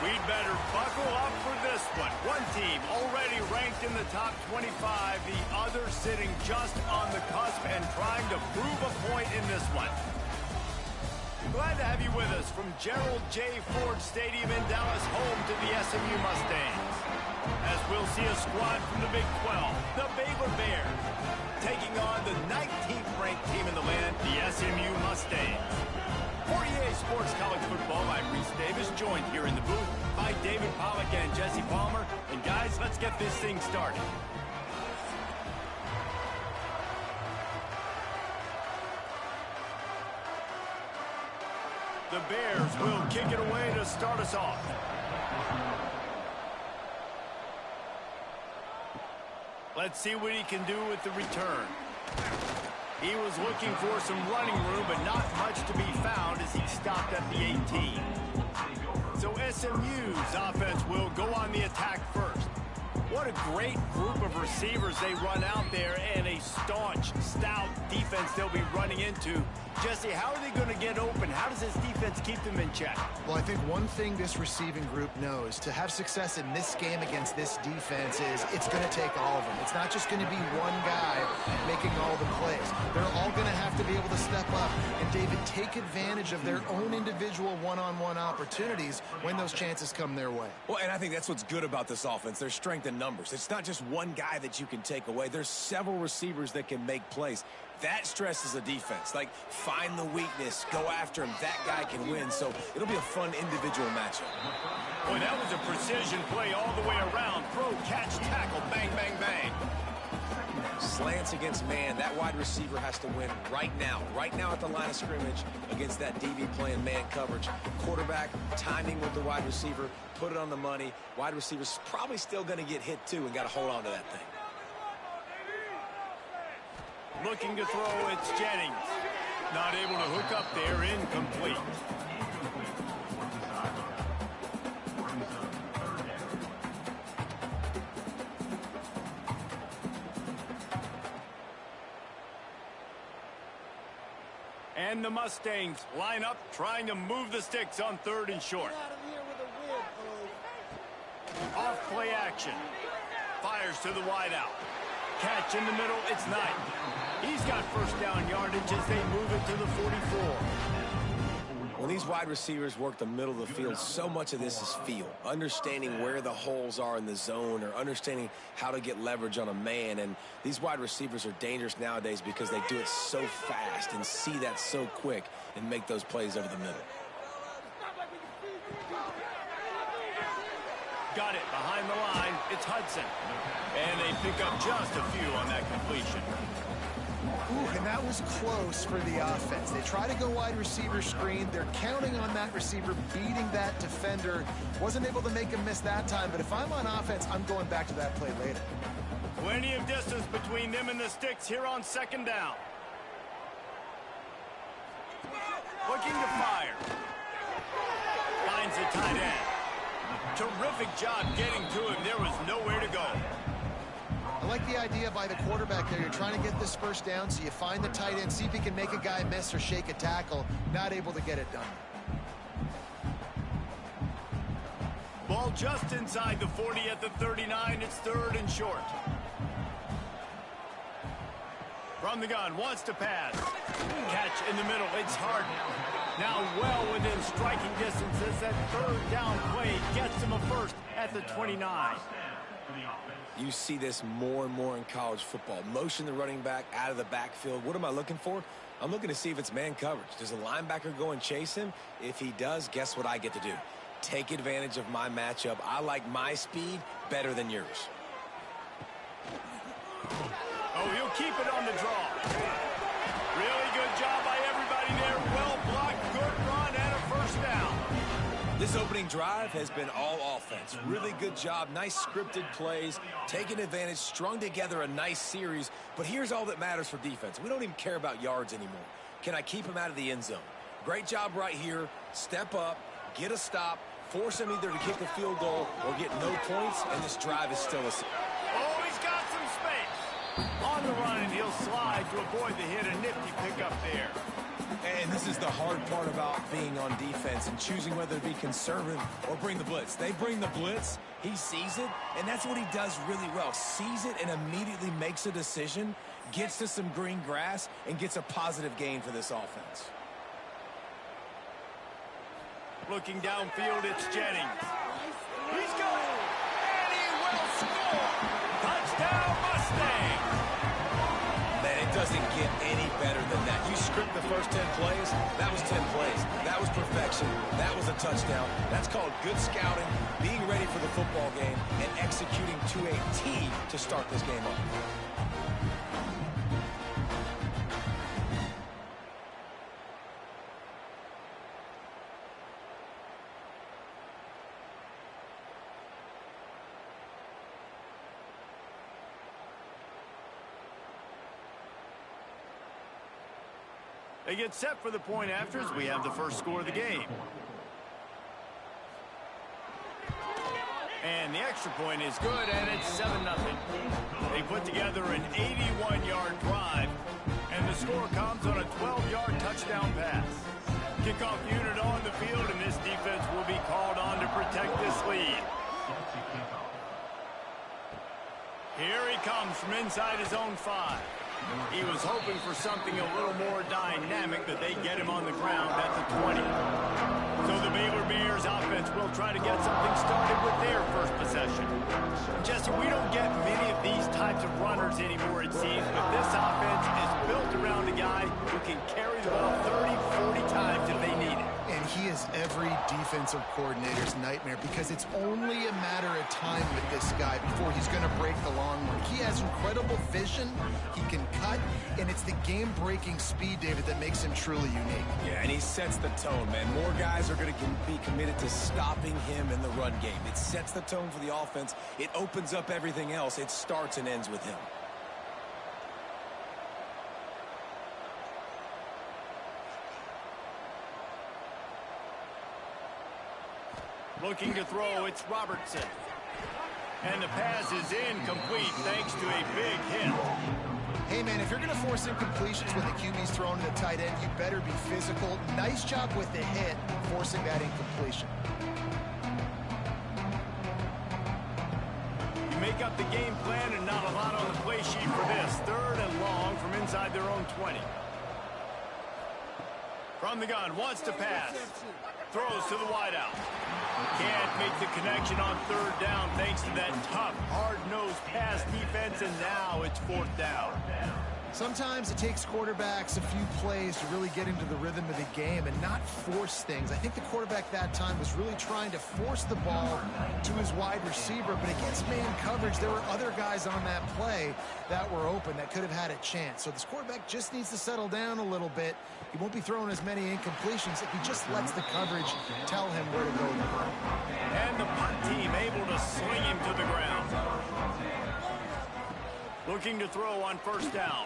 We'd better buckle up for this one. One team already ranked in the top 25, the other sitting just on the cusp and trying to prove a point in this one. Glad to have you with us from Gerald J. Ford Stadium in Dallas, home to the SMU Mustangs. As we'll see a squad from the Big 12, the Baylor Bears, taking on the 19th ranked team in the land, the SMU Mustangs. For EA Sports College Football, I'm Reese Davis, joined here in the booth by David Pollack and Jesse Palmer. And guys, let's get this thing started. The Bears will kick it away to start us off. Let's see what he can do with the return. He was looking for some running room, but not much to be found as he stopped at the 18. So SMU's offense will go on the attack first. What a great group of receivers they run out there, and a staunch, stout defense they'll be running into. Jesse, how are they going to get open? How does this defense keep them in check? Well, I think one thing this receiving group knows to have success in this game against this defense is it's going to take all of them. It's not just going to be one guy making all the plays. They're all going to have to be able to step up and, David, take advantage of their own individual one-on-one opportunities when those chances come their way. Well, and I think that's what's good about this offense, their strength in numbers. It's not just one guy that you can take away. There's several receivers that can make plays. That stresses the defense. Like, find the weakness, go after him. That guy can win. So it'll be a fun individual matchup. Boy, that was a precision play all the way around. Throw, catch, tackle, bang, bang, bang. Slants against man. That wide receiver has to win right now at the line of scrimmage against that DB playing man coverage. Quarterback, timing with the wide receiver, put it on the money. Wide receiver's probably still going to get hit too and got to hold on to that thing. Looking to throw, it's Jennings. Not able to hook up there, incomplete. And the Mustangs line up, trying to move the sticks on 3rd and short. Off play action. Fires to the wideout. Catch in the middle, it's Knight. He's got first down yardage as they move it to the 44. When these wide receivers work the middle of the field, so much of this is feel. Understanding where the holes are in the zone or understanding how to get leverage on a man. And these wide receivers are dangerous nowadays because they do it so fast and see that so quick and make those plays over the middle. Got it behind the line. It's Hudson. And they pick up just a few on that completion. Ooh, and that was close for the offense. They try to go wide receiver screen. They're counting on that receiver beating that defender. Wasn't able to make him miss that time, but if I'm on offense, I'm going back to that play later. Plenty of distance between them and the sticks here on 2nd down. Looking to fire. Finds a tight end. Terrific job getting to him. There was nowhere to go. I like the idea by the quarterback there. You're trying to get this first down, so you find the tight end, see if he can make a guy miss or shake a tackle. Not able to get it done. Ball just inside the 40 at the 39. It's 3rd and short. From the gun, wants to pass. Catch in the middle. It's Harden. Now well within striking distance as that 3rd down play gets him a first at the 29. You see this more and more in college football. Motion the running back out of the backfield. What am I looking for? I'm looking to see if it's man coverage. Does a linebacker go and chase him? If he does, guess what I get to do? Take advantage of my matchup. I like my speed better than yours. Oh, he'll keep it on the draw. Really good job by everybody there. Well blocked, good run, and a first down. This opening drive has been all offense. Really good job, nice scripted plays, taking advantage, strung together a nice series. But here's all that matters for defense. We don't even care about yards anymore. Can I keep him out of the end zone? Great job right here. Step up, get a stop, force him either to kick a field goal or get no points, and this drive is still a... Oh, he's got some space. On the run, and he'll slide to avoid the hit. A nifty pickup there. And this is the hard part about being on defense and choosing whether to be conservative or bring the blitz. They bring the blitz, he sees it, and that's what he does really well. Sees it and immediately makes a decision, gets to some green grass, and gets a positive gain for this offense. Looking downfield, it's Jennings. He's going, and he will score. Touchdown, Mustang. Man, it doesn't get any better than that. You script the first 10 plays, that was 10 plays. That was perfection. That was a touchdown. That's called good scouting, being ready for the football game, and executing to a T to start this game off. They get set for the point after as we have the first score of the game. And the extra point is good, and it's 7-0. They put together an 81-yard drive, and the score comes on a 12-yard touchdown pass. Kickoff unit on the field, and this defense will be called on to protect this lead. Here he comes from inside his own 5. He was hoping for something a little more dynamic, but they get him on the ground at the 20. So the Baylor Bears offense will try to get something started with their first possession. Jesse, we don't get many of these types of runners anymore, it seems, but this offense is built around a guy who can carry the ball 30, 40 times if they need it. And he is every defensive coordinator's nightmare because it's only a matter of time with this guy before he's going to break the long mark. He has incredible vision, he can cut, and it's the game-breaking speed, David, that makes him truly unique. Yeah, and he sets the tone, man. More guys are going to be committed to stopping him in the run game. It sets the tone for the offense. It opens up everything else. It starts and ends with him. Looking to throw, it's Robertson. And the pass is incomplete thanks to a big hit. Hey, man, if you're going to force incompletions when the QB's thrown to the tight end, you better be physical. Nice job with the hit, forcing that incompletion. You make up the game plan and not a lot on the play sheet for this. 3rd and long from inside their own 20. From the gun, wants to pass. Throws to the wideout. Can't make the connection on 3rd down thanks to that tough, hard-nosed pass defense, and now it's 4th down. Sometimes it takes quarterbacks a few plays to really get into the rhythm of the game and not force things. I think the quarterback that time was really trying to force the ball to his wide receiver, but against man coverage, there were other guys on that play that were open that could have had a chance. So this quarterback just needs to settle down a little bit. He won't be throwing as many incompletions if he just lets the coverage tell him where to go. And the punt team able to sling him to the ground. Looking to throw on 1st down.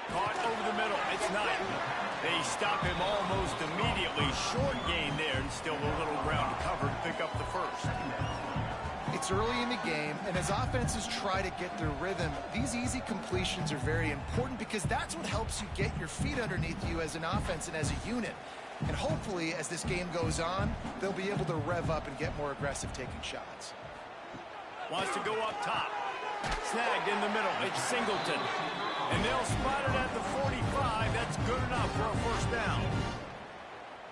Caught over the middle. It's Knight. They stop him almost immediately. Short gain there, and still a little ground to cover to pick up the 1st. It's early in the game, and as offenses try to get their rhythm, these easy completions are very important because that's what helps you get your feet underneath you as an offense and as a unit. And hopefully, as this game goes on, they'll be able to rev up and get more aggressive taking shots. Wants to go up top. Snagged in the middle. It's Singleton. And they'll spot it at the 45. That's good enough for a 1st down.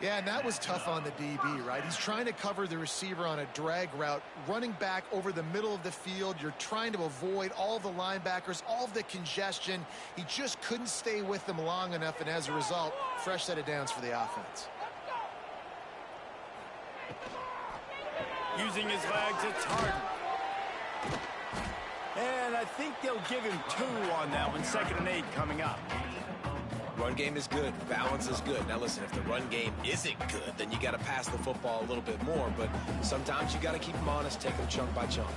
Yeah, and that was tough on the DB, right? He's trying to cover the receiver on a drag route, running back over the middle of the field. You're trying to avoid all the linebackers, all of the congestion. He just couldn't stay with them long enough, and as a result, fresh set of downs for the offense. Using his legs, it's Harden. And I think they'll give him 2 on that one. 2nd and 8 coming up. Run game is good. Balance is good. Now, listen, if the run game isn't good, then you got to pass the football a little bit more. But sometimes you got to keep them honest, take them chunk by chunk.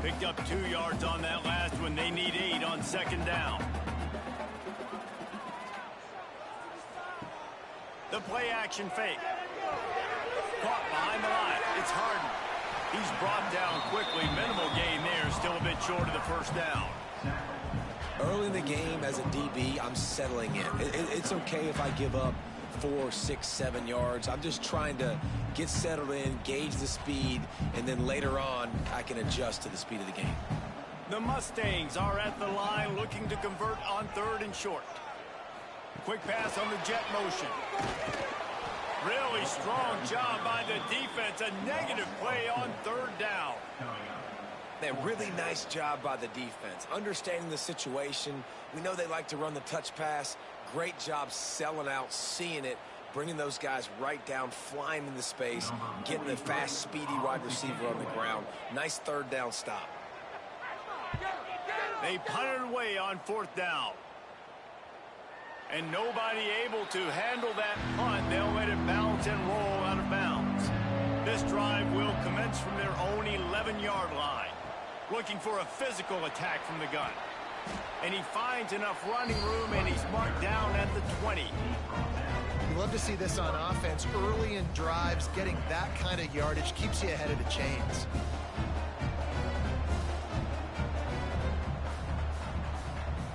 Picked up 2 yards on that last one. They need 8 on 2nd down. The play action fake. Caught behind the line. It's Harden. He's brought down quickly. Minimal gain there. Still a bit short of the 1st down. Early in the game as a DB, I'm settling in. It's okay if I give up 4, 6, 7 yards. I'm just trying to get settled in, gauge the speed, and then later on, I can adjust to the speed of the game. The Mustangs are at the line looking to convert on 3rd and short. Quick pass on the jet motion. Really strong job by the defense. A negative play on 3rd down. Man, really nice job by the defense. Understanding the situation. We know they like to run the touch pass. Great job selling out, seeing it, bringing those guys right down, flying into space, getting the fast, speedy wide receiver on the ground. Nice 3rd down stop. They punted away on 4th down. And nobody able to handle that punt. They'll let it bounce and roll out of bounds. This drive will commence from their own 11-yard line. Looking for a physical attack from the gun. And he finds enough running room, and he's marked down at the 20. You love to see this on offense. Early in drives, getting that kind of yardage keeps you ahead of the chains.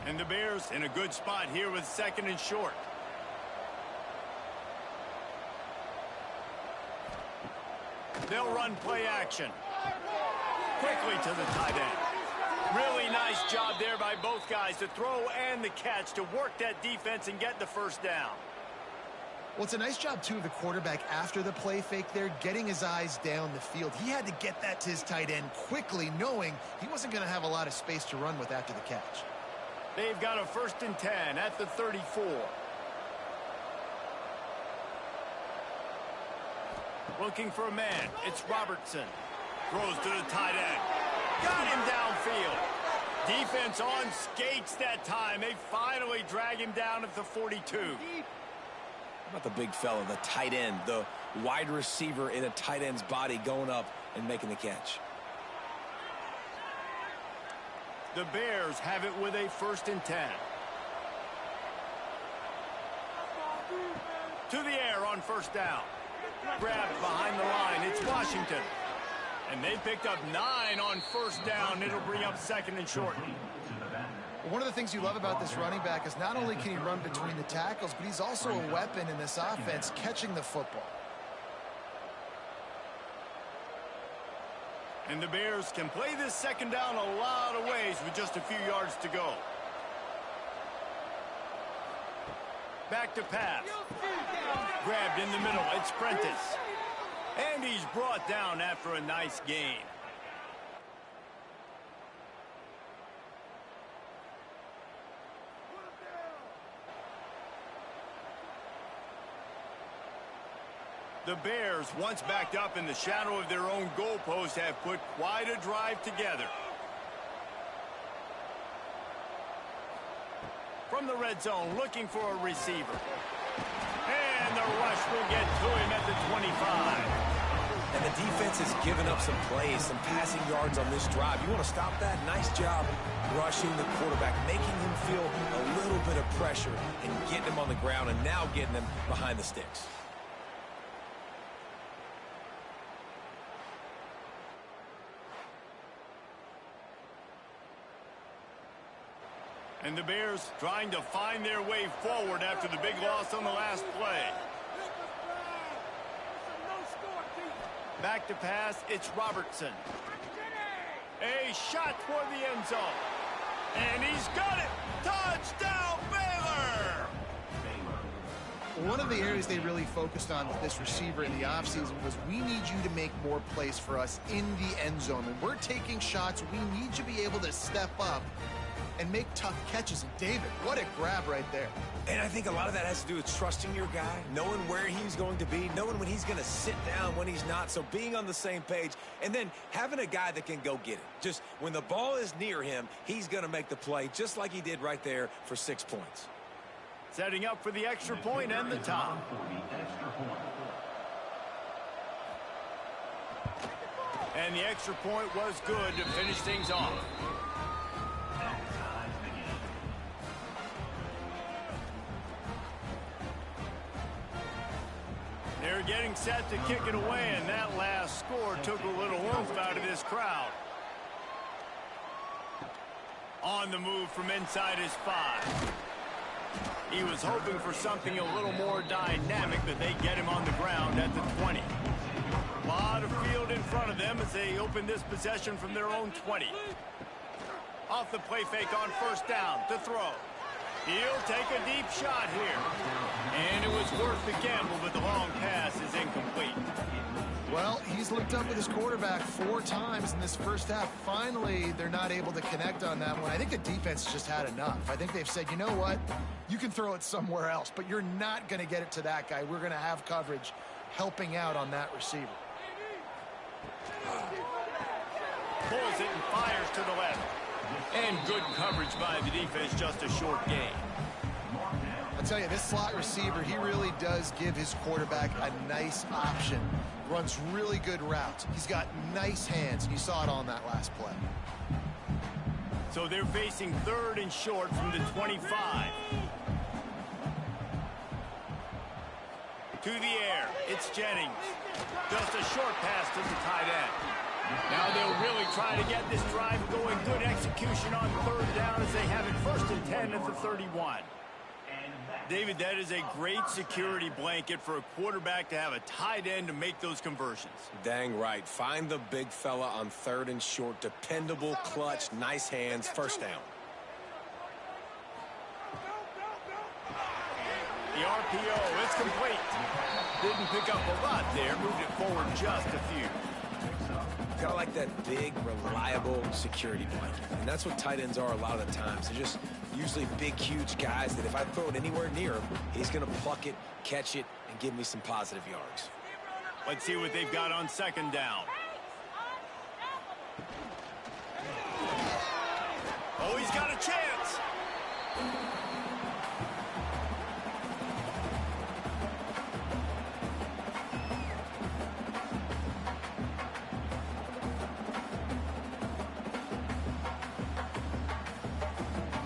And the Bears in a good spot here with 2nd and short. They'll run play action. Quickly to the tight end. Really nice job there by both guys to throw and the catch to work that defense and get the 1st down. Well, it's a nice job, too, of the quarterback after the play fake there, getting his eyes down the field. He had to get that to his tight end quickly, knowing he wasn't going to have a lot of space to run with after the catch. They've got a 1st and 10 at the 34. Looking for a man. It's Robertson. Throws to the tight end. Got him downfield. Defense on skates that time. They finally drag him down at the 42. How about the big fella, the tight end, the wide receiver in a tight end's body going up and making the catch? The Bears have it with a 1st and 10. To the air on 1st down. Grabbed behind the line. It's Washington. And they picked up 9 on 1st down. It'll bring up 2nd and short. One of the things you love about this running back is not only can he run between the tackles, but he's also a weapon in this offense, catching the football. And the Bears can play this 2nd down a lot of ways with just a few yards to go. Back to pass. Grabbed in the middle. It's Prentice. And he's brought down after a nice gain. The Bears, once backed up in the shadow of their own goalpost, have put quite a drive together. From the red zone, looking for a receiver. And the rush will get to him at the 25. And the defense has given up some plays, some passing yards on this drive. You want to stop that? Nice job rushing the quarterback, making him feel a little bit of pressure and getting him on the ground and now getting him behind the sticks. And the Bears trying to find their way forward after the big loss on the last play. Back to pass, it's Robertson. A shot toward the end zone. And he's got it! Touchdown, Baylor! One of the areas they really focused on with this receiver in the offseason was we need you to make more plays for us in the end zone. When we're taking shots, we need you to be able to step up and make tough catches. And David, what a grab right there. And I think a lot of that has to do with trusting your guy, knowing where he's going to be, knowing when he's going to sit down, when he's not. So being on the same page, and then having a guy that can go get it. Just when the ball is near him, he's going to make the play, just like he did right there for 6 points. Setting up for the extra point and the top. And the extra point was good to finish things off. They're getting set to kick it away, and that last score took a little oomph out of this crowd. On the move from inside his 5. He was hoping for something a little more dynamic, but they get him on the ground at the 20. A lot of field in front of them as they open this possession from their own 20. Off the play fake on first down to throw. He'll take a deep shot here. And it was worth the gamble, but the long pass is incomplete. Well, he's looked up with his quarterback 4 times in this first half. Finally, they're not able to connect on that one. I think the defense just had enough. I think they've said, you know what? You can throw it somewhere else, but you're not going to get it to that guy. We're going to have coverage helping out on that receiver. Pulls it and fires to the left. And good coverage by the defense, just a short gain. I'll tell you, this slot receiver, he really does give his quarterback a nice option. Runs really good routes. He's got nice hands, and you saw it on that last play. So they're facing 3rd and short from the 25. To the air, it's Jennings. Just a short pass to the tight end. Now they'll really try to get this drive going. Good execution on 3rd down as they have it 1st and 10 at the 31. David, that is a great security blanket for a quarterback to have a tight end to make those conversions. Dang right. Find the big fella on 3rd and short. Dependable, clutch, nice hands, 1st down. The RPO, it's complete. Didn't pick up a lot there. Moved it forward just a few. Kind of like that big, reliable security blanket. And that's what tight ends are a lot of the times. They're just usually big, huge guys that if I throw it anywhere near him, he's going to pluck it, catch it, and give me some positive yards. Let's see what they've got on 2nd down. Oh, he's got a chance.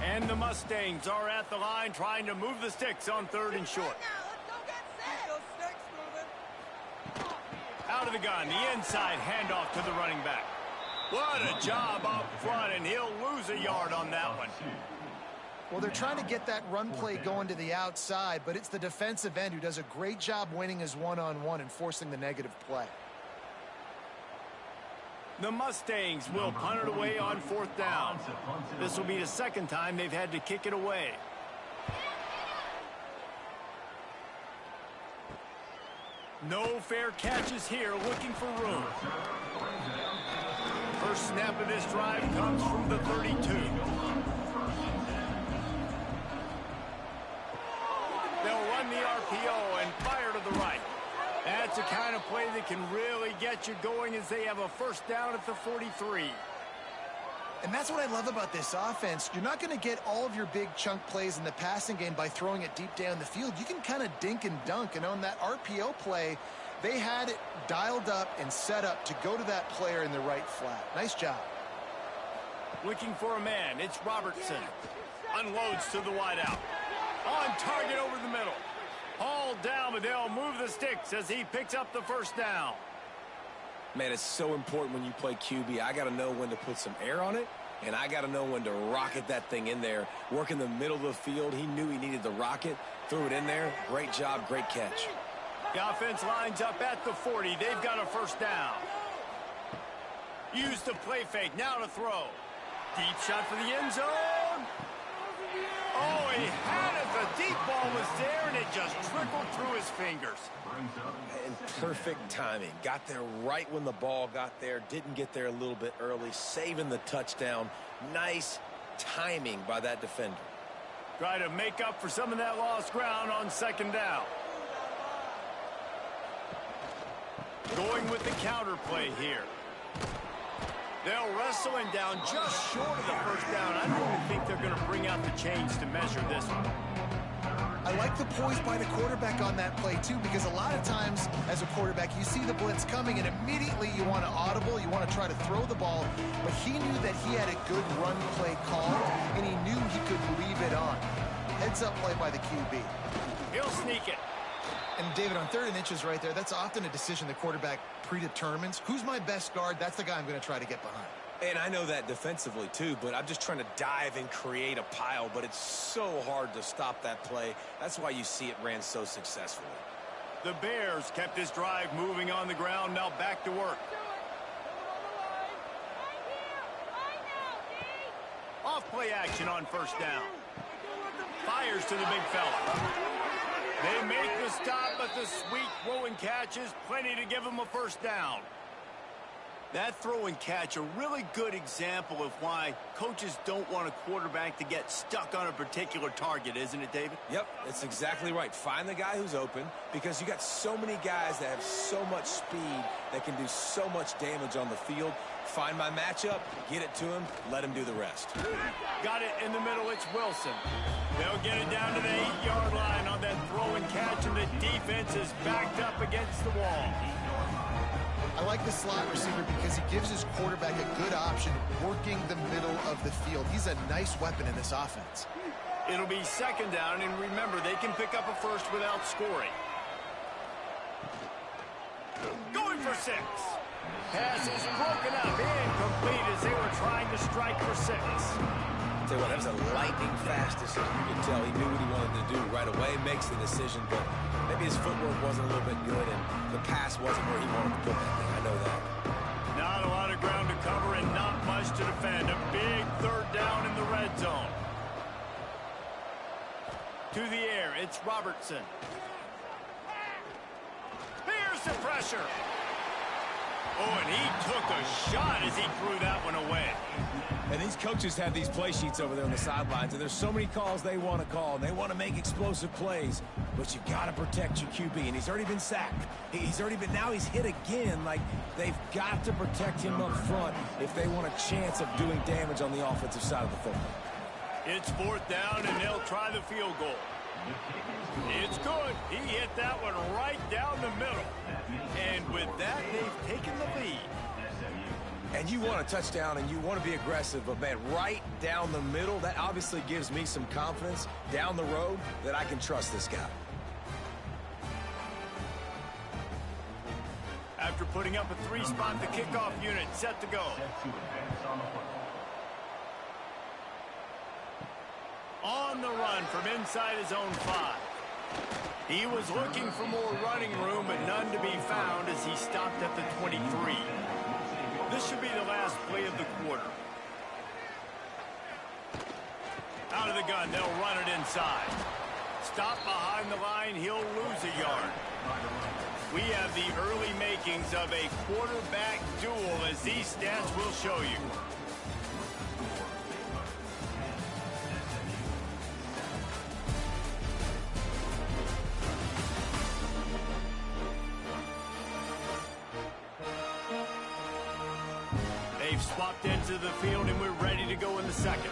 And the Mustangs are at the line trying to move the sticks on 3rd and short. Out of the gun, the inside handoff to the running back. What a job up front, and he'll lose a yard on that one. Well, they're trying to get that run play going to the outside, but it's the defensive end who does a great job winning his one-on-one and forcing the negative play. The Mustangs will punt it away on 4th down. This will be the 2nd time they've had to kick it away. No fair catches here, looking for room. First snap of this drive comes from the 32. They'll run the RPO and fire to the right. That's the kind of play that can really get you going as they have a 1st down at the 43. And that's what I love about this offense. You're not going to get all of your big chunk plays in the passing game by throwing it deep down the field. You can kind of dink and dunk. And on that RPO play, they had it dialed up and set up to go to that player in the right flat. Nice job. Looking for a man. It's Robertson. Unloads to the wideout. On target over the middle. Hauled down, but they'll move the sticks as he picks up the 1st down. Man, it's so important when you play QB. I got to know when to put some air on it, and I got to know when to rocket that thing in there. Work in the middle of the field. He knew he needed the rocket. Threw it in there. Great job, great catch. The offense lines up at the 40. They've got a 1st down. Use the play fake. Now to throw. Deep shot for the end zone. Oh, he had it. The deep ball was there, and it just trickled through his fingers. And perfect timing. Got there right when the ball got there. Didn't get there a little bit early. Saving the touchdown. Nice timing by that defender. Try to make up for some of that lost ground on 2nd down. Going with the counter play here. They'll wrestle him down just short of the 1st down. I don't even think they're going to bring out the chains to measure this one. I like the poise by the quarterback on that play, too, because a lot of times as a quarterback, you see the blitz coming, and immediately you want to audible, you want to try to throw the ball, but he knew that he had a good run play called, and he knew he could leave it on. Heads-up play by the QB. He'll sneak it. And, David, on 3rd and inches right there, that's often a decision the quarterback predetermines. Who's my best guard? That's the guy I'm going to try to get behind. And I know that defensively too, but I'm just trying to dive and create a pile, but it's so hard to stop that play. That's why you see it ran so successfully. The Bears kept this drive moving on the ground, now back to work. Off play action on first down. Fires to the big fella. They make the stop, but the sweet throw and catch is plenty to give them a first down. That throw and catch, a really good example of why coaches don't want a quarterback to get stuck on a particular target, isn't it, David? Yep, that's exactly right. Find the guy who's open, because you got so many guys that have so much speed that can do so much damage on the field. Find my matchup, get it to him, let him do the rest. Got it in the middle, it's Wilson. They'll get it down to the 8-yard line on that throw and catch, and the defense is backed up against the wall. I like the slot receiver because he gives his quarterback a good option working the middle of the field. He's a nice weapon in this offense. It'll be second down, and remember, they can pick up a first without scoring. Going for 6. Pass is broken up, incomplete as they were trying to strike for 6. Tell you what, that was a lightning fast decision. You could tell he knew what he wanted to do right away, makes the decision, but maybe his footwork wasn't a little bit good and the pass wasn't where he wanted to put that thing. I know that. Not a lot of ground to cover and not much to defend. A big third down in the red zone. To the air, it's Robertson. Here's the pressure. Oh, and he took a shot as he threw that one away. And these coaches have these play sheets over there on the sidelines, and there's so many calls they want to call, and they want to make explosive plays, but you got to protect your QB, and he's already been sacked. Now he's hit again. Like, they've got to protect him up front if they want a chance of doing damage on the offensive side of the football. It's fourth down, and they'll try the field goal. It's good. He hit that one right down the middle. And with that, they've taken the lead. And you want a touchdown and you want to be aggressive, but man, right down the middle, that obviously gives me some confidence down the road that I can trust this guy. After putting up a 3-spot, the kickoff unit set to go. On the run from inside his own 5. He was looking for more running room, but none to be found as he stopped at the 23. This should be the last play of the quarter. Out of the gun, they'll run it inside. Stop behind the line, he'll lose a yard. We have the early makings of a quarterback duel, as these stats will show you. They've swapped into the field, and we're ready to go in the second.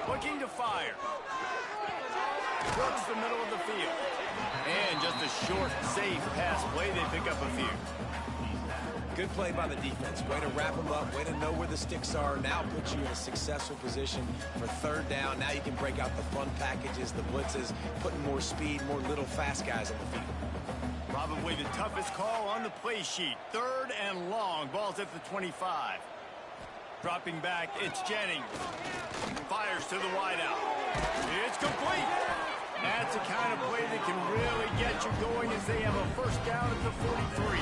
Looking to fire. Works the middle of the field. And just a short, safe pass play. They pick up a few. Good play by the defense. Way to wrap them up. Way to know where the sticks are. Now puts you in a successful position for third down. Now you can break out the fun packages, the blitzes, putting more speed, more little fast guys on the field. Probably the toughest call on the play sheet. Third and long. Ball's at the 25. Dropping back, it's Jennings. Fires to the wideout. It's complete. That's the kind of play that can really get you going as they have a first down at the 43.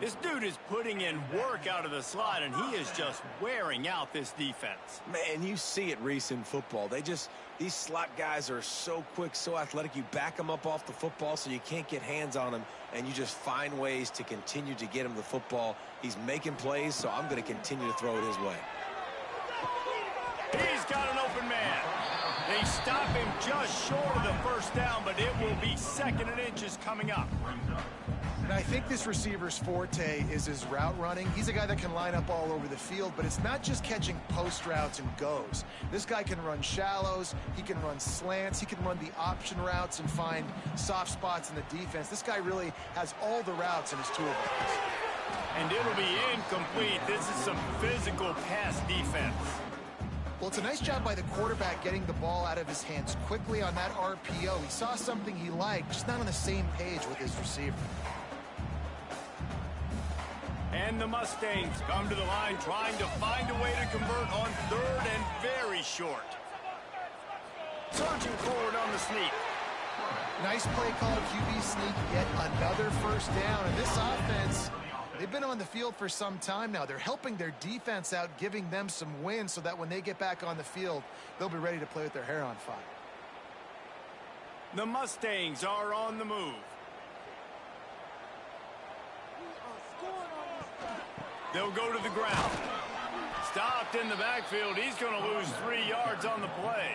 This dude is putting in work out of the slot, and he is just wearing out this defense. Man, you see it, Reese, in football. These slot guys are so quick, so athletic. You back them up off the football so you can't get hands on them, and you just find ways to continue to get him the football. He's making plays, so I'm going to continue to throw it his way. He's got an open man. They stop him just short of the first down, but it will be second and inches coming up. And I think this receiver's forte is his route running. He's a guy that can line up all over the field, but it's not just catching post routes and goes. This guy can run shallows, he can run slants, he can run the option routes and find soft spots in the defense. This guy really has all the routes in his toolbox. And it'll be incomplete. This is some physical pass defense. Well, it's a nice job by the quarterback getting the ball out of his hands quickly on that RPO. He saw something he liked, just not on the same page with his receiver. And the Mustangs come to the line trying to find a way to convert on third and very short. Surging forward on the sneak. Nice play call, QB sneak, yet another first down. And this offense, they've been on the field for some time now. They're helping their defense out, giving them some wins so that when they get back on the field, they'll be ready to play with their hair on fire. The Mustangs are on the move. They'll go to the ground. Stopped in the backfield. He's going to lose 3 yards on the play.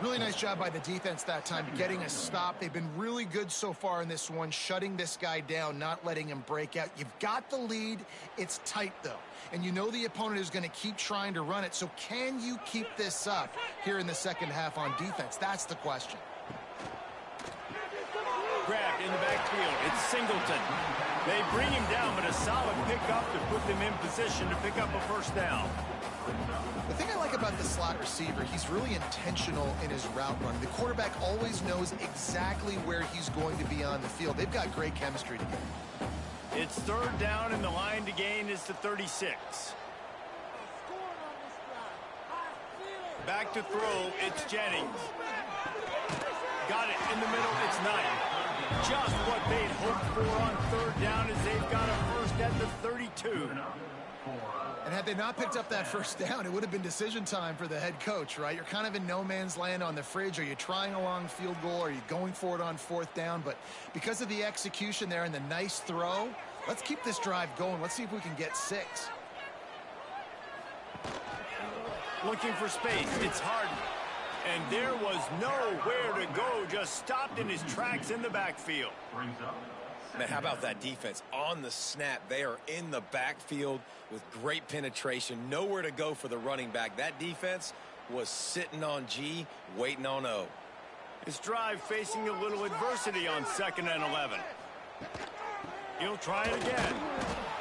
Really nice job by the defense that time, getting a stop. They've been really good so far in this one, shutting this guy down, not letting him break out. You've got the lead. It's tight, though. And you know the opponent is going to keep trying to run it. So can you keep this up here in the second half on defense? That's the question. Grabbed in the backfield. It's Singleton. They bring him down, but a solid pickup to put them in position to pick up a first down. The thing I like about the slot receiver, he's really intentional in his route run. The quarterback always knows exactly where he's going to be on the field. They've got great chemistry together. It's third down, and the line to gain is to 36. Back to throw, it's Jennings. Got it in the middle, it's Knight. Just what they'd hoped for on third down as they've got a first at the 32. And had they not picked up that first down, it would have been decision time for the head coach, right? You're kind of in no man's land on the fridge. Are you trying a long field goal? Are you going for it on fourth down? But because of the execution there and the nice throw, let's keep this drive going. Let's see if we can get 6. Looking for space. It's Harden. And there was nowhere to go. Just stopped in his tracks in the backfield. Man, how about that defense? On the snap, they are in the backfield with great penetration. Nowhere to go for the running back. That defense was sitting on G, waiting on O. His drive facing a little adversity on 2nd and 11. He'll try it again.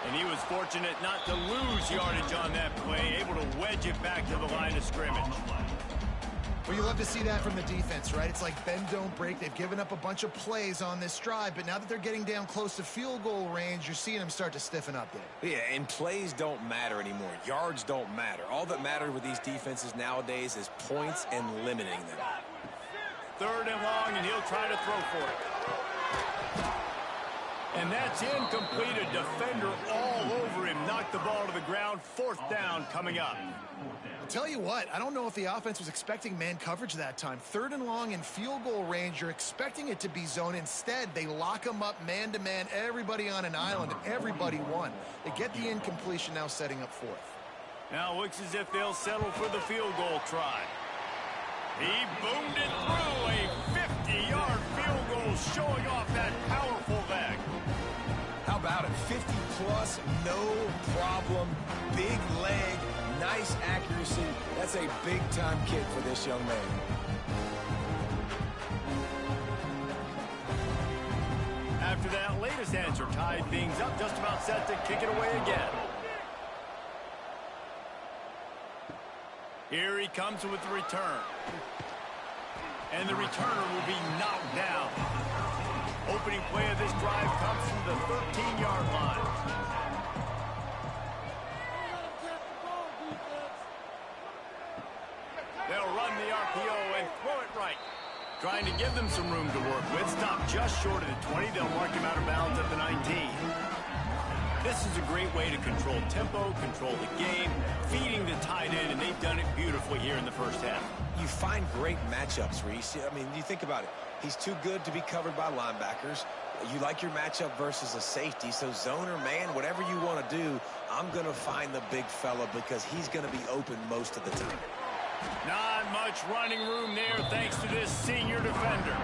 And he was fortunate not to lose yardage on that play, able to wedge it back to the line of scrimmage. Well, you love to see that from the defense, right? It's like bend, don't break. They've given up a bunch of plays on this drive, but now that they're getting down close to field goal range, you're seeing them start to stiffen up there. Yeah, and plays don't matter anymore. Yards don't matter. All that matters with these defenses nowadays is points and limiting them. Third and long, and he'll try to throw for it. And that's incomplete. A defender all over him. Knocked the ball to the ground. Fourth down coming up. I'll tell you what, I don't know if the offense was expecting man coverage that time. Third and long in field goal range, you're expecting it to be zone. Instead, they lock them up man-to-man, everybody on an island, and everybody won. They get the incompletion, now setting up fourth. Now looks as if they'll settle for the field goal try. He boomed it through. A 50-yard field goal showing off that powerful leg. How about it? 50-plus, no problem. Big leg, nice accuracy. That's a big-time kick for this young man. After that latest answer tied things up, just about set to kick it away again. Here he comes with the return. And the returner will be knocked down. Opening play of this drive comes from the 13-yard line. They'll run the RPO and throw it right. Trying to give them some room to work with. Stop just short of the 20. They'll mark him out of bounds at the 19. This is a great way to control tempo, control the game, feeding the tight end, and they've done it beautifully here in the first half. You find great matchups, Reese. I mean, you think about it. He's too good to be covered by linebackers. You like your matchup versus a safety, so zone or man, whatever you want to do, I'm going to find the big fella because he's going to be open most of the time. Not much running room there thanks to this senior defender.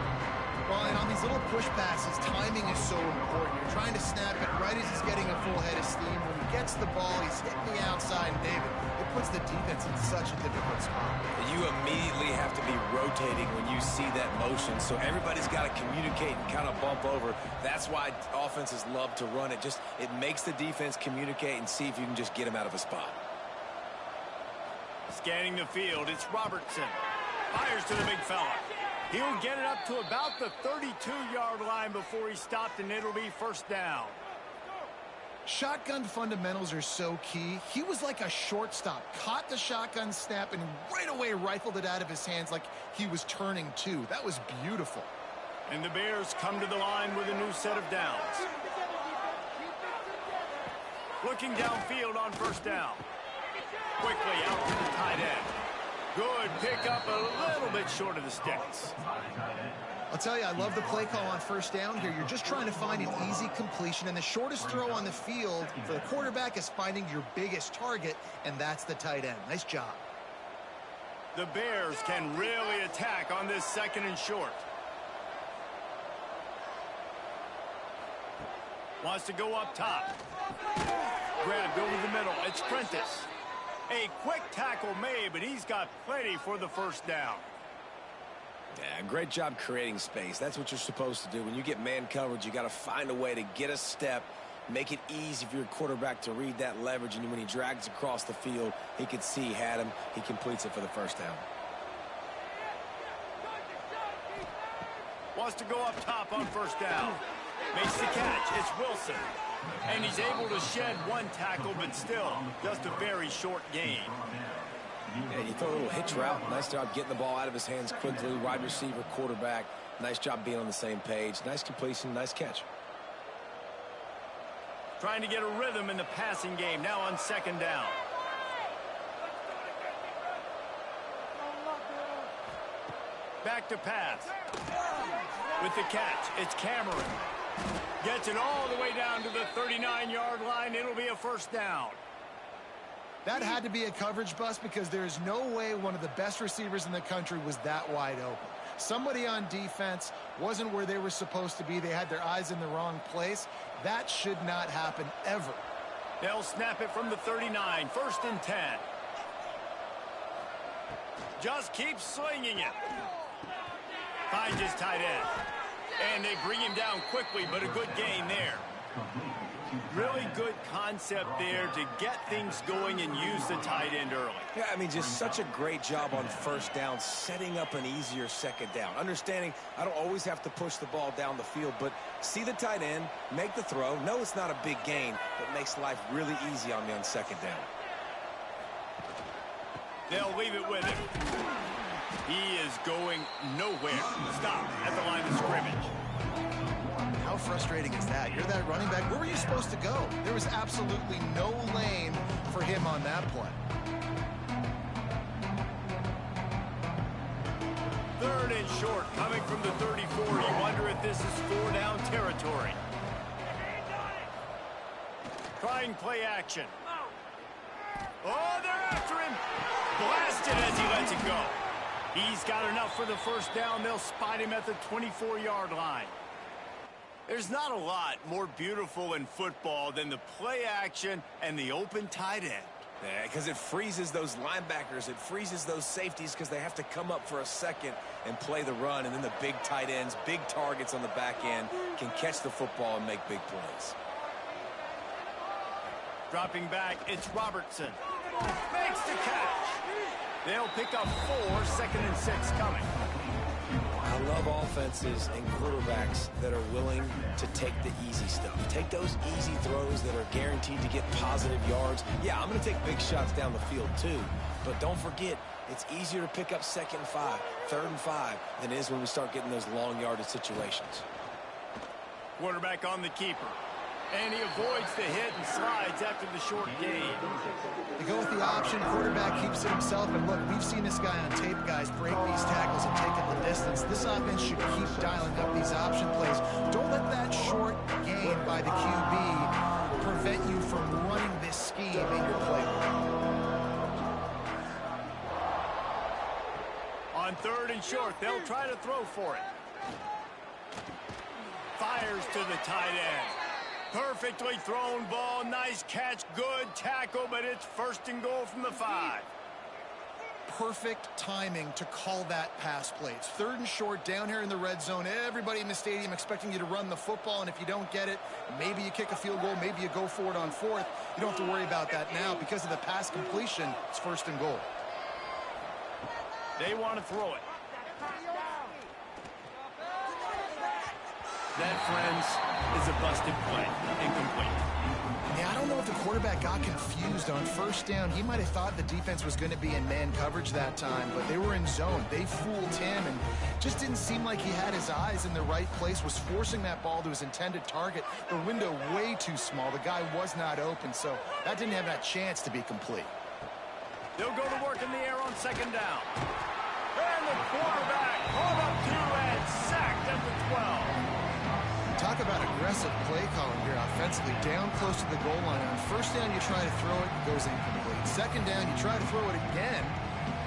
Well, and on these little push passes, timing is so important. You're trying to snap it right as he's getting a full head of steam. When he gets the ball, he's hitting the outside, and David, it puts the defense in such a difficult spot. You immediately have to be rotating when you see that motion, so everybody's got to communicate and kind of bump over. That's why offenses love to run it. It makes the defense communicate and see if you can just get him out of a spot. Scanning the field, it's Robertson. Fires to the big fella. He'll get it up to about the 32-yard line before he's stopped, and it'll be first down. Shotgun fundamentals are so key. He was like a shortstop, caught the shotgun snap, and right away rifled it out of his hands like he was turning two. That was beautiful. And the Bears come to the line with a new set of downs. Looking downfield on first down. Quickly out to the tight end. Good pickup, a little bit short of the sticks. I'll tell you, I love the play call on first down here. You're just trying to find an easy completion, and the shortest throw on the field for the quarterback is finding your biggest target, and that's the tight end. Nice job. The Bears can really attack on this second and short. Wants to go up top. Grabbed over the middle. It's Prentice. A quick tackle made, but he's got plenty for the first down. Yeah, great job creating space. That's what you're supposed to do. When you get man coverage, you got to find a way to get a step, make it easy for your quarterback to read that leverage, and when he drags across the field, he can see he had him. He completes it for the first down. Wants to go up top on first down. Makes the catch. It's Wilson. And he's able to shed one tackle, but still just a very short gain. Yeah, you throw a little hitch route. Nice job getting the ball out of his hands quickly. Wide receiver, quarterback. Nice job being on the same page. Nice completion, nice catch. Trying to get a rhythm in the passing game now on second down. Back to pass. With the catch, it's Cameron. Gets it all the way down to the 39-yard line. It'll be a first down. That had to be a coverage bust because there's no way one of the best receivers in the country was that wide open. Somebody on defense wasn't where they were supposed to be. They had their eyes in the wrong place. That should not happen ever. They'll snap it from the 39. First and 10. Just keeps slinging it. Finds his tight end. And they bring him down quickly, but a good gain there. Really good concept there to get things going and use the tight end early. Yeah, I mean, just such a great job on first down, setting up an easier second down. Understanding I don't always have to push the ball down the field, but see the tight end, make the throw. No, it's not a big gain, but makes life really easy on me on second down. They'll leave it with him. He is going nowhere. Stop at the line of scrimmage. How frustrating is that? You're that running back. Where were you supposed to go? There was absolutely no lane for him on that play. Third and short, coming from the 34. You wonder if this is four-down territory. Trying play action. Oh, they're after him. Blasted as he lets it go. He's got enough for the first down. They'll spot him at the 24-yard line. There's not a lot more beautiful in football than the play action and the open tight end. Yeah, because it freezes those linebackers. It freezes those safeties because they have to come up for a second and play the run. And then the big tight ends, big targets on the back end, can catch the football and make big plays. Dropping back, it's Robertson. Makes the catch. They'll pick up 4, second and 6 coming. I love offenses and quarterbacks that are willing to take the easy stuff. Take those easy throws that are guaranteed to get positive yards. Yeah, I'm going to take big shots down the field too. But don't forget, it's easier to pick up second and 5, third and 5 than it is when we start getting those long yardage situations. Quarterback on the keeper. And he avoids the hit and slides after the short gain. They go with the option. Quarterback keeps it himself. And look, we've seen this guy on tape, guys, break these tackles and take it the distance. This offense should keep dialing up these option plays. Don't let that short gain by the QB prevent you from running this scheme in your playbook. On third and short, they'll try to throw for it. Fires to the tight end. Perfectly thrown ball, nice catch, good tackle, but it's first and goal from the 5. Perfect timing to call that pass play. It's third and short down here in the red zone. Everybody in the stadium expecting you to run the football, and if you don't get it, maybe you kick a field goal, maybe you go for it on fourth. You don't have to worry about that now. Because of the pass completion, it's first and goal. They want to throw it. That, friends, is a busted play. Incomplete. Yeah, I don't know if the quarterback got confused on first down. He might have thought the defense was going to be in man coverage that time, but they were in zone. They fooled him and just didn't seem like he had his eyes in the right place, was forcing that ball to his intended target. The window way too small. The guy was not open, so that didn't have that chance to be complete. They'll go to work in the air on second down. And the quarterback caught up to and sacked at the 12. Talk about aggressive play calling here offensively. Down close to the goal line. On first down, you try to throw it, it goes incomplete. Second down, you try to throw it again,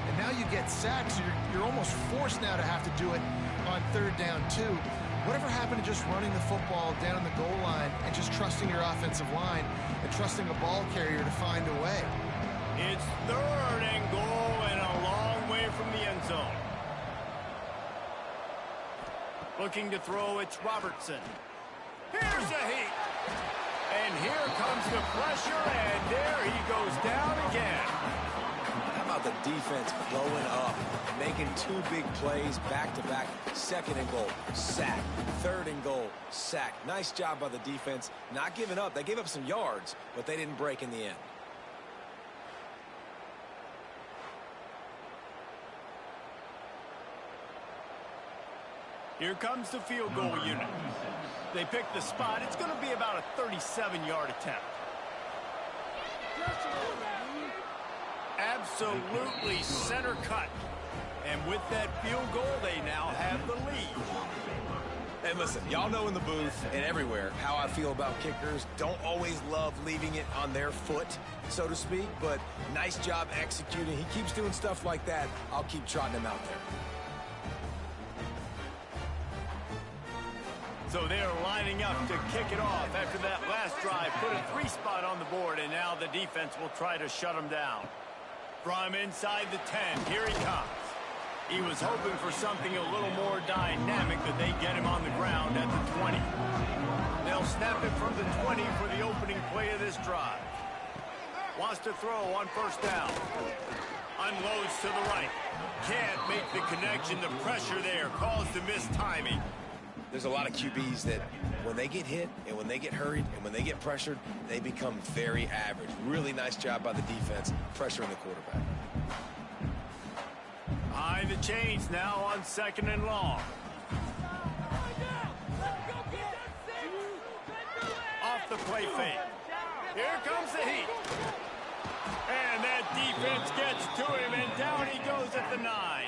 and now you get sacked, so you're almost forced now to have to do it on third down too. Whatever happened to just running the football down the goal line and just trusting your offensive line and trusting a ball carrier to find a way? It's third and goal and a long way from the end zone. Looking to throw, it's Robertson. Here's a heat. And here comes the pressure, and there he goes down again. How about the defense blowing up, making two big plays back-to-back, second and goal, sack, third and goal, sack. Nice job by the defense, not giving up. They gave up some yards, but they didn't break in the end. Here comes the field goal unit. They pick the spot. It's going to be about a 37-yard attempt. Absolutely center cut. And with that field goal, they now have the lead. And listen, y'all know in the booth and everywhere how I feel about kickers. Don't always love leaving it on their foot, so to speak, but nice job executing. He keeps doing stuff like that. I'll keep trotting him out there. So they're lining up to kick it off after that last drive. Put a 3-spot on the board, and now the defense will try to shut them down. From inside the 10, here he comes. He was hoping for something a little more dynamic, but they get him on the ground at the 20. They'll snap it from the 20 for the opening play of this drive. Wants to throw on first down. Unloads to the right. Can't make the connection. The pressure there caused the missed timing. There's a lot of QBs that when they get hit and when they get hurried and when they get pressured, they become very average. Really nice job by the defense pressuring the quarterback. Behind the chains now on second and long. Off the play fake. Here comes the heat. And that defense gets to him, and down he goes at the 9.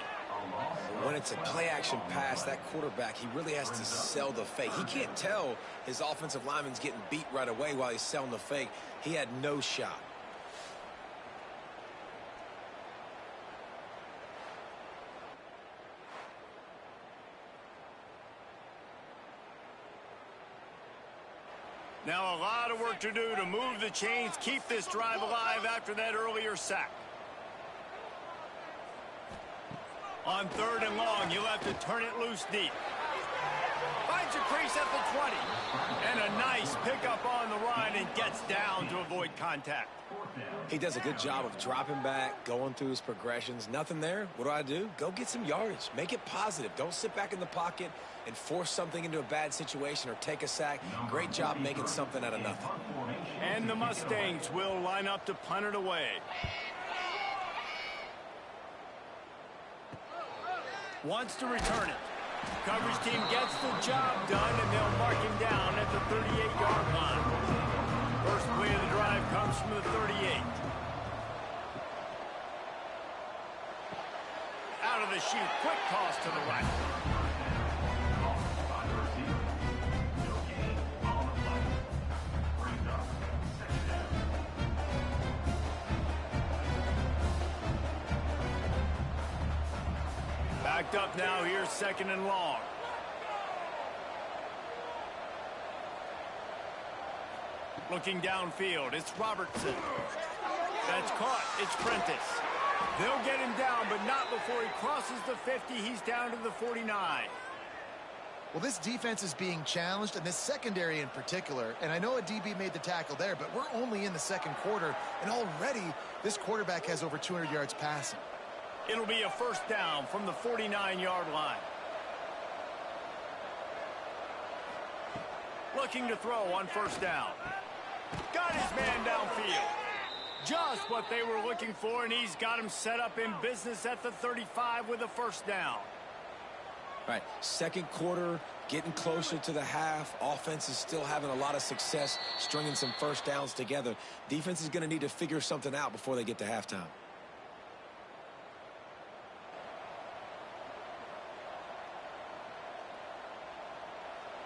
When it's a play-action pass, that quarterback, he really has to sell the fake. He can't tell his offensive lineman's getting beat right away while he's selling the fake. He had no shot. Now a lot of work to do to move the chains, keep this drive alive after that earlier sack. On third and long, you'll have to turn it loose deep. Finds a crease at the 20. And a nice pickup on the run and gets down to avoid contact. He does a good job of dropping back, going through his progressions. Nothing there. What do? Go get some yardage. Make it positive. Don't sit back in the pocket and force something into a bad situation or take a sack. Great job making something out of nothing. And the Mustangs will line up to punt it away. Wants to return it. Coverage team gets the job done, and they'll mark him down at the 38-yard line. First play of the drive comes from the 38. Out of the chute, quick toss to the right. Backed up now, here's second and long. Looking downfield, it's Robertson. That's caught, it's Prentice. They'll get him down, but not before he crosses the 50. He's down to the 49. Well, this defense is being challenged, and this secondary in particular, and I know a DB made the tackle there, but we're only in the second quarter, and already this quarterback has over 200 yards passing. It'll be a first down from the 49-yard line. Looking to throw on first down. Got his man downfield. Just what they were looking for, and he's got him set up in business at the 35 with a first down. All right, second quarter, getting closer to the half. Offense is still having a lot of success stringing some first downs together. Defense is going to need to figure something out before they get to halftime.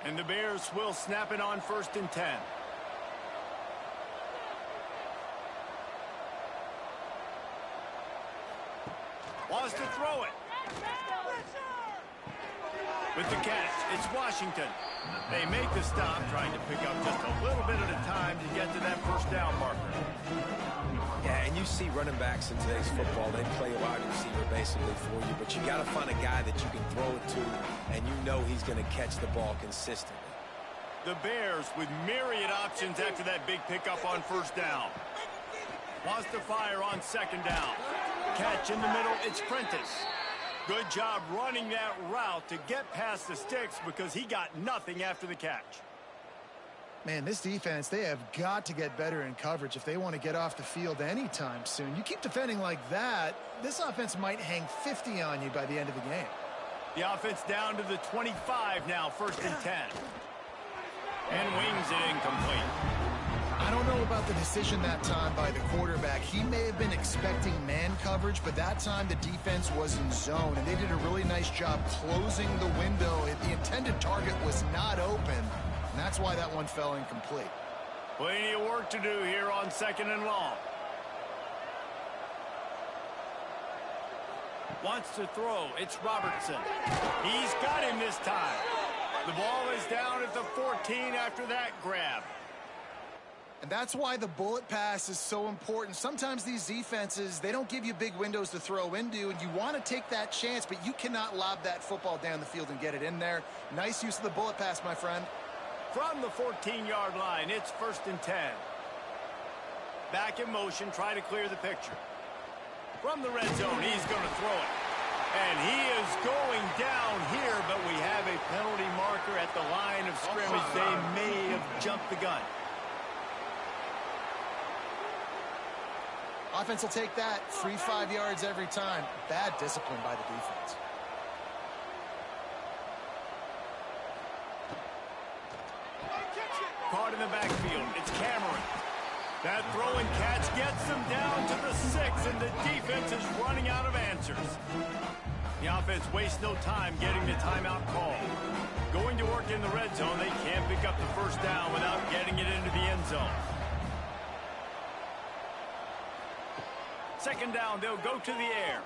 And the Bears will snap it on 1st and 10. Wants to throw it. With the catch, it's Washington. They make the stop, trying to pick up just a little bit at a time to get to that first down marker. Yeah, and you see running backs in today's football, they play a wide receiver basically for you, but you got to find a guy that you can throw it to, and you know he's going to catch the ball consistently. The Bears with myriad options after that big pickup on first down. Wants to fire on second down. Catch in the middle, it's Prentice. Good job running that route to get past the sticks because he got nothing after the catch. Man, this defense, they have got to get better in coverage if they want to get off the field anytime soon. You keep defending like that, this offense might hang 50 on you by the end of the game. The offense down to the 25 now, 1st and 10. And wings it incomplete. I don't know about the decision that time by the quarterback. He may have been expecting man coverage, but that time the defense was in zone, and they did a really nice job closing the window. The intended target was not open, and that's why that one fell incomplete. Plenty of work to do here on 2nd and long. Wants to throw. It's Robertson. He's got him this time. The ball is down at the 14 after that grab. And that's why the bullet pass is so important. Sometimes these defenses, they don't give you big windows to throw into, and you want to take that chance, but you cannot lob that football down the field and get it in there. Nice use of the bullet pass, my friend. From the 14-yard line, it's 1st and 10. Back in motion, try to clear the picture. From the red zone, he's going to throw it. And he is going down here, but we have a penalty marker at the line of scrimmage. They may have jumped the gun. Offense will take that. Free 5 yards every time. Bad discipline by the defense. Caught in the backfield. It's Cameron. That throw and catch gets them down to the 6, and the defense is running out of answers. The offense wastes no time getting the timeout call. Going to work in the red zone, they can't pick up the first down without getting it into the end zone. 2nd down, they'll go to the air.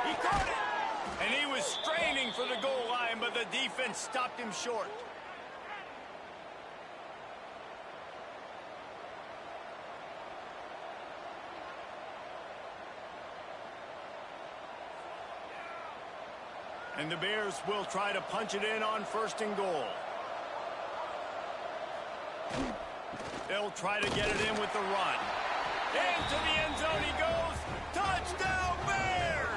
He caught it, and he was straining for the goal line, but the defense stopped him short. And the Bears will try to punch it in on 1st and goal. They'll try to get it in with the run. Into the end zone he goes. Touchdown, Bears!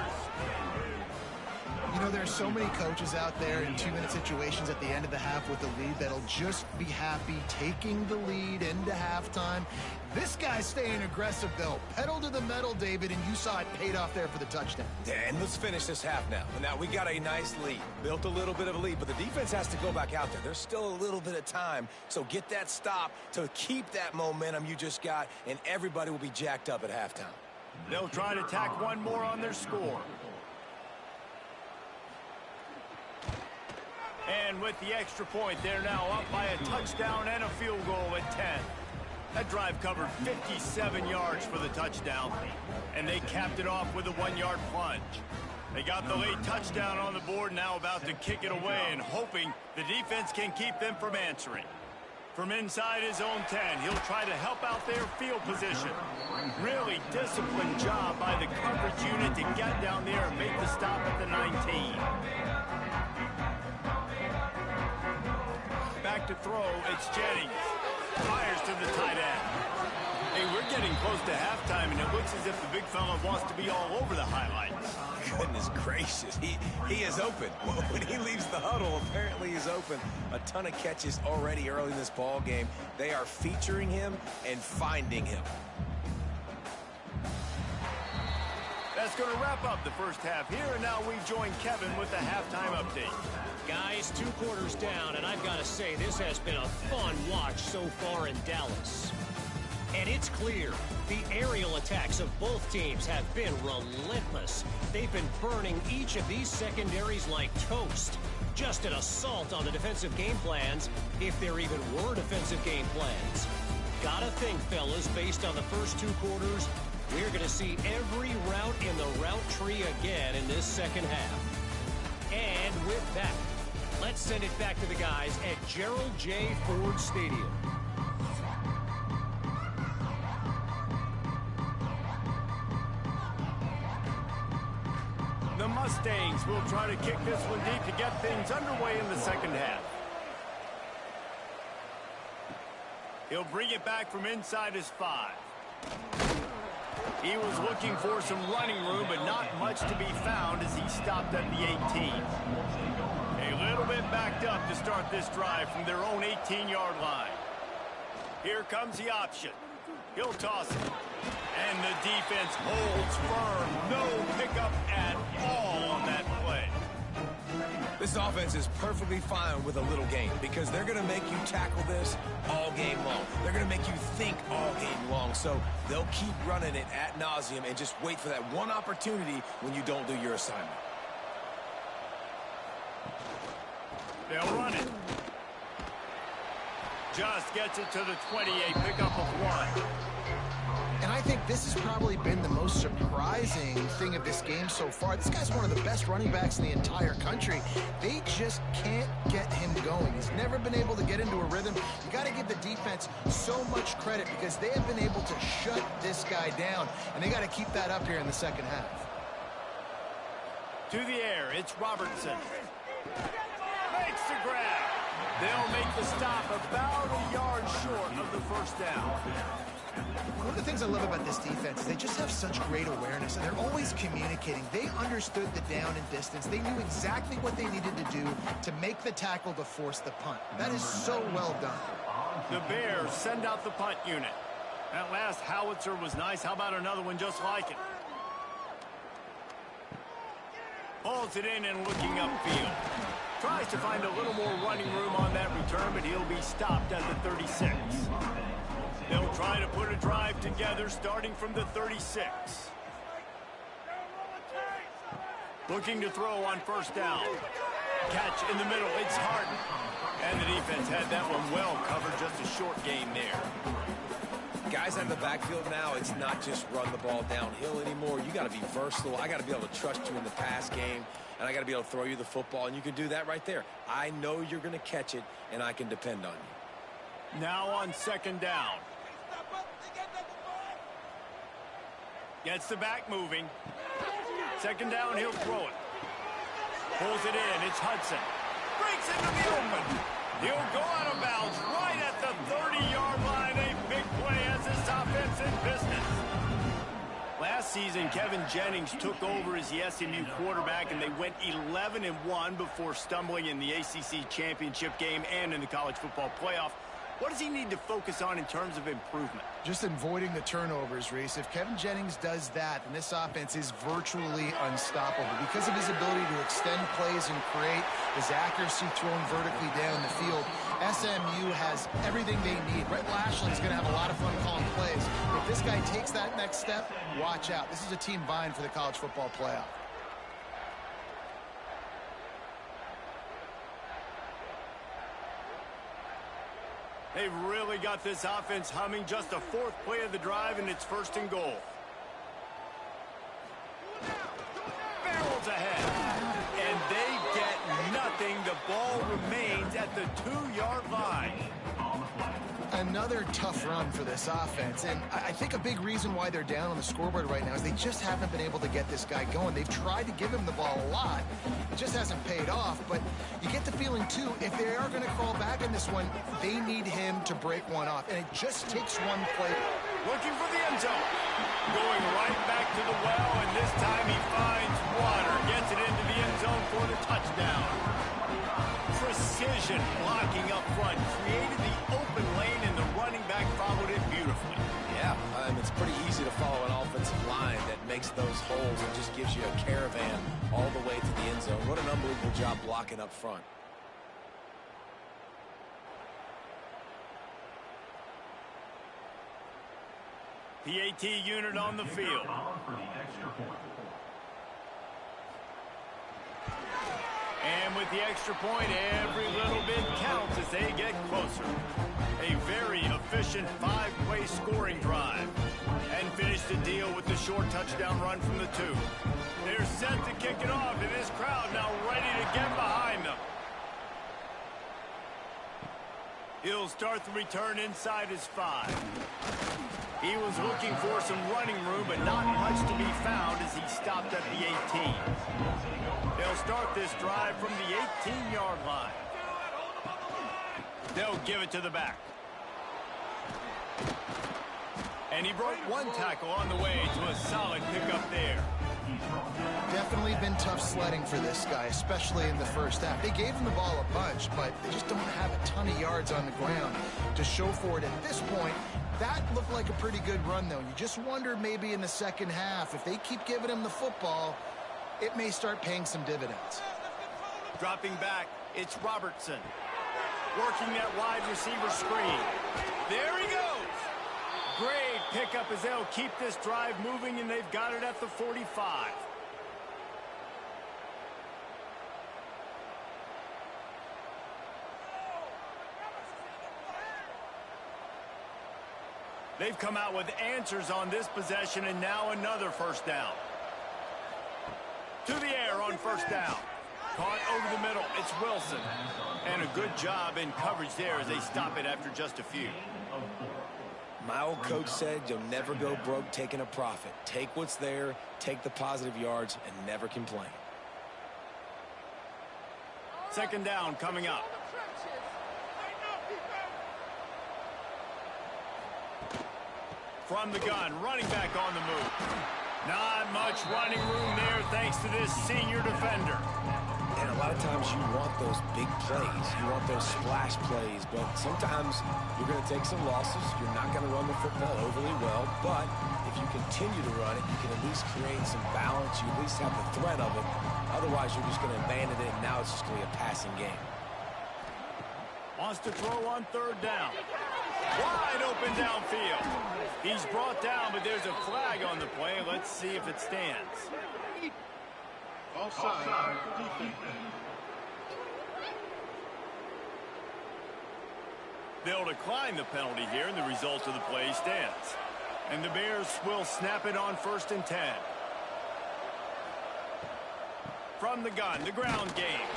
You know, there's so many coaches out there in 2-minute situations at the end of the half with the lead that'll just be happy taking the lead into halftime. This guy's staying aggressive, though. Pedal to the metal, David, and you saw it paid off there for the touchdown. Yeah, and let's finish this half now. Now, we got a nice lead. Built a little bit of a lead, but the defense has to go back out there. There's still a little bit of time, so get that stop to keep that momentum you just got, and everybody will be jacked up at halftime. They'll try to tack one more on their score. And with the extra point, they're now up by a touchdown and a field goal at 10. That drive covered 57 yards for the touchdown, and they capped it off with a 1-yard plunge. They got the late touchdown on the board, now about to kick it away and hoping the defense can keep them from answering. From inside his own 10, he'll try to help out their field position. Really disciplined job by the coverage unit to get down there and make the stop at the 19. Back to throw, it's Jennings. Fires to the tight end. Hey, we're getting close to halftime, and it looks as if the big fella wants to be all over the highlights. Goodness gracious, he is open. When he leaves the huddle, apparently he's open. A ton of catches already early in this ball game. They are featuring him and finding him. That's going to wrap up the first half here, and now we join Kevin with the halftime update. Guys, 2 quarters down, and I've got to say, this has been a fun watch so far in Dallas. And it's clear, the aerial attacks of both teams have been relentless. They've been burning each of these secondaries like toast. Just an assault on the defensive game plans, if there even were defensive game plans. Gotta think, fellas, based on the first 2 quarters, we're going to see every route in the route tree again in this second half. And with that, let's send it back to the guys at Gerald J. Ford Stadium. The Mustangs will try to kick this one deep to get things underway in the second half. He'll bring it back from inside his 5. He was looking for some running room, but not much to be found as he stopped at the 18. A little bit backed up to start this drive from their own 18-yard line. Here comes the option. He'll toss it. And the defense holds firm. No pickup at all on that play. This offense is perfectly fine with a little game because they're going to make you tackle this all game long. They're going to make you think all game long. So they'll keep running it ad nauseum and just wait for that one opportunity when you don't do your assignment. They'll run it. Just gets it to the 28, pickup of 1. And I think this has probably been the most surprising thing of this game so far. This guy's one of the best running backs in the entire country. They just can't get him going. He's never been able to get into a rhythm. You got to give the defense so much credit because they have been able to shut this guy down, and they got to keep that up here in the second half. To the air, it's Robertson. Makes the grab. They'll make the stop about a yard short of the first down. One of the things I love about this defense is they just have such great awareness, and they're always communicating. They understood the down and distance. They knew exactly what they needed to do to make the tackle to force the punt. That is so well done. The Bears send out the punt unit. That last howitzer was nice. How about another one just like it? Pulls it in and looking upfield. Tries to find a little more running room on that return, but he'll be stopped at the 36. They'll try to put a drive together starting from the 36. Looking to throw on first down. Catch in the middle. It's Harden. And the defense had that one well covered. Just a short gain there. Guys out of the backfield now, it's not just run the ball downhill anymore. You got to be versatile. I got to be able to trust you in the pass game, and I got to be able to throw you the football, and you can do that right there. I know you're going to catch it, and I can depend on you. Now on second down. Gets the back moving. Second down, he'll throw it. Pulls it in. It's Hudson. Breaks into the open. He'll go out of bounds right at the 30-yard line. A big play as this offense in business. Last season, Kevin Jennings took over as the SMU quarterback, and they went 11-1 before stumbling in the ACC championship game and in the college football playoff. What does he need to focus on in terms of improvement? Just avoiding the turnovers, Reese. If Kevin Jennings does that, then this offense is virtually unstoppable because of his ability to extend plays and create, his accuracy throwing vertically down the field. SMU has everything they need. Brett Lashley's going to have a lot of fun calling plays. If this guy takes that next step, watch out. This is a team vying for the college football playoff. They've really got this offense humming. Just a fourth play of the drive, and it's first and goal. Barrels ahead. And they get nothing. The ball remains at the 2-yard line. Another tough run for this offense, and I think a big reason why they're down on the scoreboard right now is they just haven't been able to get this guy going. They've tried to give him the ball a lot. It just hasn't paid off, but you get the feeling, too, if they are going to crawl back in this one, they need him to break one off, and it just takes one play. Looking for the end zone. Going right back to the well, and this time he finds water. Gets it into the end zone for the touchdown. Precision blocking up front. Created the open lane, and the running back followed it beautifully. Yeah, it's pretty easy to follow an offensive line that makes those holes and just gives you a caravan all the way to the end zone. What an unbelievable job blocking up front. PAT unit on the field. And with the extra point, every little bit counts as they get closer. A very efficient five-play scoring drive. And finish the deal with the short touchdown run from the 2. They're set to kick it off, and this crowd now ready to get behind them. He'll start the return inside his 5. He was looking for some running room, but not much to be found as he stopped at the 18. They'll start this drive from the 18-yard line. They'll give it to the back. And he broke one tackle on the way to a solid pickup there. Definitely been tough sledding for this guy, especially in the first half. They gave him the ball a bunch, but they just don't have a ton of yards on the ground to show for it at this point. That looked like a pretty good run, though. You just wonder maybe in the second half, if they keep giving him the football, it may start paying some dividends. Dropping back, it's Robertson. Working that wide receiver screen. There he goes. Great pickup as they'll keep this drive moving, and they've got it at the 45. They've come out with answers on this possession, and now another first down. To the air on first down. Caught over the middle. It's Wilson. And a good job in coverage there as they stop it after just a few. My old coach said you'll never go broke taking a profit. Take what's there, take the positive yards, and never complain. Second down coming up. From the gun, running back on the move. Not much running room there thanks to this senior defender. And a lot of times you want those big plays. You want those splash plays, but sometimes you're going to take some losses. You're not going to run the football overly well, but if you continue to run it, you can at least create some balance. You at least have the threat of it. Otherwise, you're just going to abandon it, and now it's just going to be a passing game. Wants to throw on third down. Wide open downfield. He's brought down, but there's a flag on the play. Let's see if it stands. Offside. They'll decline the penalty here, and the result of the play stands. And the Bears will snap it on 1st and 10. From the gun, the ground game.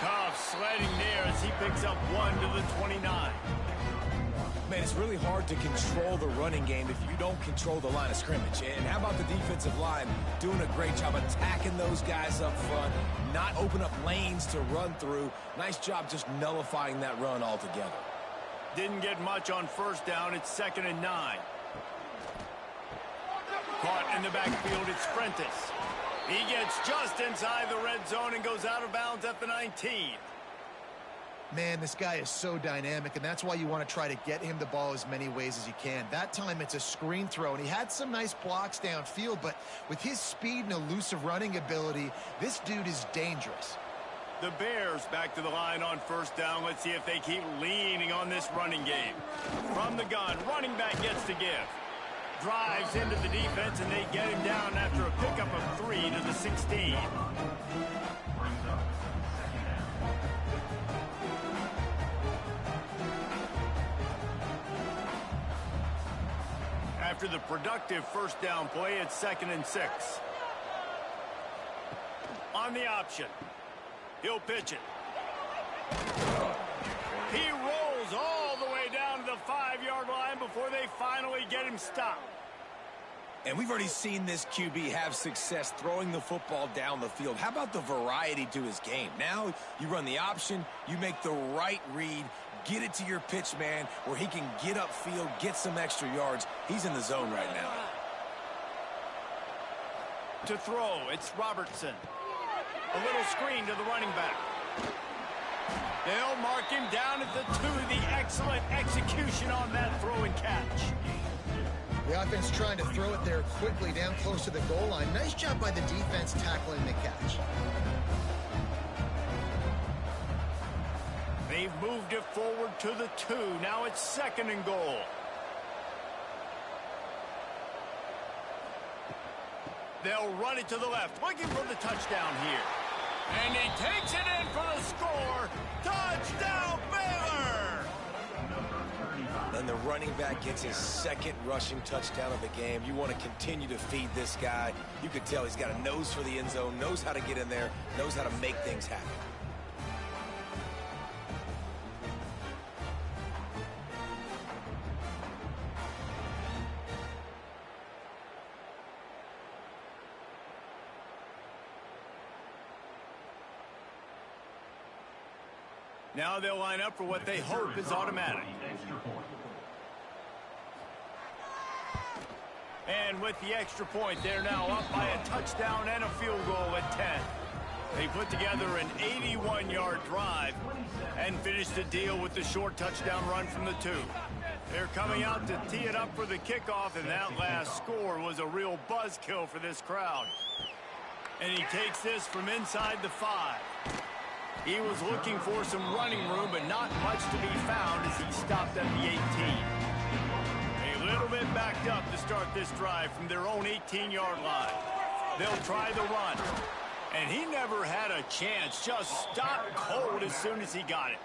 Tough sledding there as he picks up 1 to the 29. Man, it's really hard to control the running game if you don't control the line of scrimmage. And how about the defensive line doing a great job attacking those guys up front, not open up lanes to run through. Nice job just nullifying that run altogether. Didn't get much on first down. It's 2nd and 9. Caught in the backfield, it's Prentice. He gets just inside the red zone and goes out of bounds at the 19. Man, this guy is so dynamic, and that's why you want to try to get him the ball as many ways as you can. That time it's a screen throw, and he had some nice blocks downfield, but with his speed and elusive running ability, this dude is dangerous. The Bears back to the line on first down. Let's see if they keep leaning on this running game. From the gun, running back gets to give. Drives into the defense, and they get him down after a pickup of 3 to the 16. After the productive first down play, it's 2nd and 6. On the option. He'll pitch it. He rolls all the way down to the 5 10-yard line before they finally get him stopped. And we've already seen this QB have success throwing the football down the field. How about the variety to his game? Now you run the option, you make the right read, get it to your pitch man where he can get upfield, get some extra yards. He's in the zone right now. To throw, it's Robertson. A little screen to the running back. They'll mark him down at the 2. The excellent execution on that throw and catch. The offense trying to throw it there quickly down close to the goal line. Nice job by the defense tackling the catch. They've moved it forward to the 2. Now it's 2nd and goal. They'll run it to the left, looking for the touchdown here. And he takes it in for the score. Touchdown, Baylor! And the running back gets his 2nd rushing touchdown of the game. You want to continue to feed this guy. You could tell he's got a nose for the end zone, knows how to get in there, knows how to make things happen. Now they'll line up for what they hope is automatic. And with the extra point, they're now up by a touchdown and a field goal at 10. They put together an 81-yard drive and finished the deal with the short touchdown run from the 2. They're coming out to tee it up for the kickoff, and that last score was a real buzzkill for this crowd. And he takes this from inside the 5. He was looking for some running room, but not much to be found as he stopped at the 18. A little bit backed up to start this drive from their own 18-yard line. They'll try the run. And he never had a chance, just stopped cold as soon as he got it.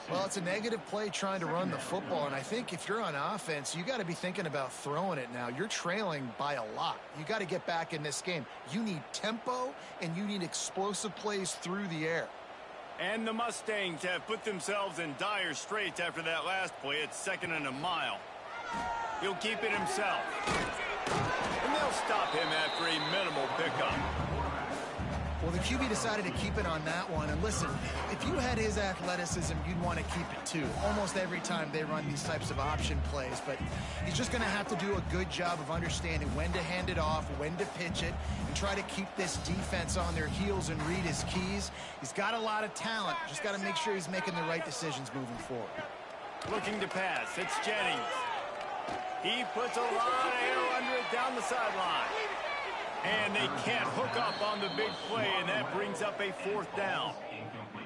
Well, it's a negative play trying to run the football, and I think if you're on offense, you got to be thinking about throwing it now. You're trailing by a lot. You got to get back in this game. You need tempo, and you need explosive plays through the air. And the Mustangs have put themselves in dire straits after that last play. It's 2nd and a mile. He'll keep it himself. And they'll stop him after a minimal pickup. Well, the QB decided to keep it on that one. And listen, if you had his athleticism, you'd want to keep it too. Almost every time they run these types of option plays. But he's just going to have to do a good job of understanding when to hand it off, when to pitch it, and try to keep this defense on their heels and read his keys. He's got a lot of talent. Just got to make sure he's making the right decisions moving forward. Looking to pass. It's Jennings. He puts a lot of air under it down the sideline. And they can't hook up on the big play, and that brings up a 4th down.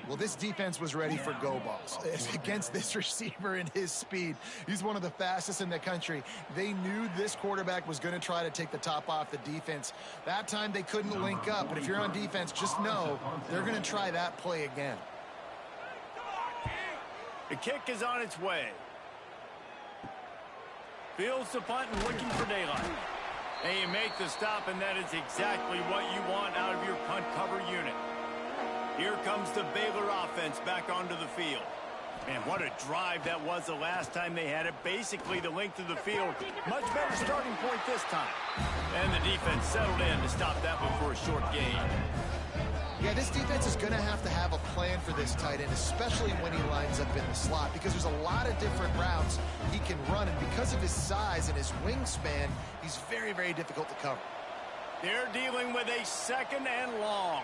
Well, this defense was ready for go balls. Against this receiver and his speed, he's one of the fastest in the country. They knew this quarterback was going to try to take the top off the defense. That time they couldn't link up, but if you're on defense, just know they're going to try that play again. The kick is on its way. Fields the punt and looking for daylight. And you make the stop, and that is exactly what you want out of your punt cover unit. Here comes the Baylor offense back onto the field. Man, what a drive that was the last time they had it. Basically the length of the field. Much better starting point this time. And the defense settled in to stop that one for a short gain. Yeah, this defense is going to have a plan for this tight end, especially when he lines up in the slot, because there's a lot of different routes he can run, and because of his size and his wingspan, he's very, very difficult to cover. They're dealing with a 2nd and long.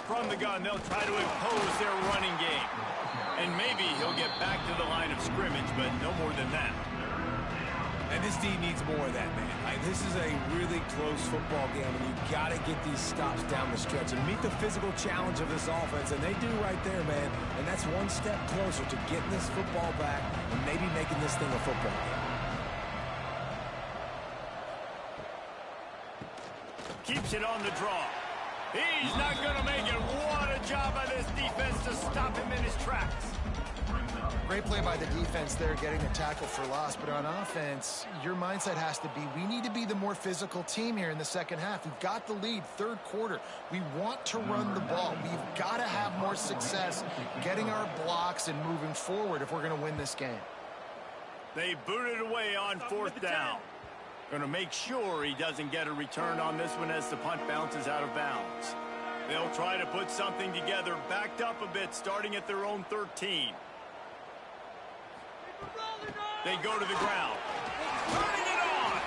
From the gun, they'll try to impose their running game. And maybe he'll get back to the line of scrimmage, but no more than that. And this team needs more of that, man. This is a really close football game, and you've got to get these stops down the stretch and meet the physical challenge of this offense, and they do right there, man. And that's one step closer to getting this football back and maybe making this thing a football game. Keeps it on the draw. He's not going to make it. What a job by this defense to stop him in his tracks. Great play by the defense there, getting the tackle for loss. But on offense, your mindset has to be, we need to be the more physical team here in the second half. We've got the lead, third quarter. We want to run the ball. We've got to have more success getting our blocks and moving forward if we're going to win this game. They booted away on fourth down. Going to make sure he doesn't get a return on this one as the punt bounces out of bounds. They'll try to put something together, backed up a bit, starting at their own 13. They go to the ground. Turning it on!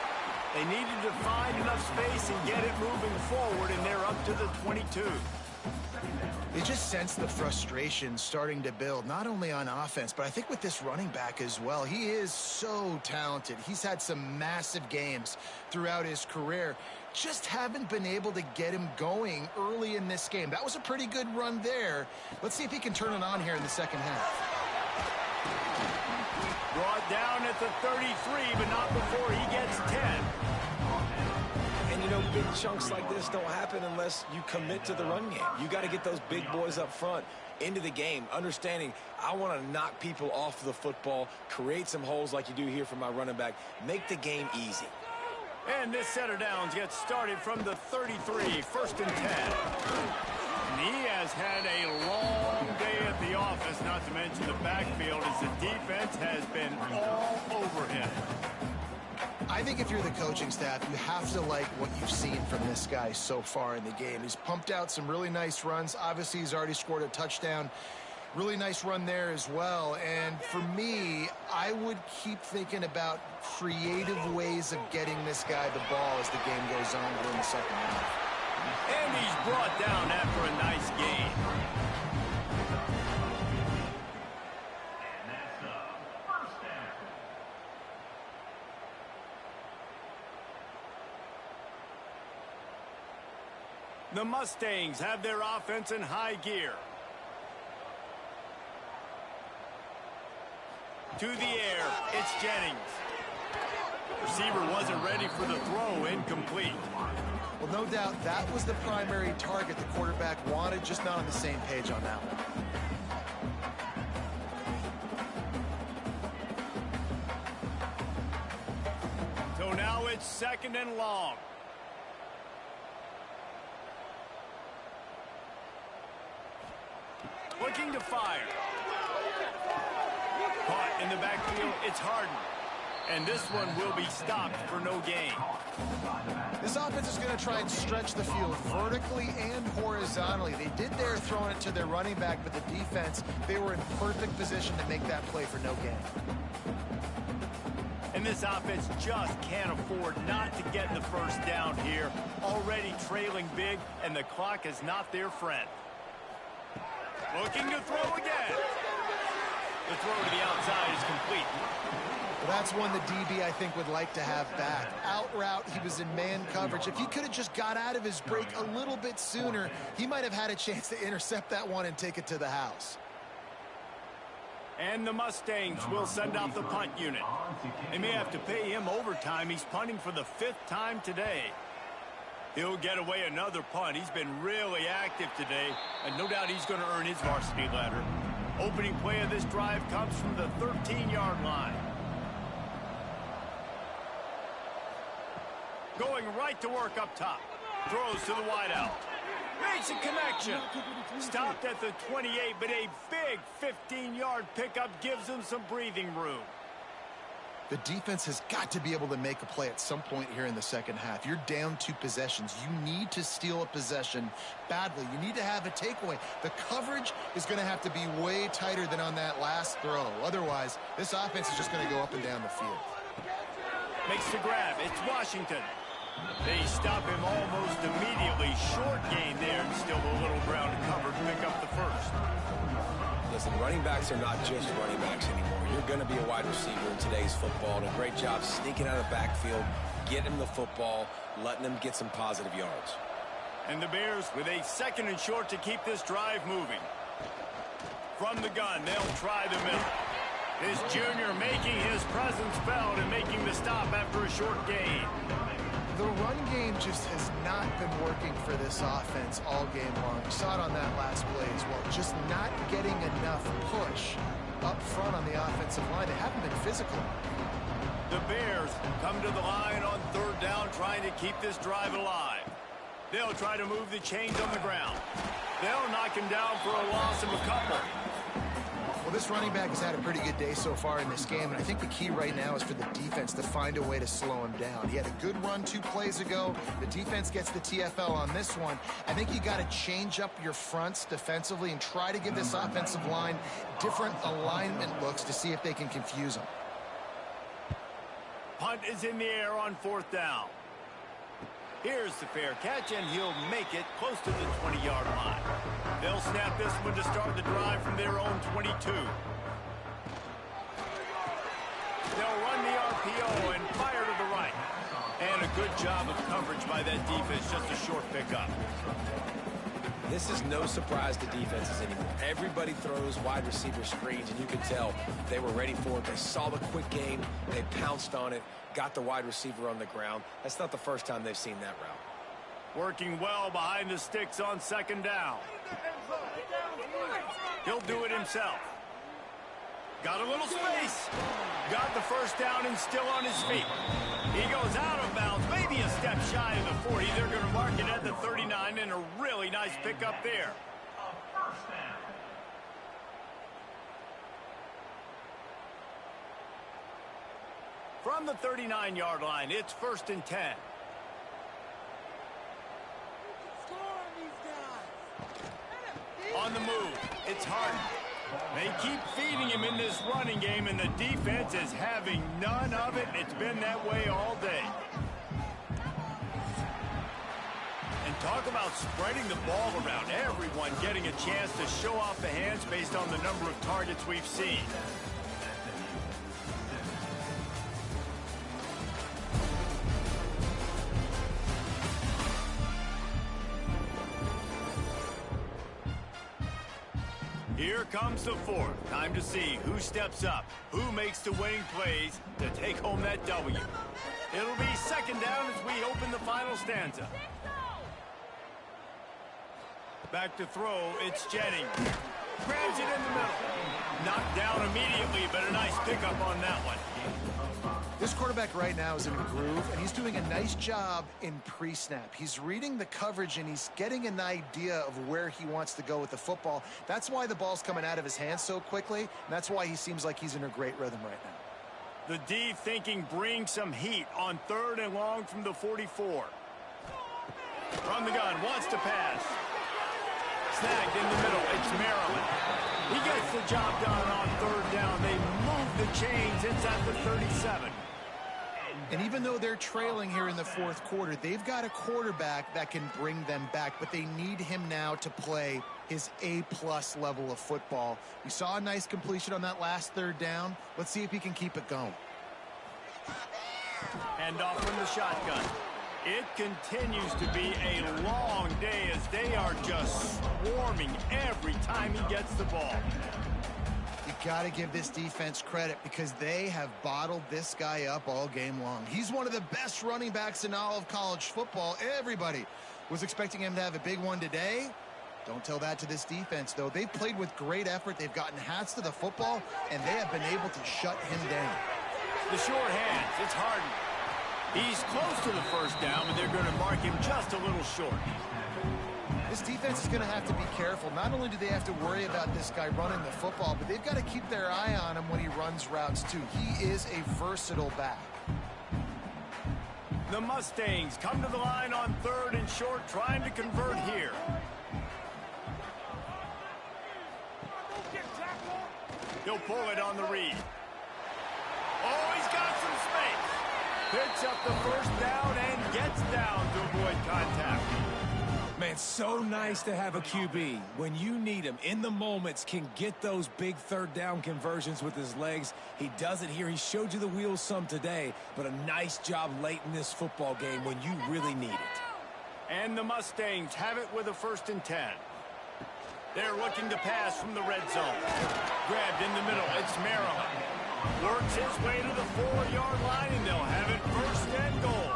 They needed to find enough space and get it moving forward, and they're up to the 22. They just sense the frustration starting to build, not only on offense, but I think with this running back as well. He is so talented. He's had some massive games throughout his career. Just haven't been able to get him going early in this game. That was a pretty good run there. Let's see if he can turn it on here in the second half. Brought down at the 33, but not before he gets 10. And, you know, big chunks like this don't happen unless you commit to the run game. You got to get those big boys up front into the game, understanding I want to knock people off the football, create some holes like you do here for my running back, make the game easy. And this set of downs gets started from the 33, first and 10. He has had a long day at the office, not to mention the backfield, as the defense has been all over him. I think if you're the coaching staff, you have to like what you've seen from this guy so far in the game. He's pumped out some really nice runs. Obviously, he's already scored a touchdown. Really nice run there as well. And for me, I would keep thinking about creative ways of getting this guy the ball as the game goes on here in the second half. And he's brought down after a nice gain. The Mustangs have their offense in high gear. To the air, it's Jennings. Receiver wasn't ready for the throw, incomplete. Well, no doubt that was the primary target the quarterback wanted, just not on the same page on that one. So now it's second and long. Looking to fire. Caught in the backfield, it's Harden. And this one will be stopped for no gain. This offense is going to try and stretch the field vertically and horizontally. They did there throwing it to their running back, but the defense, they were in perfect position to make that play for no gain. And this offense just can't afford not to get the first down here. Already trailing big, and the clock is not their friend. Looking to throw again. The throw to the outside is complete. Well, that's one the DB, I think, would like to have back. Out route, he was in man coverage. If he could have just got out of his break a little bit sooner, he might have had a chance to intercept that one and take it to the house. And the Mustangs will send out the punt unit. They may have to pay him overtime. He's punting for the 5th time today. He'll get away another punt. He's been really active today, and no doubt he's going to earn his varsity ladder. Opening play of this drive comes from the 13-yard line. Going right to work up top. Throws to the wideout. Makes a connection. Stopped at the 28, but a big 15-yard pickup gives him some breathing room. The defense has got to be able to make a play at some point here in the second half. You're down 2 possessions. You need to steal a possession badly. You need to have a takeaway. The coverage is going to have to be way tighter than on that last throw. Otherwise, this offense is just going to go up and down the field. Makes the grab. It's Washington. They stop him almost immediately. Short gain there, and still a little ground to cover to pick up the first. Listen, running backs are not just running backs anymore. You're going to be a wide receiver in today's football. And a great job sneaking out of the backfield, getting him the football, letting them get some positive yards. And the Bears with a 2nd and short to keep this drive moving. From the gun, they'll try the middle. This junior making his presence felt and making the stop after a short gain. The run game just has not been working for this offense all game long. You saw it on that last play as well. Just not getting enough push up front on the offensive line. They haven't been physical. The Bears come to the line on third down, trying to keep this drive alive. They'll try to move the chains on the ground. They'll knock him down for a loss of a couple. Well, this running back has had a pretty good day so far in this game, and I think the key right now is for the defense to find a way to slow him down. He had a good run 2 plays ago. The defense gets the TFL on this one. I think you got to change up your fronts defensively and try to give this offensive line different alignment looks to see if they can confuse him. Punt is in the air on fourth down. Here's the fair catch, and he'll make it close to the 20-yard line. They'll snap this one to start the drive from their own 22. They'll run the RPO and fire to the right. And a good job of coverage by that defense, just a short pickup. This is no surprise to defenses anymore. Everybody throws wide receiver screens, and you can tell they were ready for it. They saw the quick game. They pounced on it, got the wide receiver on the ground. That's not the first time they've seen that route. Working well behind the sticks on second down. He'll do it himself. Got a little space. Got the first down and still on his feet. He goes out of bounds, maybe a step shy of the 40. They're going to mark it at the 39, and a really nice pickup there. From the 39-yard line, it's 1st and 10. On the move, it's Harden. They keep feeding him in this running game, and the defense is having none of it. It's been that way all day. And talk about spreading the ball around. Everyone getting a chance to show off the hands based on the number of targets we've seen. Here comes the fourth. Time to see who steps up, who makes the winning plays to take home that W. It'll be second down as we open the final stanza. Back to throw, it's Jennings. Grabs it in the middle. Knocked down immediately, but a nice pickup on that one. This quarterback right now is in a groove, and he's doing a nice job in pre-snap. He's reading the coverage, and he's getting an idea of where he wants to go with the football. That's why the ball's coming out of his hands so quickly, and that's why he seems like he's in a great rhythm right now. The D thinking bring some heat on 3rd and long from the 44. From the gun, wants to pass. Snagged in the middle, it's Maryland. He gets the job done on 3rd down. They move the chains inside the 37. And even though they're trailing here in the 4th quarter, they've got a quarterback that can bring them back, but they need him now to play his A-plus level of football. We saw a nice completion on that last 3rd down. Let's see if he can keep it going. And off from the shotgun. It continues to be a long day as they are just swarming every time he gets the ball. You got to give this defense credit because they have bottled this guy up all game long. He's one of the best running backs in all of college football. Everybody was expecting him to have a big one today. Don't tell that to this defense, though. They've played with great effort. They've gotten hats to the football, and they have been able to shut him down. The short hands, it's Harden. He's close to the first down, but they're going to mark him just a little short. This defense is going to have to be careful. Not only do they have to worry about this guy running the football, but they've got to keep their eye on him when he runs routes, too. He is a versatile back. The Mustangs come to the line on 3rd and short, trying to convert here. He'll pull it on the read. Oh, he's got some space. Picks up the first down and gets down to avoid contact. Man, so nice to have a QB. When you need him, in the moments, can get those big 3rd down conversions with his legs. He does it here. He showed you the wheels some today, but a nice job late in this football game when you really need it. And the Mustangs have it with a 1st and 10. They're looking to pass from the red zone. Grabbed in the middle, it's Maryland. Works his way to the 4-yard line, and they'll have it 1st and goal.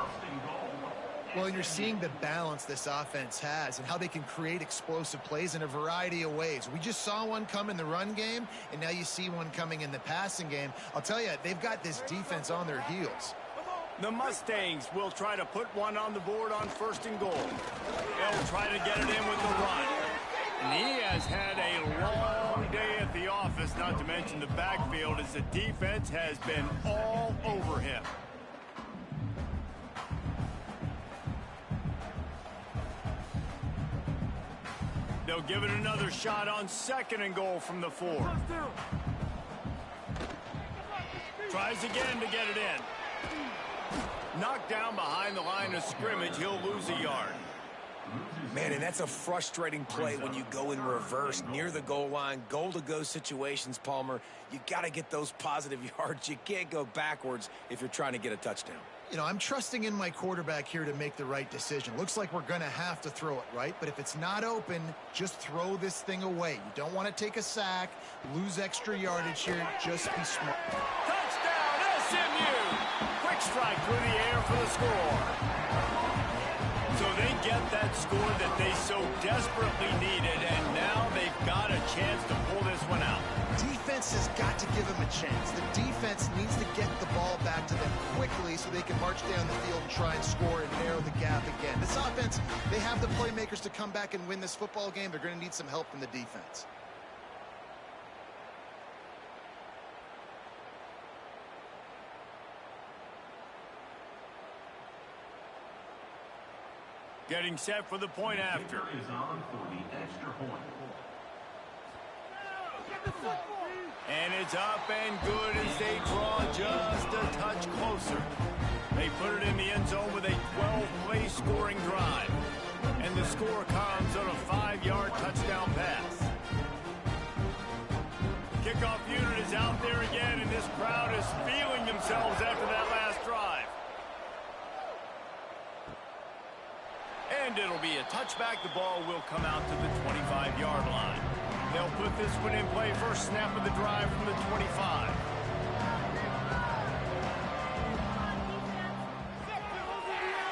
Well, you're seeing the balance this offense has and how they can create explosive plays in a variety of ways. We just saw one come in the run game, and now you see one coming in the passing game. I'll tell you, they've got this defense on their heels. The Mustangs will try to put one on the board on 1st and goal. They'll try to get it in with the run. And he has had a long day at the office, not to mention the backfield, as the defense has been all over him. They'll give it another shot on 2nd and goal from the 4. Tries again to get it in. Knocked down behind the line of scrimmage. He'll lose a yard. Man, and that's a frustrating play when you go in reverse near the goal line. Goal-to-go situations, Palmer. You got to get those positive yards. You can't go backwards if you're trying to get a touchdown. You know, I'm trusting in my quarterback here to make the right decision. Looks like we're going to have to throw it, right? But if it's not open, just throw this thing away. You don't want to take a sack, lose extra yardage here. Just be smart. Touchdown, SMU! Quick strike through the air for the score. So they get that score that they so desperately needed, and now they've got a chance to pull this one out. Defense has got to give them a chance. The defense needs to get the ball back to them quickly so they can march down the field and try and score and narrow the gap again. This offense, they have the playmakers to come back and win this football game. They're going to need some help from the defense. Getting set for the point after. Is on for the extra point. And it's up and good as they draw just a touch closer. They put it in the end zone with a 12-play scoring drive. And the score comes on a 5-yard touchdown pass. Kickoff unit is out there again, and this crowd is feeling themselves after that last drive. And it'll be a touchback. The ball will come out to the 25-yard line. They'll put this one in play. First snap of the drive from the 25.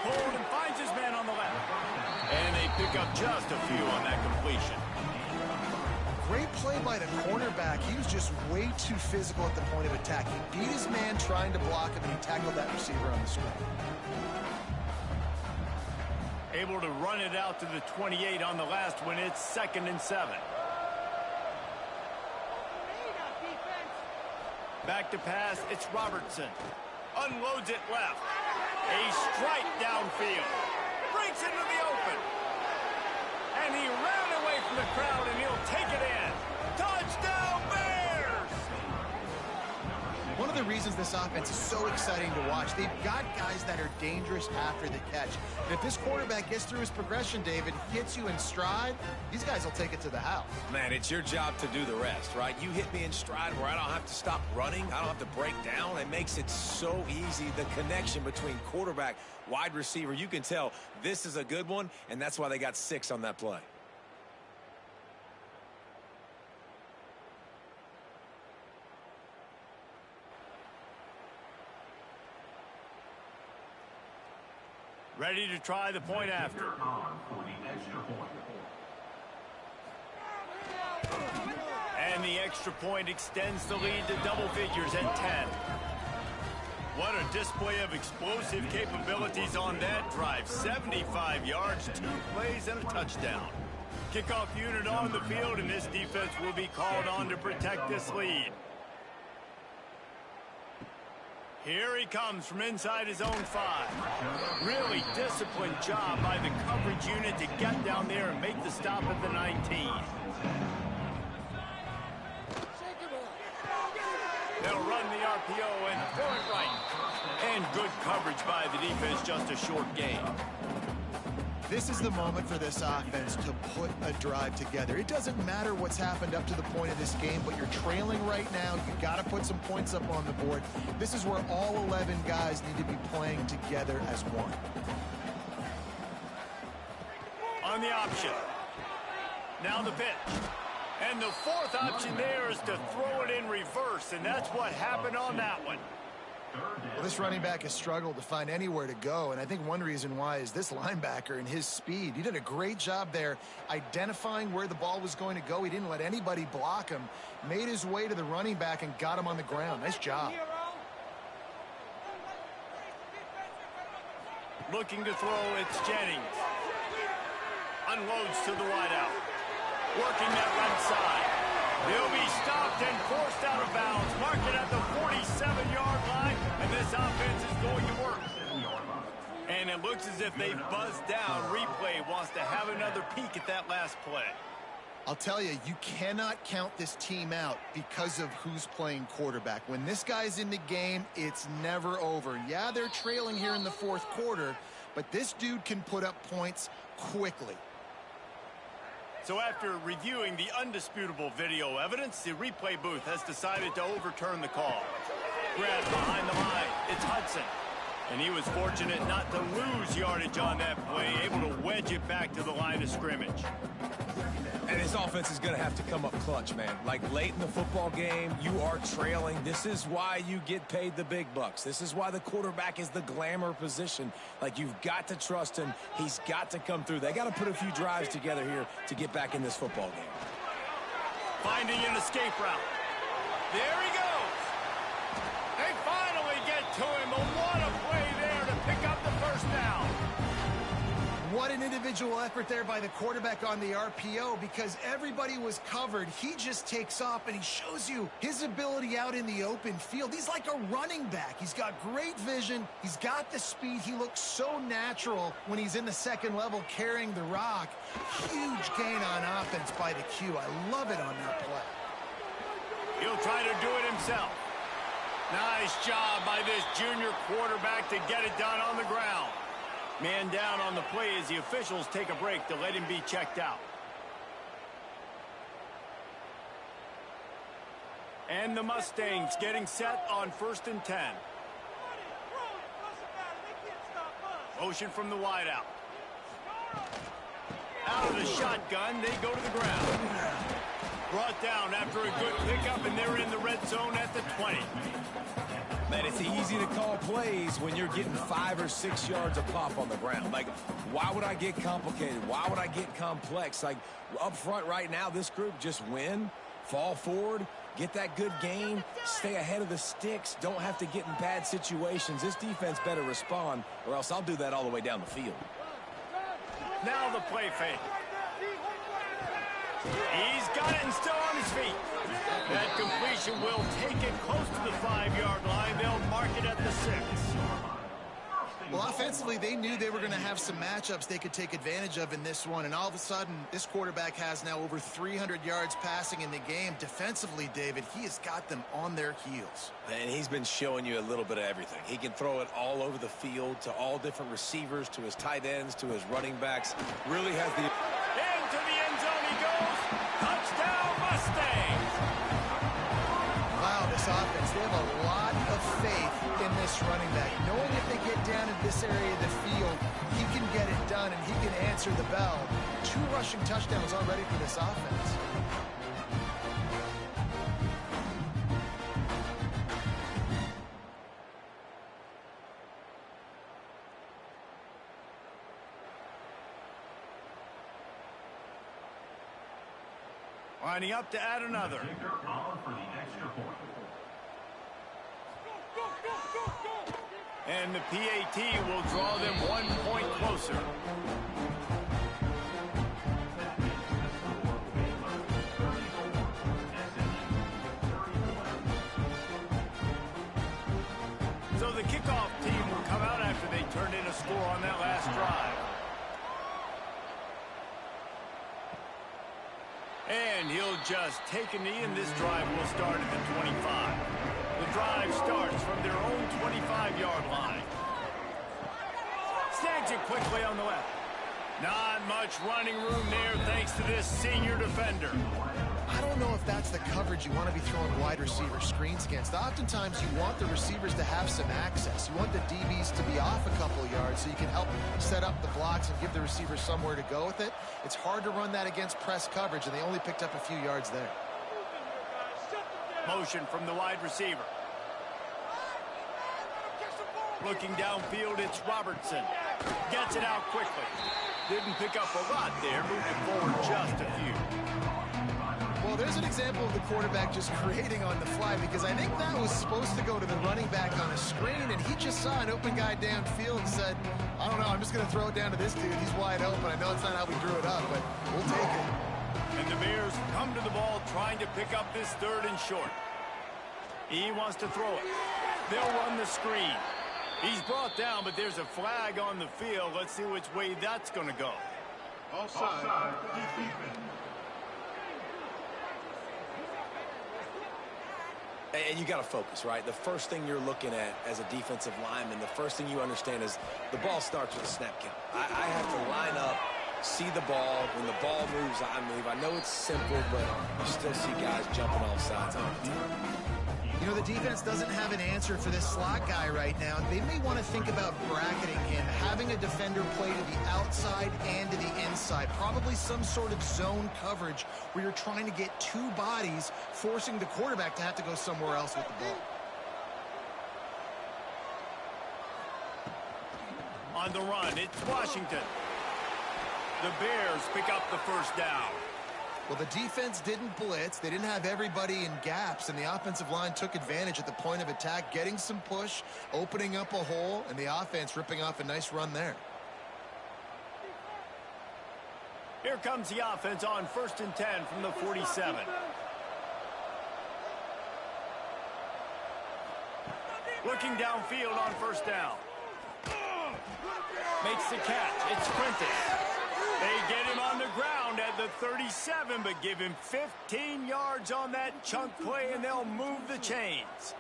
Hold and finds his man on the left. And they pick up just a few on that completion. Great play by the cornerback. He was just way too physical at the point of attack. He beat his man trying to block him, and he tackled that receiver on the screen. Able to run it out to the 28 on the last one. It's 2nd and 7. Back to pass, it's Robertson. Unloads it left. A strike downfield. Breaks into the open. And he ran away from the crowd, and he'll take it in. Touchdown, Bears! One of the reasons this offense is so exciting to watch, they've got guys that are dangerous after the catch. And if this quarterback gets through his progression, David, hits you in stride, these guys will take it to the house. Man, it's your job to do the rest, right? You hit me in stride where I don't have to stop running. I don't have to break down. It makes it so easy, the connection between quarterback, wide receiver. You can tell this is a good one, and that's why they got 6 on that play. Ready to try the point after. On for the extra point. And the extra point extends the lead to double figures at 10. What a display of explosive capabilities on that drive. 75 yards, 2 plays, and a touchdown. Kickoff unit on the field, and this defense will be called on to protect this lead. Here he comes from inside his own 5. Really disciplined job by the coverage unit to get down there and make the stop at the 19. They'll run the RPO and throw it right. And good coverage by the defense, just a short gain. This is the moment for this offense to put a drive together. It doesn't matter what's happened up to the point of this game, but you're trailing right now. You've got to put some points up on the board. This is where all 11 guys need to be playing together as one. On the option. Now the pitch. And the 4th option there is to throw it in reverse, and that's what happened on that one. Well, this running back has struggled to find anywhere to go, and I think one reason why is this linebacker and his speed. He did a great job there identifying where the ball was going to go. He didn't let anybody block him, made his way to the running back and got him on the ground. Nice job. Looking to throw, it's Jennings. Unloads to the wideout. Working that right side. He'll be stopped and forced out of bounds. Mark it at the 47-yard line, and this offense is going to work. And it looks as if they've buzzed down. Replay wants to have another peek at that last play. I'll tell you, you cannot count this team out because of who's playing quarterback. When this guy's in the game, it's never over. Yeah, they're trailing here in the fourth quarter, but this dude can put up points quickly. So after reviewing the undisputable video evidence, the replay booth has decided to overturn the call. Grab behind the line. It's Hudson. And he was fortunate not to lose yardage on that play, able to wedge it back to the line of scrimmage. And his offense is going to have to come up clutch, man. Like late in the football game, you are trailing. This is why you get paid the big bucks. This is why the quarterback is the glamour position. Like, you've got to trust him. He's got to come through. They got to put a few drives together here to get back in this football game. Finding an escape route. There he goes. They finally get to him. But what a play there to pick up the first down. What an individual effort there by the quarterback on the RPO, because everybody was covered. He just takes off, and he shows you his ability out in the open field. He's like a running back. He's got great vision. He's got the speed. He looks so natural when he's in the second level carrying the rock. Huge gain on offense by the Q. I love it on that play. He'll try to do it himself. Nice job by this junior quarterback to get it done on the ground. Man down on the play as the officials take a break to let him be checked out. And the Mustangs getting set on 1st and 10. Motion from the wideout. Out of the shotgun, they go to the ground. Brought down after a good pickup, and they're in the red zone at the 20. Man, it's easy to call plays when you're getting 5 or 6 yards a pop on the ground. Like, why would I get complicated? Why would I get complex? Like, up front right now, this group just win, fall forward, get that good gain, stay ahead of the sticks, don't have to get in bad situations. This defense better respond, or else I'll do that all the way down the field. Now the play fake. He's got it and still on his feet. That completion will take it close to the 5-yard line. They'll mark it at the 6. Well, offensively, they knew they were going to have some matchups they could take advantage of in this one, and all of a sudden, this quarterback has now over 300 yards passing in the game. Defensively, David, he has got them on their heels. And he's been showing you a little bit of everything. He can throw it all over the field to all different receivers, to his tight ends, to his running backs. Really has the... Into the end zone he goes. Touchdown, Mustangs. Wow, this offense, they have a lot of faith in this running back. Knowing if they get down in this area of the field, he can get it done and he can answer the bell. 2 rushing touchdowns already for this offense. Lining up to add another. And the PAT will draw them 1 point closer. So the kickoff team will come out after they turned in a score on that last drive. And he'll just take a knee, and this drive will start at the 25. The drive starts from their own 25-yard line. Snags it quickly on the left. Not much running room there thanks to this senior defender. I don't know if that's the coverage you want to be throwing wide receiver screens against. Oftentimes, you want the receivers to have some access. You want the DBs to be off a couple yards so you can help set up the blocks and give the receivers somewhere to go with it. It's hard to run that against press coverage, and they only picked up a few yards there. Motion from the wide receiver. Looking downfield, it's Robertson. Gets it out quickly. Didn't pick up a lot there, moving forward just a few. Well, there's an example of the quarterback just creating on the fly, because I think that was supposed to go to the running back on a screen, and he just saw an open guy downfield and said, I don't know, I'm just going to throw it down to this dude. He's wide open. I know it's not how we drew it up, but we'll take it. And the Bears come to the ball trying to pick up this 3rd and short. He wants to throw it. They'll run the screen. He's brought down, but there's a flag on the field. Let's see which way that's going to go. Offside. Defense. And you got to focus, right? The first thing you're looking at as a defensive lineman, the first thing you understand is the ball starts with a snap count. I have to line up, see the ball. When the ball moves, I move. I know it's simple, but you still see guys jumping off sides all the time. You know, the defense doesn't have an answer for this slot guy right now. They may want to think about bracketing him, having a defender play to the outside and to the inside. Probably some sort of zone coverage where you're trying to get 2 bodies, forcing the quarterback to have to go somewhere else with the ball. On the run, it's Washington. The Bears pick up the 1st down. Well, the defense didn't blitz. They didn't have everybody in gaps, and the offensive line took advantage at the point of attack, getting some push, opening up a hole, and the offense ripping off a nice run there. Here comes the offense on 1st and 10 from the 47. Looking downfield on 1st down. Makes the catch. It's Prentice. They get him on the ground at the 37, but give him 15 yards on that chunk play, and they'll move the chains.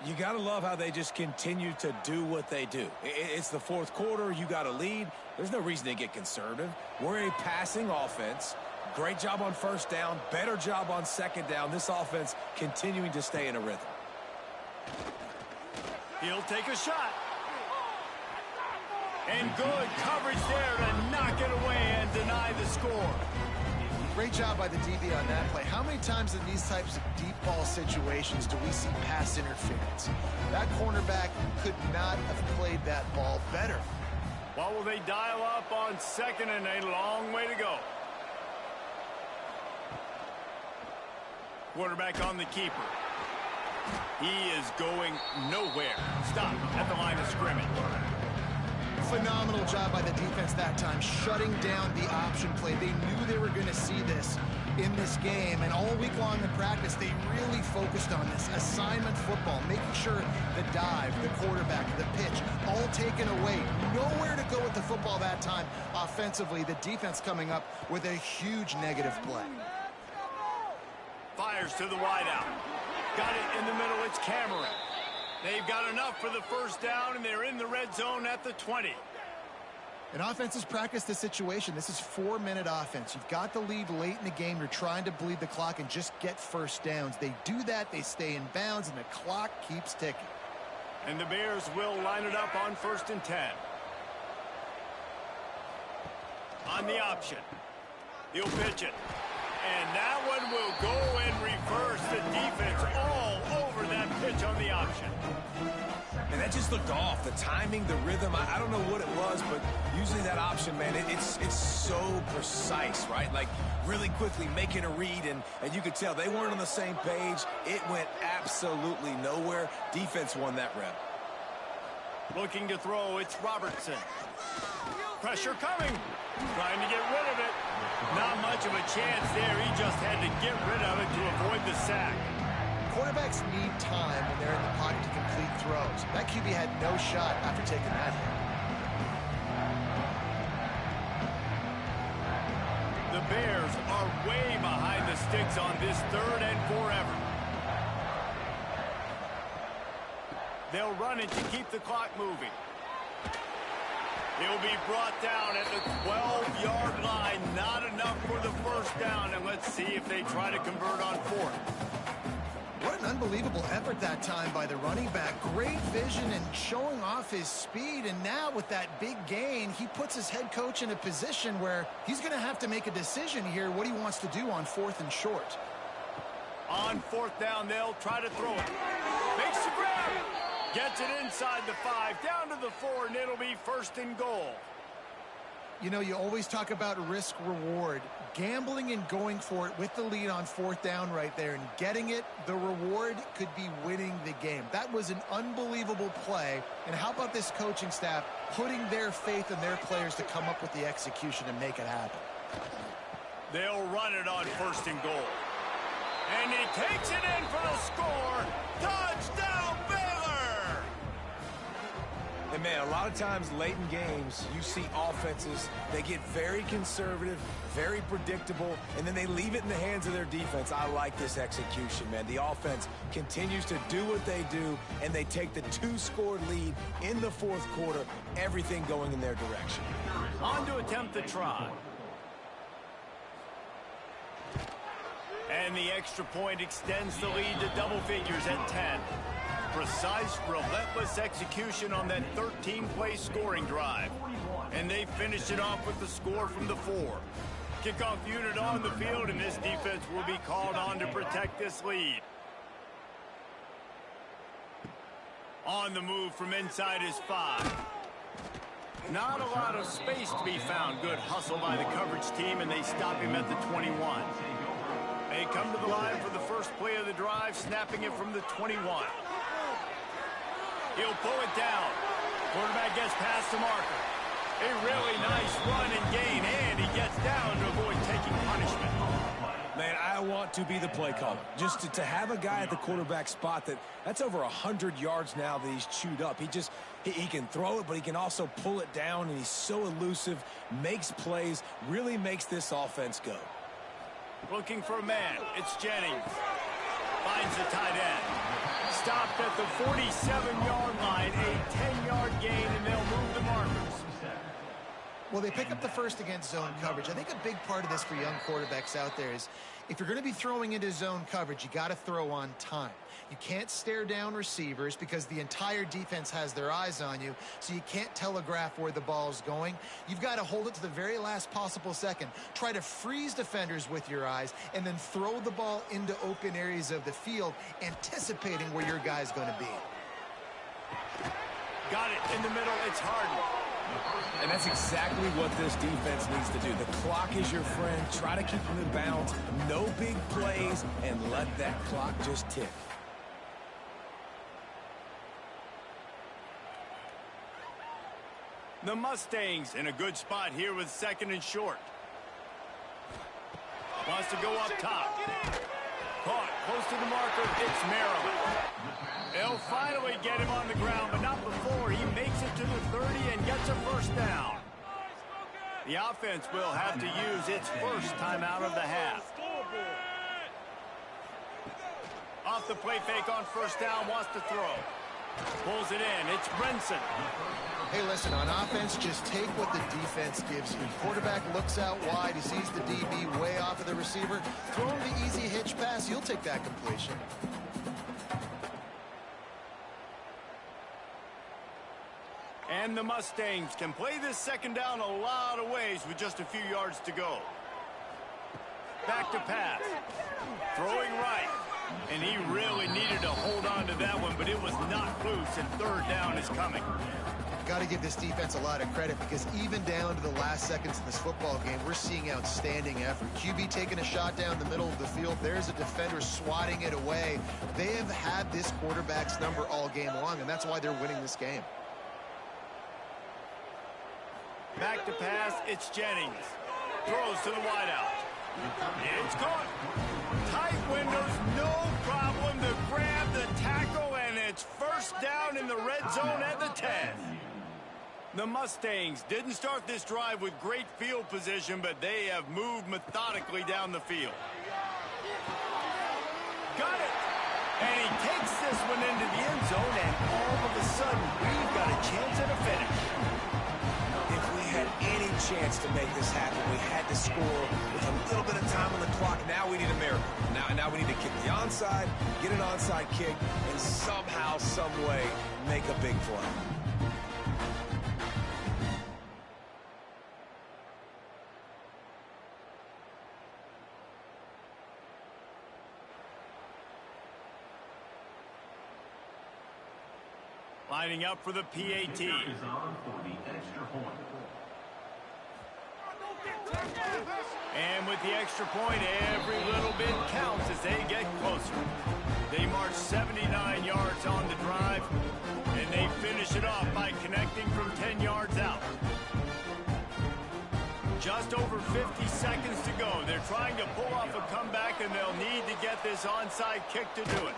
You got to love how they just continue to do what they do. It's the 4th quarter. You got a lead. There's no reason to get conservative. We're a passing offense. Great job on 1st down. Better job on 2nd down. This offense continuing to stay in a rhythm. He'll take a shot. And good coverage there to knock it away and deny the score. Great job by the DB on that play. How many times in these types of deep ball situations do we see pass interference? That cornerback could not have played that ball better. What will they dial up on 2nd and a long way to go? Quarterback on the keeper. He is going nowhere. Stop at the line of scrimmage. Phenomenal job by the defense that time, shutting down the option play. They knew they were going to see this in this game, and all week long in practice, they really focused on this assignment football, making sure the dive, the quarterback, the pitch, all taken away. Nowhere to go with the football that time offensively. The defense coming up with a huge negative play. Fires to the wideout. Got it in the middle. It's Cameron. They've got enough for the 1st down, and they're in the red zone at the 20. And offenses practice the situation. This is 4-minute offense. You've got the lead late in the game. You're trying to bleed the clock and just get 1st downs. They do that. They stay in bounds, and the clock keeps ticking. And the Bears will line it up on 1st and 10. On the option. He'll pitch it. And that one will go in reverse. The defense all over that pitch on the option. And that just looked off. The timing, the rhythm, I don't know what it was, but usually that option, man, it's so precise, right? Like really quickly making a read, and you could tell they weren't on the same page. It went absolutely nowhere. Defense won that rep. Looking to throw, it's Robertson. Pressure coming. Trying to get rid of it. Not much of a chance there. He just had to get rid of it to avoid the sack. Quarterbacks need time when they're in the pocket to complete throws. That QB had no shot after taking that hit. The Bears are way behind the sticks on this 3rd and forever. They'll run it to keep the clock moving. He'll be brought down at the 12-yard line. Not enough for the 1st down, and let's see if they try to convert on 4th. What an unbelievable effort that time by the running back. Great vision and showing off his speed, and now with that big gain, he puts his head coach in a position where he's going to have to make a decision here what he wants to do on 4th and short. On 4th down, they'll try to throw it. Makes the grab. Gets it inside the 5, down to the 4, and it'll be 1st and goal. You know, you always talk about risk-reward. Gambling and going for it with the lead on 4th down right there and getting it, the reward could be winning the game. That was an unbelievable play. And how about this coaching staff putting their faith in their players to come up with the execution and make it happen? They'll run it on 1st and goal. And he takes it in for the score. Touchdown, Baylor! And man, a lot of times late in games, you see offenses, they get very conservative, very predictable, and then they leave it in the hands of their defense. I like this execution, man. The offense continues to do what they do, and they take the 2-score lead in the 4th quarter, everything going in their direction. On to attempt the try. And the extra point extends the lead to double figures at 10. Precise, relentless execution on that 13-play scoring drive. And they finished it off with the score from the 4. Kickoff unit on the field, and this defense will be called on to protect this lead. On the move from inside his 5. Not a lot of space to be found. Good hustle by the coverage team, and they stop him at the 21. They come to the line for the first play of the drive, snapping it from the 21. He'll pull it down. Quarterback gets past the marker. A really nice run and gain, and he gets down to avoid taking punishment. Man, I want to be the play caller. Just to have a guy at the quarterback spot that's over 100 yards now that he's chewed up. He can throw it, but he can also pull it down, and he's so elusive, makes plays, really makes this offense go. Looking for a man. It's Jennings. Finds the tight end. Stopped at the 47-yard line. A 10-yard gain, and they'll move the markers. Well, they pick up the first against zone coverage. I think a big part of this for young quarterbacks out there is if you're going to be throwing into zone coverage, you got to throw on time. You can't stare down receivers because the entire defense has their eyes on you, so you can't telegraph where the ball's going. You've got to hold it to the very last possible second. Try to freeze defenders with your eyes and then throw the ball into open areas of the field, anticipating where your guy's going to be. Got it in the middle. It's Harden. And that's exactly what this defense needs to do. The clock is your friend. Try to keep them in bounds. No big plays, and let that clock just tick. The Mustangs in a good spot here with 2nd and short. Wants to go up top. Caught close to the marker. It's Maryland. They'll finally get him on the ground, but not before. He makes it to the 30 and gets a 1st down. The offense will have to use its first timeout of the half. Off the play fake on 1st down, wants to throw. Pulls it in. It's Brinson. Hey, listen, on offense, just take what the defense gives you. Quarterback looks out wide. He sees the DB way off of the receiver. Throw him the easy hitch pass. You'll take that completion. And the Mustangs can play this 2nd down a lot of ways with just a few yards to go. Back to pass. Throwing right. And he really needed to hold on to that one, but it was not loose, and 3rd down is coming. Got to give this defense a lot of credit because even down to the last seconds of this football game, we're seeing outstanding effort. QB taking a shot down the middle of the field. There's a defender swatting it away. They have had this quarterback's number all game long, and that's why they're winning this game. Back to pass, it's Jennings. Throws to the wideout. It's caught. Tight windows, no problem to grab the tackle, and it's 1st down in the red zone at the 10. The Mustangs didn't start this drive with great field position, but they have moved methodically down the field. Got it. And he takes this one into the end zone, and all of a sudden, we've got a chance at a finish. If we had any chance to make this happen, we had to score with a little bit of time on the clock. Now we need a miracle. Now we need to kick the onside, get an onside kick, and somehow, some way, make a big play. Lining up for the PAT. Is on for the extra point. And with the extra point, every little bit counts as they get closer. They march 79 yards on the drive, and they finish it off by connecting from 10 yards out. Just over 50 seconds to go. They're trying to pull off a comeback, and they'll need to get this onside kick to do it.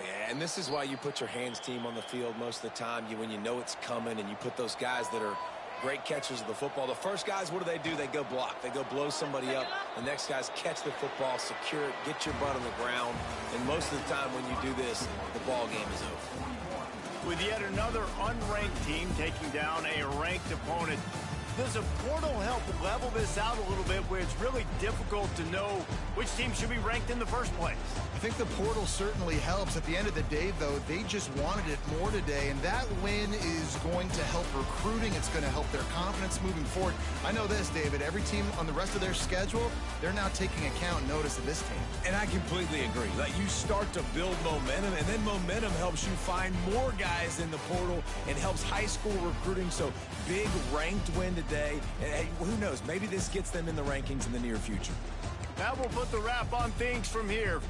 Yeah, and this is why you put your hands team on the field most of the time. When you know it's coming, and you put those guys that are great catchers of the football. The first guys, what do? They go block. They go blow somebody up. The next guys catch the football, secure it, get your butt on the ground. And most of the time when you do this, the ball game is over. With yet another unranked team taking down a ranked opponent, does a portal help level this out a little bit where it's really difficult to know which team should be ranked in the first place? I think the portal certainly helps. At the end of the day, though, they just wanted it more today, and that win is going to help recruiting. It's going to help their confidence moving forward. I know this, David, every team on the rest of their schedule, they're now taking account and notice of this team. And I completely agree. Like, you start to build momentum, and then momentum helps you find more guys in the portal and helps high school recruiting. So big ranked win today. And hey, who knows? Maybe this gets them in the rankings in the near future. That will put the wrap on things from here.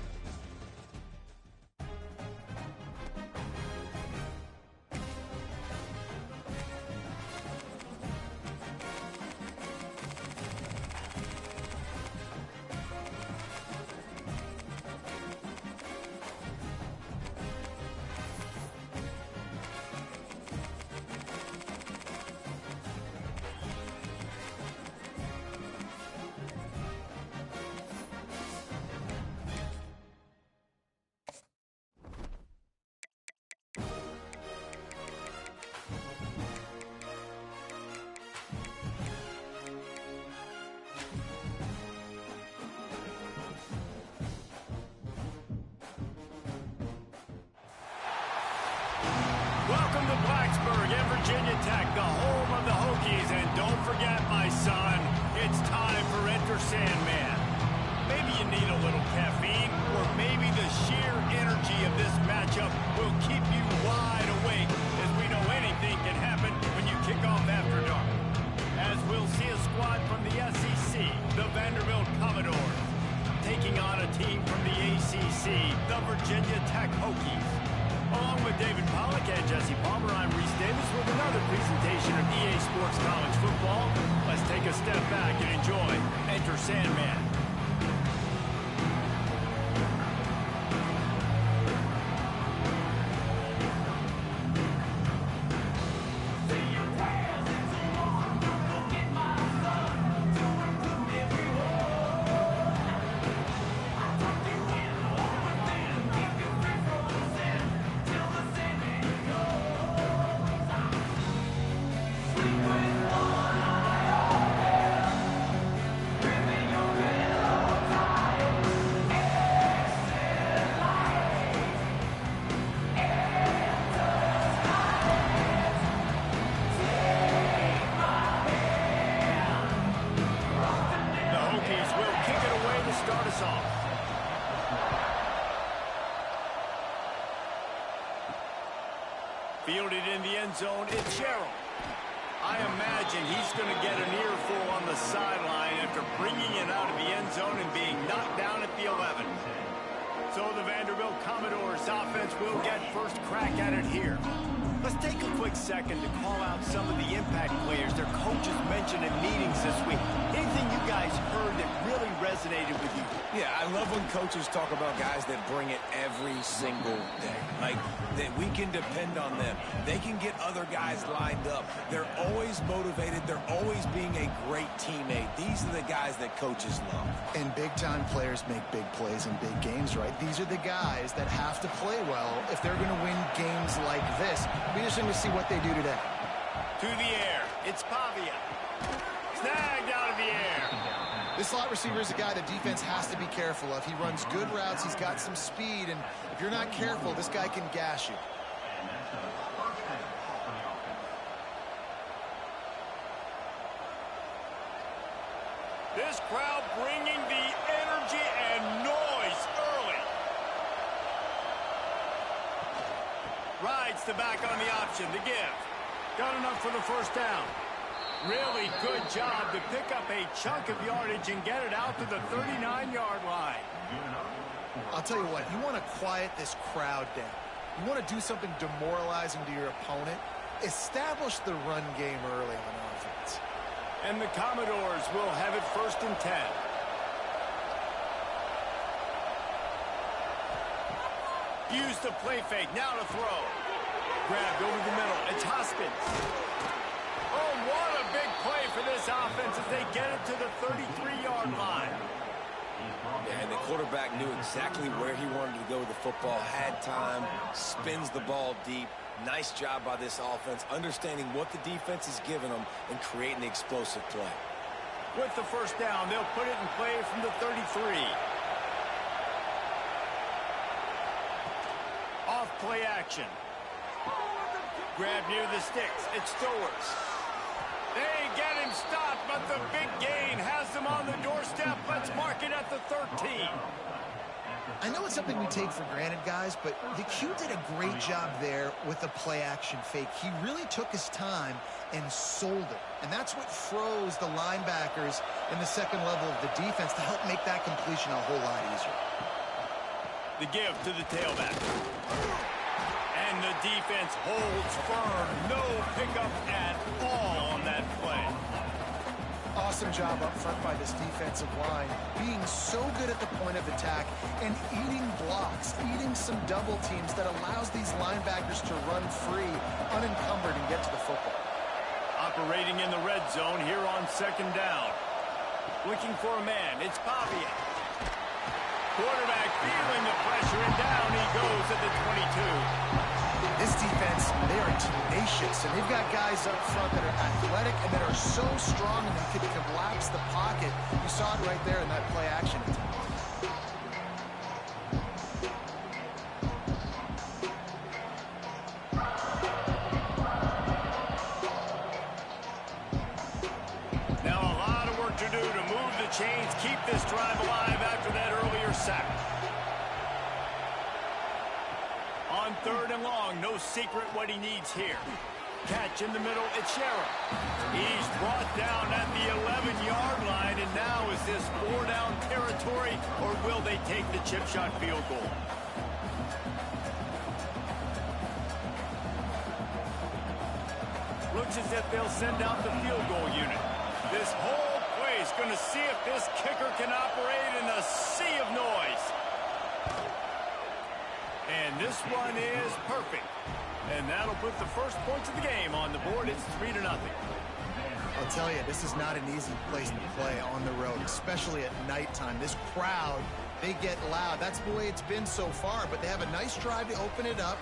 Welcome to Blacksburg and Virginia Tech, the home of the Hokies. And don't forget, my son, it's time for Enter Sandman. Maybe you need a little caffeine, or maybe the sheer energy of this matchup will keep you wide awake, as we know anything can happen when you kick off after dark. As we'll see a squad from the SEC, the Vanderbilt Commodores, taking on a team from the ACC, the Virginia Tech Hokies. Along with David Pollack and Jesse Palmer, I'm Reese Davis with another presentation of EA Sports College Football. Let's take a step back and enjoy Enter Sandman. Fielded in the end zone, it's Sherrill. I imagine he's going to get an earful on the sideline after bringing it out of the end zone and being knocked down at the 11. So the Vanderbilt Commodores offense will get first crack at it here. Let's take a quick second to call out some of the impact players their coaches mentioned in meetings this week. Anything you guys heard that really resonated with you? Yeah, I love when coaches talk about guys that bring it every single day. Like, that we can depend on them. They can get other guys lined up. They're always motivated. They're always being a great teammate. These are the guys that coaches love. And big-time players make big plays in big games, right? These are the guys that have to play well if they're going to win games like this. Be interesting to see what they do today. To the air, it's Pavia. Snagged out of the air. This slot receiver is a guy the defense has to be careful of. He runs good routes. He's got some speed, and if you're not careful, this guy can gash you. This crowd bringing the energy and noise early. Rides the back on the option to give. Got enough for the first down. Really good job to pick up a chunk of yardage and get it out to the 39-yard line. I'll tell you what, you want to quiet this crowd down. You want to do something demoralizing to your opponent. Establish the run game early on offense. And the Commodores will have it 1st and 10. Use the play fake. Now to throw. Grabbed over the middle. It's Hoskins. Oh, what a big play for this offense as they get it to the 33-yard line. Yeah, and the quarterback knew exactly where he wanted to go with the football, had time, spins the ball deep. Nice job by this offense, understanding what the defense is giving them and creating the explosive play. With the first down, they'll put it in play from the 33. Off play action. Grab near the sticks. It's Stowers. They get him stopped, but the big gain has them on the doorstep. Let's mark it at the 13. I know it's something we take for granted, guys, but the Q did a great job there with the play-action fake. He really took his time and sold it. And that's what froze the linebackers in the second level of the defense to help make that completion a whole lot easier. The give to the tailback. And the defense holds firm. No pickup at all on that play. Awesome job up front by this defensive line, being so good at the point of attack and eating blocks, eating some double teams that allows these linebackers to run free, unencumbered, and get to the football. Operating in the red zone here on 2nd down. Looking for a man. It's Pavia. Quarterback feeling the pressure, and down he goes at the 22. This defense, they are tenacious, and they've got guys up front that are athletic and that are so strong and they can collapse the pocket. You saw it right there in that play action attempt. Now a lot of work to do to move the chains, keep this drive alive after that earlier sack. On 3rd and long, no secret what he needs here. Catch in the middle, it's Sheriff. He's brought down at the 11-yard line, and now is this 4-down territory, or will they take the chip shot field goal? Looks as if they'll send out the field goal unit. This whole place going to see if this kicker can operate in a sea of noise. And this one is perfect. And that'll put the first points of the game on the board. It's 3-0. I'll tell you, this is not an easy place to play on the road, especially at nighttime. This crowd, they get loud. That's the way it's been so far, but they have a nice drive to open it up.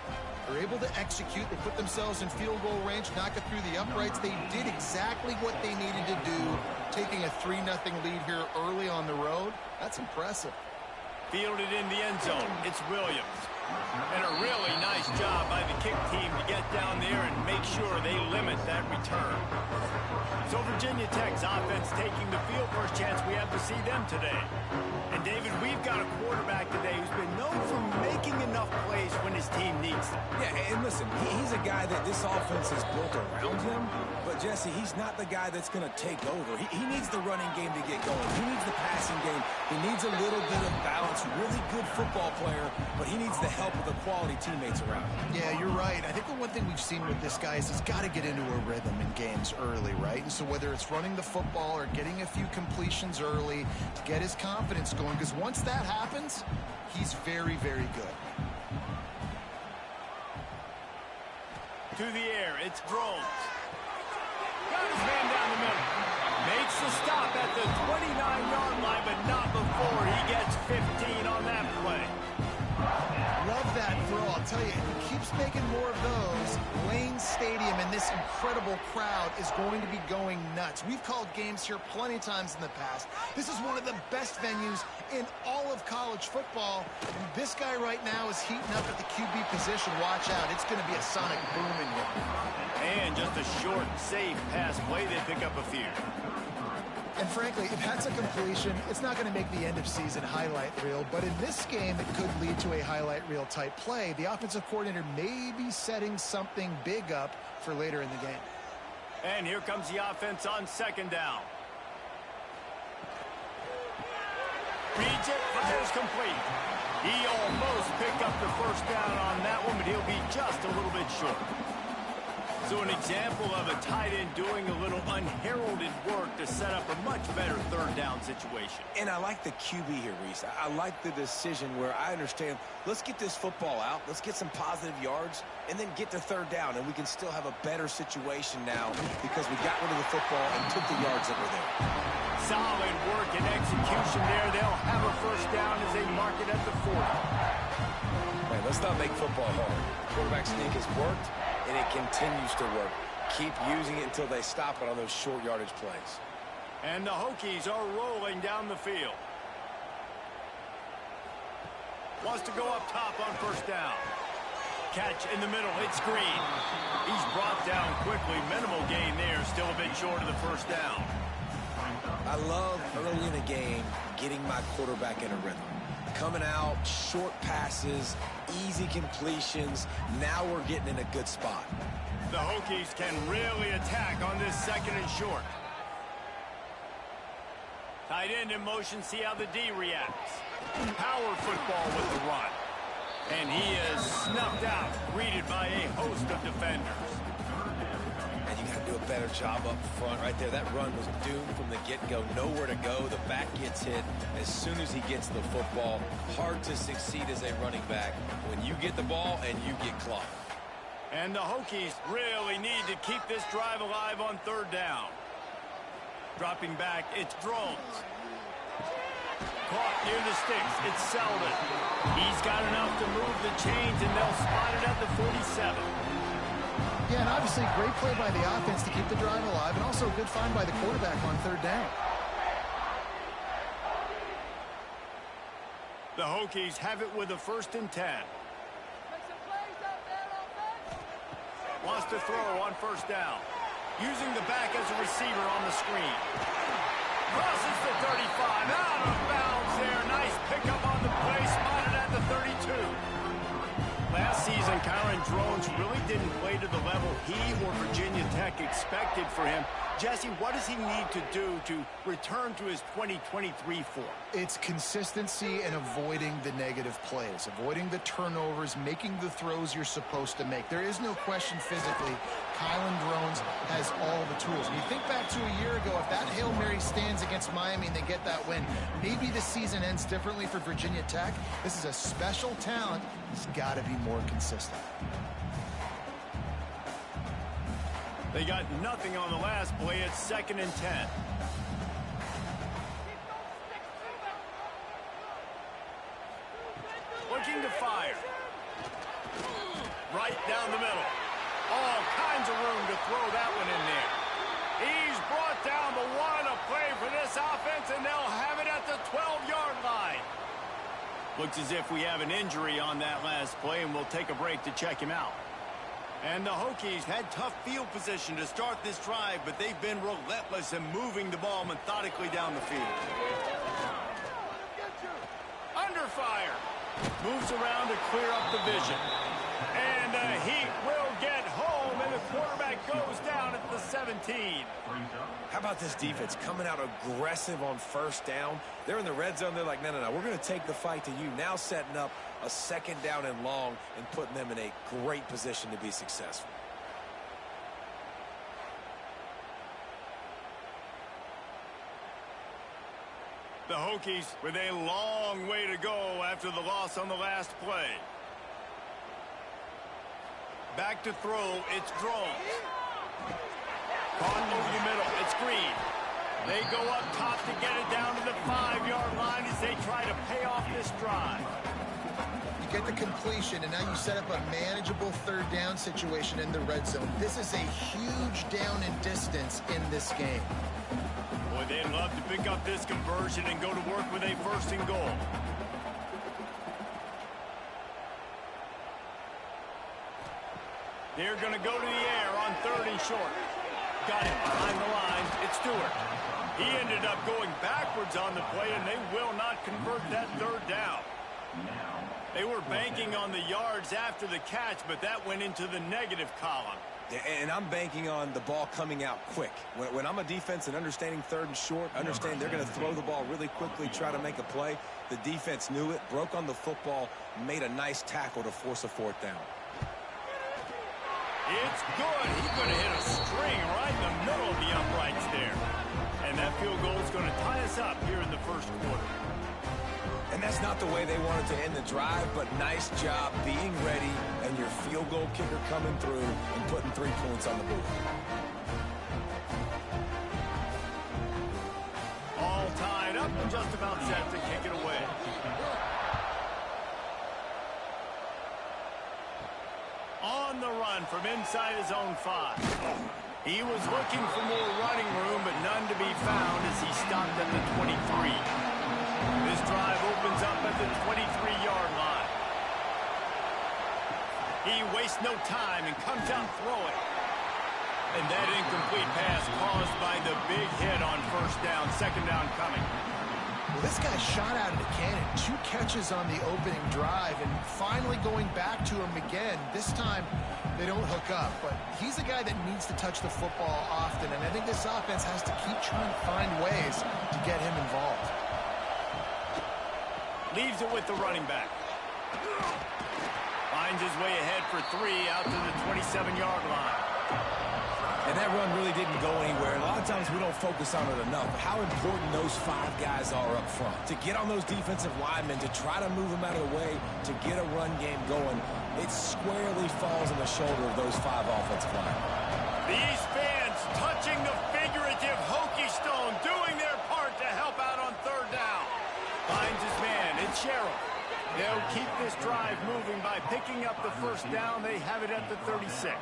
They're able to execute. They put themselves in field goal range, knock it through the uprights. They did exactly what they needed to do, taking a 3-0 lead here early on the road. That's impressive. Fielded in the end zone. It's Williams. And a really nice job by the kick team to get down there and make sure they limit that return. So Virginia Tech's offense taking the field. First chance we have to see them today. And David, we've got a quarterback today who's been known for making enough plays when his team needs them. Yeah, and listen, he's a guy that this offense is built around him. But, Jesse, he's not the guy that's going to take over. He needs the running game to get going. He needs the passing game. He needs a little bit of balance. Really good football player, but he needs the help of the quality teammates around him. Yeah, you're right. I think the one thing we've seen with this guy is he's got to get into a rhythm in games early, right? And so whether it's running the football or getting a few completions early to get his confidence going, because once that happens, he's very, very good. To the air, it's Groves. Got his man down the middle. Makes the stop at the 29-yard line, but not before he gets 15 on that play. Love that throw. I'll tell you, if he keeps making more of those, Lane Stadium and this incredible crowd is going to be going nuts. We've called games here plenty of times in the past. This is one of the best venues in all of college football. And this guy right now is heating up at the QB position. Watch out. It's going to be a sonic boom in here. And just a short, safe pass play. They pick up a few. And frankly, if that's a completion, it's not going to make the end of season highlight reel. But in this game, it could lead to a highlight reel type play. The offensive coordinator may be setting something big up for later in the game. And here comes the offense on second down. Reads it, fires complete. He almost picked up the first down on that one, but he'll be just a little bit short. So an example of a tight end doing a little unheralded work to set up a much better third down situation. And I like the QB here, Reese. I like the decision where I understand, let's get this football out, let's get some positive yards, and then get to third down, and we can still have a better situation now because we got rid of the football and took the yards that were there. Solid work and execution there. They'll have a first down as they mark it at the 40. Man, let's not make football hard. Quarterback sneak has worked, and it continues to work. Keep using it until they stop it on those short yardage plays. And the Hokies are rolling down the field. Wants to go up top on first down. Catch in the middle. It's Green. He's brought down quickly. Minimal gain there. Still a bit short of the first down. I love early in the game getting my quarterback in a rhythm. Coming out, short passes, easy completions. Now we're getting in a good spot. The Hokies can really attack on this second and short. Tight end in motion, see how the D reacts. Power football with the run. And he is snuffed out, greeted by a host of defenders. And you got to do a better job up front right there. That run was doomed from the get-go. Nowhere to go. The back gets hit as soon as he gets the football. Hard to succeed as a running back when you get the ball and you get clocked. And the Hokies really need to keep this drive alive on third down. Dropping back, it's Drones. Caught near the sticks, it's Selden. He's got enough to move the chains, and they'll spot it at the 47. Yeah, and obviously great play by the offense to keep the drive alive, and also a good find by the quarterback on third down. The Hokies have it with a 1st and 10. Wants to throw on first down. Using the back as a receiver on the screen. Crosses the 35. Out of bounds there. Nice pickup on the play. Spotted at the 32. Last season, Kyron Drones really didn't play to the level he or Virginia Tech expected for him. Jesse, what does he need to do to return to his 2023 form? It's consistency and avoiding the negative plays, avoiding the turnovers, making the throws you're supposed to make. There is no question physically, Kyron Drones has all the tools. And you think back to a year ago, if that Hail Mary stands against Miami and they get that win, maybe the season ends differently for Virginia Tech. This is a special talent. He's got to be more consistent. They got nothing on the last play. It's 2nd and 10. Looking to fire. Right down the middle. All kinds of room to throw that one in there. He's brought down the one. A play for this offense, and they'll have it at the 12-yard line. Looks as if we have an injury on that last play, and we'll take a break to check him out. And the Hokies had tough field position to start this drive, but they've been relentless in moving the ball methodically down the field. Under fire. Moves around to clear up the vision. And the Heat will get home, and the quarterback goes down at the 17. How about this defense coming out aggressive on first down? They're in the red zone. They're like, no, we're going to take the fight to you. Now setting up a 2nd down and long and putting them in a great position to be successful. The Hokies with a long way to go after the loss on the last play. Back to throw, it's Drones. Caught over the middle, it's Green. They go up top to get it down to the 5-yard line as they try to pay off this drive. You get the completion, and now you set up a manageable third down situation in the red zone. This is a huge down in distance in this game. Boy, they'd love to pick up this conversion and go to work with a 1st and goal. They're going to go to the air on 3rd and short. Got it behind the line. It's Stewart. He ended up going backwards on the play, and they will not convert that third down. They were banking on the yards after the catch, but that went into the negative column. And I'm banking on the ball coming out quick. When I'm a defense and understanding third and short, understand they're going to throw the ball really quickly, try to make a play. The defense knew it, broke on the football, made a nice tackle to force a fourth down. It's good. He's going to hit a string right in the middle of the uprights there. And that field goal is going to tie us up here in the first quarter. And that's not the way they wanted to end the drive, but nice job being ready and your field goal kicker coming through and putting 3 points on the board. All tied up and just about set to kick it away. On the run from inside his own 5. He was looking for more running room, but none to be found as he stopped at the 23. This drive opens up at the 23-yard line. He wastes no time and comes out throwing. And that incomplete pass caused by the big hit on first down, second down coming. Well, this guy shot out of the cannon. 2 catches on the opening drive, and finally going back to him again. This time, they don't hook up, but he's a guy that needs to touch the football often, and I think this offense has to keep trying to find ways to get him involved. Leaves it with the running back. Finds his way ahead for 3 out to the 27-yard line. And that run really didn't go anywhere. And a lot of times we don't focus on it enough. How important those 5 guys are up front. To get on those defensive linemen, to try to move them out of the way, to get a run game going, it squarely falls on the shoulder of those 5 offensive linemen. These fans touching the figurative hokey stone, doing their part to help out on third down. Finds his man. It's Sherrill. They'll keep this drive moving by picking up the first down. They have it at the 36.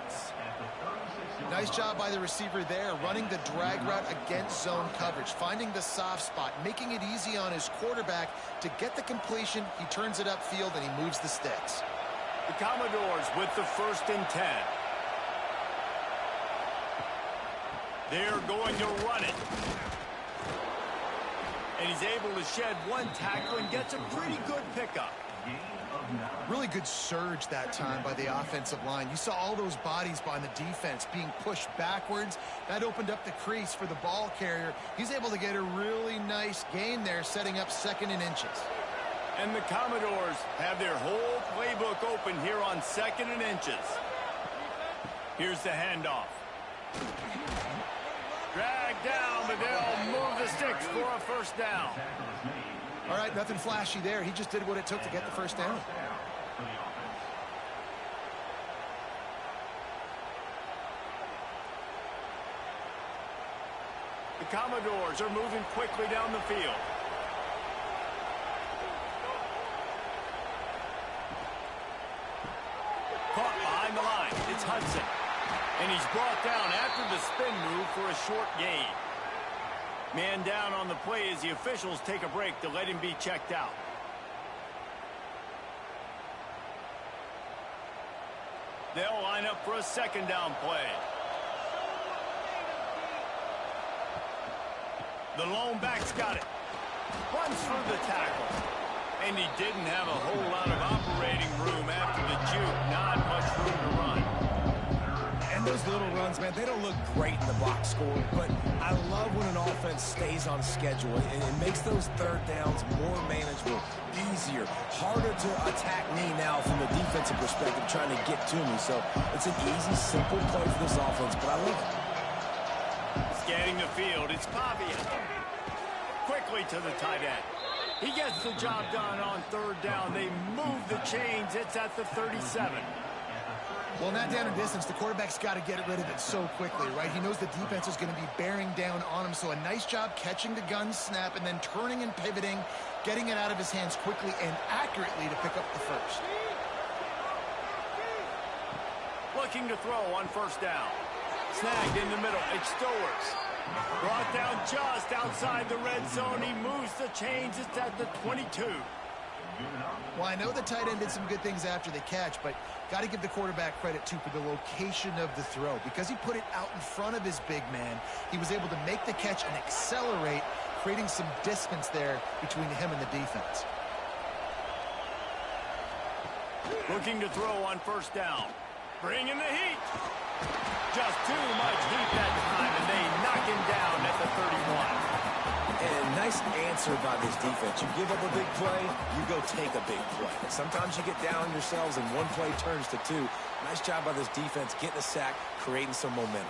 Nice job by the receiver there, running the drag route against zone coverage, finding the soft spot, making it easy on his quarterback to get the completion. He turns it upfield, and he moves the sticks. The Commodores with the 1st and 10. They're going to run it. And he's able to shed 1 tackle and gets a pretty good pickup. Really good surge that time by the offensive line. You saw all those bodies by the defense being pushed backwards. That opened up the crease for the ball carrier. He's able to get a really nice gain there, setting up 2nd and inches. And the Commodores have their whole playbook open here on 2nd and inches. Here's the handoff. Drag down, but they'll move the sticks for a first down. All right, nothing flashy there. He just did what it took to get the first down. The Commodores are moving quickly down the field. Caught behind the line. It's Hudson. And he's brought down after the spin move for a short gain. Man down on the play as the officials take a break to let him be checked out. They'll line up for a second down play. The lone back's got it. Runs through the tackle. And he didn't have a whole lot of operating room after the juke. Not much room to run. And those little runs, man, they don't look great in the box score, but I love when an offense stays on schedule and it makes those third downs more manageable, easier, harder to attack me now from the defensive perspective trying to get to me. So it's an easy, simple play for this offense, but I love it. Scanning the field, it's Pavia. Quickly to the tight end. He gets the job done on third down. They move the chains. It's at the 37. Well, not down in distance, the quarterback's got to get rid of it so quickly, right? He knows the defense is going to be bearing down on him, so a nice job catching the gun snap and then turning and pivoting, getting it out of his hands quickly and accurately to pick up the first. Looking to throw on first down. Snagged in the middle. It's Stowers. Brought down just outside the red zone. He moves the chains. It's at the 22. Well, I know the tight end did some good things after the catch, but got to give the quarterback credit, too, for the location of the throw. Because he put it out in front of his big man, he was able to make the catch and accelerate, creating some distance there between him and the defense. Looking to throw on first down. Bringing the heat. Just too much heat that time, and they knock him down at the 31. And nice answer by this defense. You give up a big play, you go take a big play. Sometimes you get down on yourselves and one play turns to two. Nice job by this defense getting a sack, creating some momentum.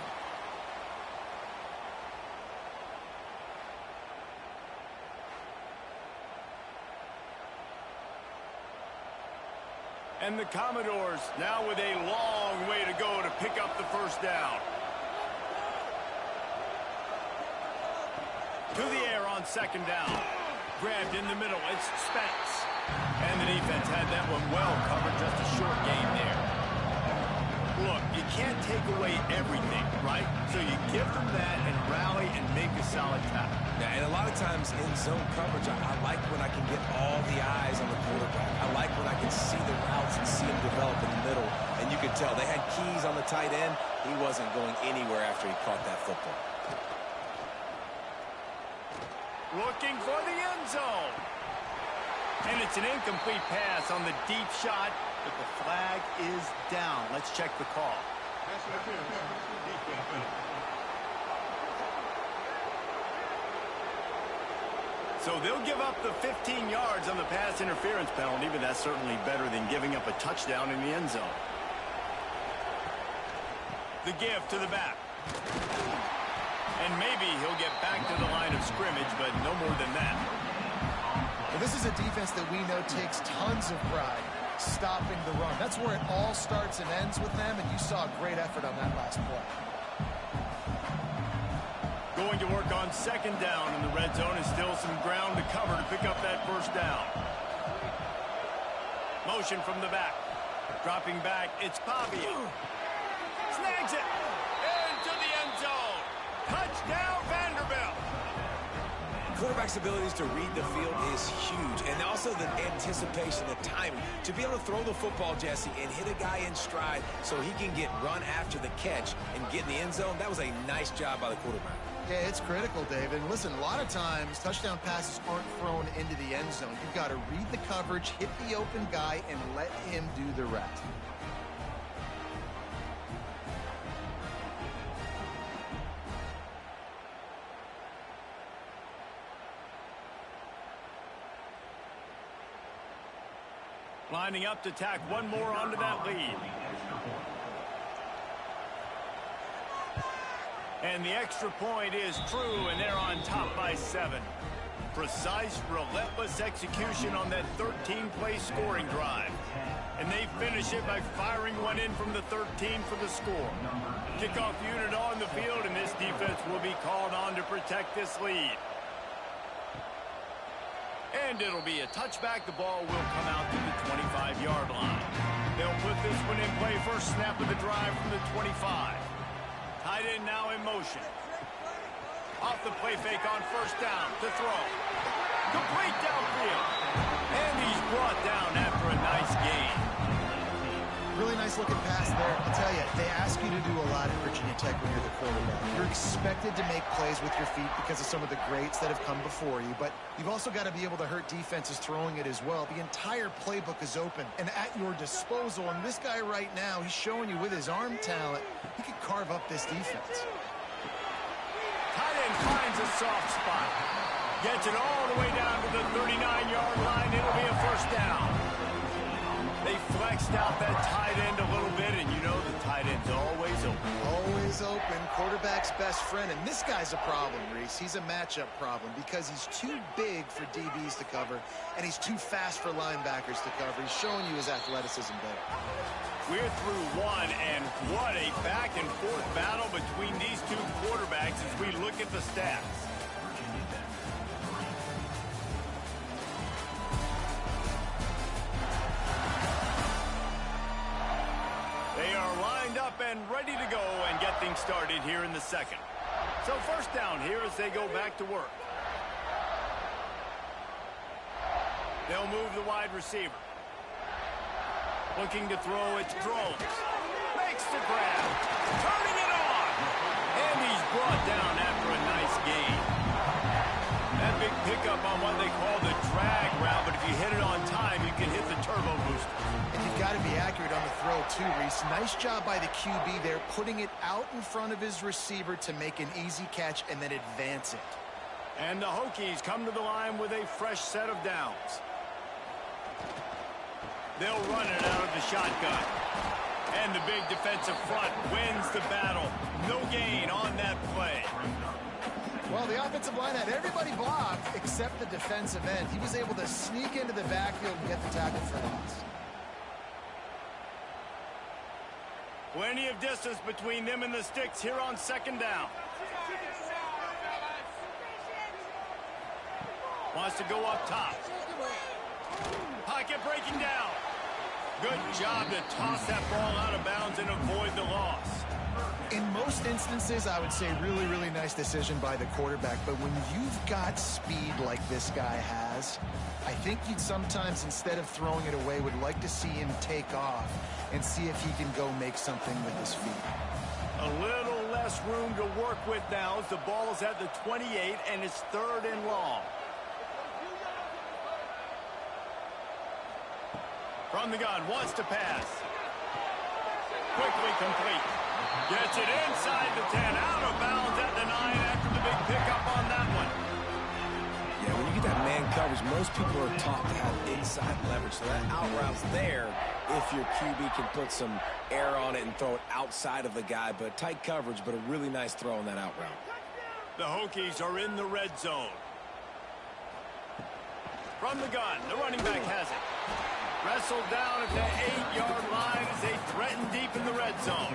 And the Commodores now with a long way to go to pick up the first down. To the air on second down. Grabbed in the middle. It's Spence. And the defense had that one well covered. Just a short gain there. Look, you can't take away everything, right? So you give them that and rally and make a solid tackle. Yeah, and a lot of times in zone coverage, I like when I can get all the eyes on the quarterback. I like when I can see the routes and see them develop in the middle. And you could tell they had keys on the tight end. He wasn't going anywhere after he caught that football. Looking for the end zone. And it's an incomplete pass on the deep shot, but the flag is down. Let's check the call. So they'll give up the 15 yards on the pass interference penalty, but that's certainly better than giving up a touchdown in the end zone. The give to the back. And maybe he'll get back to the line of scrimmage, but no more than that. Well, this is a defense that we know takes tons of pride stopping the run. That's where it all starts and ends with them, and you saw a great effort on that last play. Going to work on second down in the red zone, and still some ground to cover to pick up that first down. Motion from the back. Dropping back, it's Pavia. Snags it. Into the end zone. Touchdown, Vanderbilt. Quarterback's abilities to read the field is huge, and also the anticipation, the timing. To be able to throw the football, Jesse, and hit a guy in stride so he can get run after the catch and get in the end zone, that was a nice job by the quarterback. Yeah, it's critical, David. And listen, a lot of times, touchdown passes aren't thrown into the end zone. You've got to read the coverage, hit the open guy, and let him do the rest. Lining up to tack one more onto that lead. And the extra point is true, and they're on top by 7. Precise, relentless execution on that 13-play scoring drive. And they finish it by firing one in from the 13 for the score. Kickoff unit on the field, and this defense will be called on to protect this lead. And it'll be a touchback. The ball will come out to the 25-yard line. They'll put this one in play. First snap of the drive from the 25. Tight end now in motion. Off the play fake on first down to throw. Complete downfield. And he's brought down after a nice gain. Really nice looking pass there. I'll tell you, they ask you to do a lot at Virginia Tech when you're the quarterback. You're expected to make plays with your feet because of some of the greats that have come before you, but you've also got to be able to hurt defenses throwing it as well. The entire playbook is open and at your disposal, and this guy right now, he's showing you with his arm talent, he could carve up this defense. Tight end finds a soft spot. Gets it all the way down to the 39-yard line. It'll be a first down. They flexed out that tight end a little bit, and you know the tight end's always open. Always open, quarterback's best friend. And this guy's a problem, Reese. He's a matchup problem because he's too big for DBs to cover, and he's too fast for linebackers to cover. He's showing you his athleticism there. We're through one, and what a back-and-forth battle between these two quarterbacks as we look at the stats. They are lined up and ready to go and get things started here in the second. So first down here as they go back to work. They'll move the wide receiver. Looking to throw, it's Drones. Makes the grab. Turning it on. And he's brought down after a nice gain. That big pickup on what they call the drag route, but if you hit it on time, you can hit the turbo booster. And you've got to be accurate on the throw too, Reese. Nice job by the QB there, putting it out in front of his receiver to make an easy catch and then advance it. And the Hokies come to the line with a fresh set of downs. They'll run it out of the shotgun. And the big defensive front wins the battle. No gain on that play. Well, the offensive line had everybody blocked except the defensive end. He was able to sneak into the backfield and get the tackle for loss. Plenty of distance between them and the sticks here on second down. Wants to go up top. Pocket breaking down. Good job to toss that ball out of bounds and avoid the loss. In most instances, I would say really, really nice decision by the quarterback. But when you've got speed like this guy has, I think you'd sometimes, instead of throwing it away, would like to see him take off and see if he can go make something with his feet. A little less room to work with now as the ball's at the 28 and it's 3rd and long. From the gun, wants to pass. Quickly complete. Gets it inside the 10, out of bounds at the 9 after the big pickup on that one. Yeah, when you get that man coverage, most people are taught to have inside leverage. So that out route's there if your QB can put some air on it and throw it outside of the guy. But tight coverage, but a really nice throw on that out route. The Hokies are in the red zone. From the gun, the running back has it. Wrestled down at the 8-yard line as they threaten deep in the red zone.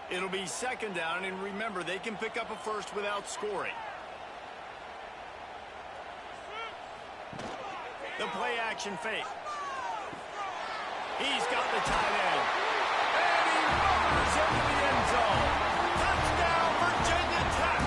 It'll be second down, and remember, they can pick up a first without scoring. The play action fake. He's got the tight end. And he runs into the end zone. Touchdown, Virginia Tech.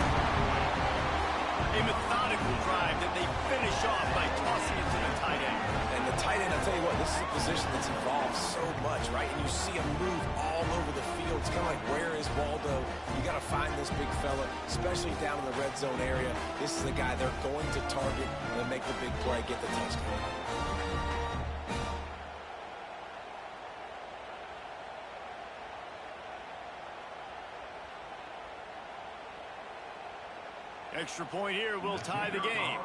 A methodical drive that they finish off by tossing it to the tight end. And the tight end, I'll tell you what, this is a position that's evolved so much, right? And you see him move all over the field. It's kind of like, where is Waldo? You got to find this big fella, especially down in the red zone area. This is the guy they're going to target and make the big play, get the touchdown. Extra point here will tie the game.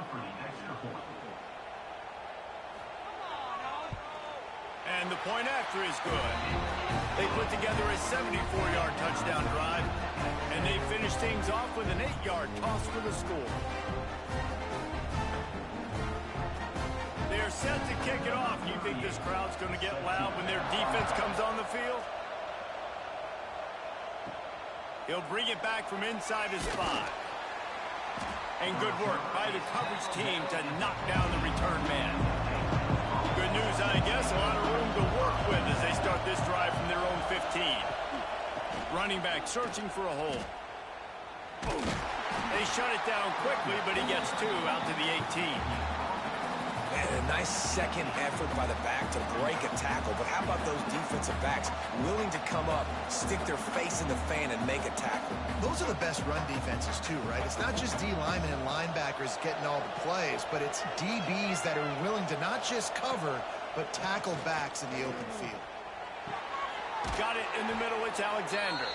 And the point after is good. They put together a 74-yard touchdown drive, and they finish things off with an 8-yard toss for the score. They're set to kick it off. You think this crowd's going to get loud when their defense comes on the field? He'll bring it back from inside his 5. And good work by the coverage team to knock down the return man. Good news, I guess, a lot of room to work with as they start this drive from their own 15. Running back searching for a hole. They shut it down quickly, but he gets 2 out to the 18. And a nice second effort by the back to break a tackle. But how about those defensive backs willing to come up, stick their face in the fan, and make a tackle? Those are the best run defenses, too, right? It's not just D linemen and linebackers getting all the plays, but it's DBs that are willing to not just cover, but tackle backs in the open field. Got it in the middle. It's Alexander.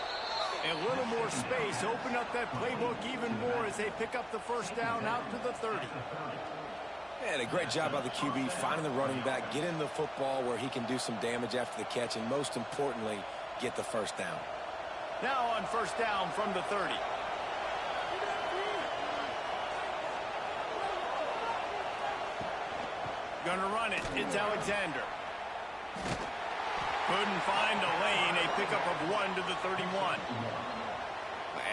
A little more space. Open up that playbook even more as they pick up the first down out to the 30. And a great job by the QB finding the running back, getting the football where he can do some damage after the catch, and most importantly, get the first down. Now on first down from the 30. Gonna run it. It's Alexander. Couldn't find a lane. A pickup of 1 to the 31.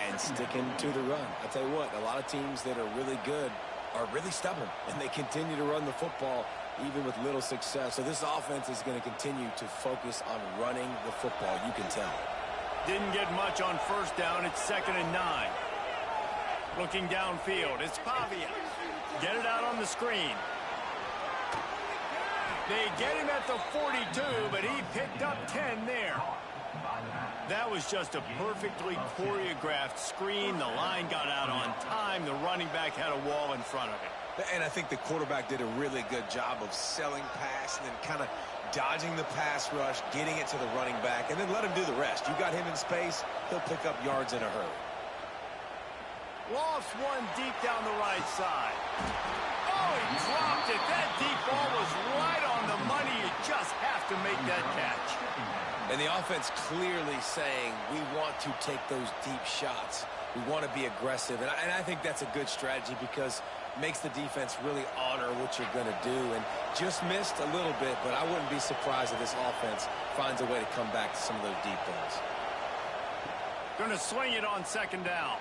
And sticking to the run. I'll tell you what, a lot of teams that are really good are really stubborn, and they continue to run the football. even with little success. So this offense is going to continue to focus on running the football, you can tell. Didn't get much on first down. It's 2nd and 9. Looking downfield, it's Pavia. Get it out on the screen. They get him at the 42, but he picked up 10 there. That was just a perfectly choreographed screen. The line got out on time. The running back had a wall in front of him. And I think the quarterback did a really good job of selling pass and then kind of dodging the pass rush, getting it to the running back, and then let him do the rest. You got him in space, he'll pick up yards in a hurry. Lost one deep down the right side. Oh, he dropped it. That deep ball was right on the money. You just have to make that catch. And the offense clearly saying, we want to take those deep shots. We want to be aggressive. And I think that's a good strategy because it makes the defense really honor what you're going to do. And just missed a little bit, but I wouldn't be surprised if this offense finds a way to come back to some of those deep balls. Going to swing it on 2nd down.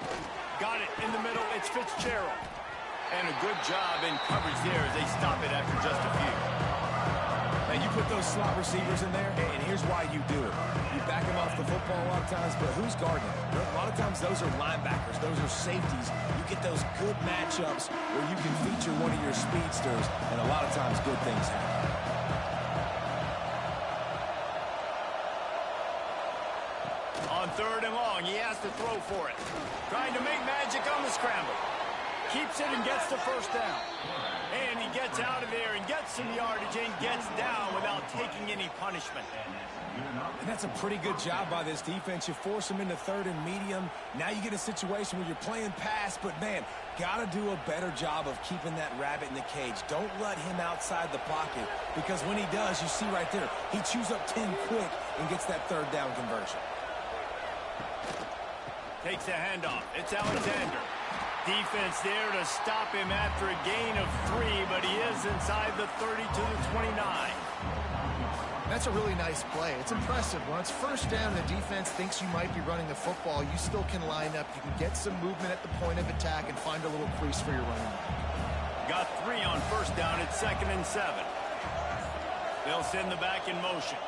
Got it in the middle. It's Fitzgerald. And a good job in coverage there as they stop it after just a few. And you put those slot receivers in there, and here's why you do it. You back them off the football a lot of times, but who's guarding them? A lot of times those are linebackers. Those are safeties. You get those good matchups where you can feature one of your speedsters, and a lot of times good things happen. On 3rd and long, he has to throw for it. Trying to make magic on the scramble. Keeps it and gets the first down. And he gets out of there and gets some yardage and gets down without taking any punishment. And that's a pretty good job by this defense. You force them into 3rd and medium. Now you get a situation where you're playing pass, but, man, got to do a better job of keeping that rabbit in the cage. Don't let him outside the pocket because when he does, you see right there, he chews up 10 quick and gets that 3rd down conversion. Takes the handoff. It's Alexander. Defense there to stop him after a gain of 3, but he is inside the 30 to the 29. That's a really nice play. It's impressive. When it's 1st down, the defense thinks you might be running the football. You still can line up. You can get some movement at the point of attack and find a little crease for your running back. Got 3 on 1st down. It's 2nd and 7. They'll send the back in motion.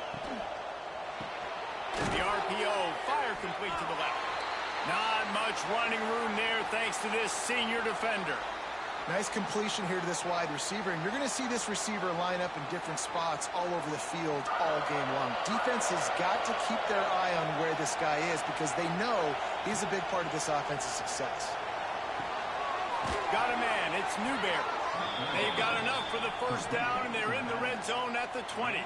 The RPO, fire complete to the left. Not much running room there thanks to this senior defender. Nice completion here to this wide receiver, and you're going to see this receiver line up in different spots all over the field all game long. Defense has got to keep their eye on where this guy is because they know he's a big part of this offense's success. Got a man. It's Newberry. They've got enough for the 1st down, and they're in the red zone at the 20.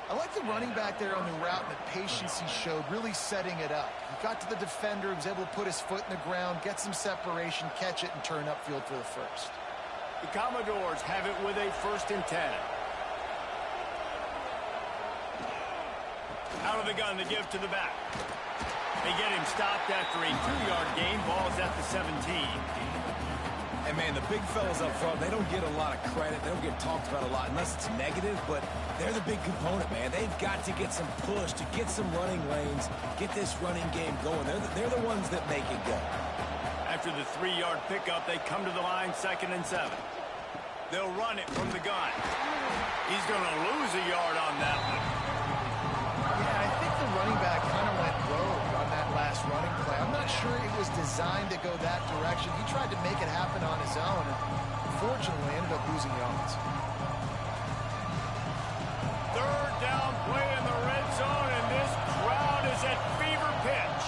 I like the running back there on the route and the patience he showed, really setting it up. He got to the defender, he was able to put his foot in the ground, get some separation, catch it, and turn upfield for the 1st. The Commodores have it with a 1st and 10. Out of the gun to give to the back. They get him stopped after a 2-yard gain. Ball's at the 17. And, man, the big fellas up front, they don't get a lot of credit. They don't get talked about a lot unless it's negative, but they're the big component, man. They've got to get some push, to get some running lanes, get this running game going. They're the ones that make it go. After the 3-yard pickup, they come to the line, 2nd and 7. They'll run it from the gun. He's going to lose a yard on that one. Yeah, I think the running back kind of went rogue on that last running play. I'm not sure it was designed to go that direction. He tried to make it happen on his own, and unfortunately ended up losing yards. 3rd down play in the red zone, and this crowd is at fever pitch.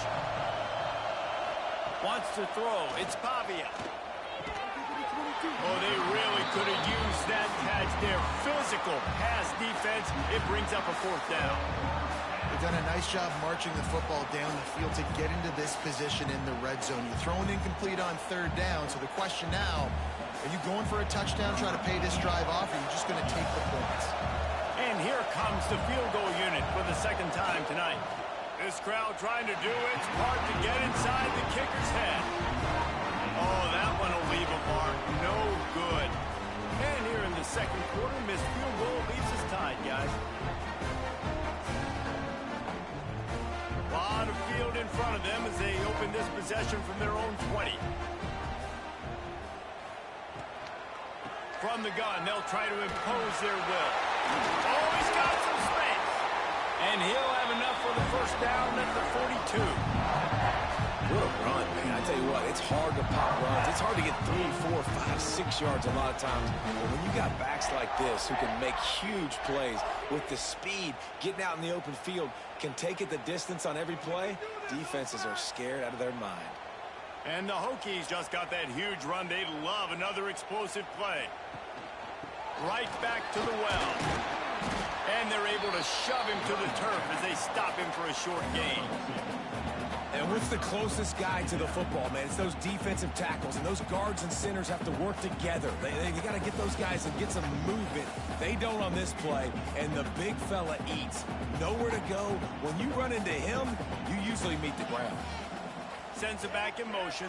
Wants to throw. It's Pavia. Oh, they really could have used that catch there. Physical pass defense. It brings up a 4th down. They've done a nice job marching the football down the field to get into this position in the red zone. You're throwing incomplete on 3rd down, so the question now, are you going for a touchdown, try to pay this drive off, or are you just going to take the points? And here comes the field goal unit for the 2nd time tonight. This crowd trying to do its part to get inside the kicker's head. Oh, that one will leave a mark. No good. And here in the 2nd quarter, missed field goal leaves us tied, guys. A lot of field in front of them as they open this possession from their own 20. From the gun, they'll try to impose their will. Oh, he's got some space. And he'll have enough for the first down at the 42. What a run, man. I tell you what, it's hard to pop runs. It's hard to get 3, 4, 5, 6 yards a lot of times. But when you got backs like this who can make huge plays with the speed, getting out in the open field, can take it the distance on every play, defenses are scared out of their mind. And the Hokies just got that huge run. They love another explosive play. Right back to the well. And they're able to shove him to the turf as they stop him for a short gain. And what's the closest guy to the football, man? It's those defensive tackles, and those guards and centers have to work together. They got to get those guys and get some movement. They don't on this play, and the big fella eats. Nowhere to go. When you run into him, you usually meet the ground. Sends it back in motion.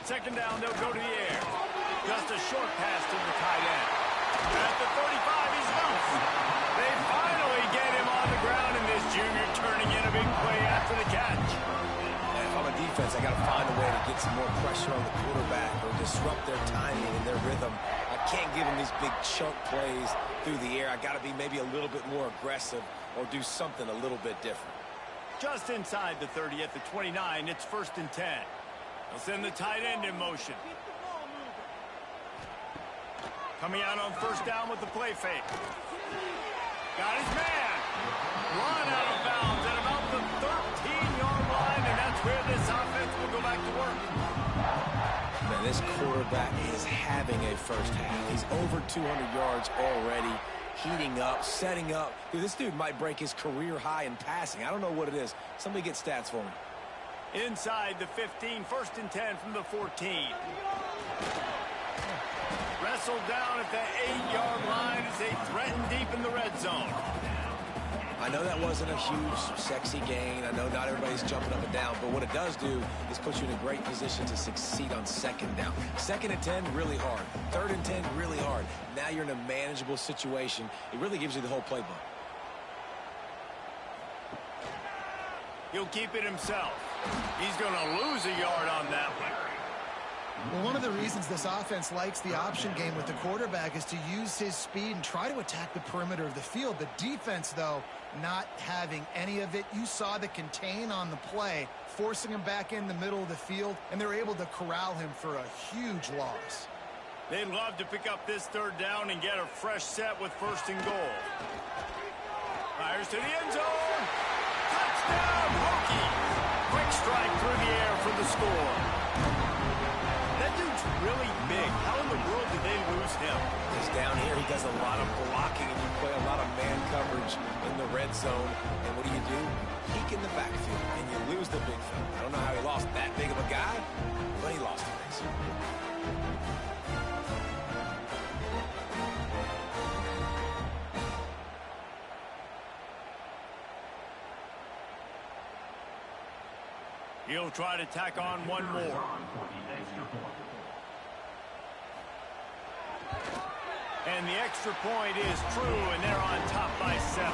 Second down, they'll go to the air. Just a short pass to the tight end. At the 35, he's loose. They finally get him on the ground, and this junior turning in a big play after the catch. And if I'm a defense, I got to find a way to get some more pressure on the quarterback or disrupt their timing and their rhythm. I can't give them these big chunk plays through the air. I got to be maybe a little bit more aggressive or do something a little bit different. Just inside the 30 at the 29, it's 1st and 10. They'll send the tight end in motion. Coming out on 1st down with the play fake. Got his man. Run out of bounds at about the 13-yard line, and that's where this offense will go back to work. Man, this quarterback is having a first half. He's over 200 yards already, heating up, setting up. Dude, this dude might break his career high in passing. I don't know what it is. Somebody get stats for me. Inside the 15, 1st and 10 from the 14. Wrestled down at the 8-yard line as they threaten deep in the red zone. I know that wasn't a huge, sexy gain. I know not everybody's jumping up and down, but what it does do is put you in a great position to succeed on 2nd down. 2nd and 10, really hard. 3rd and 10, really hard. Now you're in a manageable situation. It really gives you the whole playbook. He'll keep it himself. He's going to lose a yard on that one. Well, one of the reasons this offense likes the option game with the quarterback is to use his speed and try to attack the perimeter of the field. The defense, though, not having any of it. You saw the contain on the play, forcing him back in the middle of the field, and they're able to corral him for a huge loss. They'd love to pick up this 3rd down and get a fresh set with 1st and goal. Fires to the end zone. Touchdown, Hokie. Quick strike through the air for the score. That dude's really big. How in the world did they lose him? Because down here he does a lot of blocking and you play a lot of man coverage in the red zone. And what do? Peek in the backfield and you lose the big fella. I don't know how he lost that big of a guy, but he lost the race. He'll try to tack on one more. And the extra point is true, and they're on top by 7.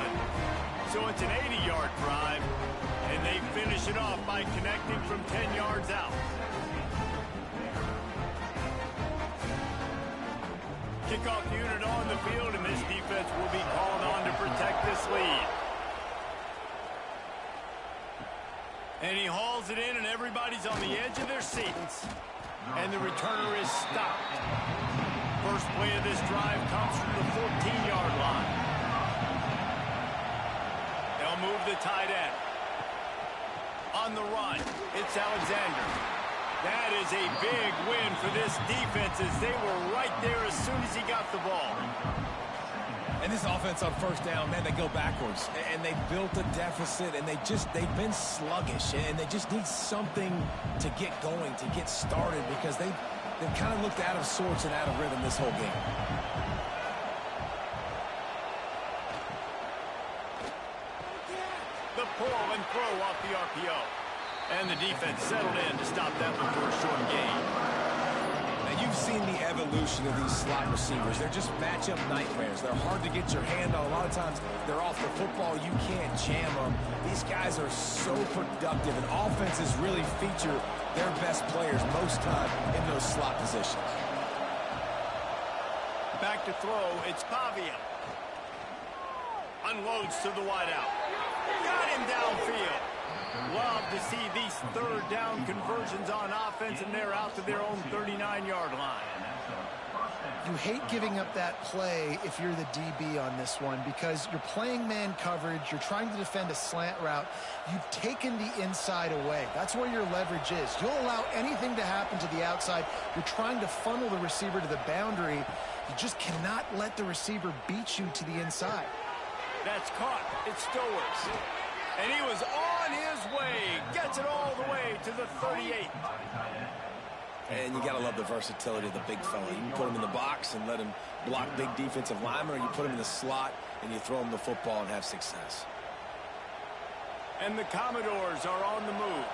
So it's an 80-yard drive, and they finish it off by connecting from 10 yards out. Kickoff unit on the field, and this defense will be called on to protect this lead. And he hauls it in, and everybody's on the edge of their seats. And the returner is stopped. First play of this drive comes from the 14-yard line. They'll move the tight end. On the run, it's Alexander. That is a big win for this defense as they were right there as soon as he got the ball. And this offense on 1st down, man, they go backwards. And they built a deficit, and they've been sluggish. And they just need something to get going, to get started, because they've kind of looked out of sorts and out of rhythm this whole game. The pull and throw off the RPO. And the defense settled in to stop that one for a short gain. Now, you've We've seen the evolution of these slot receivers. They're just matchup nightmares. They're hard to get your hand on. A lot of times they're off the football. You can't jam them. These guys are so productive, and offenses really feature their best players most time in those slot positions. Back to throw, it's Pavia. Unloads to the wideout. Got him downfield. Love to see these third down conversions on offense, and they're out to their own 39-yard line. You hate giving up that play if you're the DB on this one because you're playing man coverage. You're trying to defend a slant route. You've taken the inside away. That's where your leverage is. You'll allow anything to happen to the outside. You're trying to funnel the receiver to the boundary. You just cannot let the receiver beat you to the inside. That's caught. It still works. And he was on his way. Gets it all the way to the 38. And you got to love the versatility of the big fella. You can put him in the box and let him block big defensive linemen, or you put him in the slot and you throw him the football and have success. And the Commodores are on the move.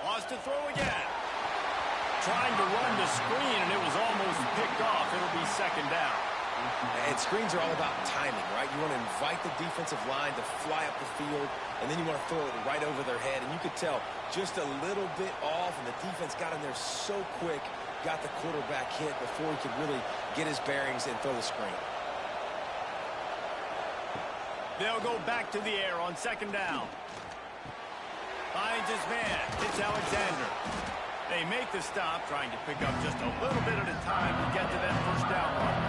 Lost to throw again. Trying to run the screen, and it was almost picked off. It'll be second down. And screens are all about timing, right? You want to invite the defensive line to fly up the field, and then you want to throw it right over their head. And you could tell just a little bit off, and the defense got in there so quick, got the quarterback hit before he could really get his bearings and throw the screen. They'll go back to the air on second down. Finds his man. It's Alexander. They make the stop, trying to pick up just a little bit at a time to get to that first down mark.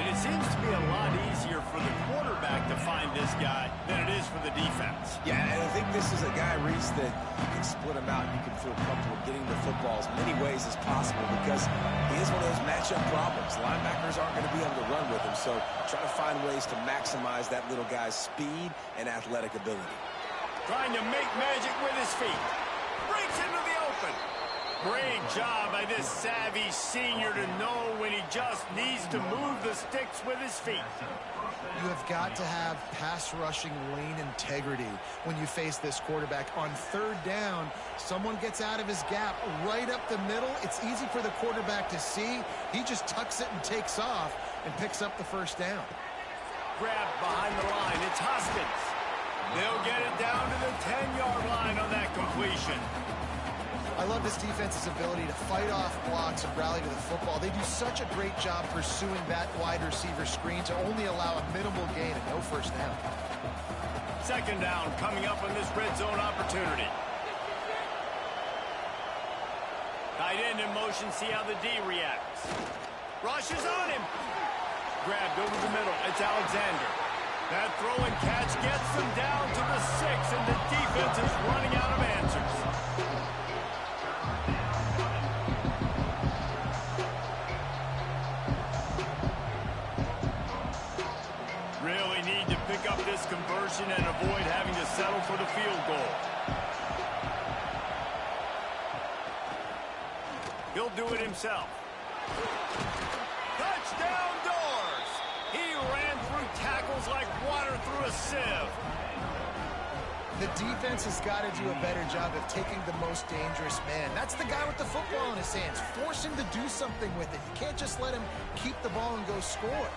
And it seems to be a lot easier for the quarterback to find this guy than it is for the defense. Yeah, and I think this is a guy, Reese, that you can split him out and you can feel comfortable getting the football as many ways as possible because he is one of those matchup problems. Linebackers aren't going to be able to run with him, so try to find ways to maximize that little guy's speed and athletic ability. Trying to make magic with his feet. Breaks into the open. Great job by this savvy senior to know when he just needs to move the sticks with his feet. You have got to have pass rushing lane integrity when you face this quarterback. On third down, someone gets out of his gap right up the middle. It's easy for the quarterback to see. He just tucks it and takes off and picks up the first down. Grabbed behind the line. It's Hoskins. They'll get it down to the 10-yard line on that completion. I love this defense's ability to fight off blocks and rally to the football. They do such a great job pursuing that wide receiver screen to only allow a minimal gain and no first down. Second down coming up on this red zone opportunity. Tight end in motion, see how the D reacts. Rush is on him. Grabbed over the middle. It's Alexander. That throw and catch gets them down to the 6, and the defense is running out of answers. Really need to pick up this conversion and avoid having to settle for the field goal. He'll do it himself. Touchdown Doors! He ran through tackles like water through a sieve. The defense has got to do a better job of taking the most dangerous man. That's the guy with the football in his hands. Force him to do something with it. You can't just let him keep the ball and go score.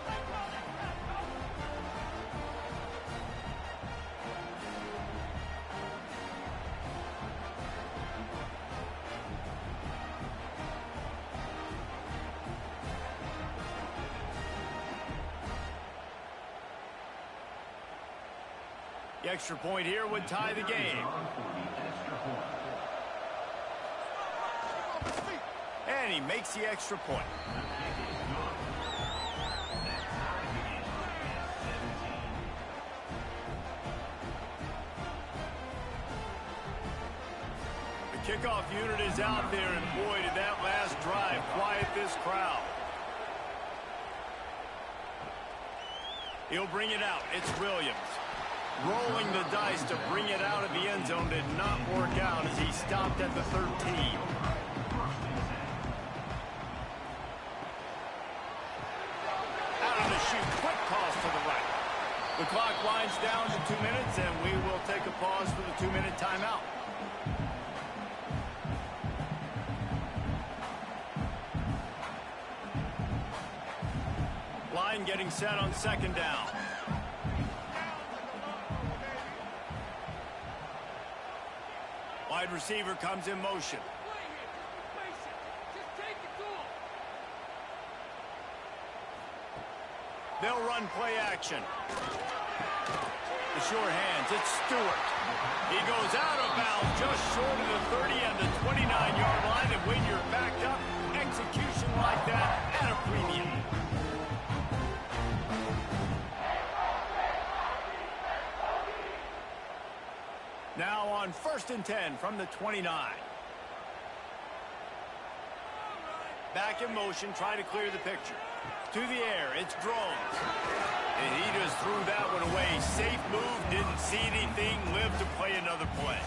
The extra point here would tie the game. And he makes the extra point. The kickoff unit is out there, and boy, did that last drive quiet this crowd. He'll bring it out. It's Williams. Rolling the dice to bring it out of the end zone did not work out as he stopped at the 13. Out of the chute, quick toss to the right. The clock winds down to 2 minutes, and we will take a pause for the 2-minute timeout. line, getting set on second down. Wide receiver comes in motion. They'll run play action. The short hands, it's Stewart. He goes out of bounds just short of the 30 and the 29-yard line, and when you're backed up, execution like that at a premium. Now on 1st and 10 from the 29. Back in motion, try to clear the picture. To the air, it's Drones. And he just threw that one away. Safe move, didn't see anything, lived to play another play.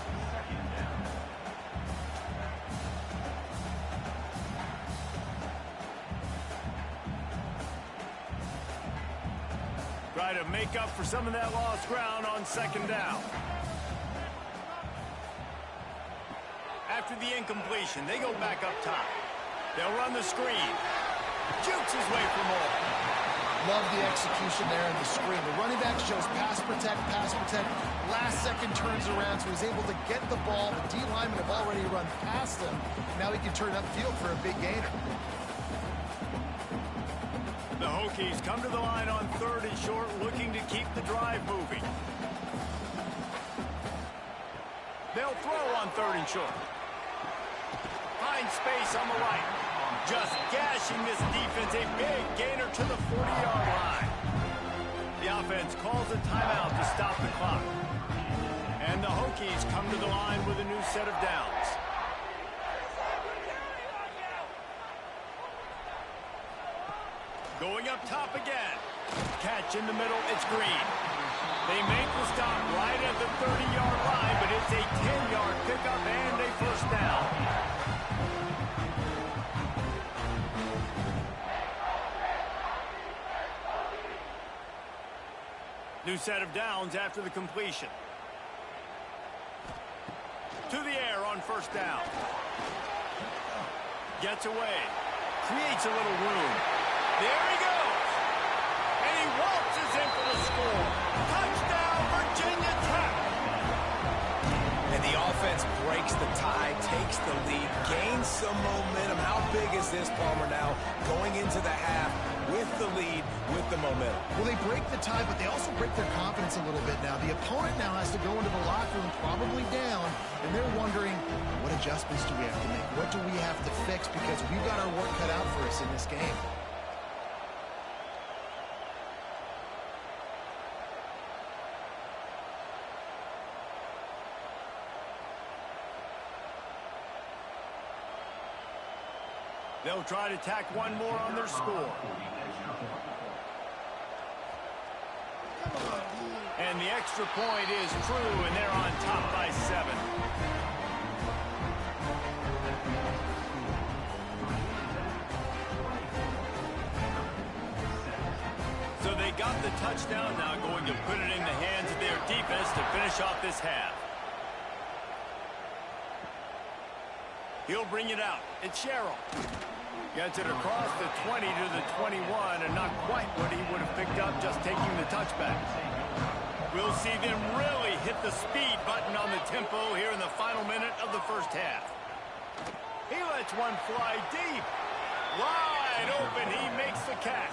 Try to make up for some of that lost ground on second down. After the incompletion, they go back up top. They'll run the screen. Jukes his way for more. Love the execution there in the screen. The running back shows pass protect, pass protect. Last second turns around, so he's able to get the ball. The D linemen have already run past him. Now he can turn upfield for a big gainer. The Hokies come to the line on 3rd and short, looking to keep the drive moving. They'll throw on 3rd and short. Find space on the right. Just gashing this defense, a big gainer to the 40-yard line. The offense calls a timeout to stop the clock. And the Hokies come to the line with a new set of downs. Going up top again. Catch in the middle, it's Green. They make the stop right at the 30-yard line, but it's a 10-yard pickup and a first down. New set of downs after the completion. To the air on 1st down. Gets away. Creates a little room. There he goes. And he waltzes in for the score. Touchdown, Virginia Tech. And the offense breaks the tie, takes the lead, gains some momentum. How big is this, Palmer, now going into the half with the lead, with the momentum? Well, they break the tie, but they also break their confidence a little bit now. The opponent now has to go into the locker room probably down, and they're wondering, what adjustments do we have to make? What do we have to fix? Because we've got our work cut out for us in this game. They'll try to tack one more on their score. And the extra point is true, and they're on top by 7. So they got the touchdown, now going to put it in the hands of their defense to finish off this half. He'll bring it out. It's Sherrill. Gets it across the 20 to the 21, and not quite what he would have picked up just taking the touchback. We'll see them really hit the speed button on the tempo here in the final minute of the first half. He lets one fly deep. Wide open, he makes the catch.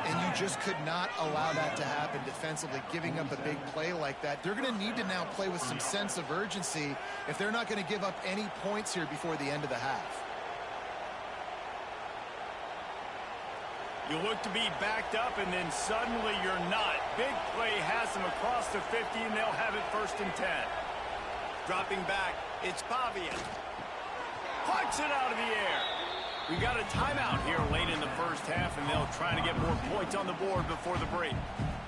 And you just could not allow that to happen defensively, giving up a big play like that. They're going to need to now play with some sense of urgency if they're not going to give up any points here before the end of the half. You look to be backed up, and then suddenly you're not. Big play has them across the 50, and they'll have it 1st and 10. Dropping back, it's Pavia. Plucks it out of the air. We got a timeout here late in the first half, and they'll try to get more points on the board before the break.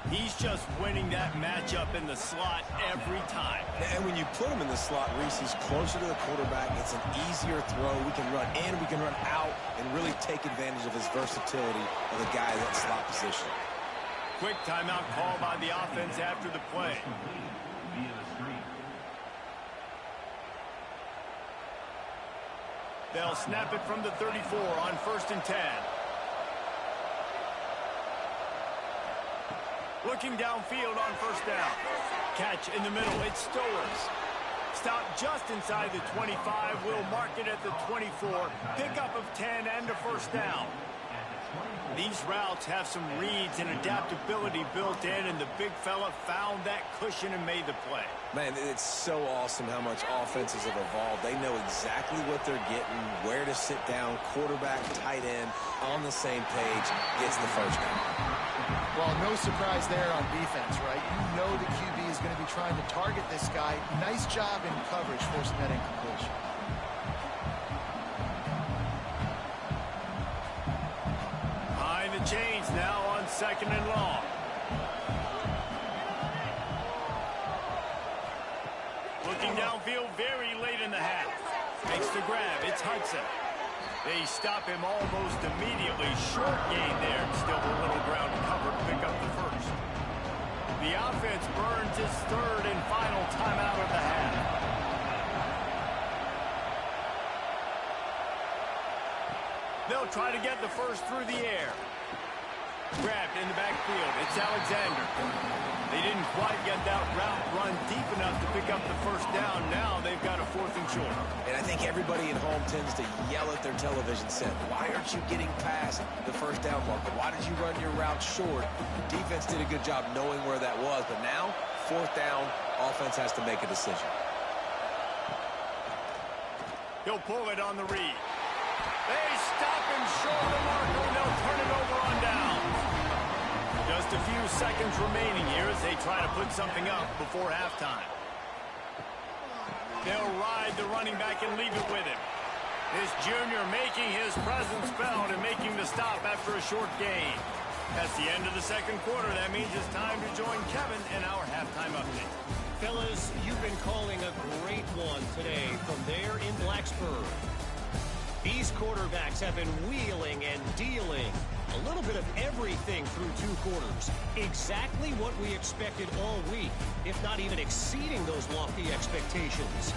He's just winning that matchup in the slot every time. And when you put him in the slot, Reese, he's closer to the quarterback. It's an easier throw. We can run in, we can run out, and really take advantage of his versatility of the guy in that slot position. Quick timeout call by the offense after the play. They'll snap it from the 34 on 1st and 10. Looking downfield on first down. Catch in the middle. It's Stowers. Stop just inside the 25. We'll mark it at the 24. Pickup of 10 and a first down. These routes have some reads and adaptability built in, and the big fella found that cushion and made the play. Man, it's so awesome how much offenses have evolved. They know exactly what they're getting, where to sit down, quarterback, tight end, on the same page, gets the first down. Well, no surprise there on defense, right? You know the QB is going to be trying to target this guy. Nice job in coverage, forcing that incompletion. Behind the chains now on 2nd and long. Looking downfield very late in the half. Makes the grab. It's Hudson. They stop him almost immediately. Short gain there. Still a little ground cover to pick up the first. The offense burns its third and final timeout of the half. They'll try to get the first through the air. Grabbed in the backfield. It's Alexander. They didn't quite get that route run deep enough to pick up the first down. Now they've got a 4th and short. And I think everybody at home tends to yell at their television set, why aren't you getting past the first down marker? Why did you run your route short? Defense did a good job knowing where that was, but now, 4th down, offense has to make a decision. He'll pull it on the read. They stop him short of the marker, and they'll turn it over on down. Just a few seconds remaining here as they try to put something up before halftime. They'll ride the running back and leave it with him. This junior making his presence felt and making the stop after a short gain. That's the end of the second quarter. That means it's time to join Kevin in our halftime update. Fellas, you've been calling a great one today from there in Blacksburg. These quarterbacks have been wheeling and dealing. A little bit of everything through 2 quarters. Exactly what we expected all week, if not even exceeding those lofty expectations.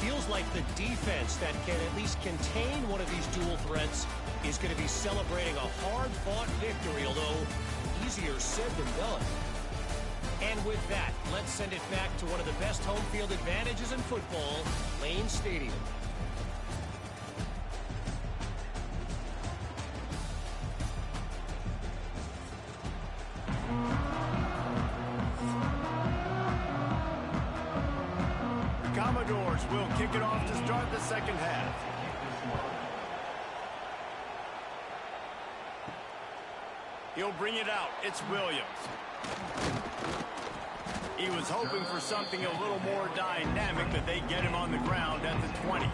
Feels like the defense that can at least contain one of these dual threats is going to be celebrating a hard-fought victory, although easier said than done. And with that, let's send it back to one of the best home field advantages in football, Lane Stadium. Commodores will kick it off to start the second half. He'll bring it out. It's Williams. He was hoping for something a little more dynamic, but they get him on the ground at the 20.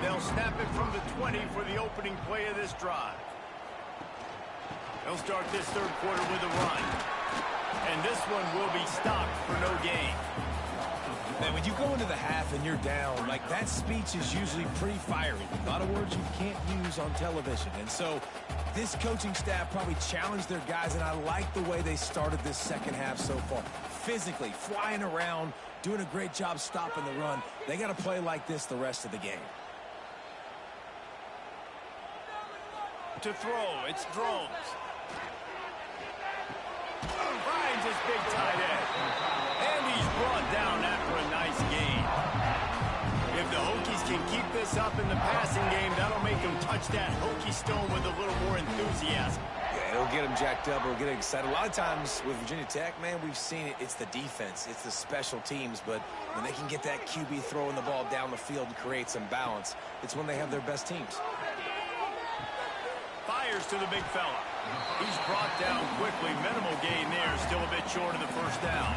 They'll snap it from the 20 for the opening play of this drive. They'll start this third quarter with a run. And this one will be stopped for no gain. Man, when you go into the half and you're down, like, that speech is usually pretty fiery. A lot of words you can't use on television. And so this coaching staff probably challenged their guys, and I like the way they started this second half so far. Physically, flying around, doing a great job stopping the run. They got to play like this the rest of the game. To throw, it's Drones. Finds his big tight end. And he's brought down after a nice gain. If the Hokies can keep this up in the passing game, that'll make them touch that Hokie stone with a little more enthusiasm. Yeah, it'll get them jacked up. It'll get them excited. A lot of times with Virginia Tech, man, we've seen it. It's the defense. It's the special teams. But when they can get that QB throwing the ball down the field and create some balance, it's when they have their best teams. Fires to the big fella. He's brought down quickly. Minimal gain there. Still a bit short of the first down.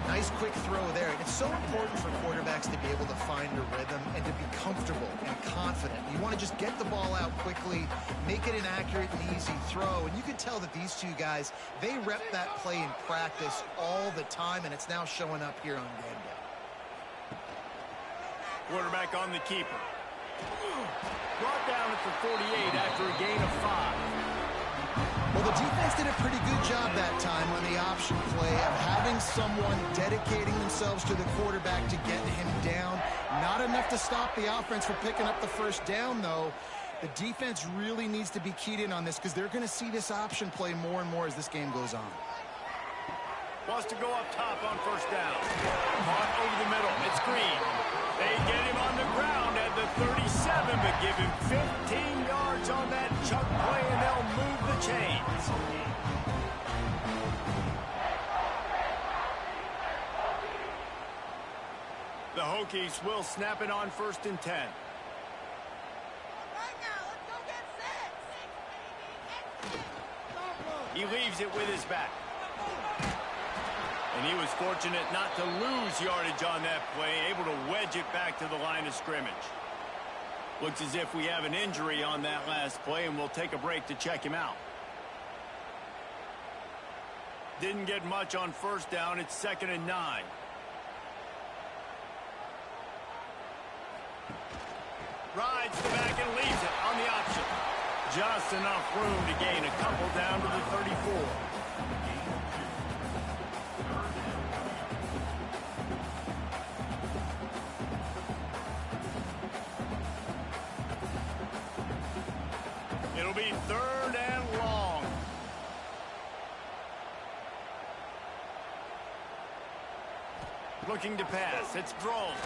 Nice quick throw there. It's so important for quarterbacks to be able to find a rhythm and to be comfortable and confident. You want to just get the ball out quickly, make it an accurate and easy throw. And you can tell that these two guys, they rep that play in practice all the time, and it's now showing up here on game day. Quarterback on the keeper. Brought down at the 48 after a gain of 5. Well, the defense did a pretty good job that time on the option play of having someone dedicating themselves to the quarterback to get him down. Not enough to stop the offense from picking up the first down, though. The defense really needs to be keyed in on this because they're going to see this option play more and more as this game goes on. Wants to go up top on first down. Caught over the middle. It's Green. They get him on the ground at the 37, but give him 15 yards on that chunk play, and they'll move the chains. The Hokies will snap it on 1st and 10. He leaves it with his back. And he was fortunate not to lose yardage on that play, able to wedge it back to the line of scrimmage. Looks as if we have an injury on that last play, and we'll take a break to check him out. Didn't get much on first down. It's 2nd and 9. Rides the back and leaves it on the option. Just enough room to gain a couple down to the 34. It'll be 3rd and long. Looking to pass. It's Drones.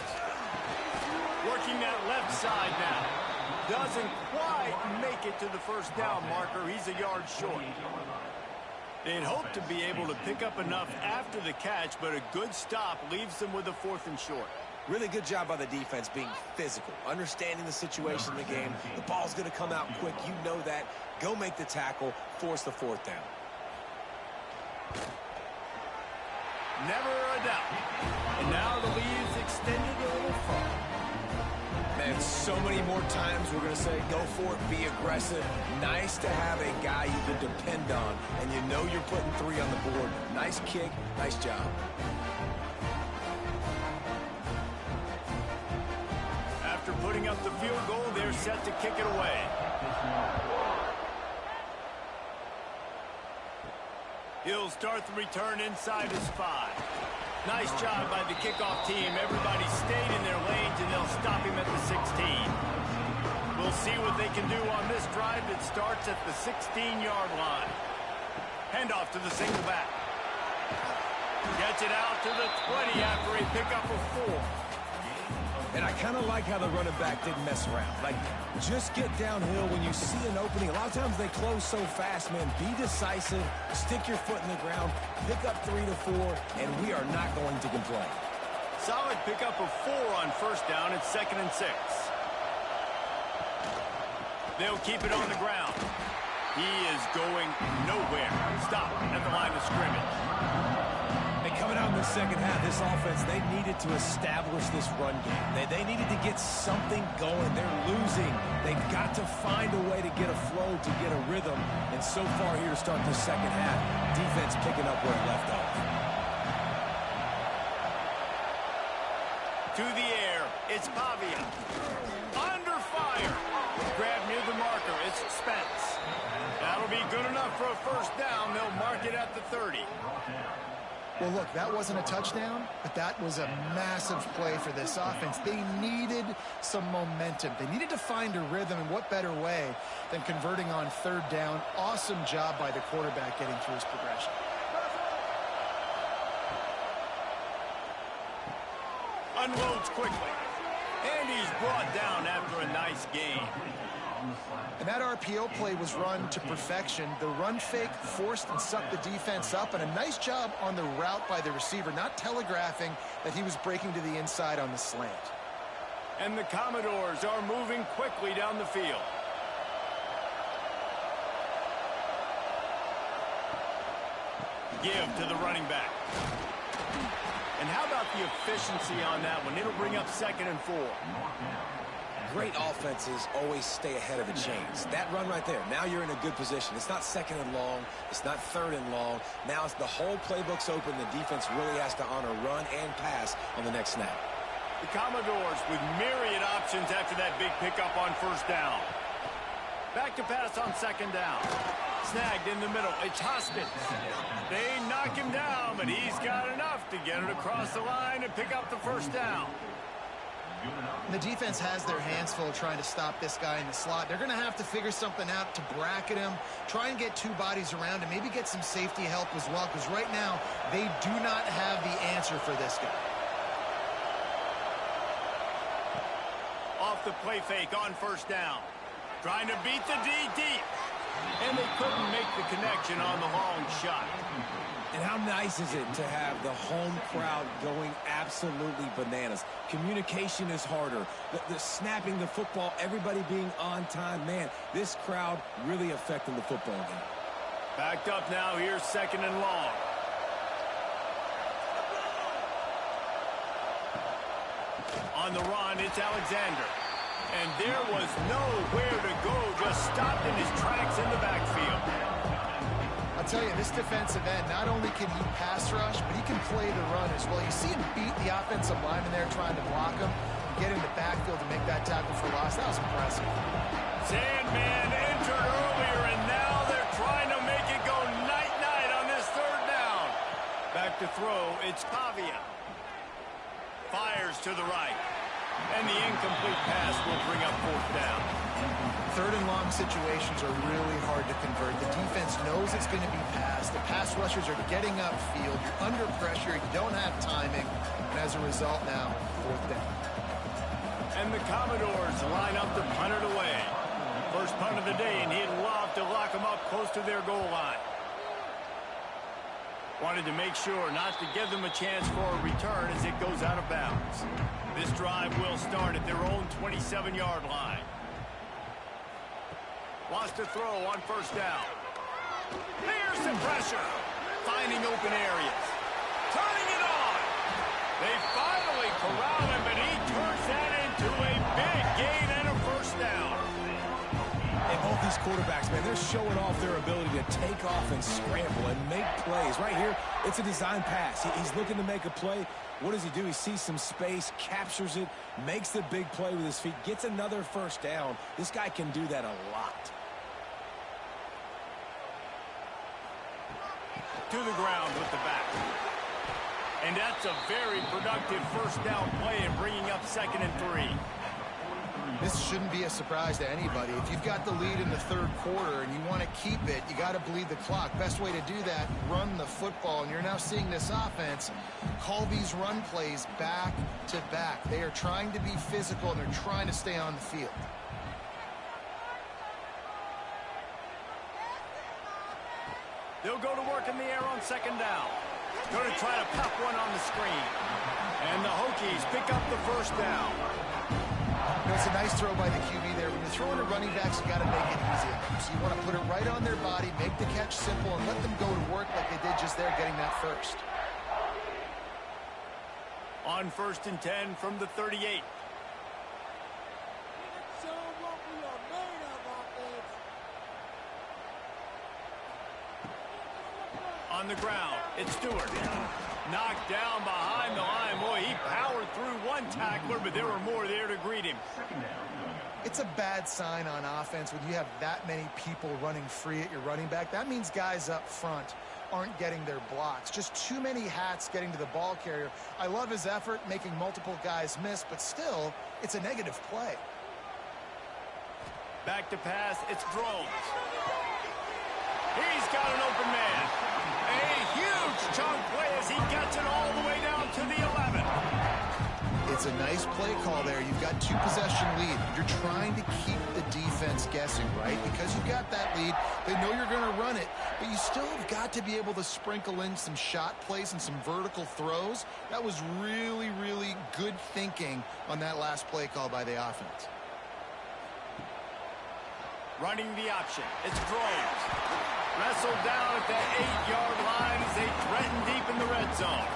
Working that left side now. Doesn't quite make it to the first down marker. He's a yard short. They'd hope to be able to pick up enough after the catch, but a good stop leaves them with a 4th and short. Really good job by the defense being physical, understanding the situation in the game. The ball's going to come out quick. You know that. Go make the tackle, force the 4th down. Never a doubt. And now the lead's extended a little far. Man, so many more times we're going to say, go for it, be aggressive. Nice to have a guy you can depend on, and you know you're putting 3 on the board. Nice kick, nice job. After putting up the field goal, they're set to kick it away. He'll start the return inside his 5. Nice job by the kickoff team. Everybody stayed in their lanes, and they'll stop him at the 16. We'll see what they can do on this drive that starts at the 16-yard line. Handoff to the single back. Gets it out to the 20 after a pickup of 4. And I kind of like how the running back didn't mess around. Like, just get downhill when you see an opening. A lot of times they close so fast, man. Be decisive, stick your foot in the ground, pick up 3 to 4, and we are not going to complain. Solid pickup of 4 on first down. It's 2nd and 6. They'll keep it on the ground. He is going nowhere. Stop at the line of scrimmage. Coming out in the second half, this offense, they needed to establish this run game. They needed to get something going. They're losing. They've got to find a way to get a flow, to get a rhythm. And so far here to start the second half, defense picking up where it left off. To the air, it's Pavia. Under fire. Grab near the marker, it's Spence. That'll be good enough for a first down. They'll mark it at the 30. Well, look, that wasn't a touchdown, but that was a massive play for this offense. They needed some momentum. They needed to find a rhythm, and what better way than converting on 3rd down. Awesome job by the quarterback getting through his progression. Unloads quickly. And he's brought down after a nice gain. And that RPO play was run to perfection. The run fake forced and sucked the defense up, and a nice job on the route by the receiver, not telegraphing that he was breaking to the inside on the slant. And the Commodores are moving quickly down the field. Give to the running back. And how about the efficiency on that one? It'll bring up 2nd and 4. Great offenses always stay ahead of the chains. That run right there, now you're in a good position. It's not 2nd and long. It's not 3rd and long. Now it's the whole playbook's open. The defense really has to honor run and pass on the next snap. The Commodores with myriad options after that big pickup on first down. Back to pass on 2nd down. Snagged in the middle. It's Hoskins. They knock him down, but he's got enough to get it across the line and pick up the first down. The defense has their hands full trying to stop this guy in the slot. They're going to have to figure something out to bracket him, try and get two bodies around him, maybe get some safety help as well, because right now they do not have the answer for this guy. Off the play fake on first down. Trying to beat the D deep. And they couldn't make the connection on the long shot. And how nice is it to have the home crowd going absolutely bananas? Communication is harder. The snapping the football, everybody being on time. Man, this crowd really affecting the football game. Backed up now. Here's second and long. On the run, it's Alexander. And there was nowhere to go. Just stopped in his tracks in the backfield. I'll tell you, this defensive end, not only can he pass rush, but he can play the run as well. You see him beat the offensive lineman there trying to block him, get in the backfield to make that tackle for loss. That was impressive. Sandman entered earlier, and now they're trying to make it go night-night on this third down. Back to throw, it's Pavia. Fires to the right. And the incomplete pass will bring up fourth down. Third and long situations are really hard to convert. The defense knows it's going to be passed. The pass rushers are getting upfield. You're under pressure. You don't have timing. And as a result now, fourth down. And the Commodores line up to punt it away. First punt of the day, and he'd love to lock them up close to their goal line. Wanted to make sure not to give them a chance for a return as it goes out of bounds. This drive will start at their own 27-yard line. Lost to throw on first down. There's some pressure. Finding open areas. Turning it on. They finally corral him, but he turns that into a big gain and a first down. And both these quarterbacks, man, they're showing off their ability to take off and scramble and make plays. Right here, it's a design pass. He's looking to make a play. What does he do? He sees some space, captures it, makes the big play with his feet, gets another first down. This guy can do that a lot. To the ground with the back. And that's a very productive first down play and bringing up 2nd and 3. This shouldn't be a surprise to anybody. If you've got the lead in the third quarter and you want to keep it, you got to bleed the clock. Best way to do that, run the football. And you're now seeing this offense call these run plays back to back. They are trying to be physical, and they're trying to stay on the field. They'll go to work in the air on 2nd down. Going to try to pop one on the screen. And the Hokies pick up the first down. You know, it's a nice throw by the QB there. When you're throwing to running backs, you got to make it easy. So you want to put it right on their body, make the catch simple, and let them go to work like they did just there, getting that first. On 1st and 10 from the 38. On the ground, it's Stewart. Knocked down behind the line. Boy, he powered through one tackler, but there were more there to greet him. It's a bad sign on offense when you have that many people running free at your running back. That means guys up front aren't getting their blocks. Just too many hats getting to the ball carrier. I love his effort, making multiple guys miss, but still, it's a negative play. Back to pass, it's Drones. He's got an open man. A huge chunk play as he gets it all the way down to the 11. It's a nice play call there. You've got 2-possession lead. You're trying to keep the defense guessing, right? Because you've got that lead. They know you're going to run it, but you still have got to be able to sprinkle in some shot plays and some vertical throws. That was really, really good thinking on that last play call by the offense. Running the option. It's Groves. Wrestled down at the 8-yard line as they threaten deep in the red zone.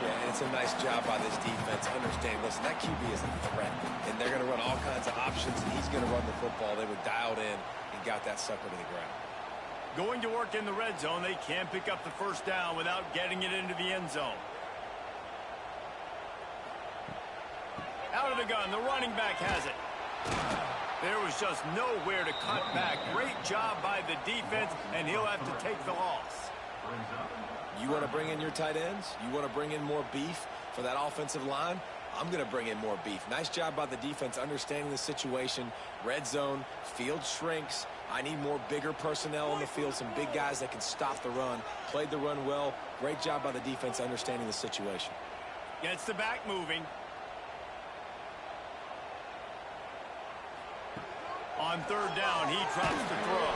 Yeah, it's a nice job by this defense. Understand, listen, that QB is a threat, and they're going to run all kinds of options, and he's going to run the football. They were dialed in and got that sucker to the ground. Going to work in the red zone. They can't pick up the first down without getting it into the end zone. Out of the gun, the running back has it. There was just nowhere to cut back. Great job by the defense, and he'll have to take the loss. You want to bring in your tight ends? You want to bring in more beef for that offensive line? I'm going to bring in more beef. Nice job by the defense understanding the situation. Red zone, field shrinks. I need more bigger personnel on the field, some big guys that can stop the run. Played the run well. Great job by the defense understanding the situation. Gets the back moving. On third down, he drops the throw.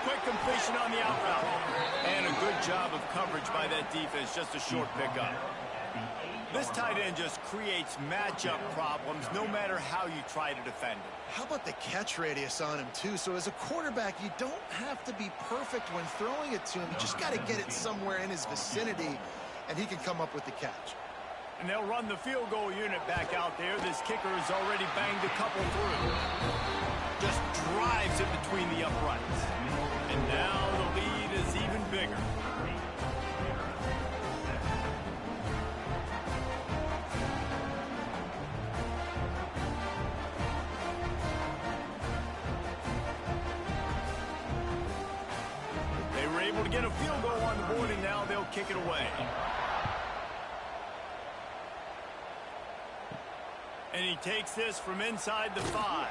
Quick completion on the out route. And a good job of coverage by that defense. Just a short pickup. This tight end just creates matchup problems no matter how you try to defend it. How about the catch radius on him, too? So as a quarterback, you don't have to be perfect when throwing it to him. You just got to get it somewhere in his vicinity, and he can come up with the catch. And they'll run the field goal unit back out there. This kicker has already banged a couple through. Just drives it between the uprights. And now the lead is even bigger. They were able to get a field goal on the board, and now they'll kick it away. And he takes this from inside the 5.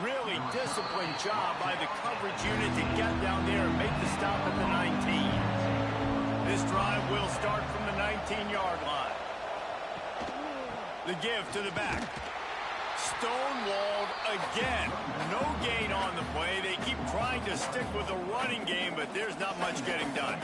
Really disciplined job by the coverage unit to get down there and make the stop at the 19. This drive will start from the 19-yard line. The give to the back. Stonewalled again. No gain on the play. They keep trying to stick with the running game, but there's not much getting done.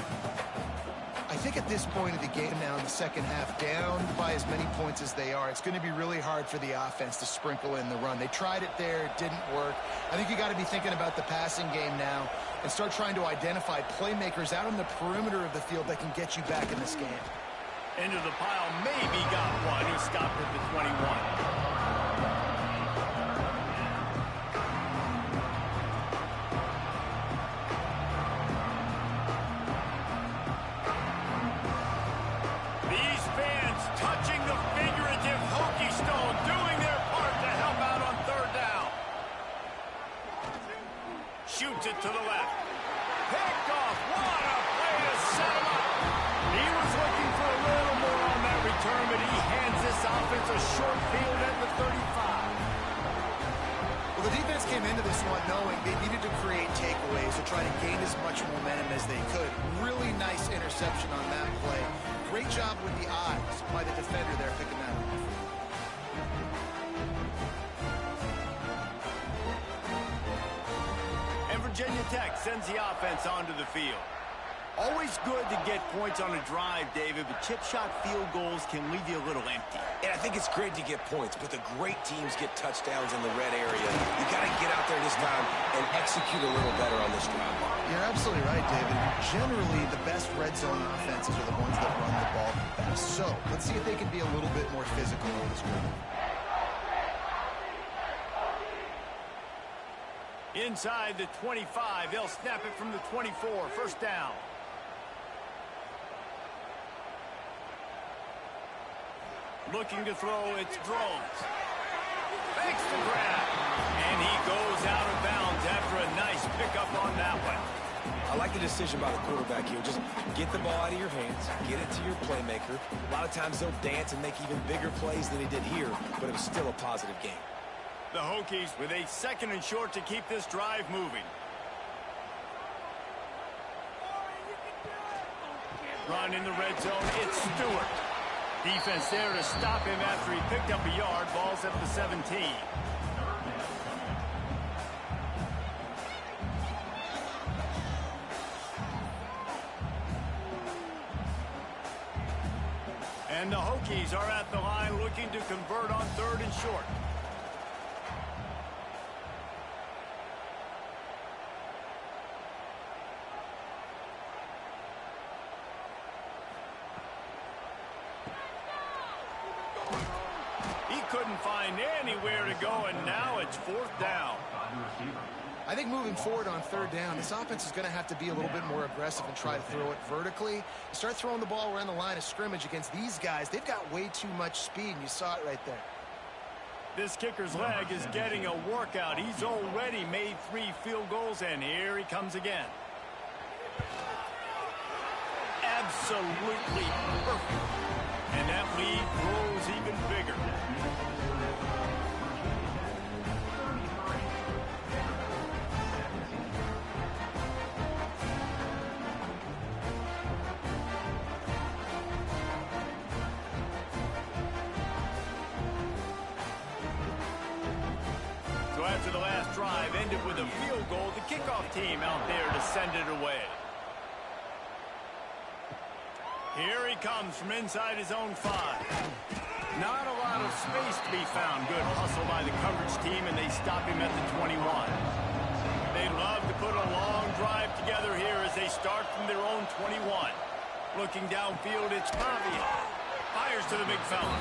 I think at this point of the game now in the second half, down by as many points as they are, it's going to be really hard for the offense to sprinkle in the run. They tried it there. It didn't work. I think you got to be thinking about the passing game now and start trying to identify playmakers out on the perimeter of the field that can get you back in this game. Into the pile, maybe got one. He stopped at the 21. Shoots it to the left. Picked off. What a play to set him up. He was looking for a little more on that return, but he hands this offense a short field at the 35. Well, the defense came into this one knowing they needed to create takeaways to try to gain as much momentum as they could. Really nice interception on that play. Great job with the eyes by the defender there picking that up. Virginia Tech sends the offense onto the field. Always good to get points on a drive, David, but chip shot field goals can leave you a little empty. And I think it's great to get points, but the great teams get touchdowns in the red area. You got to get out there this time and execute a little better on this drive. You're absolutely right, David. Generally, the best red zone offenses are the ones that run the ball the best. So let's see if they can be a little bit more physical on this one. Inside the 25, they'll snap it from the 24. First down. Looking to throw, it's Drones. Fakes the grab. And he goes out of bounds after a nice pickup on that one. I like the decision by the quarterback here. Just get the ball out of your hands, get it to your playmaker. A lot of times they'll dance and make even bigger plays than he did here, but it was still a positive game. The Hokies with a 2nd and short to keep this drive moving. Run in the red zone. It's Stewart. Defense there to stop him after he picked up a yard. Ball's at the 17. And the Hokies are at the line looking to convert on 3rd and short. Couldn't find anywhere to go, and now it's 4th down. I think moving forward on 3rd down, this offense is going to have to be a little bit more aggressive and try to throw it vertically. Start throwing the ball around the line of scrimmage against these guys. They've got way too much speed, and you saw it right there. This kicker's leg is getting a workout. He's already made 3 field goals, and here he comes again. absolutely perfect. And that lead grows even bigger. So after the last drive ended with a field goal, the kickoff team out there to send it away. Here he comes from inside his own 5. Not a lot of space to be found. Good hustle by the coverage team, and they stop him at the 21. They love to put a long drive together here as they start from their own 21. Looking downfield, it's Pavia. Fires to the big fella.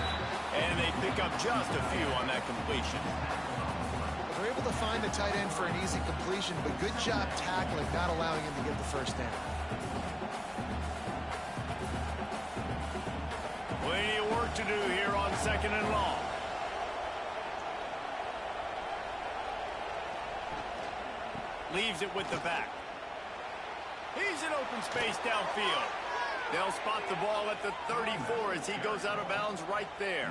And they pick up just a few on that completion. They're able to find the tight end for an easy completion, but good job tackling, not allowing him to get the first down. Plenty of work to do here on 2nd and long. Leaves it with the back. He's in open space downfield. They'll spot the ball at the 34 as he goes out of bounds right there.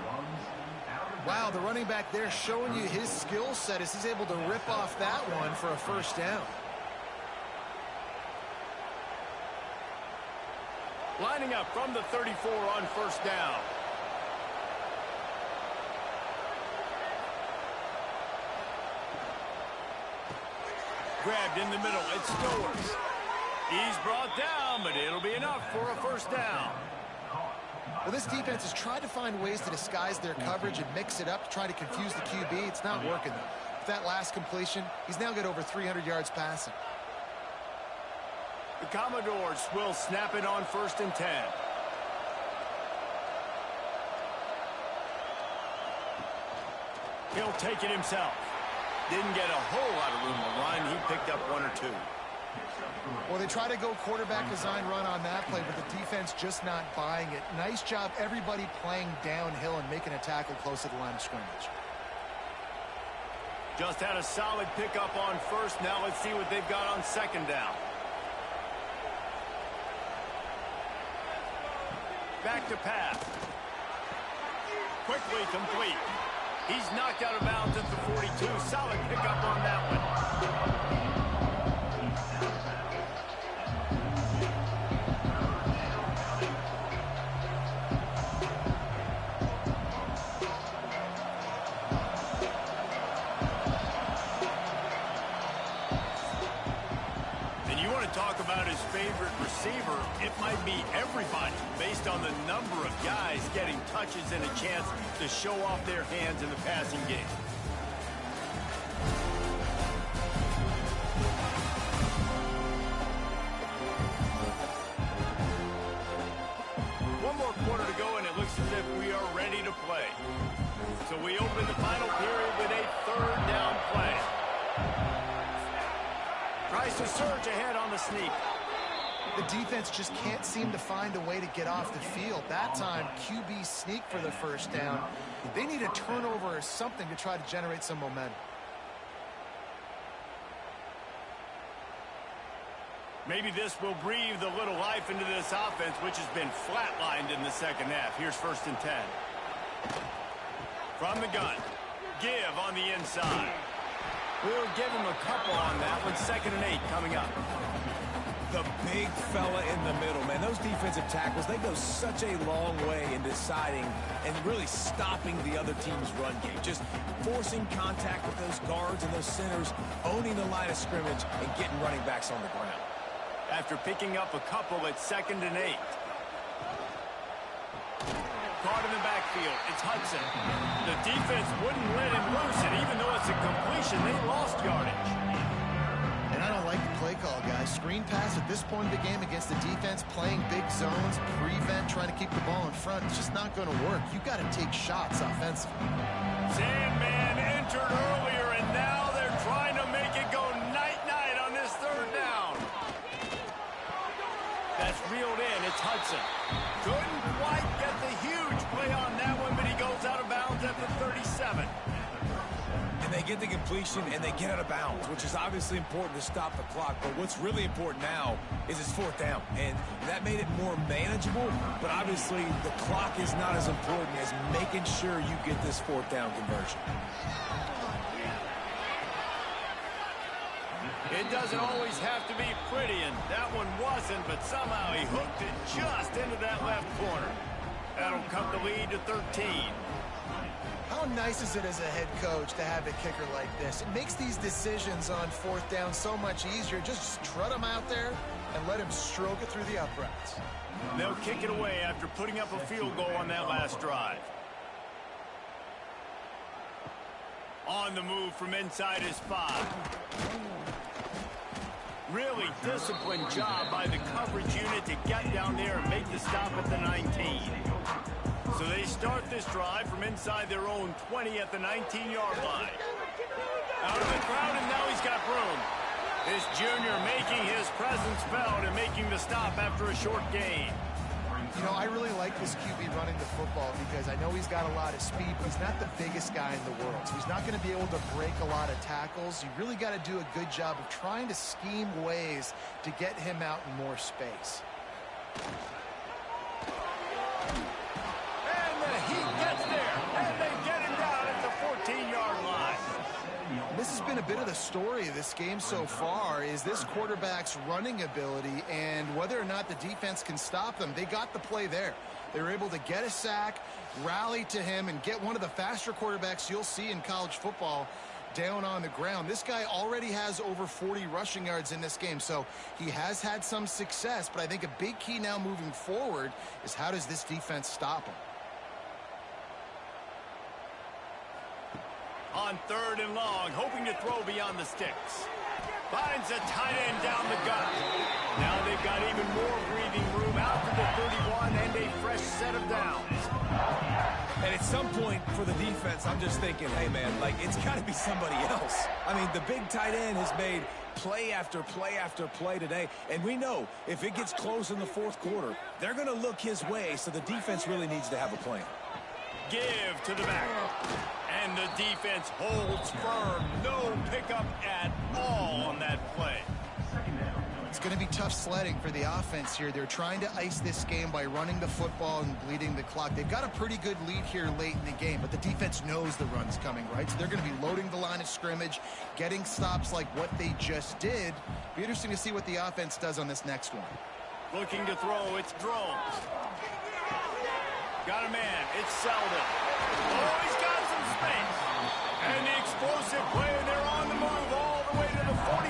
Wow, the running back there showing you his skill set as he's able to rip off that one for a first down. Lining up from the 34 on first down. Grabbed in the middle. It's Stowers. He's brought down, but it'll be enough for a first down. Well, this defense has tried to find ways to disguise their coverage and mix it up to try to confuse the QB. It's not working, though. With that last completion, he's now got over 300 yards passing. The Commodores will snap it on 1st and 10. He'll take it himself. Didn't get a whole lot of room to run. He picked up 1 or 2. Well, they try to go quarterback design run on that play, but the defense just not buying it. Nice job, everybody playing downhill and making a tackle close to the line of scrimmage. Just had a solid pickup on 1st. Now let's see what they've got on 2nd down. Back to pass. Quickly complete. He's knocked out of bounds at the 42. Solid pickup on that one. Talk about his favorite receiver, it might be everybody based on the number of guys getting touches and a chance to show off their hands in the passing game. One more quarter to go, and it looks as if we are ready to play. So we open the final period with a 3rd down play. Tries to surge ahead on the sneak. The defense just can't seem to find a way to get off the field. That time, QB sneak for the first down. They need a turnover or something to try to generate some momentum. Maybe this will breathe a little life into this offense, which has been flatlined in the 2nd half. Here's 1st and 10. From the gun. Give on the inside. We'll give him a couple on that one. 2nd and 8 coming up. The big fella in the middle, man. Those defensive tackles, they go such a long way in deciding and really stopping the other team's run game. Just forcing contact with those guards and those centers, owning the line of scrimmage, and getting running backs on the ground. After picking up a couple at 2nd and 8. Caught in the backfield. It's Hudson. The defense wouldn't let him loose, and even though it's a completion, they lost yardage. And I don't like the play call, guys. Screen pass at this point of the game against the defense, playing big zones, prevent, trying to keep the ball in front. It's just not going to work. You've got to take shots offensively. Sandman entered earlier, and now they're trying to make it go night-night on this 3rd down. That's reeled in. It's Hudson. Couldn't quite get the huge play on that one, but he goes out of bounds at the 37. And they get the completion, and they get out of bounds, which is obviously important to stop the clock. But what's really important now is it's fourth down. And that made it more manageable. But obviously, the clock is not as important as making sure you get this fourth down conversion. It doesn't always have to be pretty, and that one wasn't, but somehow he hooked it just into that left corner. That'll cut the lead to 13. How nice is it as a head coach to have a kicker like this? It makes these decisions on fourth down so much easier. Just trot him out there and let him stroke it through the uprights. They'll kick it away after putting up a field goal on that last drive. On the move from inside his 5. Really disciplined job by the coverage unit to get down there and make the stop at the 19. So they start this drive from inside their own 20 at the 19-yard line. Out of the crowd, and now he's got room. This junior making his presence felt and making the stop after a short gain. You know, I really like this QB running the football because I know he's got a lot of speed, but he's not the biggest guy in the world. So he's not going to be able to break a lot of tackles. You really got to do a good job of trying to scheme ways to get him out in more space. And the heat gets there, and they get him down at the 14-yard line. This has been a bit of the story of this game so far, is this quarterback's running ability and whether or not the defense can stop them. They got the play there. They were able to get a sack, rally to him, and get one of the faster quarterbacks you'll see in college football down on the ground. This guy already has over 40 rushing yards in this game, so he has had some success, but I think a big key now moving forward is how does this defense stop him? On 3rd and long, hoping to throw beyond the sticks. Finds a tight end down the gut. Now they've got even more breathing room out to the 31 and a fresh set of downs. And at some point for the defense, I'm just thinking, hey, man, like, it's got to be somebody else. I mean, the big tight end has made play after play after play today. And we know if it gets close in the fourth quarter, they're going to look his way, so the defense really needs to have a plan. Give to the back. And the defense holds firm. No pickup at all on that play. It's going to be tough sledding for the offense here. They're trying to ice this game by running the football and bleeding the clock. They've got a pretty good lead here late in the game, but the defense knows the run's coming, right? So they're going to be loading the line of scrimmage, getting stops like what they just did. Be interesting to see what the offense does on this next one. Looking to throw, it's Drones. Got a man, it's Selden. Oh, he's got some space. And the explosive play, they're on the move all the way to the 44.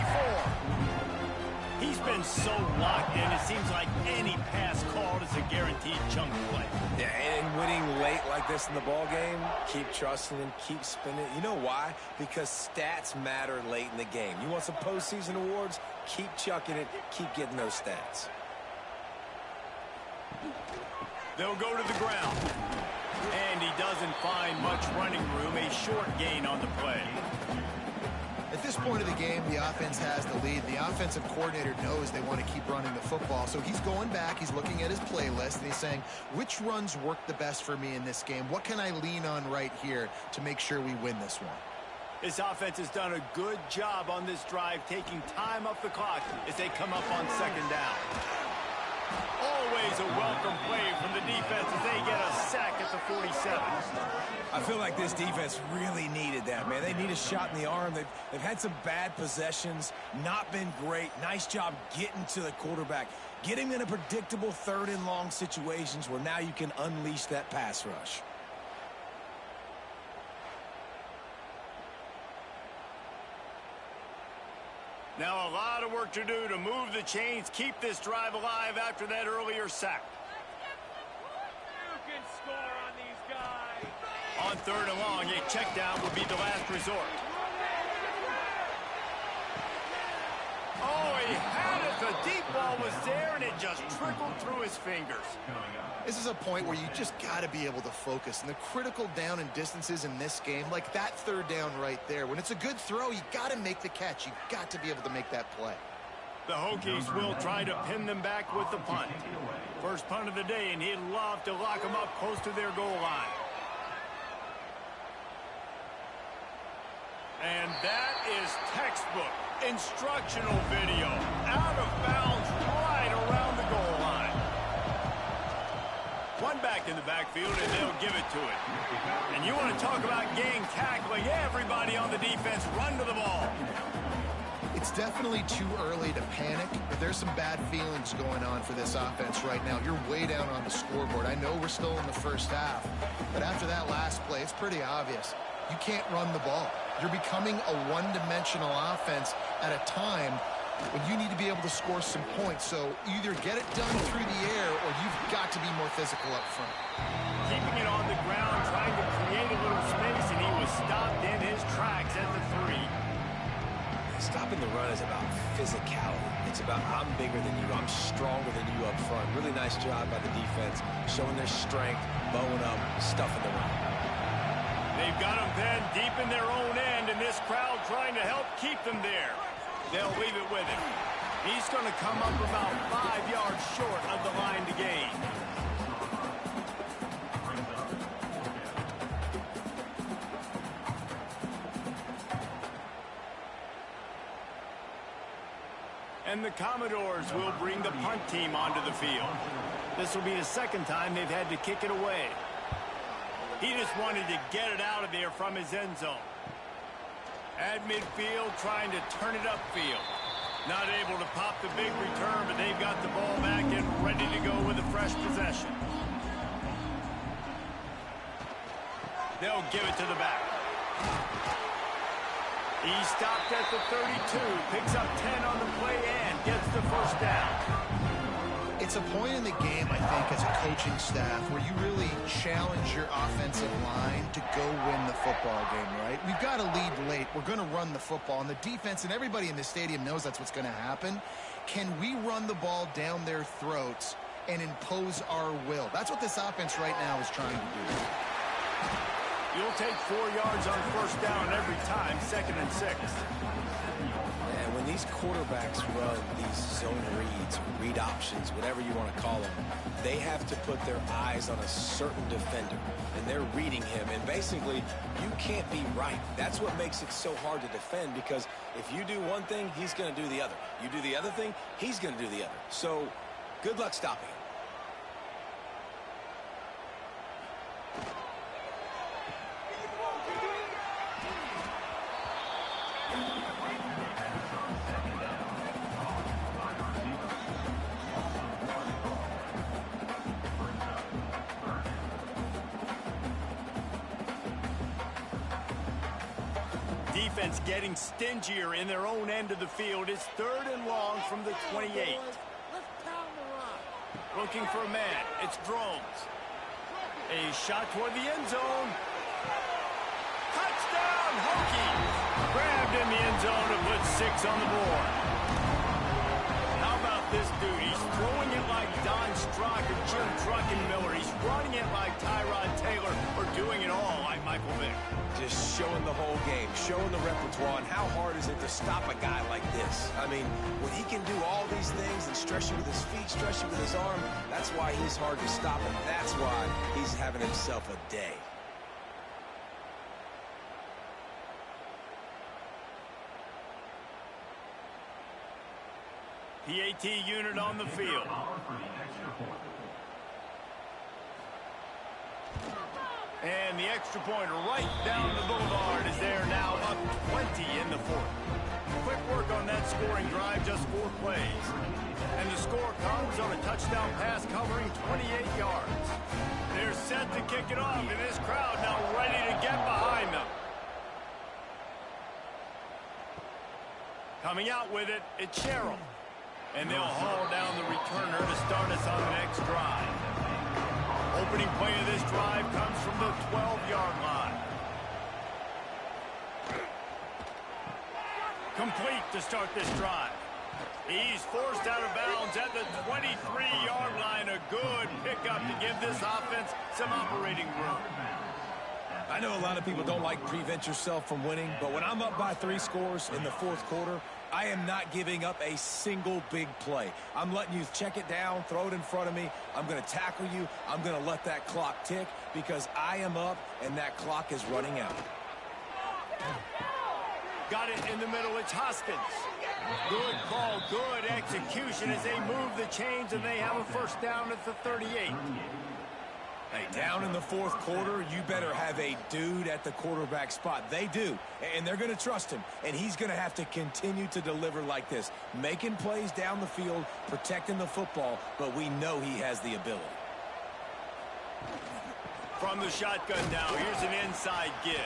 He's been so locked in, it seems like any pass called is a guaranteed chunk play. Yeah, and winning late like this in the ball game, keep trusting him, keep spinning. You know why? Because stats matter late in the game. You want some postseason awards? Keep chucking it, keep getting those stats. They'll go to the ground. And he doesn't find much running room, a short gain on the play. At this point of the game, the offense has the lead. The offensive coordinator knows they want to keep running the football. So he's going back, he's looking at his playlist, and he's saying, which runs work the best for me in this game? What can I lean on right here to make sure we win this one? This offense has done a good job on this drive, taking time off the clock as they come up on 2nd down. Always a welcome play from the defense as they get a sack at the 47. I feel like this defense really needed that, man. They need a shot in the arm. They've had some bad possessions, not been great. Nice job getting to the quarterback, getting in a predictable 3rd and long situations where now you can unleash that pass rush. Now a lot of work to do to move the chains, keep this drive alive after that earlier sack. You can score on these guys. On 3rd and long, a check down would be the last resort. Oh, he had it. The deep ball was there, and it just trickled through his fingers. This is a point where you just got to be able to focus. And the critical down and distances in this game, like that 3rd down right there, when it's a good throw, you got to make the catch. You got to be able to make that play. The Hokies will try to pin them back with the punt. First punt of the day, and he'd love to lock them up close to their goal line. And that is textbook instructional video. Out of bounds right around the goal line. One back in the backfield, and they'll give it to it. And you want to talk about gang tackling. Everybody on the defense run to the ball. It's definitely too early to panic, but there's some bad feelings going on for this offense right now. You're way down on the scoreboard. I know we're still in the first half, but after that last play, it's pretty obvious. You can't run the ball. You're becoming a one-dimensional offense at a time when you need to be able to score some points. So either get it done through the air or you've got to be more physical up front. Keeping it on the ground, trying to create a little space, and he was stopped in his tracks at the 3. Stopping the run is about physicality. It's about I'm bigger than you, I'm stronger than you up front. Really nice job by the defense, showing their strength, bowing up, stuffing the run. They've got them then deep in their own end, and this crowd trying to help keep them there. They'll leave it with him. He's going to come up about 5 yards short of the line to gain. And the Commodores will bring the punt team onto the field. This will be the second time they've had to kick it away. He just wanted to get it out of there from his end zone. At midfield, trying to turn it upfield. Not able to pop the big return, but they've got the ball back and ready to go with a fresh possession. They'll give it to the back. He stopped at the 32, picks up 10 on the play and gets the first down. It's a point in the game, I think, as a coaching staff where you really challenge your offensive line to go win the football game, right? We've got to lead late. We're going to run the football, and the defense and everybody in the stadium knows that's what's going to happen. Can we run the ball down their throats and impose our will? That's what this offense right now is trying to do. You'll take 4 yards on first down every time, 2nd and 6. And when these quarterbacks run these zone reads, read options, whatever you want to call them, they have to put their eyes on a certain defender, and they're reading him. And basically, you can't be right. That's what makes it so hard to defend, because if you do one thing, he's going to do the other. You do the other thing, he's going to do the other. So good luck stopping him. Defense getting stingier in their own end of the field. It's 3rd and long from the 28. Looking for a man. It's Drones. A shot toward the end zone. Touchdown, Hokies! Grabbed in the end zone and put 6 on the board. How about this dude? He's throwing it like Don Strock or Jim Druckenmiller. He's running it like Tyrod Taylor, or doing it all like Michael Vick. Just showing the whole game, showing the repertoire, and how hard is it to stop a guy like this? I mean, when he can do all these things and stress you with his feet, stress you with his arm, that's why he's hard to stop, and that's why he's having himself a day. PAT unit on the field. And the extra point right down the boulevard is there now, up 20 in the 4th. Quick work on that scoring drive, just 4 plays. And the score comes on a touchdown pass covering 28 yards. They're set to kick it off, and this crowd now ready to get behind them. Coming out with it, it's Sherrill. And they'll haul down the returner to start us on the next drive. Opening play of this drive comes from the 12-yard line. Complete to start this drive. He's forced out of bounds at the 23-yard line. A good pickup to give this offense some operating room. I know a lot of people don't like prevent yourself from winning, but when I'm up by 3 scores in the 4th quarter, I am not giving up a single big play. I'm letting you check it down, throw it in front of me. I'm going to tackle you. I'm going to let that clock tick because I am up and that clock is running out. Got it in the middle. It's Hoskins. Good call, good execution as they move the chains, and they have a first down at the 38. Hey, down in the fourth quarter, you better have a dude at the quarterback spot. They do, and they're going to trust him, and he's going to have to continue to deliver like this, making plays down the field, protecting the football, but we know he has the ability. From the shotgun now, here's an inside give.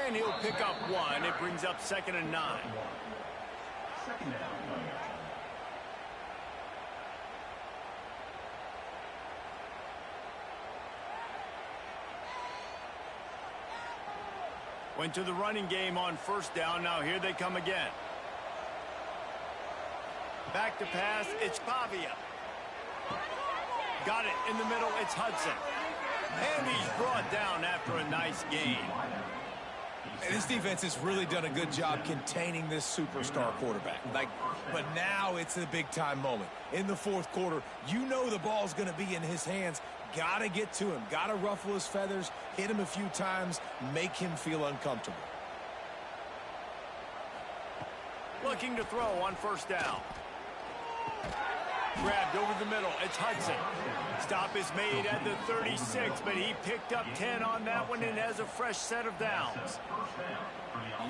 And he'll pick up one. It brings up 2nd and 9. Second down. Went to the running game on first down. Now here they come again. Back to pass. It's Pavia. Got it in the middle. It's Hudson. And he's brought down after a nice gain. And this defense has really done a good job containing this superstar quarterback. But now it's a big-time moment. In the fourth quarter, you know the ball's going to be in his hands. Got to get to him. Got to ruffle his feathers, hit him a few times, make him feel uncomfortable. Looking to throw on first down. Grabbed over the middle. It's Hudson. Stop is made at the 36, but he picked up 10 on that one and has a fresh set of downs.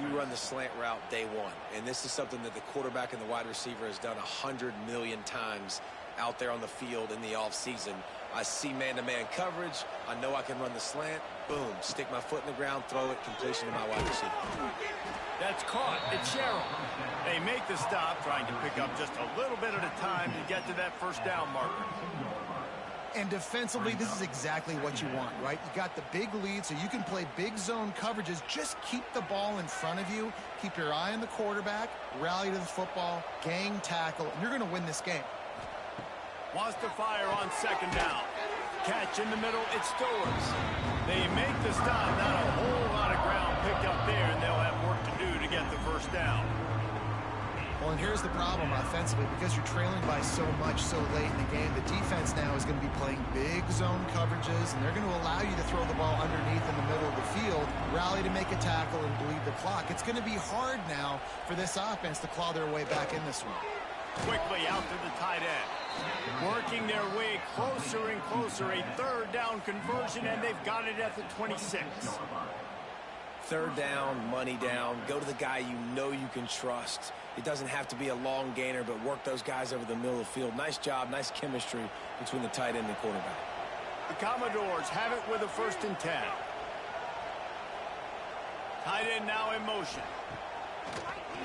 You run the slant route day one, and this is something that the quarterback and the wide receiver has done 100 million times out there on the field in the offseason. I see man-to-man coverage. I know I can run the slant. Boom, stick my foot in the ground, throw it, completion to my wide receiver. That's caught. It's Sherrill. They make the stop, trying to pick up just a little bit at a time to get to that first down marker. And defensively, this is exactly what you want, right? You got the big lead, so you can play big zone coverages. Just keep the ball in front of you. Keep your eye on the quarterback. Rally to the football. Gang tackle. And you're going to win this game. Wants to fire on second down. Catch in the middle. It's Stowers. They make the stop. Not a whole lot of ground picked up there, and they'll have work to do to get the first down. Well, and here's the problem offensively. Because you're trailing by so much so late in the game, the defense now is going to be playing big zone coverages, and they're going to allow you to throw the ball underneath in the middle of the field, rally to make a tackle, and bleed the clock. It's going to be hard now for this offense to claw their way back in this one. Quickly out to the tight end. Working their way closer and closer. A third down conversion, and they've got it at the 26. Third down, money down. Go to the guy you know you can trust. It doesn't have to be a long gainer, but work those guys over the middle of the field. Nice job, nice chemistry between the tight end and quarterback. The Commodores have it with a 1st and 10. Tight end now in motion.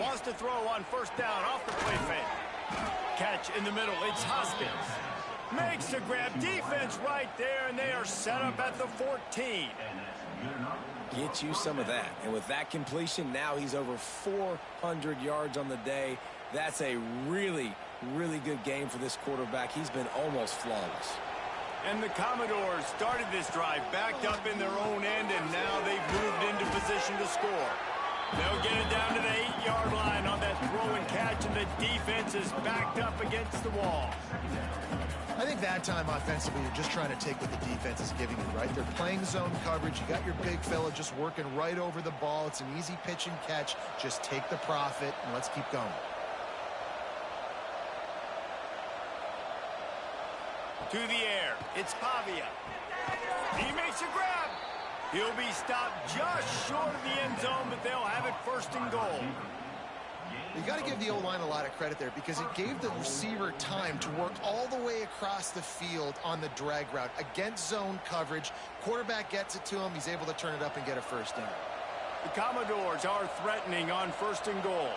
Wants to throw on first down off the play fake. Catch in the middle. It's Hoskins. Makes the grab. Defense right there, and they are set up at the 14. Get you some of that. And with that completion, now he's over 400 yards on the day. That's a really, really good game for this quarterback. He's been almost flawless. And the Commodores started this drive backed up in their own end, and now they've moved into position to score. They'll get it down to the 8-yard line on that throw and catch, and the defense is backed up against the wall. I think that time offensively, you're just trying to take what the defense is giving you, right? They're playing zone coverage. You got your big fella just working right over the ball. It's an easy pitch and catch. Just take the profit, and let's keep going. To the air. It's Pavia. He makes a grab. He'll be stopped just short of the end zone, but they'll have it 1st and goal. You got to give the O-line a lot of credit there because it gave the receiver time to work all the way across the field on the drag route against zone coverage. Quarterback gets it to him. He's able to turn it up and get a first down. The Commodores are threatening on 1st and goal.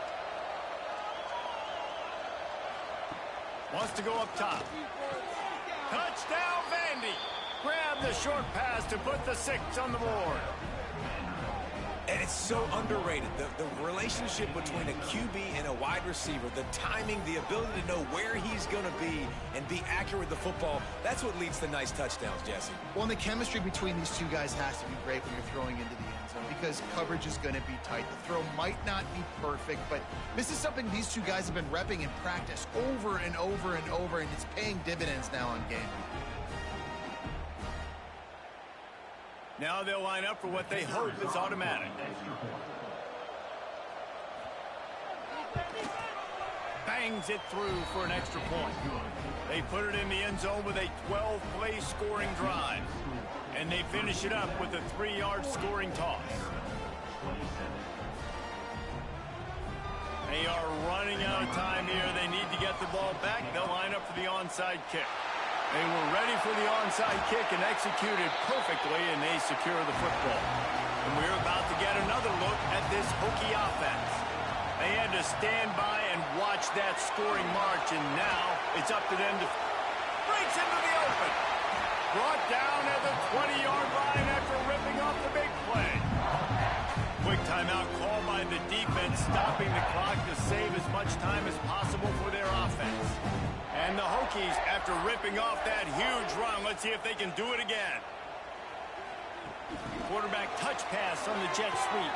Wants to go up top. Touchdown, Vandy. Grab the short pass to put the 6 on the board. And it's so underrated. The relationship between a QB and a wide receiver, the timing, the ability to know where he's going to be and be accurate with the football, that's what leads to nice touchdowns, Jesse. Well, and the chemistry between these two guys has to be great when you're throwing into the end zone because coverage is going to be tight. The throw might not be perfect, but this is something these two guys have been repping in practice over and over and over, and it's paying dividends now on game. Now they'll line up for what they hope is automatic. bangs it through for an extra point. They put it in the end zone with a 12-play scoring drive. And they finish it up with a 3-yard scoring toss. They are running out of time here. They need to get the ball back. They'll line up for the onside kick. They were ready for the onside kick and executed perfectly, and they secure the football. And we're about to get another look at this Hokie offense. They had to stand by and watch that scoring march, and now it's up to them to breaks into the open. Brought down at the 20-yard line after ripping off the big play. Quick timeout called by the defense, stopping the clock to save as much time as possible for their offense. And the Hokies, after ripping off that huge run, let's see if they can do it again. Quarterback touch pass on the jet sweep.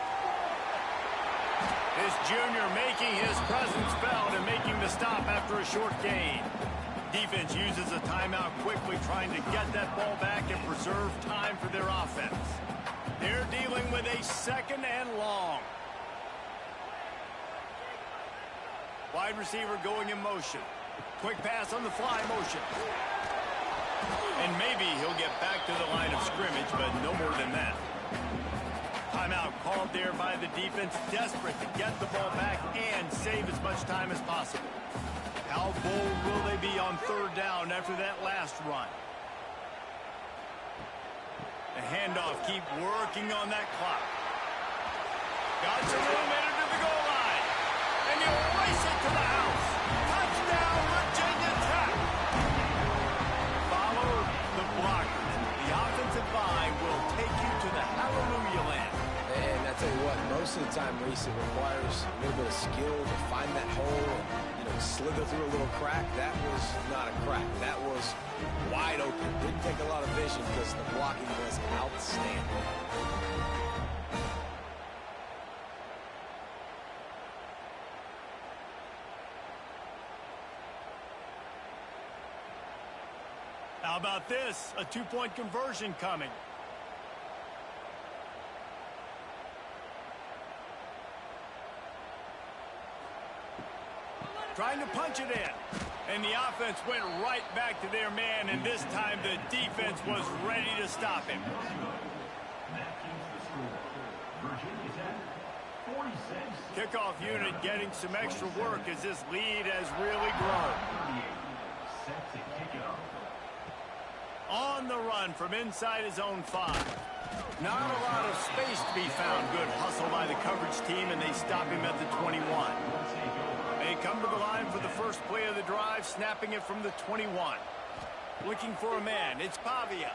This junior making his presence felt and making the stop after a short gain. Defense uses a timeout quickly, trying to get that ball back and preserve time for their offense. They're dealing with a 2nd and long. Wide receiver going in motion. Quick pass on the fly motion. And maybe he'll get back to the line of scrimmage, but no more than that. Timeout called there by the defense, desperate to get the ball back and save as much time as possible. How bold will they be on 3rd down after that last run? The handoff, keep working on that clock. Got some room headed to the goal line. And he'll race it to the house. Touchdown, Virginia Tech. Follow the blockers. The offensive line will take you to the hallelujah land. And I tell you what, most of the time, Reese, it requires a little bit of skill to find that hole and, slither through a little crack. That was not a crack. That was wide open. Didn't take a lot of vision because the blocking was outstanding. How about this? A 2-point conversion coming. Trying to punch it in. And the offense went right back to their man, and this time the defense was ready to stop him. Kickoff unit getting some extra work as this lead has really grown. On the run from inside his own 5. Not a lot of space to be found. Good hustle by the coverage team, and they stop him at the 21. They come to the line for the first play of the drive, snapping it from the 21. Looking for a man. It's Pavia.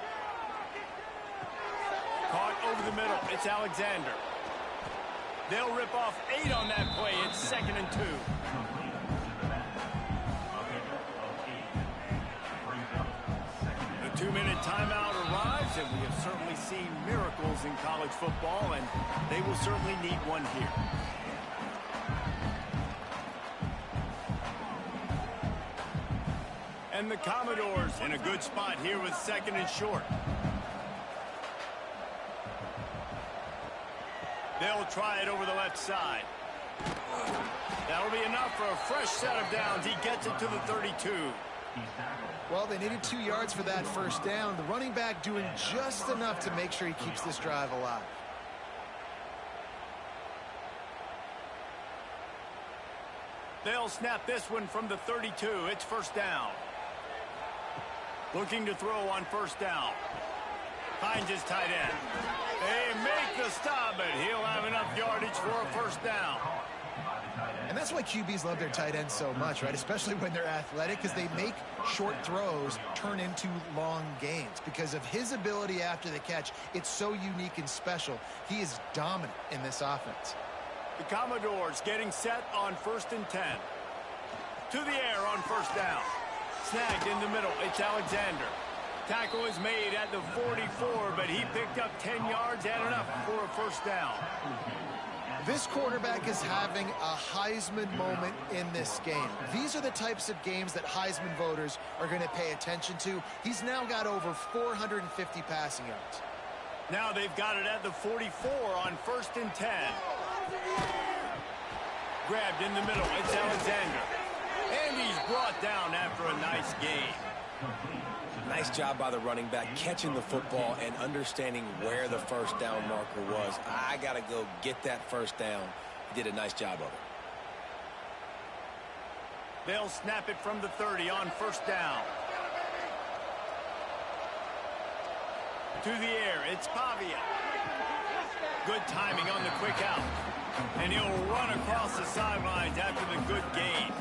Caught over the middle. It's Alexander. They'll rip off 8 on that play. It's 2nd and 2. The 2-minute timeout arrives, and we have certainly seen miracles in college football, and they will certainly need one here. And the Commodores in a good spot here with 2nd and short. They'll try it over the left side. That'll be enough for a fresh set of downs. He gets it to the 32. Well, they needed 2 yards for that first down. The running back doing just enough to make sure he keeps this drive alive. They'll snap this one from the 32. It's 1st down. Looking to throw on 1st down. Finds his tight end. They make the stop, but he'll have enough yardage for a 1st down. And that's why QBs love their tight ends so much, right? Especially when they're athletic, because they make short throws turn into long gains. Because of his ability after the catch, it's so unique and special. He is dominant in this offense. The Commodores getting set on 1st and 10. To the air on 1st down. Snagged in the middle. It's Alexander. Tackle is made at the 44, but he picked up 10 yards and enough for a 1st down. This quarterback is having a Heisman moment in this game. These are the types of games that Heisman voters are going to pay attention to. He's now got over 450 passing yards. Now they've got it at the 44 on 1st and 10. Grabbed in the middle. It's Alexander. brought down after a nice gain. Nice job by the running back, catching the football and understanding where the first down marker was. I got to go get that first down. He did a nice job of it. They'll snap it from the 30 on first down. To the air, it's Pavia. Good timing on the quick out. And he'll run across the sidelines after the good gain.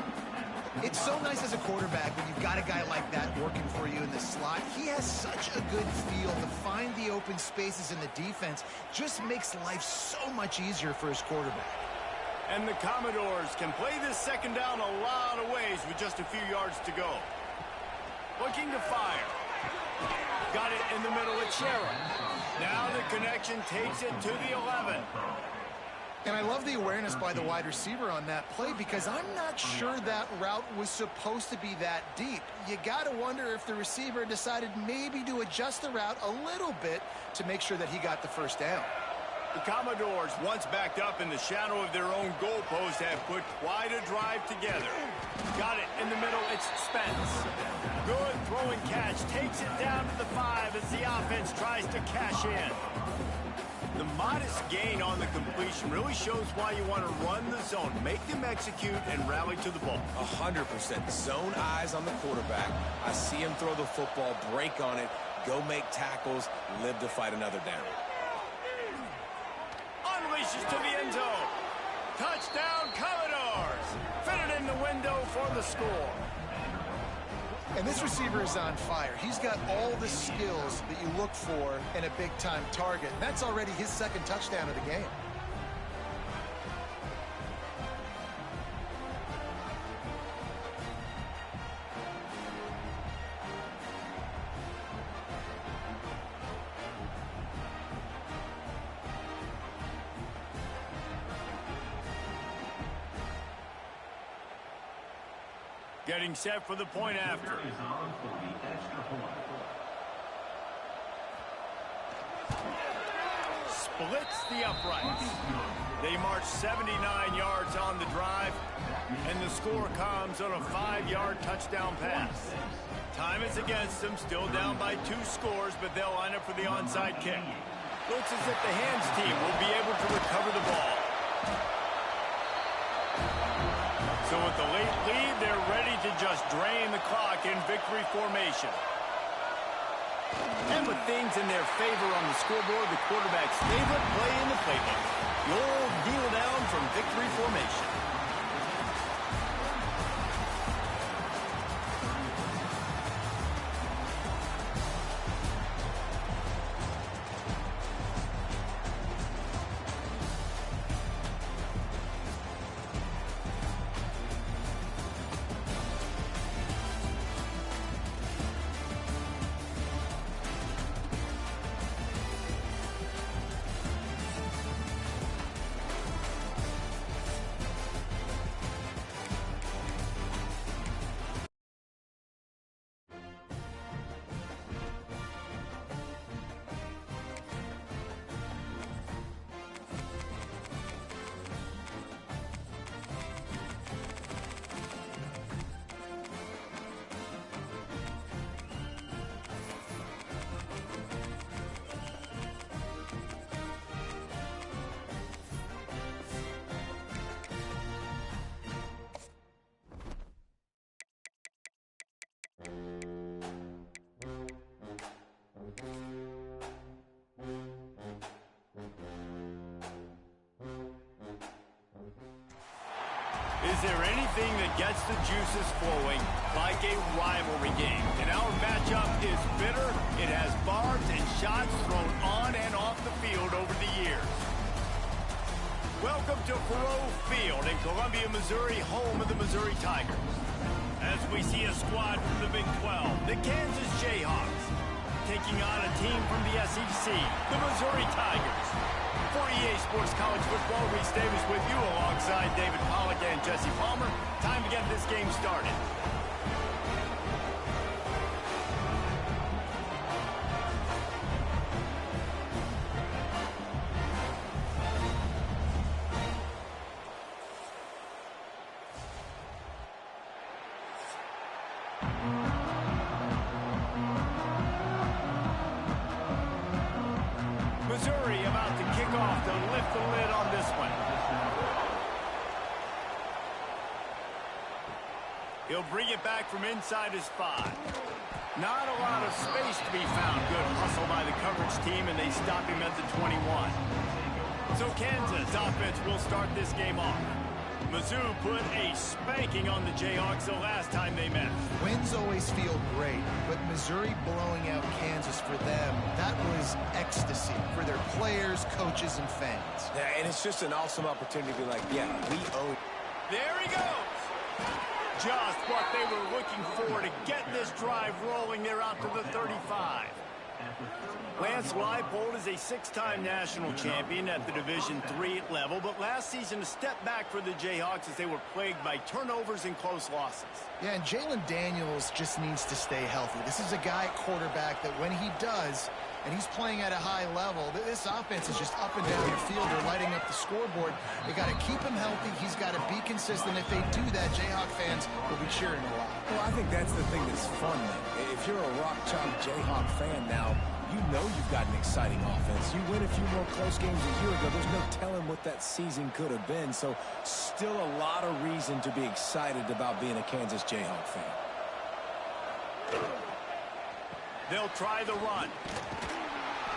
It's so nice as a quarterback when you've got a guy like that working for you in the slot. He has such a good feel to find the open spaces in the defense. Just makes life so much easier for his quarterback. And the Commodores can play this second down a lot of ways with just a few yards to go. Looking to fire. Got it in the middle at Sheriff. Now the connection takes it to the 11. And I love the awareness by the wide receiver on that play because I'm not sure that route was supposed to be that deep. You got to wonder if the receiver decided maybe to adjust the route a little bit to make sure that he got the first down. The Commodores, once backed up in the shadow of their own goalpost, have put quite a drive together. Got it in the middle, it's Spence. Good throwing catch, takes it down to the 5 as the offense tries to cash in. The modest gain on the completion really shows why you want to run the zone, make them execute, and rally to the ball. 100% zone eyes on the quarterback. I see him throw the football, break on it, go make tackles, live to fight another down. Unleashes to the end zone. Touchdown, Commodores. Fitted in the window for the score. And this receiver is on fire. He's got all the skills that you look for in a big-time target. That's already his second touchdown of the game. Getting set for the point after. Splits the uprights. They march 79 yards on the drive, and the score comes on a 5-yard touchdown pass. Time is against them, still down by 2 scores, but they'll line up for the onside kick. Looks as if the hands team will be able to recover the ball. So with the late lead, they're ready to just drain the clock in victory formation. And with things in their favor on the scoreboard, the quarterback's favorite play in the playbook. The old kneel down from victory formation. Is there anything that gets the juices flowing like a rivalry game? And our matchup is bitter. It has barbs and shots thrown on and off the field over the years. Welcome to Faurot Field in Columbia, Missouri, home of the Missouri Tigers. As we see a squad from the Big 12, the Kansas Jayhawks, taking on a team from the SEC, the Missouri Tigers. For EA Sports College Football, Reese Davis with you alongside David Pollack and Jesse Palmer. Time to get this game started. Missouri about to kick off to lift the lid on this one. He'll bring it back from inside his 5. Not a lot of space to be found. Good hustle by the coverage team, and they stop him at the 21. So Kansas offense will start this game off. Mizzou put a spanking on the Jayhawks the last time they met. Wins always feel great, but Missouri blowing out Kansas for them, that was ecstasy for their players, coaches, and fans. Yeah, and it's just an awesome opportunity to be like, yeah, we own. There he goes. Just what they were looking for to get this drive rolling. They're out to the 35. Lance Leipold is a 6-time national champion at the Division III level, but last season a step back for the Jayhawks as they were plagued by turnovers and close losses. Yeah, and Jalen Daniels just needs to stay healthy. This is a guy at quarterback that when he does, and he's playing at a high level, this offense is just up and down the field. They're lighting up the scoreboard. They got to keep him healthy. He's got to be consistent. If they do that, Jayhawk fans will be cheering a lot. Well, I think that's the thing that's fun, though. If you're a rock-chalk Jayhawk fan now, you know you've got an exciting offense. You win a few more close games a year ago. There's no telling what that season could have been. So still a lot of reason to be excited about being a Kansas Jayhawk fan. They'll try the run.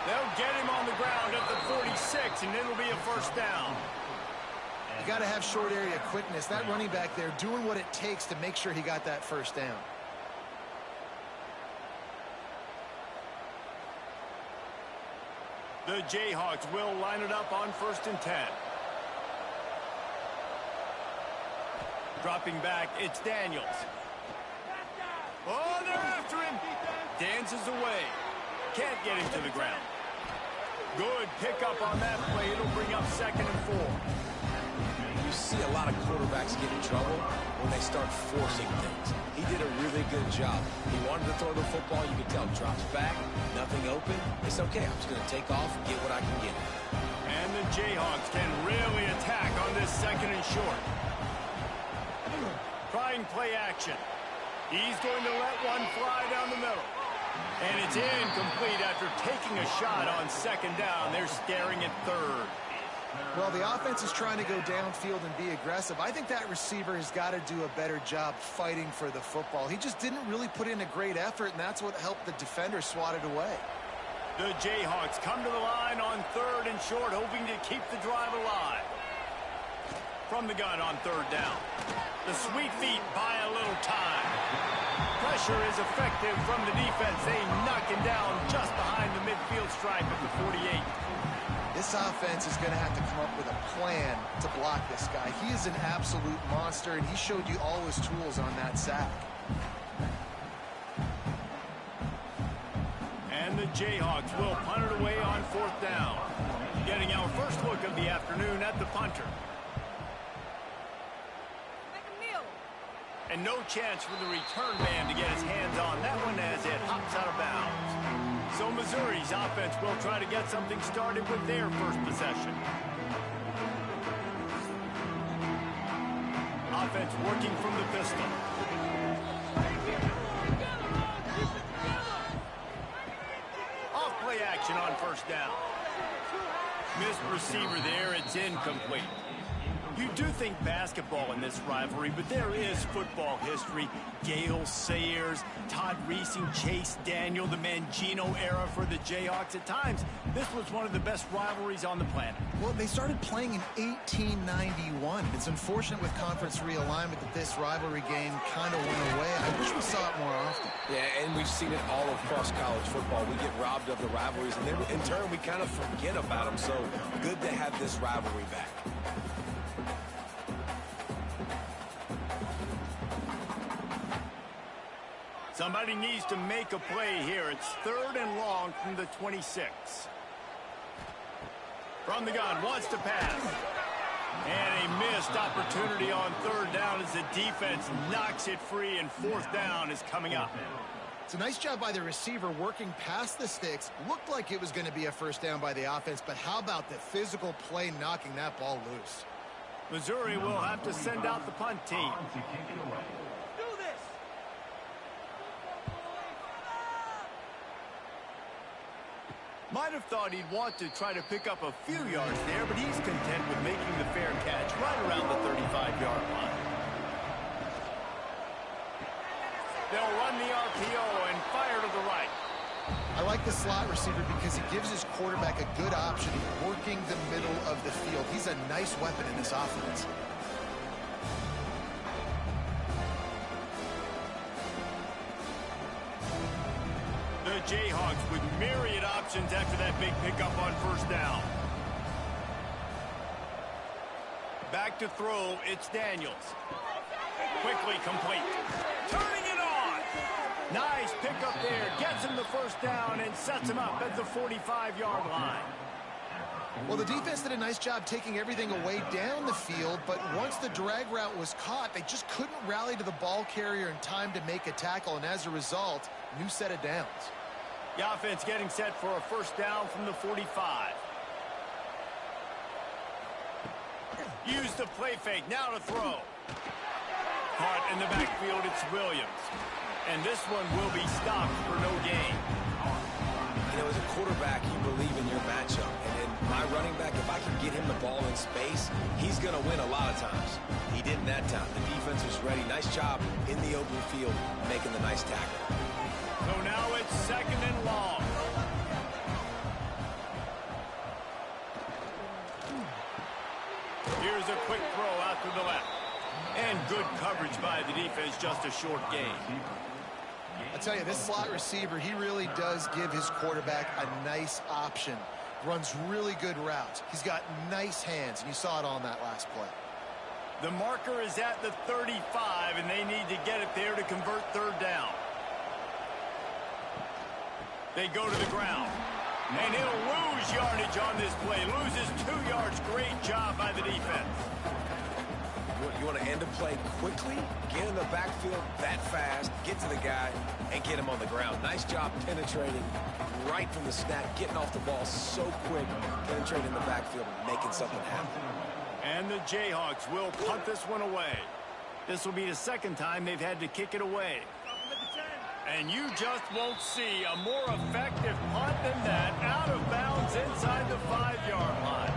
They'll get him on the ground at the 46, and it'll be a first down. You got to have short area quickness. That running back there doing what it takes to make sure he got that first down. The Jayhawks will line it up on 1st and 10. Dropping back, it's Daniels. Oh, they're after him. Dances away. Can't get him to the ground. Good pickup on that play. It'll bring up 2nd and 4. You see a lot of quarterbacks get in trouble when they start forcing things. He did a really good job. He wanted to throw the football. You could tell drops back, nothing open. It's okay. I'm just going to take off and get what I can get. And the Jayhawks can really attack on this 2nd and short. Trying play action. He's going to let one fly down the middle. And it's incomplete after taking a shot on 2nd down. They're staring at 3rd. Well, the offense is trying to go downfield and be aggressive. I think that receiver has got to do a better job fighting for the football. He just didn't really put in a great effort, and that's what helped the defender swat it away. The Jayhawks come to the line on 3rd and short, hoping to keep the drive alive. From the gun on 3rd down. The sweet feet buy a little time. Pressure is effective from the defense. They knock him down just behind the midfield stripe at the 48. This offense is going to have to come up with a plan to block this guy. He is an absolute monster, and he showed you all his tools on that sack. And the Jayhawks will punt it away on 4th down. Getting our first look of the afternoon at the punter. And no chance for the return man to get his hands on that one as it hops out of bounds. So Missouri's offense will try to get something started with their first possession. Offense working from the pistol. Off play action on 1st down. Missed receiver there. It's incomplete. You do think basketball in this rivalry, but there is football history. Gale Sayers, Todd Reesing, Chase Daniel, the Mangino era for the Jayhawks. At times, this was one of the best rivalries on the planet. Well, they started playing in 1891. It's unfortunate with conference realignment that this rivalry game kind of went away. I wish we saw it more often. Yeah, and we've seen it all across college football. We get robbed of the rivalries, and then in turn, we kind of forget about them. So good to have this rivalry back. Somebody needs to make a play here. It's 3rd and long from the 26. From the gun, wants to pass. And a missed opportunity on 3rd down as the defense knocks it free, and 4th down is coming up. It's a nice job by the receiver working past the sticks. Looked like it was going to be a first down by the offense, but how about the physical play knocking that ball loose? Missouri will have to send out the punt team. Might have thought he'd want to try to pick up a few yards there, but he's content with making the fair catch right around the 35-yard line. They'll run the RPO and fire to the right. I like the slot receiver because he gives his quarterback a good option working the middle of the field. He's a nice weapon in this offense. The Jayhawks with myriad options after that big pickup on first down. Back to throw, it's Daniels. Quickly complete. Turning it on. Nice pickup there. Gets him the first down and sets him up at the 45-yard line. Well, the defense did a nice job taking everything away down the field, but once the drag route was caught, they just couldn't rally to the ball carrier in time to make a tackle, and as a result, new set of downs. The offense getting set for a first down from the 45. Use the play fake. Now to throw. Caught in the backfield, it's Williams. And this one will be stopped for no gain. You know, as a quarterback, you believe in your matchup. And in my running back, if I can get him the ball in space, he's going to win a lot of times. He didn't that time. The defense was ready. Nice job in the open field making the nice tackle. So now it's second and long. Here's a quick throw out to the left. And good coverage by the defense, just a short gain. I tell you, this slot receiver, he really does give his quarterback a nice option. Runs really good routes. He's got nice hands, and you saw it on that last play. The marker is at the 35, and they need to get it there to convert third down. They go to the ground. And he'll lose yardage on this play. Loses 2 yards. Great job by the defense. You want to end a play quickly, get in the backfield that fast, get to the guy, and get him on the ground. Nice job penetrating right from the snap, getting off the ball so quick, penetrating the backfield, and making something happen. And the Jayhawks will punt this one away. This will be the second time they've had to kick it away. And you just won't see a more effective punt than that, out of bounds inside the 5-yard line.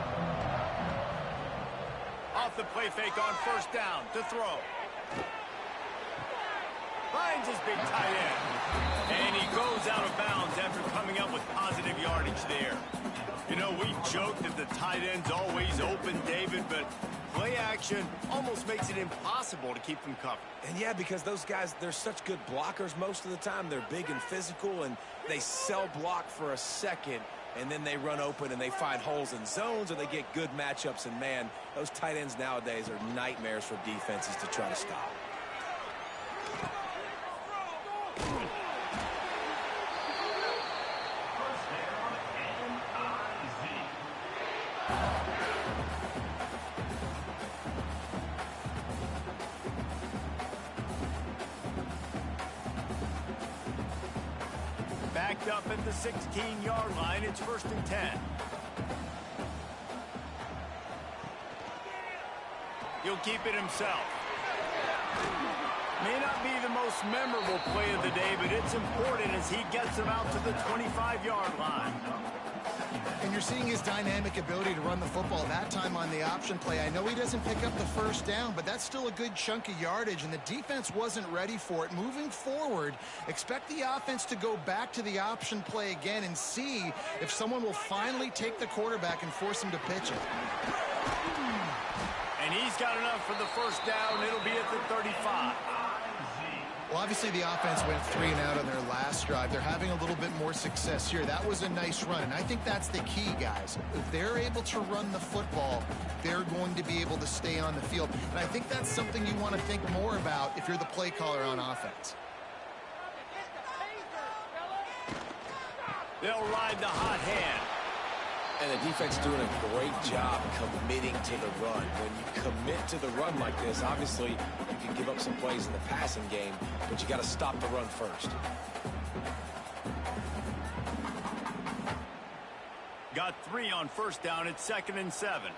Off the play fake on first down to throw. Finds his big tight end. And he goes out of bounds after coming up with positive yardage there. You know, we joked that the tight end's always open, David, but play action almost makes it impossible to keep them covered. And yeah, because those guys, they're such good blockers most of the time. They're big and physical, and they sell block for a second, and then they run open and they find holes in zones, or they get good matchups. And man, those tight ends nowadays are nightmares for defenses to try to stop. Backed up at the 16-yard line, it's 1st and 10. He'll keep it himself. May not be the most memorable play of the day, but it's important as he gets him out to the 25-yard line. And you're seeing his dynamic ability to run the football that time on the option play. I know he doesn't pick up the first down, but that's still a good chunk of yardage, and the defense wasn't ready for it. Moving forward, expect the offense to go back to the option play again and see if someone will finally take the quarterback and force him to pitch it. And he's got enough for the first down. It'll be at the 35. Well, obviously the offense went 3 and out on their last drive. They're having a little bit more success here. That was a nice run, and I think that's the key, guys. If they're able to run the football, they're going to be able to stay on the field. And I think that's something you want to think more about if you're the play caller on offense. They'll ride the hot hand. And the defense doing a great job committing to the run. When you commit to the run like this, obviously you can give up some plays in the passing game, but you got to stop the run first. Got 3 on first down. It's 2nd and 7.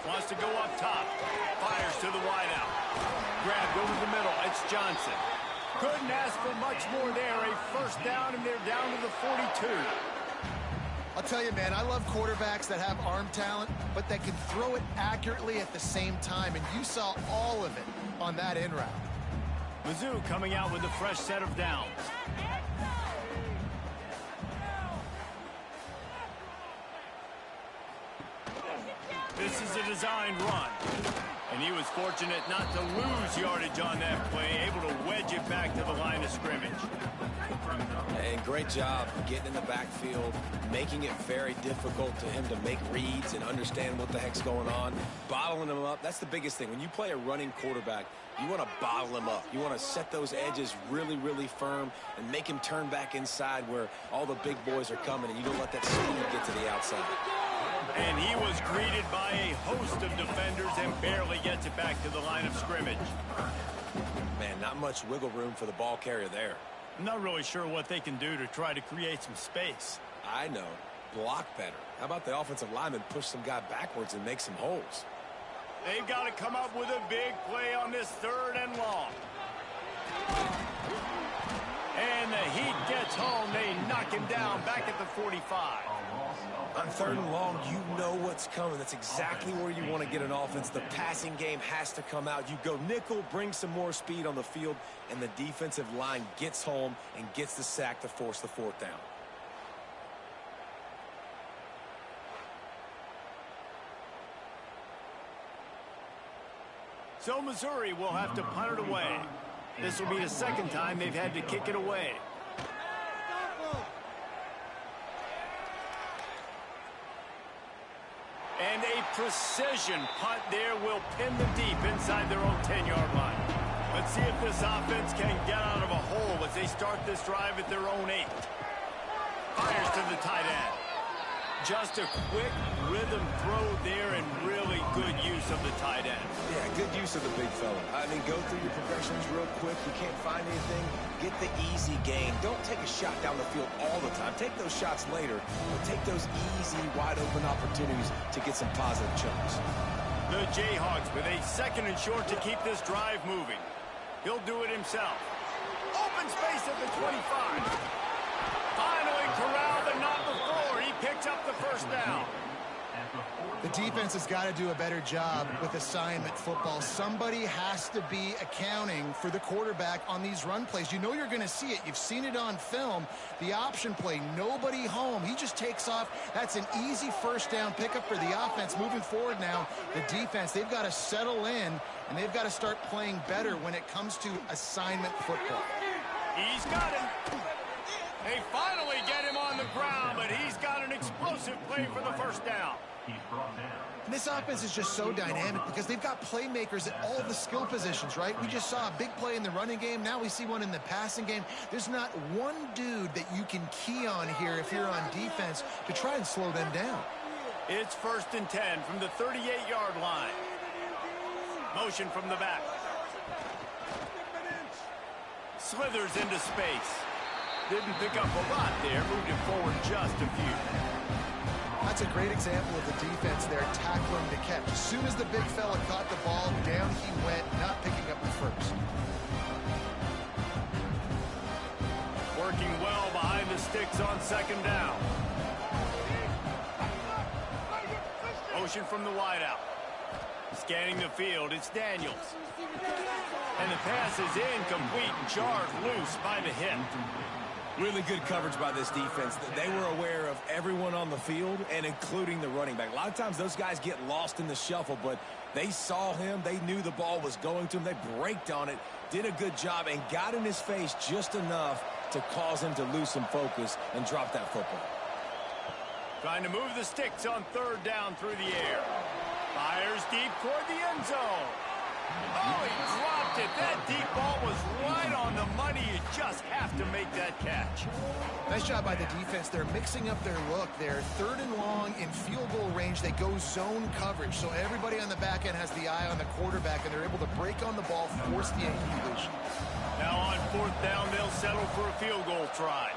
Wants to go up top. Fires to the wideout. Grabbed over the middle. It's Johnson. Couldn't ask for much more there. A first down, and they're down to the 42. I'll tell you, man, I love quarterbacks that have arm talent, but that can throw it accurately at the same time, and you saw all of it on that in route. Mizzou coming out with a fresh set of downs. This is a designed run. And he was fortunate not to lose yardage on that play, able to wedge it back to the line of scrimmage. And great job getting in the backfield, making it very difficult to him to make reads and understand what the heck's going on, bottling him up. That's the biggest thing. When you play a running quarterback, you want to bottle him up. You want to set those edges really, really firm and make him turn back inside where all the big boys are coming, and you don't let that speed get to the outside. And he was greeted by a host of defenders and barely gets it back to the line of scrimmage. Man, not much wiggle room for the ball carrier there. I'm not really sure what they can do to try to create some space. I know. Block better. How about the offensive lineman push some guy backwards and make some holes? They've got to come up with a big play on this 3rd and long. And the Heat gets home. They knock him down back at the 45. On 3rd and long, you know what's coming. That's exactly where you want to get an offense. The passing game has to come out. You go nickel, bring some more speed on the field, and the defensive line gets home and gets the sack to force the 4th down. So Missouri will have to punt it away. This will be the 2nd time they've had to kick it away. And a precision punt there will pin them deep inside their own 10-yard line. Let's see if this offense can get out of a hole as they start this drive at their own 8. Fires to the tight end. Just a quick rhythm throw there and really good use of the tight end. Yeah, good use of the big fella. I mean, go through your progressions real quick. You can't find anything. Get the easy gain. Don't take a shot down the field all the time. Take those shots later, but take those easy, wide-open opportunities to get some positive chunks. The Jayhawks with a 2nd and short to keep this drive moving. He'll do it himself. Open space at the 25. Finally corralled, but not before. He picks up the 1st down. The defense has got to do a better job with assignment football. Somebody has to be accounting for the quarterback on these run plays. You know you're going to see it. You've seen it on film. The option play, nobody home. He just takes off. That's an easy 1st down pickup for the offense. Moving forward now, the defense, they've got to settle in, and they've got to start playing better when it comes to assignment football. He's got him. They finally get him on the ground, but he's got an explosive play for the 1st down. This offense is just so dynamic because they've got playmakers at all the skill positions, right? We just saw a big play in the running game. Now we see one in the passing game. There's not one dude that you can key on here if you're on defense to try and slow them down. It's 1st and 10 from the 38-yard line. Motion from the back. Slithers into space. Didn't pick up a lot there. Moved it forward just a few. That's a great example of the defense there tackling the catch. As soon as the big fella caught the ball, down he went, not picking up the 1st. Working well behind the sticks on 2nd down. Motion from the wideout. Scanning the field, it's Daniels. And the pass is incomplete and jarred loose by the hip. Really good coverage by this defense. They were aware of everyone on the field and including the running back. A lot of times those guys get lost in the shuffle, but they saw him. They knew the ball was going to him. They braked on it, did a good job, and got in his face just enough to cause him to lose some focus and drop that football. Trying to move the sticks on 3rd down through the air. Fires deep toward the end zone. Oh, he dropped it. That deep ball was right on the money. You just have to make that catch. Nice job by the defense. They're mixing up their look. They're 3rd and long in field goal range. They go zone coverage. So everybody on the back end has the eye on the quarterback, and they're able to break on the ball, force the incompletion. Now on 4th down, they'll settle for a field goal try.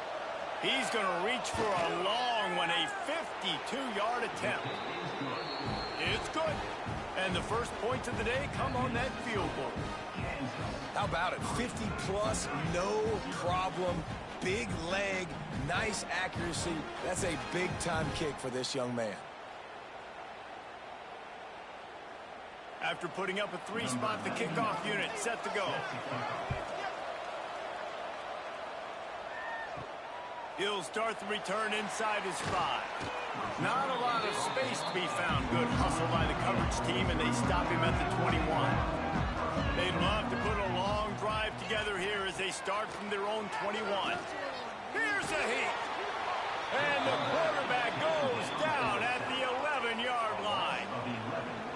He's going to reach for a long one, a 52-yard attempt. It's good. And the first points of the day come on that field goal. How about it? 50-plus, no problem. Big leg, nice accuracy. That's a big-time kick for this young man. After putting up a three-spot, the kickoff unit set to go. He'll start the return inside his 5. Not a lot of space to be found. Good hustle by the coverage team, and they stop him at the 21. They'd love to put a long drive together here as they start from their own 21. Here's a heat. And the quarterback goes down at the 11-yard line.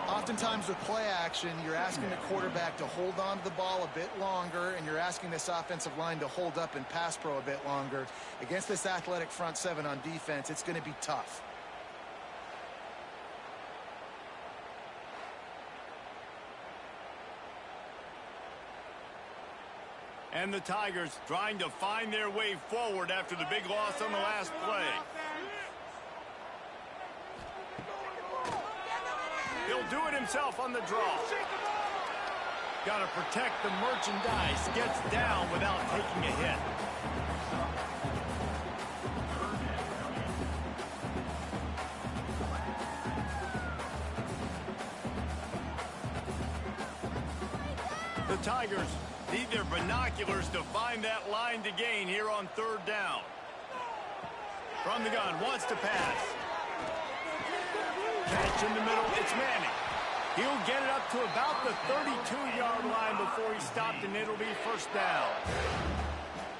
Oftentimes with play action, you're asking the quarterback to hold on to the ball a bit longer, and you're asking this offensive line to hold up in pass pro a bit longer. Against this athletic front 7 on defense, it's going to be tough. And the Tigers trying to find their way forward after the big loss on the last play. He'll do it himself on the draw. Got to protect the merchandise. Gets down without taking a hit. The Tigers need their binoculars to find that line to gain here on 3rd down. From the gun, wants to pass. Catch in the middle, it's Manning. He'll get it up to about the 32-yard line before he's stopped, and it'll be 1st down.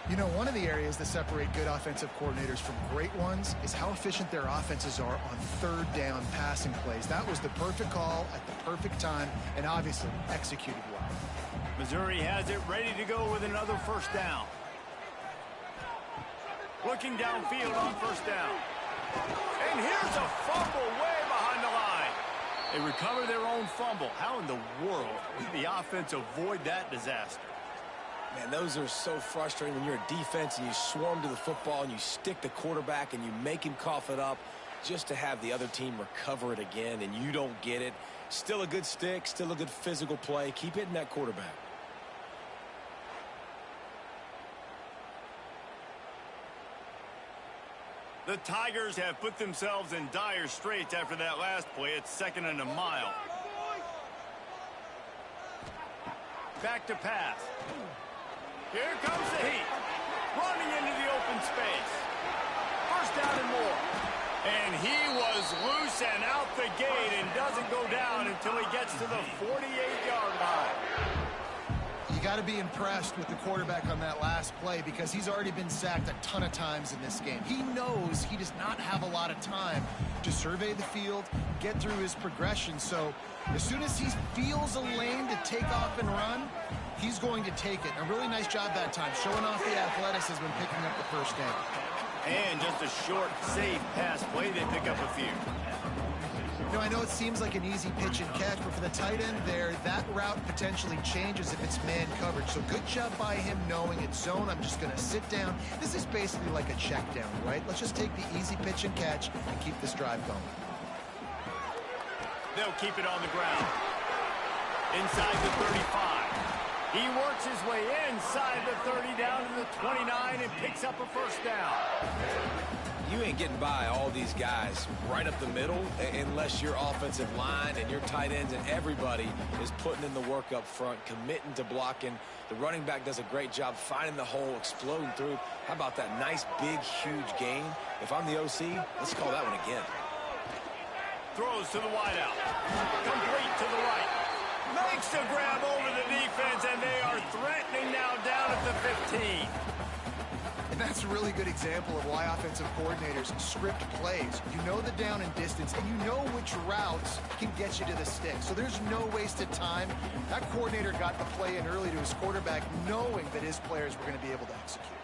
You know, one of the areas that separate good offensive coordinators from great ones is how efficient their offenses are on 3rd down passing plays. That was the perfect call at the perfect time, and obviously executed well. Missouri has it ready to go with another 1st down. Looking downfield on 1st down. And here's a fumble way behind the line. They recover their own fumble. How in the world did the offense avoid that disaster? Man, those are so frustrating when you're a defense and you swarm to the football and you stick the quarterback and you make him cough it up just to have the other team recover it again and you don't get it. Still a good stick, still a good physical play. Keep hitting that quarterback. The Tigers have put themselves in dire straits after that last play. It's 2nd and a mile. Back to pass. Here comes the heat. Running into the open space. 1st down and more. And he was loose and out the gate and doesn't go down until he gets to the 48-yard line. You got to be impressed with the quarterback on that last play because he's already been sacked a ton of times in this game. He knows he does not have a lot of time to survey the field, get through his progression. So as soon as he feels a lane to take off and run, he's going to take it. A really nice job that time, showing off the athleticism and picking up the 1st down. And just a short, safe pass play, they pick up a few. You know, I know it seems like an easy pitch and catch, but for the tight end there, that route potentially changes if it's man coverage. So good job by him knowing it's zone. I'm just going to sit down. This is basically like a check down, right? Let's just take the easy pitch and catch and keep this drive going. They'll keep it on the ground. Inside the 35. He works his way inside the 30 down to the 29 and picks up a 1st down. You ain't getting by all these guys right up the middle unless your offensive line and your tight ends and everybody is putting in the work up front, committing to blocking. The running back does a great job finding the hole, exploding through. How about that nice, big, huge gain? If I'm the OC, let's call that one again. Throws to the wideout. Complete to the right. Makes a grab over the defense, and they are threatening now down at the 15. And that's a really good example of why offensive coordinators script plays. You know the down and distance, and you know which routes can get you to the stick. So there's no wasted time. That coordinator got the play in early to his quarterback, knowing that his players were going to be able to execute.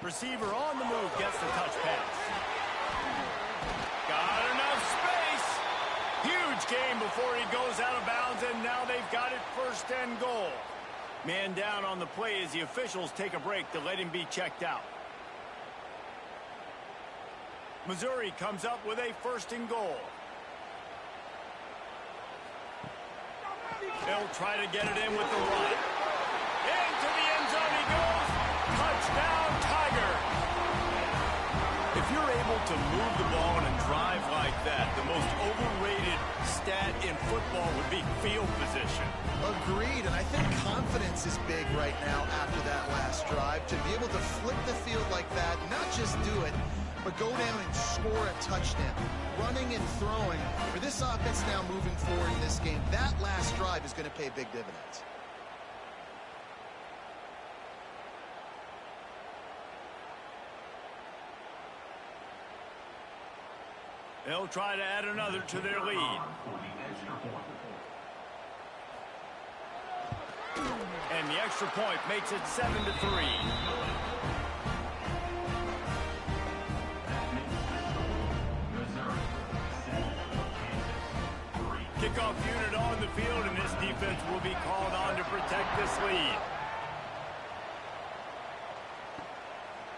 Receiver on the move gets the touch pass. Got enough space. Huge gain before he goes out of bounds, and now they've got it 1st and goal. Man down on the play as the officials take a break to let him be checked out. Missouri comes up with a 1st and goal. They'll try to get it in with the run. Into the end zone he goes. Touchdown, Tigers. If you're able to move the ball and drive like that, the most overrated stat in football would be field position. Agreed, and I think confidence is big right now after that last drive. To be able to flip the field like that, not just do it, but go down and score a touchdown. Running and throwing. For this offense now moving forward in this game, that last drive is going to pay big dividends. They'll try to add another to their lead. And the extra point makes it 7-3. Kickoff unit on the field, and this defense will be called on to protect this lead.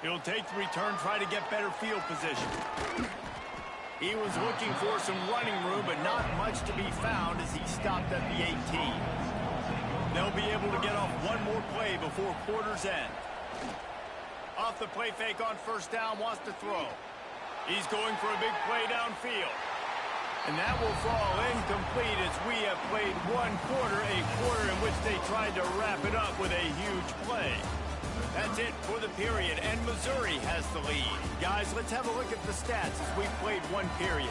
He'll take the return, try to get better field position. He was looking for some running room, but not much to be found as he stopped at the 18. They'll be able to get off one more play before quarter's end. Off the play fake on first down, wants to throw. He's going for a big play downfield. And that will fall incomplete as we have played one quarter, a quarter in which they tried to wrap it up with a huge play. That's it for the period, and Missouri has the lead. Guys, let's have a look at the stats as we've played one period.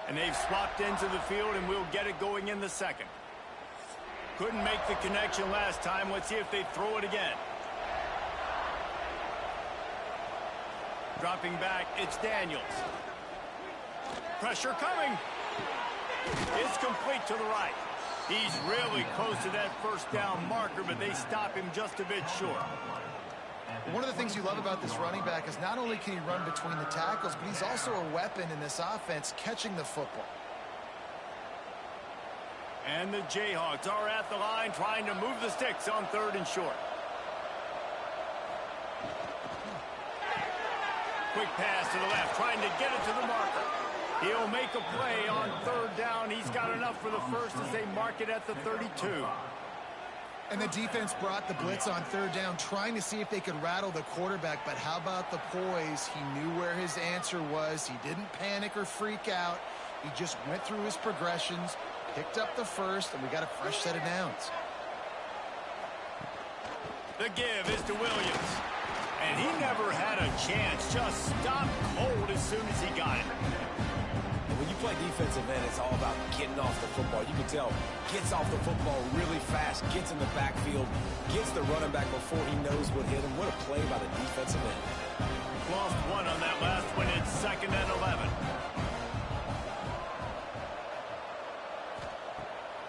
And they've swapped into the field, and we'll get it going in the second. Couldn't make the connection last time. Let's see if they throw it again. Dropping back, it's Daniels. Pressure coming. It's complete to the right. He's really close to that first down marker, but they stop him just a bit short. One of the things you love about this running back is not only can he run between the tackles, but he's also a weapon in this offense catching the football. And the Jayhawks are at the line trying to move the sticks on 3rd and short. Quick pass to the left, trying to get it to the marker. He'll make a play on 3rd down. He's got enough for the first as they mark it at the 32. And the defense brought the blitz on 3rd down, trying to see if they could rattle the quarterback. But how about the poise? He knew where his answer was. He didn't panic or freak out. He just went through his progressions, picked up the first, and we got a fresh set of downs. The give is to Williams. And he never had a chance. Just stopped cold as soon as he got it. When you play defensive end, it's all about getting off the football. You can tell, gets off the football really fast, gets in the backfield, gets the running back before he knows what hit him. What a play by the defensive end. Lost one on that last one. It's 2nd and 11.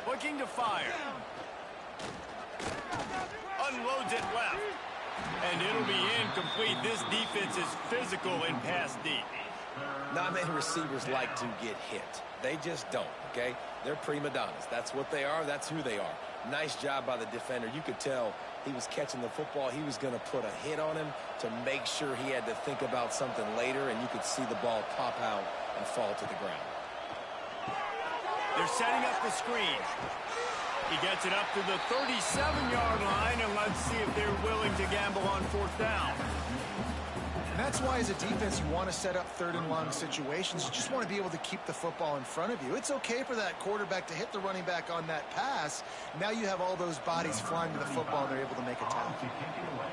Looking to fire. Unloads it left. And it'll be incomplete. This defense is physical and pass deep. Not many receivers like to get hit. They just don't, okay? They're prima donnas. That's what they are. That's who they are. Nice job by the defender. You could tell he was catching the football. He was going to put a hit on him to make sure he had to think about something later, and you could see the ball pop out and fall to the ground. They're setting up the screen. He gets it up to the 37-yard line, and let's see if they're willing to gamble on 4th down. And that's why, as a defense, you want to set up 3rd and long situations. You just want to be able to keep the football in front of you. It's okay for that quarterback to hit the running back on that pass. Now you have all those bodies flying to the football, and they're able to make a tackle.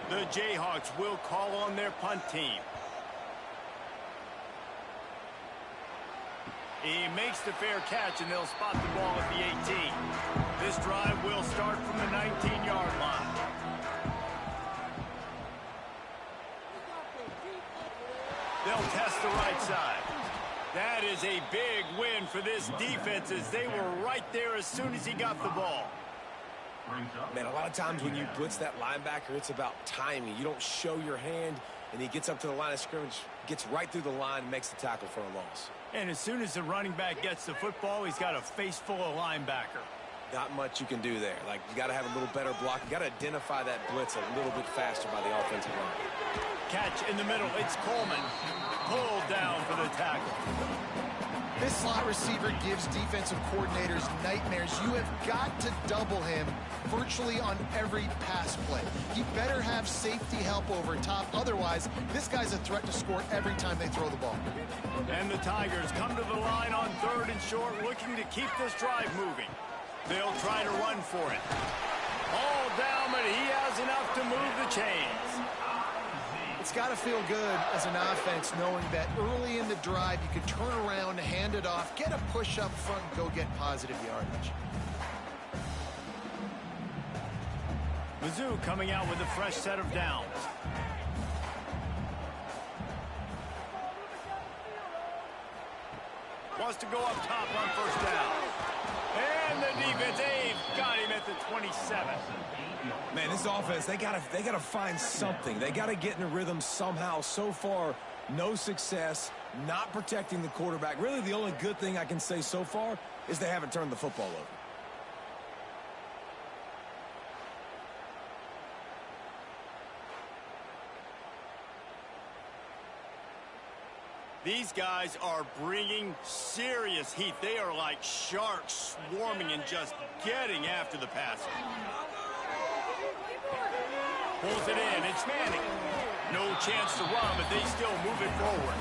The Jayhawks will call on their punt team. He makes the fair catch, and they'll spot the ball at the 18. This drive will start from the 19-yard line. They'll test the right side. That is a big win for this defense as they were right there as soon as he got the ball. Man, a lot of times when you blitz that linebacker, it's about timing. You don't show your hand, and he gets up to the line of scrimmage, gets right through the line, and makes the tackle for a loss. And as soon as the running back gets the football, he's got a face full of linebacker. Not much you can do there. Like, you got to have a little better block. You got to identify that blitz a little bit faster by the offensive line. Catch in the middle. It's Coleman. Pulled down for the tackle. This slot receiver gives defensive coordinators nightmares. You have got to double him virtually on every pass play. He better have safety help over top. Otherwise, this guy's a threat to score every time they throw the ball. And the Tigers come to the line on 3rd and short, looking to keep this drive moving. They'll try to run for it. All down, but he has enough to move the chains. It's got to feel good as an offense knowing that early in the drive you can turn around, hand it off, get a push up front, and go get positive yardage. Mizzou coming out with a fresh set of downs. Wants to go up top on 1st down. And the defense, they've got him at the 27. Man, this offense, they gotta find something. They gotta get in a rhythm somehow. So far, no success, not protecting the quarterback. Really, the only good thing I can say so far is they haven't turned the football over. These guys are bringing serious heat. They are like sharks swarming and just getting after the passer. Pulls it in. It's Manning. No chance to run, but they still move it forward.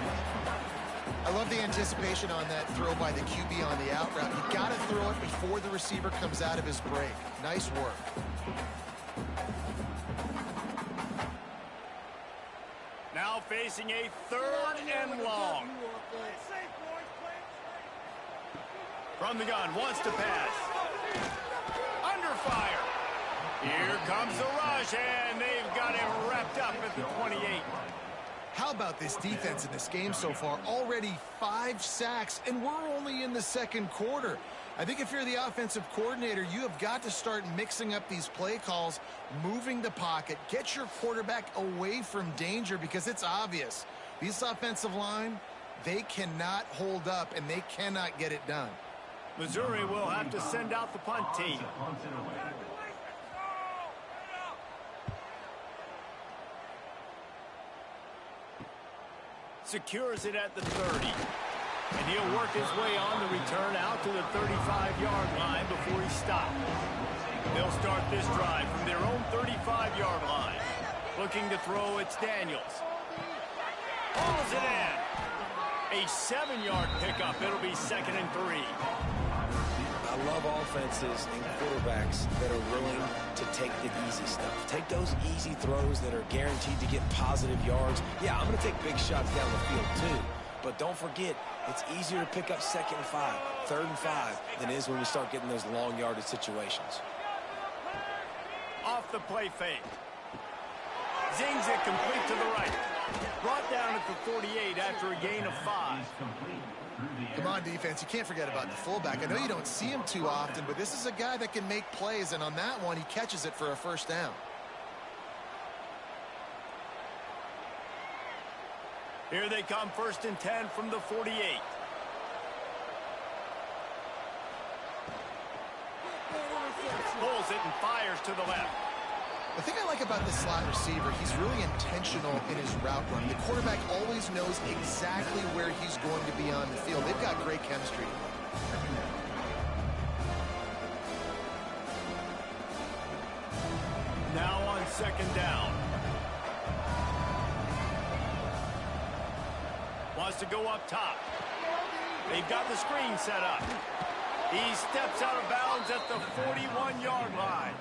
I love the anticipation on that throw by the QB on the out route. You got to throw it before the receiver comes out of his break. Nice work. Now facing a 3rd and long. From the gun, wants to pass. Under fire. Here comes the rush, and they've got him wrapped up at the 28. How about this defense in this game so far? Already 5 sacks, and we're only in the 2nd quarter. I think if you're the offensive coordinator, you have got to start mixing up these play calls, moving the pocket, get your quarterback away from danger, because it's obvious. This offensive line, they cannot hold up, and they cannot get it done. Missouri will have to send out the punt team. Secures it at the 30. And he'll work his way on the return out to the 35-yard line before he stopped. They'll start this drive from their own 35-yard line. Looking to throw, it's Daniels. Pulls it in. A 7-yard pickup. It'll be 2nd and 3. I love offenses and quarterbacks that are willing to take the easy stuff. Take those easy throws that are guaranteed to get positive yards. Yeah, I'm going to take big shots down the field too. But don't forget, it's easier to pick up 2nd and 5, 3rd and 5 than it is when we start getting those long yardage situations. Off the play fake. Zings it complete to the right. Brought down at the 48 after a gain of 5. Come on, defense. You can't forget about the fullback. I know you don't see him too often, but this is a guy that can make plays, and on that one, he catches it for a 1st down. Here they come, 1st and 10 from the 48. Pulls it and fires to the left. The thing I like about the slot receiver, he's really intentional in his route run. The quarterback always knows exactly where he's going to be on the field. They've got great chemistry. Now on 2nd down. Wants to go up top. They've got the screen set up. He steps out of bounds at the 41-yard line.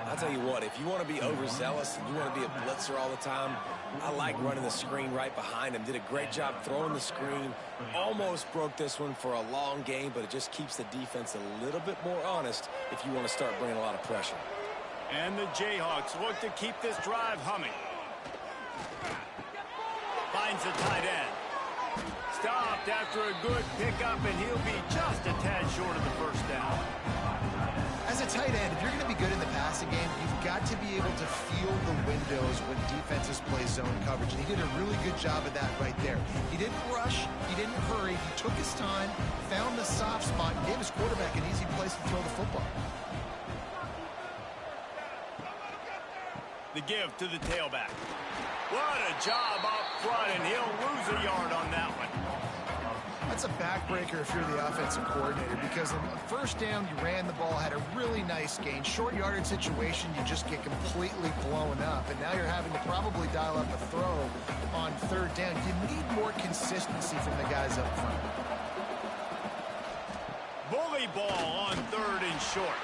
I'll tell you what, if you want to be overzealous and you want to be a blitzer all the time, I like running the screen right behind him. Did a great job throwing the screen. Almost broke this one for a long game, but it just keeps the defense a little bit more honest if you want to start bringing a lot of pressure. And the Jayhawks look to keep this drive humming. Finds the tight end. Stopped after a good pickup, and he'll be just a tad short of the 1st down. As a tight end, if you're going to be good in the passing game, you've got to be able to feel the windows when defenses play zone coverage. And he did a really good job of that right there. He didn't rush. He didn't hurry. He took his time, found the soft spot, gave gave his quarterback an easy place to throw the football. The give to the tailback. What a job up front, and he'll lose a yard on that one. That's a backbreaker if you're the offensive coordinator, because on first down, you ran the ball, had a really nice gain. Short yardage situation, you just get completely blown up, and now you're having to probably dial up a throw on third down. You need more consistency from the guys up front. Bully ball on third and short.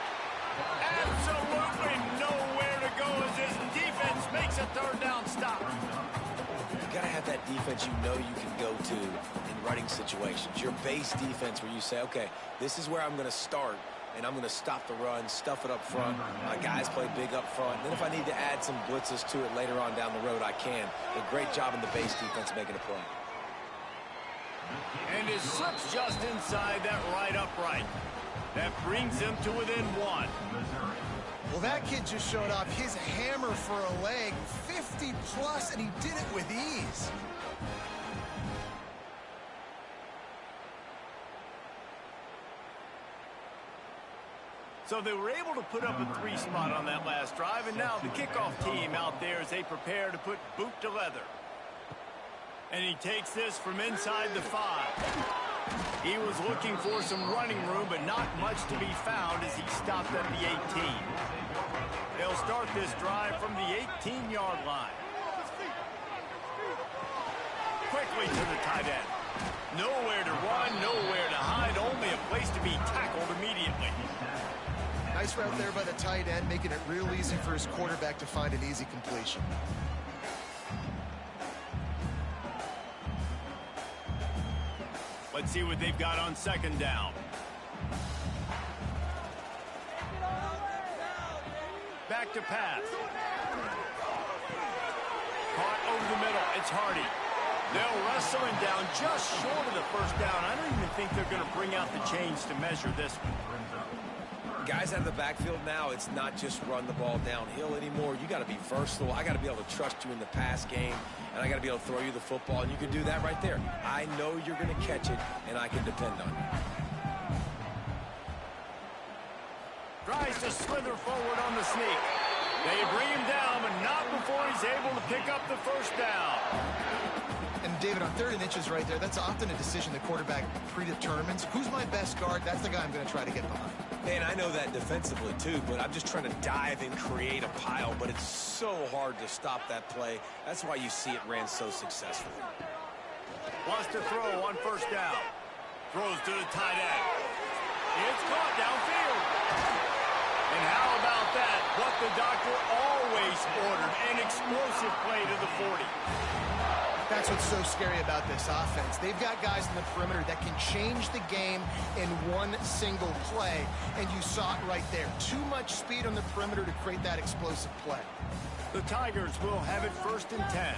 Absolutely nowhere to go as his defense makes a third down stop. You got to have that defense you know you can go to in running situations. Your base defense where you say, okay, this is where I'm going to start, and I'm going to stop the run, stuff it up front. My guys play big up front. And then if I need to add some blitzes to it later on down the road, I can. A great job in the base defense making a play. And it slips just inside that right upright. That brings him to within one. Well, that kid just showed off his hammer for a leg, 50-plus, and he did it with ease. So they were able to put up a 3 spot on that last drive, and now the kickoff team out there as they prepare to put boot to leather. And he takes this from inside the 5. He was looking for some running room, but not much to be found as he stopped at the 18. They'll start this drive from the 18-yard line. Quickly to the tight end. Nowhere to run, nowhere to hide, only a place to be tackled immediately. Nice route there by the tight end, making it real easy for his quarterback to find an easy completion. Let's see what they've got on second down. Back to pass. Caught over the middle. It's Hardy. They'll wrestle him down just short of the first down. I don't even think they're going to bring out the chains to measure this one. Guys out of the backfield now, it's not just run the ball downhill anymore. You got to be versatile. I got to be able to trust you in the pass game, and I got to be able to throw you the football, and you can do that right there. I know you're going to catch it, and I can depend on you. Tries to slither forward on the sneak. They bring him down, but not before he's able to pick up the first down. And David, on 3rd and inches right there, that's often a decision the quarterback predetermines. Who's my best guard? That's the guy I'm going to try to get behind. Man, I know that defensively too, but I'm just trying to dive and create a pile, but it's so hard to stop that play. That's why you see it ran so successfully. Wants to throw on first down. Throws to the tight end. It's caught downfield. And how about that? What the doctor always ordered, an explosive play to the 40. That's what's so scary about this offense. They've got guys in the perimeter that can change the game in one single play, and you saw it right there. Too much speed on the perimeter to create that explosive play. The Tigers will have it 1st and 10.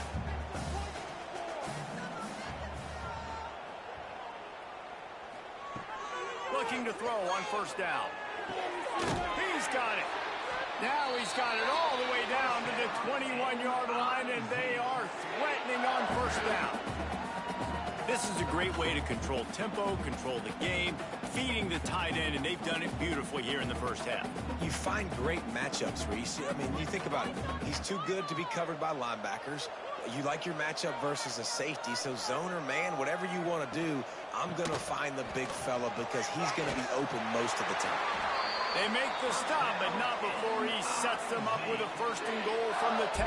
Looking to throw on first down. He's got it. Now he's got it all the way down to the 21-yard line, and they are threatening on first down. This is a great way to control tempo, control the game, feeding the tight end, and they've done it beautifully here in the first half. You find great matchups, Reese. I mean, you think about it. He's too good to be covered by linebackers. You like your matchup versus a safety, so zone or man, whatever you want to do, I'm going to find the big fella because he's going to be open most of the time. They make the stop, but not before he sets them up with a 1st and goal from the 10.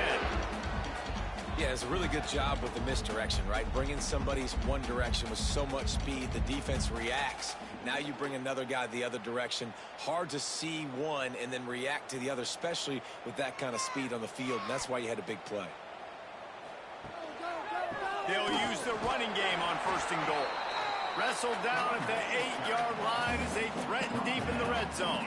Yeah, it's a really good job with the misdirection, right? Bringing somebody's one direction with so much speed, the defense reacts. Now you bring another guy the other direction. Hard to see one and then react to the other, especially with that kind of speed on the field, and that's why you had a big play. They'll use the running game on 1st and goal. Wrestled down at the 8-yard line as they threaten deep in the red zone.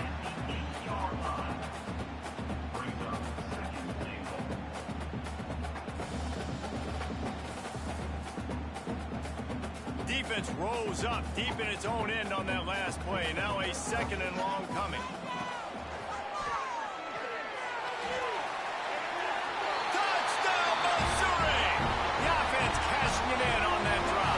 Defense rose up deep in its own end on that last play. Now a 2nd and long coming. Touchdown, Missouri! The offense cashing it in on that drive.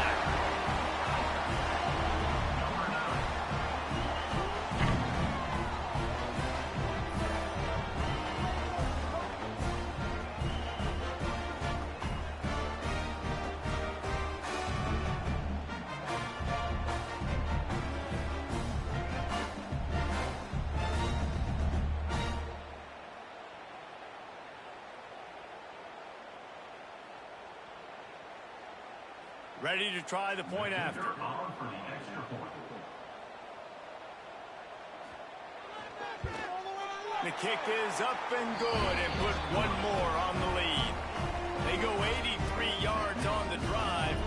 Ready to try the point after. The kick is up and good and put one more on the lead. They go 83 yards on the drive,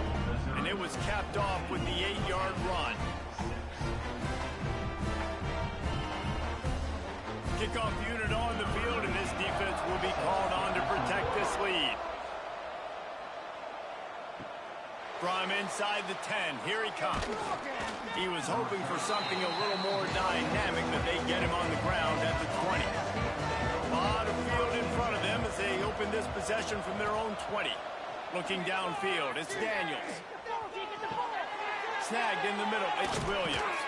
and it was capped off with the 8-yard run. Kickoff unit on the field, and this defense will be called on to protect this lead. From inside the 10, here he comes. He was hoping for something a little more dynamic, but they get him on the ground at the 20. A lot of field in front of them as they open this possession from their own 20. Looking downfield, it's Daniels. Snagged in the middle, it's Williams.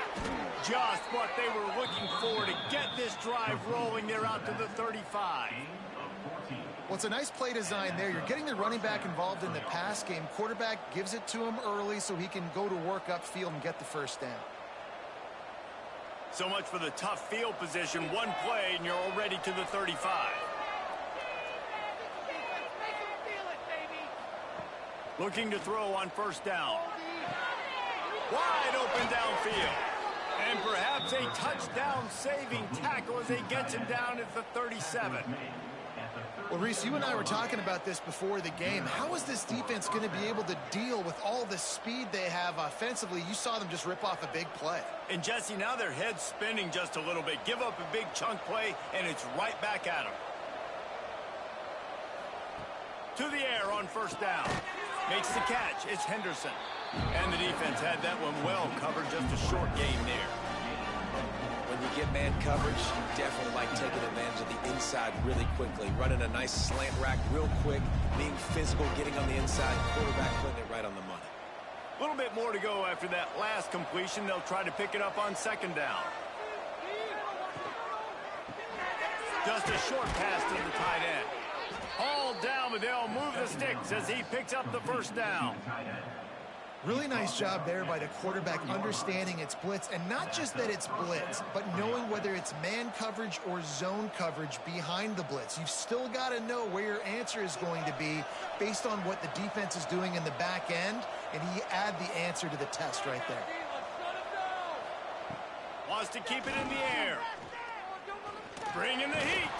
Just what they were looking for to get this drive rolling. They're out to the 35. Well, it's a nice play design there. You're getting the running back involved in the pass game. Quarterback gives it to him early so he can go to work upfield and get the first down. So much for the tough field position. One play, and you're already to the 35. Looking to throw on first down. Wide open downfield. And perhaps a touchdown-saving tackle as he gets him down at the 37. Well, Reese, you and I were talking about this before the game. How is this defense going to be able to deal with all the speed they have offensively? You saw them just rip off a big play. And, Jesse, now their head's spinning just a little bit. Give up a big chunk play, and it's right back at them. To the air on first down. Makes the catch. It's Henderson. And the defense had that one well covered. Just a short game there. When you get man coverage, you definitely like taking advantage of the inside really quickly. Running a nice slant rack real quick, being physical, getting on the inside, quarterback putting it right on the money. A little bit more to go after that last completion. They'll try to pick it up on second down. Just a short pass to the tight end. Hauled down, but they'll move the sticks as he picks up the first down. Really nice job there by the quarterback understanding it's blitz, and not just that it's blitz, but knowing whether it's man coverage or zone coverage behind the blitz. You've still got to know where your answer is going to be based on what the defense is doing in the back end, and he add the answer to the test right there. Wants to keep it in the air. Bringing the heat.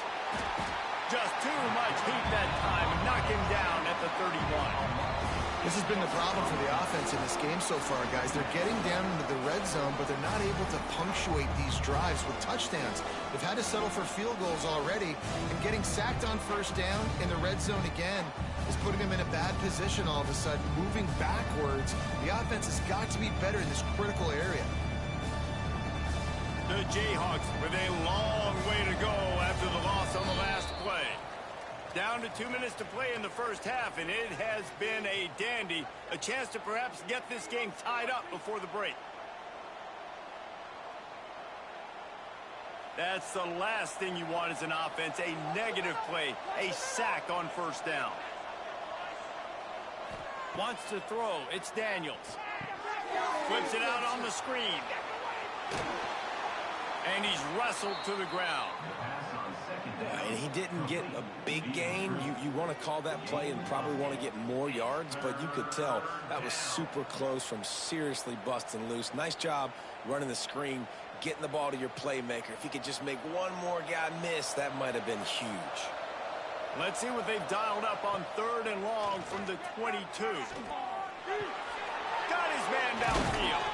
Just too much heat that time. Knock him down at the 31. This has been the problem for the offense in this game so far, guys. They're getting down into the red zone, but they're not able to punctuate these drives with touchdowns. They've had to settle for field goals already, and getting sacked on first down in the red zone again is putting them in a bad position all of a sudden, moving backwards. The offense has got to be better in this critical area. The Jayhawks with a long way to go after the loss on the last play. Down to 2 minutes to play in the first half, and it has been a dandy. A chance to perhaps get this game tied up before the break. That's the last thing you want as an offense, a negative play, a sack on first down. Wants to throw, it's Daniels. Flips it out on the screen. And he's wrestled to the ground. And he didn't get a big gain. You want to call that play and probably want to get more yards, but you could tell that was super close from seriously busting loose. Nice job running the screen, getting the ball to your playmaker. If he could just make one more guy miss, that might have been huge. Let's see what they've dialed up on third and long from the 22. Got his man downfield.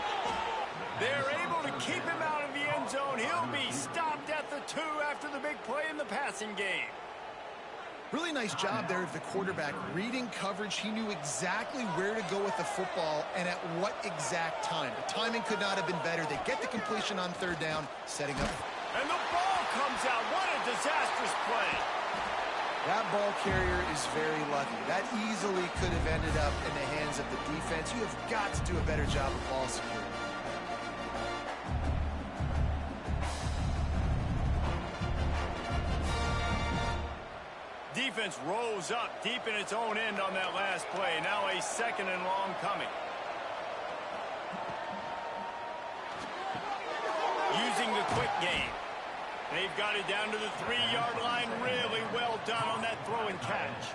They're able to keep him out of the end zone. He'll be stopped at the 2 after the big play in the passing game. Really nice job there of the quarterback reading coverage. He knew exactly where to go with the football and at what exact time. The timing could not have been better. They get the completion on third down, setting up. And the ball comes out. What a disastrous play. That ball carrier is very lucky. That easily could have ended up in the hands of the defense. You have got to do a better job of ball security. Defense rose up deep in its own end on that last play. Now a second and long coming. Using the quick game. They've got it down to the 3-yard line. Really well done on that throw and catch.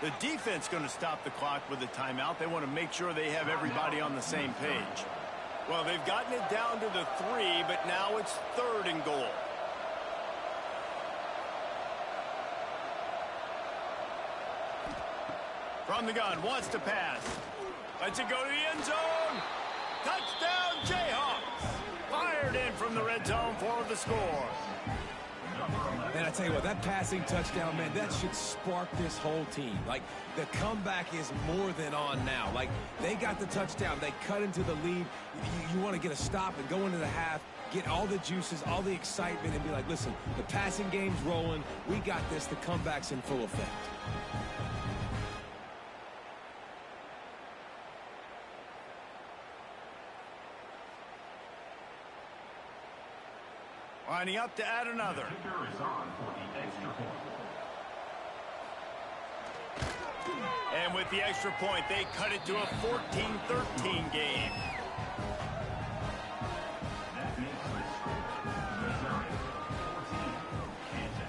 The defense going to stop the clock with a timeout. They want to make sure they have everybody on the same page. Well, they've gotten it down to the 3, but now it's 3rd and goal. From the gun, wants to pass. Lets it go to the end zone. Touchdown, Jayhawks. Fired in from the red zone for the score. And I tell you what, that passing touchdown, man, that should spark this whole team. Like, the comeback is more than on now. Like, they got the touchdown. They cut into the lead. You want to get a stop and go into the half, get all the juices, all the excitement, and be like, listen, the passing game's rolling. We got this. The comeback's in full effect. Lining up to add another. And with the extra point, they cut it to a 14-13 game.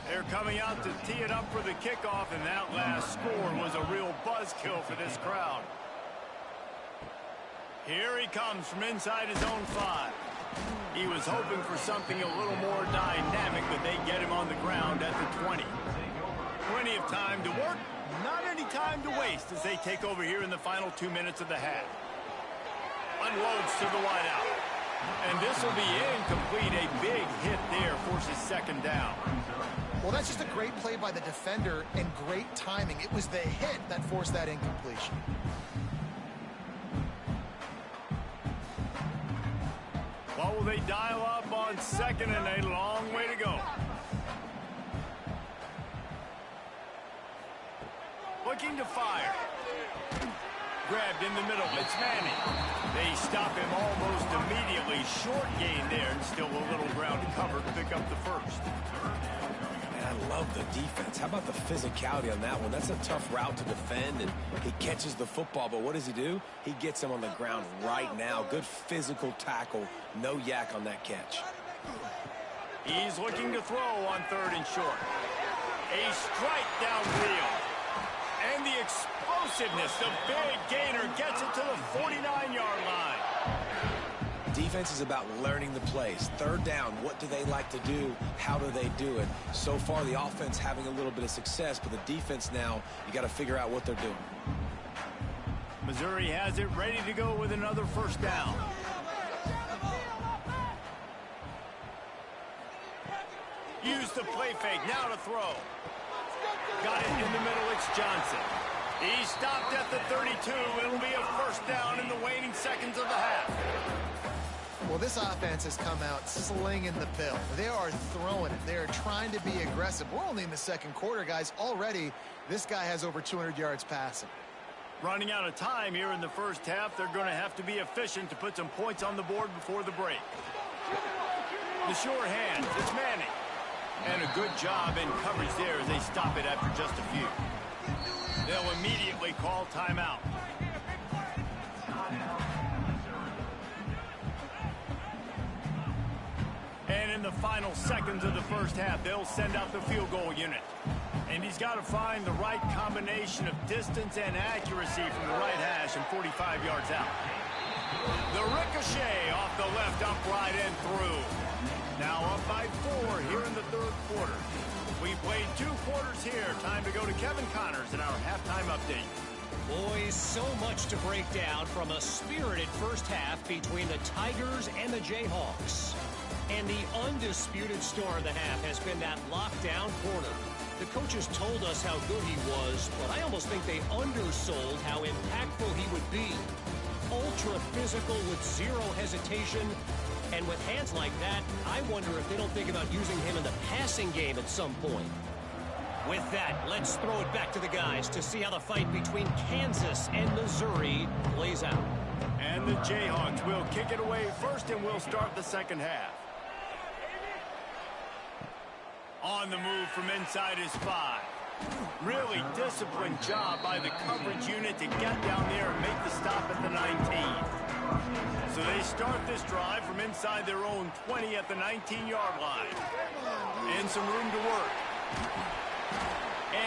They're coming out to tee it up for the kickoff, and that last score was a real buzzkill for this crowd. Here he comes from inside his own 5. He was hoping for something a little more dynamic, but they get him on the ground at the 20. Plenty of time to work, not any time to waste as they take over here in the final 2 minutes of the half. Unloads to the wideout. And this will be incomplete. A big hit there forces 2nd down. Well, that's just a great play by the defender and great timing. It was the hit that forced that incompletion. What will they dial up on 2nd and a long way to go? Looking to fire. Grabbed in the middle. It's Manning. They stop him almost immediately. Short gain there, and still a little ground to cover to pick up the 1st. Man, I love the defense. How about the physicality on that one? That's a tough route to defend, and he catches the football, but what does he do? He gets him on the ground right now. Good physical tackle. No yak on that catch. He's looking to throw on 3rd and short. A strike downfield. And the explosiveness, the big gainer gets it to the 49-yard line. Defense is about learning the plays. 3rd down, what do they like to do? How do they do it? So far, the offense having a little bit of success, but the defense now, you got to figure out what they're doing. Missouri has it ready to go with another 1st down. Use the play fake, now to throw. Got it in the middle, it's Johnson. He stopped at the 32. It'll be a 1st down in the waning seconds of the half. Well, this offense has come out slinging the pill. They are throwing it. They are trying to be aggressive. We're only in the 2nd quarter, guys. Already, this guy has over 200 yards passing. Running out of time here in the 1st half. They're going to have to be efficient to put some points on the board before the break. The sure hands, it's Manning. And a good job in coverage there as they stop it after just a few. They'll immediately call timeout. And in the final seconds of the 1st half, they'll send out the field goal unit. And he's got to find the right combination of distance and accuracy from the right hash and 45 yards out. The ricochet off the left upright and through. Now up by 4 here in the 3rd quarter. We played 2 quarters here. Time to go to Kevin Connors in our halftime update. Boys, so much to break down from a spirited 1st half between the Tigers and the Jayhawks. And the undisputed star of the half has been that lockdown corner. The coaches told us how good he was, but I almost think they undersold how impactful he would be. Ultra physical with zero hesitation. And with hands like that, I wonder if they don't think about using him in the passing game at some point. With that, let's throw it back to the guys to see how the fight between Kansas and Missouri plays out. And the Jayhawks will kick it away first, and we'll start the 2nd half. On the move from inside his 5. Really disciplined job by the coverage unit to get down there and make the stop at the 19. So they start this drive from inside their own 20 at the 19-yard line. And some room to work.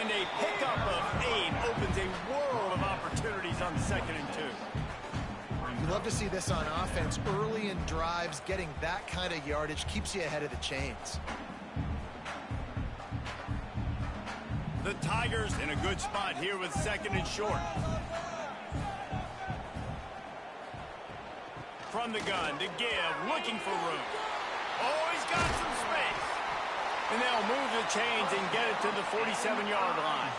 And a pickup of 8 opens a world of opportunities on 2nd and 2. You love to see this on offense. Early in drives, getting that kind of yardage keeps you ahead of the chains. The Tigers in a good spot here with 2nd and short. From the gun to give, looking for room. Oh, he's got some space. And they'll move the chains and get it to the 47-yard line.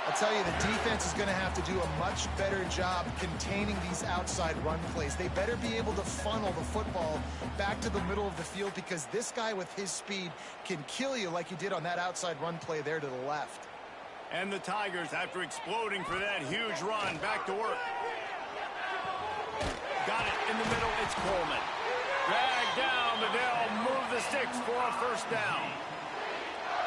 I'll tell you, the defense is going to have to do a much better job containing these outside run plays. They better be able to funnel the football back to the middle of the field, because this guy with his speed can kill you like he did on that outside run play there to the left. And the Tigers, after exploding for that huge run, back to work. Got it in the middle. It's Coleman. Dragged down, but they'll move the sticks for a first down.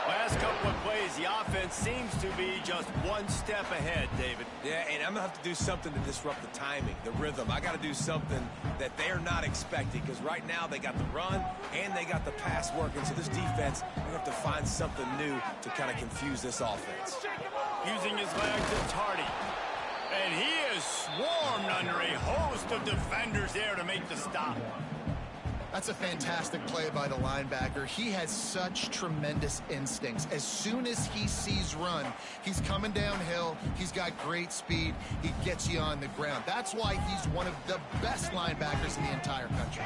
Last couple of plays, the offense seems to be just one step ahead, David. Yeah, and I'm going to have to do something to disrupt the timing, the rhythm. I got to do something that they're not expecting, because right now they got the run and they got the pass working. So this defense, we have to find something new to kind of confuse this offense. Using his legs, it's Hardy. And he is swarmed under a host of defenders there to make the stop. That's a fantastic play by the linebacker. He has such tremendous instincts. As soon as he sees run, he's coming downhill. He's got great speed. He gets you on the ground. That's why he's one of the best linebackers in the entire country.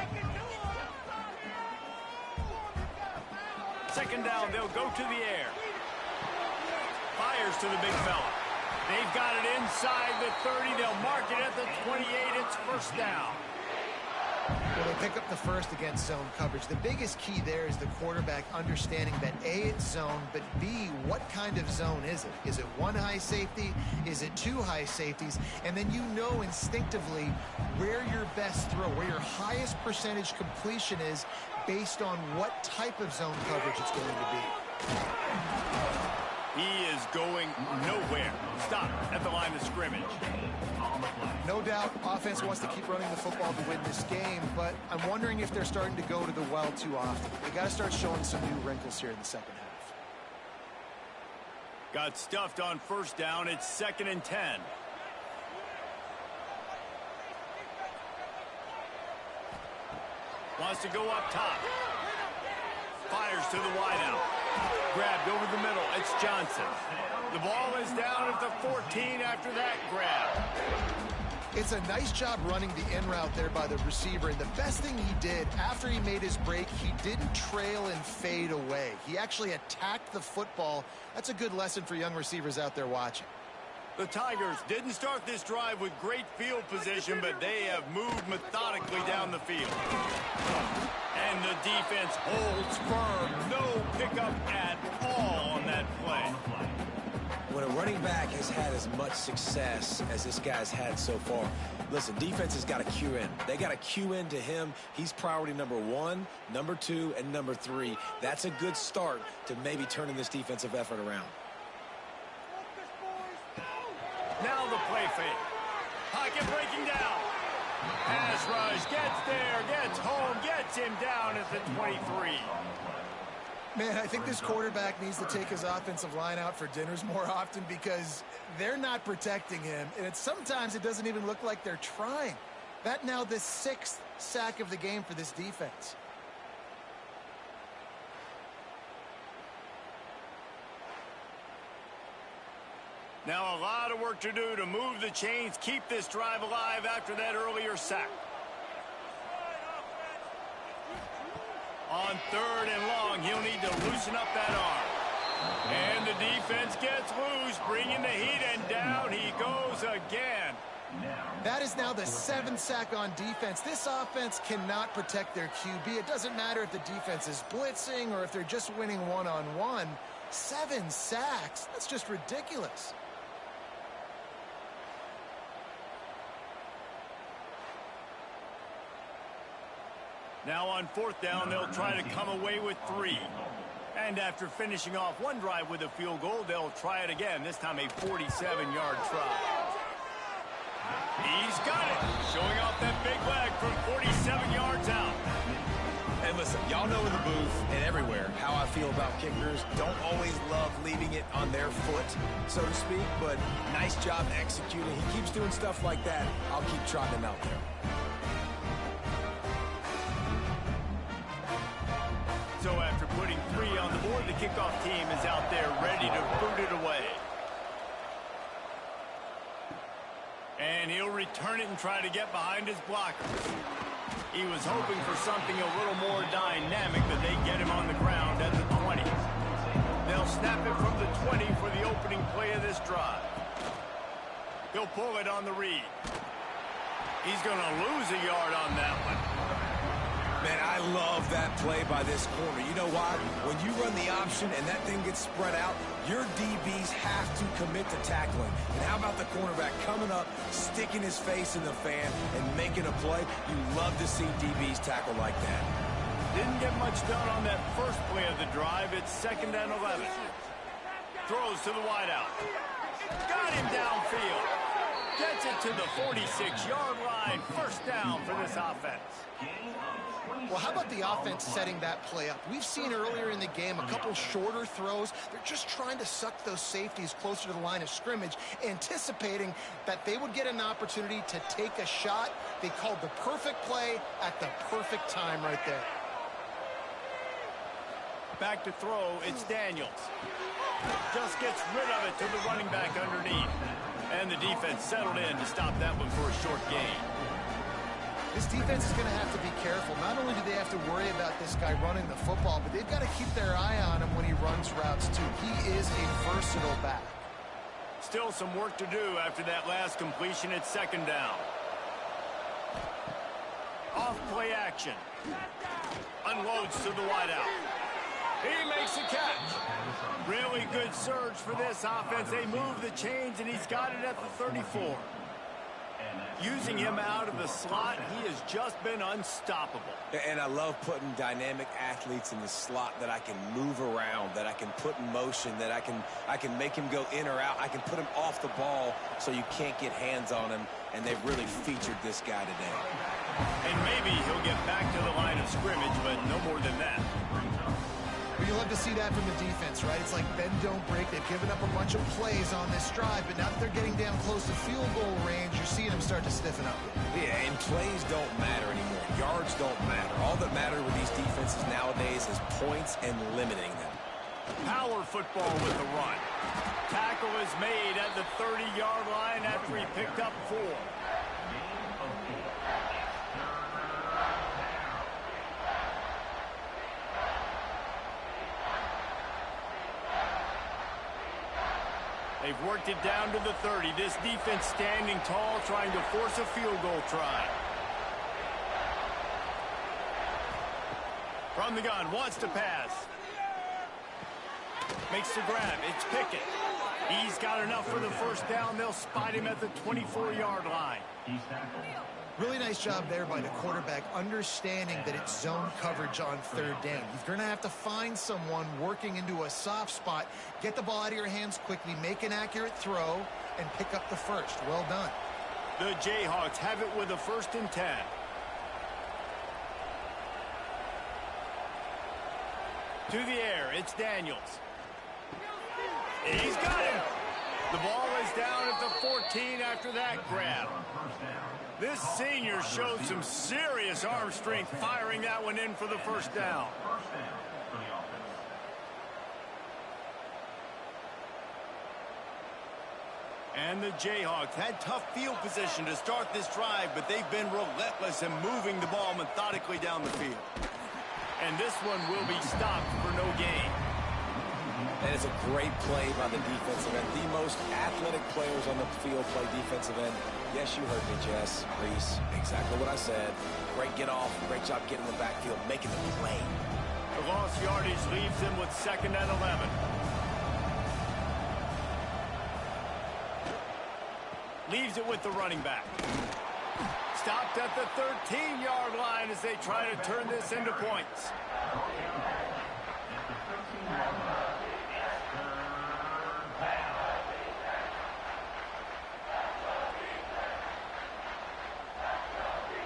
2nd down, they'll go to the air. Fires to the big fella. They've got it inside the 30. They'll mark it at the 28. It's first down. Well, they pick up the first against zone coverage. The biggest key there is the quarterback understanding that A, it's zone, but B, what kind of zone is it? Is it one high safety? Is it two high safeties? And then you know instinctively where your best throw, where your highest percentage completion is based on what type of zone coverage it's going to be. He is going nowhere. Stop at the line of scrimmage. No doubt, offense wants to keep running the football to win this game, but I'm wondering if they're starting to go to the well too often. They got to start showing some new wrinkles here in the second half. Got stuffed on first down. It's 2nd and 10. Wants to go up top. Fires to the wideout. Grabbed over the middle. It's Johnson. The ball is down at the 14 after that grab. It's a nice job running the in route there by the receiver, and the best thing he did after he made his break, he didn't trail and fade away. He actually attacked the football. That's a good lesson for young receivers out there watching. The Tigers didn't start this drive with great field position, but they have moved methodically down the field. And the defense holds firm. No pickup at all on that play. When a running back has had as much success as this guy's had so far, listen, defense has got to cue in. They got to cue in to him. He's priority number 1, number 2, and number 3. That's a good start to maybe turning this defensive effort around. Now the play fake. Pocket breaking down. Pass rush, gets there, gets home, gets him down at the 23. Man, I think this quarterback needs to take his offensive line out for dinners more often, because they're not protecting him, and sometimes it doesn't even look like they're trying. That now the 6th sack of the game for this defense. Now a lot of work to do to move the chains, keep this drive alive after that earlier sack. On 3rd and long, he'll need to loosen up that arm. And the defense gets loose, bringing the heat, and down he goes again. That is now the 7th sack on defense. This offense cannot protect their QB. It doesn't matter if the defense is blitzing or if they're just winning one-on-one. 7 sacks, that's just ridiculous. Now on 4th down, they'll try to come away with 3. And after finishing off one drive with a field goal, they'll try it again, this time a 47-yard try. He's got it, showing off that big leg from 47 yards out. And listen, y'all Y'all know in the booth and everywhere how I feel about kickers. Don't always love leaving it on their foot, so to speak, but nice job executing. He keeps doing stuff like that. I'll keep trotting him out there. So after putting 3 on the board, the kickoff team is out there ready to boot it away. And he'll return it and try to get behind his blockers. He was hoping for something a little more dynamic, but they get him on the ground at the 20. They'll snap it from the 20 for the opening play of this drive. He'll pull it on the read. He's going to lose a yard on that one. Man, I love that play by this corner. You know why? When you run the option and that thing gets spread out, your DBs have to commit to tackling. And how about the cornerback coming up, sticking his face in the fan, and making a play? You love to see DBs tackle like that. Didn't get much done on that first play of the drive. It's 2nd and 11. Throws to the wideout. Got him downfield. Gets it to the 46-yard line. First down for this offense. Well, how about the offense setting that play up? We've seen earlier in the game a couple shorter throws. They're just trying to suck those safeties closer to the line of scrimmage, anticipating that they would get an opportunity to take a shot. They called the perfect play at the perfect time right there. Back to throw, it's Daniels. Just gets rid of it to the running back underneath. And the defense settled in to stop that one for a short gain. This defense is going to have to be careful. Not only do they have to worry about this guy running the football, but they've got to keep their eye on him when he runs routes, too. He is a versatile back. Still some work to do after that last completion at 2nd down. Off play action. Unloads to the wideout. He makes a catch. Really good surge for this offense. They move the chains, and he's got it at the 34. Using him out of the slot, he has just been unstoppable. And I love putting dynamic athletes in the slot that I can move around, that I can put in motion, that I can make him go in or out. I can put him off the ball so you can't get hands on him, and they've really featured this guy today. And maybe he'll get back to the line of scrimmage, but no more than that. Well, you love to see that from the defense, right? It's like bend, don't break. They've given up a bunch of plays on this drive, but now that they're getting down close to field goal range, you're seeing them start to stiffen up. Yeah, and plays don't matter anymore. Yards don't matter. All that matters with these defenses nowadays is points and limiting them. Power football with the run. Tackle is made at the 30-yard line after he picked up 4. They've worked it down to the 30. This defense standing tall, trying to force a field goal try. From the gun, wants to pass. Makes the grab. It's Pickett. He's got enough for the first down. They'll spot him at the 24-yard line. Really nice job there by the quarterback, understanding that it's zone coverage on 3rd down. You're going to have to find someone working into a soft spot, get the ball out of your hands quickly, make an accurate throw, and pick up the first. Well done. The Jayhawks have it with a 1st and 10. To the air, it's Daniels. He's got him. The ball is down at the 14 after that grab. This senior showed some serious arm strength firing that one in for the first down. And the Jayhawks had tough field position to start this drive, but they've been relentless in moving the ball methodically down the field. And this one will be stopped for no gain. That is a great play by the defensive end. The most athletic players on the field play defensive end. Yes, you heard me, Jess, Reese. Exactly what I said. Great get off. Great job getting the backfield, making the play. The lost yardage leaves them with 2nd and 11. Leaves it with the running back. Stopped at the 13-yard line as they try to turn this into points.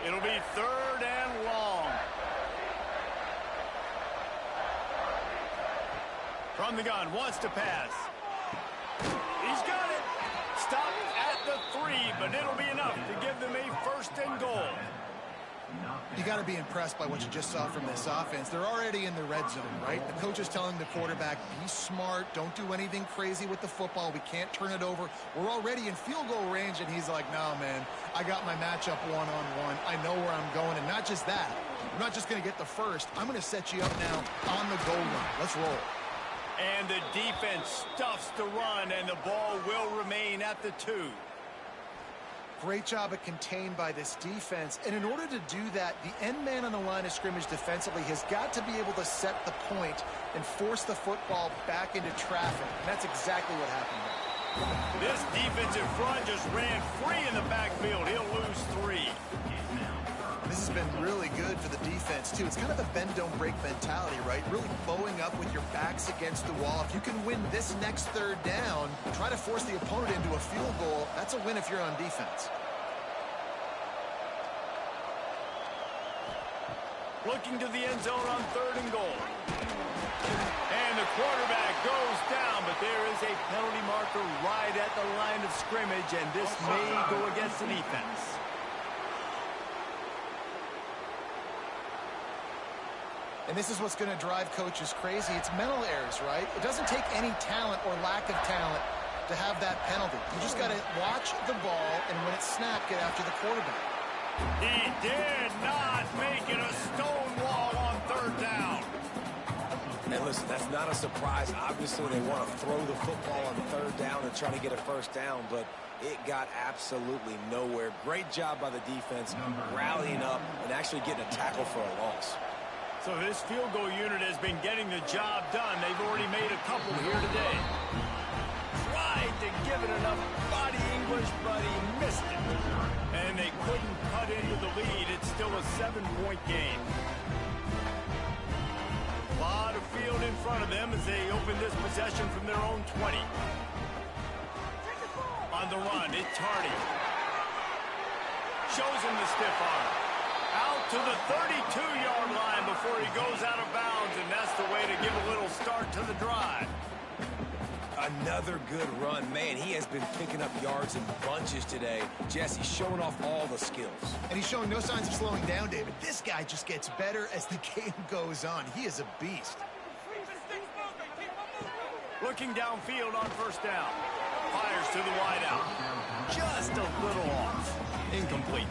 It'll be 3rd and long. From the gun, wants to pass. He's got it. Stopped at the 3, but it'll be enough to give them a 1st and goal. You got to be impressed by what you just saw from this offense. They're already in the red zone, right? The coach is telling the quarterback, be smart, don't do anything crazy with the football. We can't turn it over. We're already in field goal range, and he's like, no, man, I got my matchup one-on-one. I know where I'm going, and not just that. I'm not just going to get the first. I'm going to set you up now on the goal line. Let's roll. And the defense stuffs the run, and the ball will remain at the 2. Great job at contained by this defense. And in order to do that, the end man on the line of scrimmage defensively has got to be able to set the point and force the football back into traffic. And that's exactly what happened there. This defensive front just ran free in the backfield. He'll lose 3. This has been really good for the defense, too. It's kind of a bend-don't-break mentality, right? Really bowing up with your backs against the wall. If you can win this next 3rd down, try to force the opponent into a field goal. That's a win if you're on defense. Looking to the end zone on 3rd and goal. And the quarterback goes down, but there is a penalty marker right at the line of scrimmage, and this may go against the defense. And this is what's going to drive coaches crazy. It's mental errors, right? It doesn't take any talent or lack of talent to have that penalty. You just got to watch the ball, and when it's snapped, get after the quarterback. He did not make it a stone wall on 3rd down. And listen, that's not a surprise. Obviously, they want to throw the football on 3rd down and try to get a 1st down, but it got absolutely nowhere. Great job by the defense, rallying up and actually getting a tackle for a loss. So this field goal unit has been getting the job done. They've already made a couple here today. Tried to give it enough body English, but he missed it. And they couldn't cut into the lead. It's still a 7-point game. A lot of field in front of them as they open this possession from their own 20. On the run, it's Tardy. Shows him the stiff arm. Out to the 32-yard line before he goes out of bounds, and that's the way to give a little start to the drive. Another good run. Man, he has been picking up yards in bunches today. Jesse showing off all the skills. And he's showing no signs of slowing down, David. This guy just gets better as the game goes on. He is a beast. Looking downfield on 1st down. Fires to the wideout. Just a little off. Incomplete.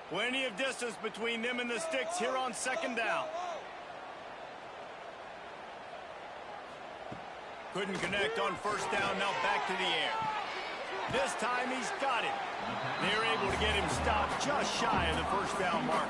Plenty of distance between them and the sticks here on 2nd down. Couldn't connect on 1st down, now back to the air. This time he's got it. They're able to get him stopped just shy of the 1st down mark.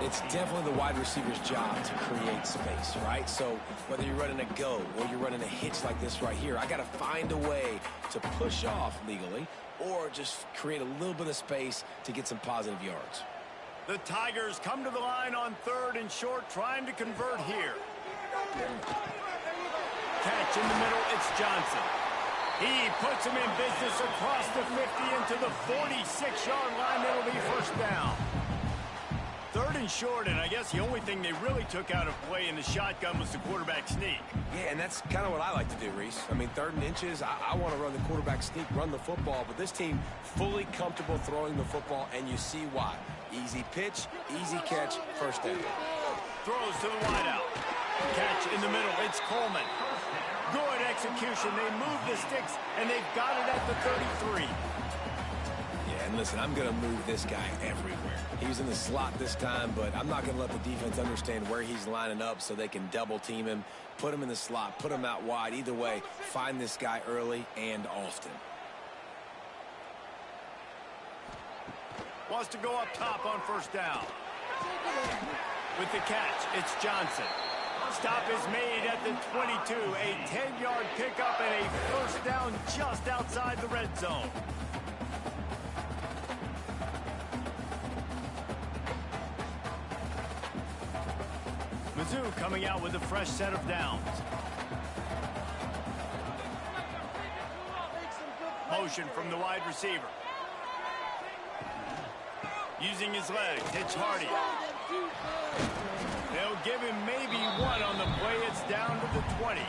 It's definitely the wide receiver's job to create space, right? So whether you're running a go or you're running a hitch like this right here, I got to find a way to push off legally or just create a little bit of space to get some positive yards. The Tigers come to the line on 3rd and short, trying to convert here. Catch in the middle, it's Johnson. He puts him in business across the 50 into the 46-yard line. That'll be 1st down. 3rd and short, and I guess the only thing they really took out of play in the shotgun was the quarterback sneak. Yeah, and that's kind of what I like to do, Reese. I mean, 3rd and inches, I want to run the quarterback sneak, run the football, but this team fully comfortable throwing the football, and you see why. Easy pitch, easy catch, 1st down. Throws to the wideout. Catch in the middle, it's Coleman. Good execution. They move the sticks, and they've got it at the 33. Yeah, and listen, I'm going to move this guy everywhere. He was in the slot this time, but I'm not going to let the defense understand where he's lining up so they can double team him, put him in the slot, put him out wide. Either way, find this guy early and often. Wants to go up top on 1st down. With the catch, it's Johnson. Stop is made at the 22. A 10-yard pickup and a 1st down just outside the red zone. Mizzou coming out with a fresh set of downs. motion from the wide receiver. Using his legs, it's Hardy. They'll give him maybe one on the play. It's down to the 20.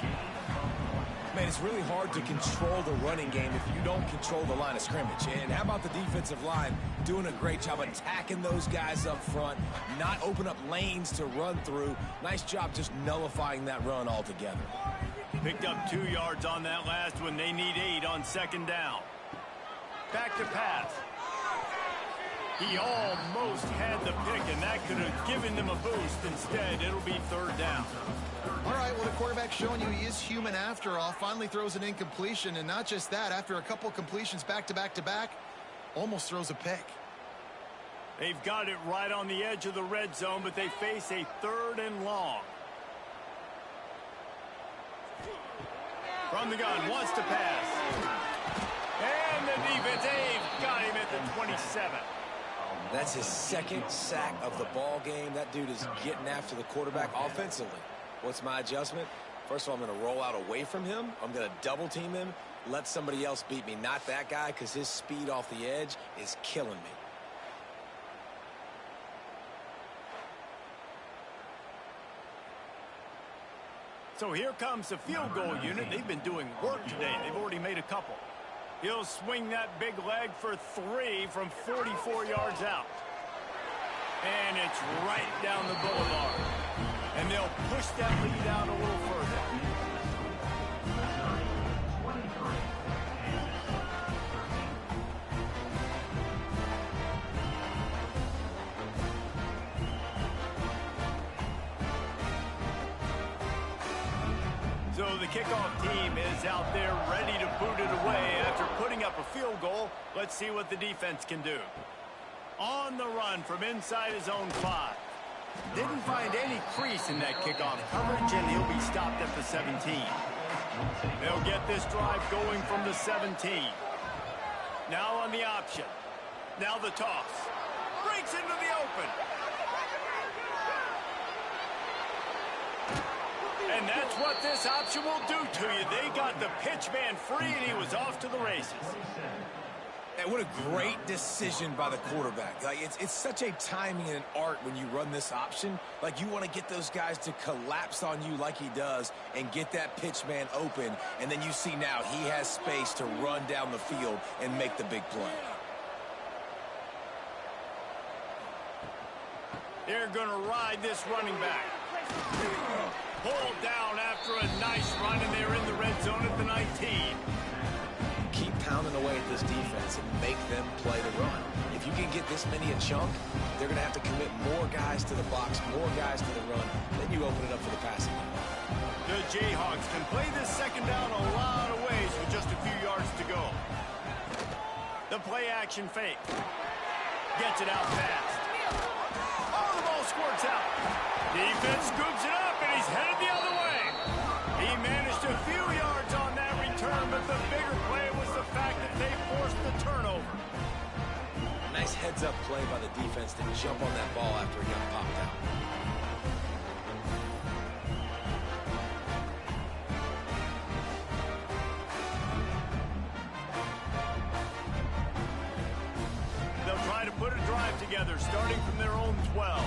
Man, it's really hard to control the running game if you don't control the line of scrimmage. And how about the defensive line doing a great job attacking those guys up front, not open up lanes to run through. Nice job just nullifying that run altogether. Picked up 2 yards on that last one. They need 8 on second down. Back to pass. He almost had the pick, and that could have given them a boost. Instead, it'll be third down. All right, well, the quarterback's showing you he is human after all. Finally throws an incompletion, and not just that, after a couple completions back-to-back-to-back, almost throws a pick. They've got it right on the edge of the red zone, but they face a 3rd and long. From the gun, wants to pass. And the defense, they've got him at the 27. That's his 2nd sack of the ball game. That dude is getting after the quarterback offensively. What's my adjustment? First of all, I'm going to roll out away from him. I'm going to double team him, let somebody else beat me, not that guy, because his speed off the edge is killing me. So here comes the field goal unit. They've been doing work today. They've already made a couple. He'll swing that big leg for 3 from 44 yards out. And it's right down the boulevard. And they'll push that lead out a little further. So the kickoff team is out there ready to boot it away after putting up a field goal. Let's see what the defense can do. On the run from inside his own 5. Didn't find any crease in that kickoff coverage, and he'll be stopped at the 17. They'll get this drive going from the 17. Now on the option. Now the toss. Breaks into the open. And that's what this option will do to you. They got the pitch man free, and he was off to the races. And what a great decision by the quarterback. Like, it's such a timing and an art when you run this option. Like, you want to get those guys to collapse on you like he does and get that pitch man open. And then you see now he has space to run down the field and make the big play. They're going to ride this running back. Pulled down after a nice run, and they're in the red zone at the 19. Keep pounding away at this defense and make them play the run. If you can get this many a chunk, they're going to have to commit more guys to the box, more guys to the run. Then you open it up for the passing. The Jayhawks can play this second down a lot of ways with just a few yards to go. The play action fake. Gets it out fast. Oh, the ball squirts out. Defense scoops it up, and he's headed the other way. He managed a few yards on that return, but the bigger play was the fact that they forced the turnover. Nice heads-up play by the defense to jump on that ball after it got popped out. They'll try to put a drive together, starting from their own 12.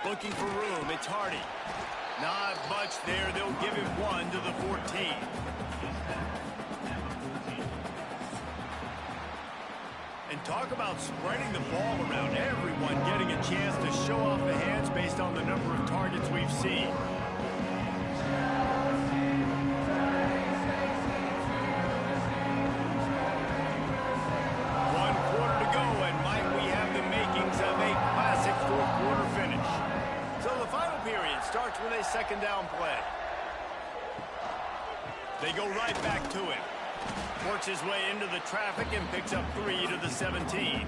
Looking for room, it's Hardy. Not much there. They'll give him 1 to the 14. And talk about spreading the ball around. Everyone getting a chance to show off the hands based on the number of targets we've seen. One quarter to go, and might we have the makings of a classic fourth-quarter finish. So the final period starts with a second down play. They go right back to him. Works his way into the traffic and picks up 3 to the 17.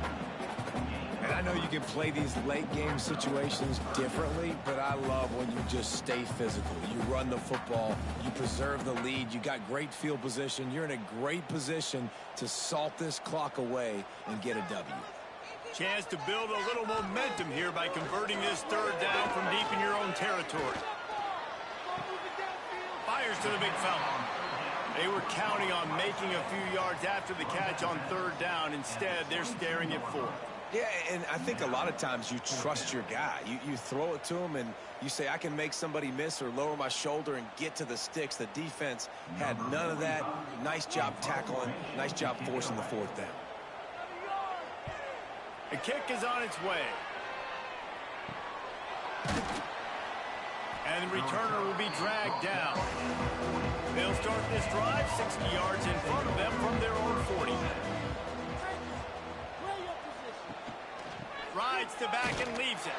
And I know you can play these late game situations differently, but I love when you just stay physical. You run the football, you preserve the lead, you got great field position, you're in a great position to salt this clock away and get a W. Chance to build a little momentum here by converting this third down from deep in your own territory. Fires to the big fella. They were counting on making a few yards after the catch on third down. Instead, they're staring at fourth. Yeah, and I think a lot of times you trust your guy. You throw it to him, and you say, I can make somebody miss or lower my shoulder and get to the sticks. The defense had none of that. Nice job tackling. Nice job forcing the fourth down. The kick is on its way. And the returner will be dragged down. They'll start this drive 60 yards in front of them from their own 40. Rides to back and leaves it.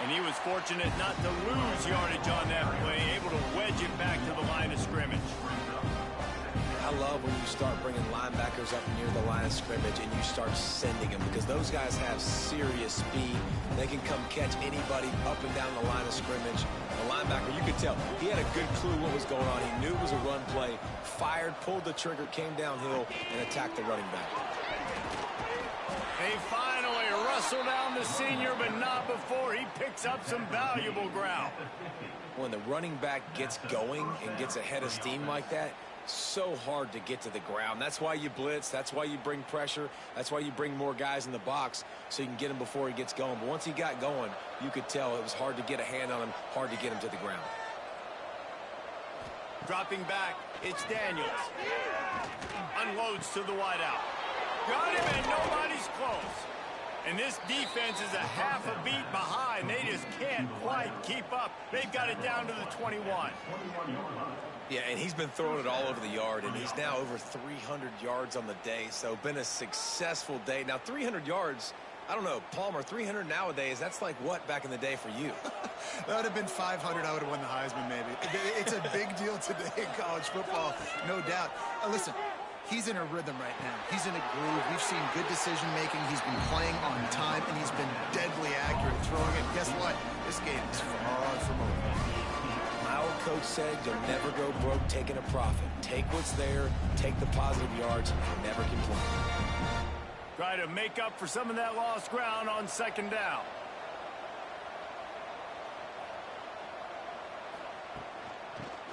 And he was fortunate not to lose yardage on that play, able to wedge it back to the line of scrimmage. I love when you start bringing linebackers up near the line of scrimmage and you start sending them, because those guys have serious speed. They can come catch anybody up and down the line of scrimmage. The linebacker, you could tell, he had a good clue what was going on. He knew it was a run play, fired, pulled the trigger, came downhill, and attacked the running back. They finally wrestle down the senior, but not before he picks up some valuable ground. When the running back gets going and gets ahead of steam like that, so hard to get to the ground. That's why you blitz. That's why you bring pressure. That's why you bring more guys in the box so you can get him before he gets going. But once he got going, you could tell it was hard to get a hand on him, hard to get him to the ground. Dropping back, it's Daniels. Unloads to the wideout. Got him, and nobody's close. And this defense is a half a beat behind. They just can't quite keep up. They've got it down to the 21. Yeah, and he's been throwing it all over the yard, and he's now over 300 yards on the day, so been a successful day. Now, 300 yards, I don't know, Palmer, 300 nowadays, that's like what back in the day for you? That would have been 500. I would have won the Heisman, maybe. It's a big deal today in college football, no doubt. Listen, he's in a rhythm right now. He's in a groove. We've seen good decision-making. He's been playing on time, and he's been deadly accurate throwing it. Guess what? This game is far from over. My old coach said you'll never go broke taking a profit. Take what's there, take the positive yards, and never complain. Try to make up for some of that lost ground on second down.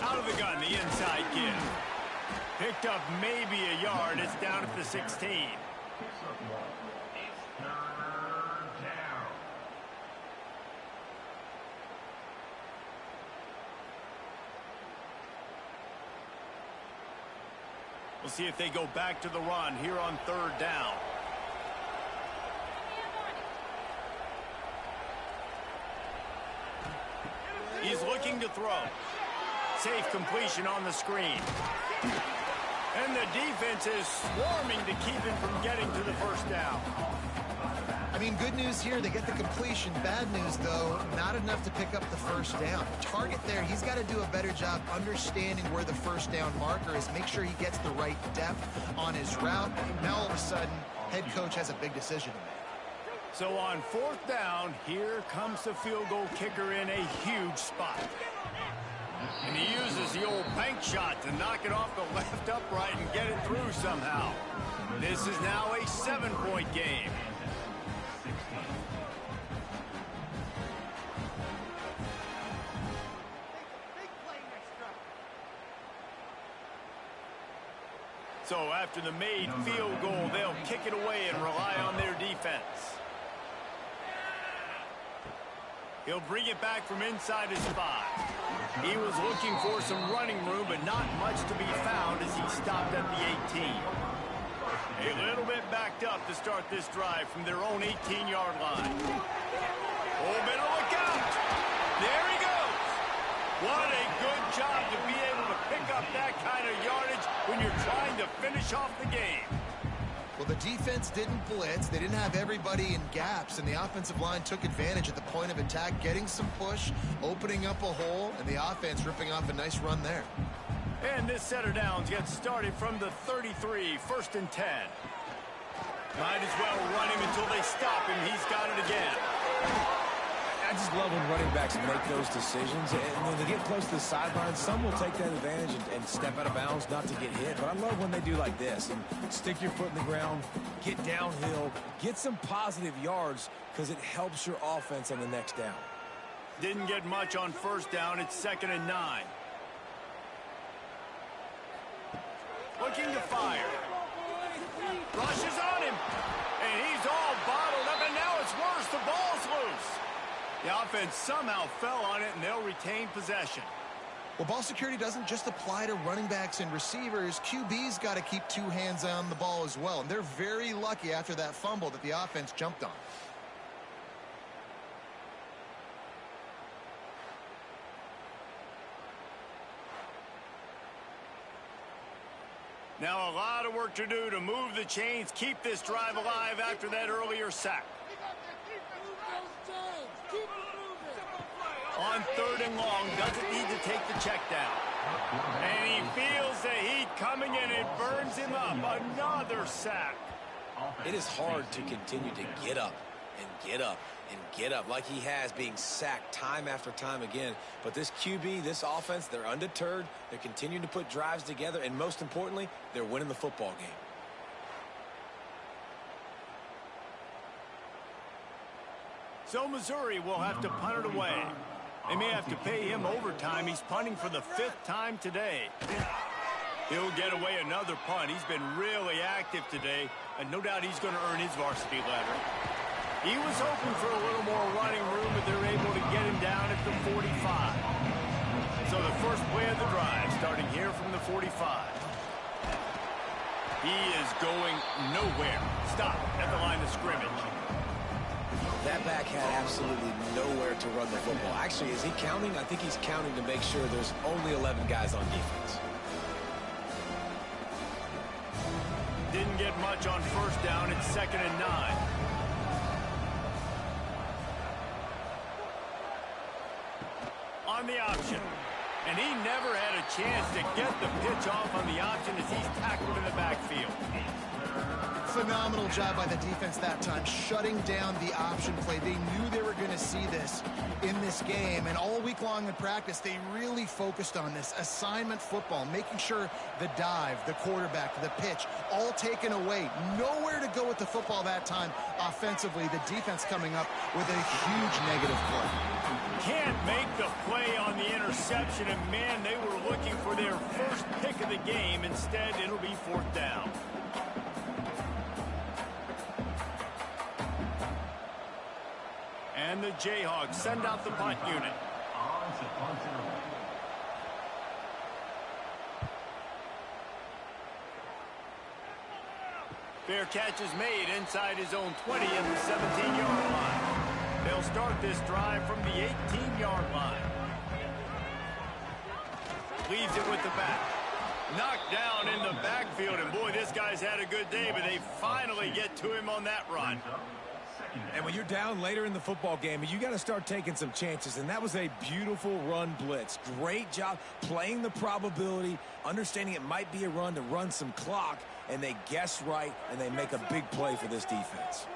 Out of the gun, the inside give. Picked up maybe a yard. It's down at the 16. We'll see if they go back to the run here on third down. He's looking to throw. Safe completion on the screen. And the defense is swarming to keep him from getting to the first down. I mean, good news here, they get the completion. Bad news, though, not enough to pick up the first down. Target there, he's got to do a better job understanding where the first down marker is, make sure he gets the right depth on his route. Now, all of a sudden, head coach has a big decision to make. So on fourth down, here comes the field goal kicker in a huge spot. And he uses the old bank shot to knock it off the left upright and get it through somehow. This is now a 7-point game. So after the made field goal, they'll kick it away and rely on their defense. He'll bring it back from inside his 5. He was looking for some running room, but not much to be found as he stopped at the 18. A little bit backed up to start this drive from their own 18-yard line. Oh, better look out! There he goes! What a good job to be able to pick up that kind of yardage when you're trying to finish off the game. Well, the defense didn't blitz. They didn't have everybody in gaps, and the offensive line took advantage at the point of attack, getting some push, opening up a hole, and the offense ripping off a nice run there. And this set of downs gets started from the 33, 1st and 10. Might as well run him until they stop him. He's got it again. I just love when running backs make those decisions. And when they get close to the sideline, some will take that advantage and step out of bounds not to get hit. But I love when they do like this and stick your foot in the ground, get downhill, get some positive yards because it helps your offense on the next down. Didn't get much on first down. It's 2nd and 9. looking to fire. Rushes on him. And he's all bottled up, and now it's worse. The ball's loose. The offense somehow fell on it, and they'll retain possession. Well, ball security doesn't just apply to running backs and receivers. QB's got to keep two hands on the ball as well. And they're very lucky after that fumble that the offense jumped on. Now a lot of work to do to move the chains, keep this drive alive after that earlier sack. On 3rd and long, doesn't need to take the check down. And he feels the heat coming in. It burns him up. Another sack. It is hard to continue to get up and get up and get up like he has, being sacked time after time again. But this QB, this offense, they're undeterred. They're continuing to put drives together, and most importantly, they're winning the football game. So Missouri will have to punt it away. They may have to pay him overtime. He's punting for the 5th time today. He'll get away another punt. He's been really active today, and no doubt he's going to earn his varsity letter. He was hoping for a little more running room, but they're able to get him down at the 45. So the first play of the drive starting here from the 45. He is going nowhere. Stop at the line of scrimmage. That back had absolutely nowhere to run the football. Actually, is he counting? I think he's counting to make sure there's only 11 guys on defense. Didn't get much on 1st down. It's 2nd and 9. On the option. And he never had a chance to get the pitch off on the option as he's tackled in the backfield. Phenomenal job by the defense that time, shutting down the option play. They knew they were going to see this in this game, and all week long in practice, they really focused on this assignment football, making sure the dive, the quarterback, the pitch, all taken away. Nowhere to go with the football that time offensively. The defense coming up with a huge negative play. Can't make the play on the interception, and man, they were looking for their first pick of the game. Instead, it'll be 4th down. And the Jayhawks send out the punt unit. Fair catch is made inside his own 20 at the 17-yard line. They'll start this drive from the 18-yard line. Leaves it with the back. Knocked down in the backfield, and boy, this guy's had a good day, but they finally get to him on that run. And when you're down later in the football game, you got to start taking some chances, and that was a beautiful run blitz. Great job playing the probability, understanding it might be a run to run some clock, and they guess right, and they make a big play for this defense.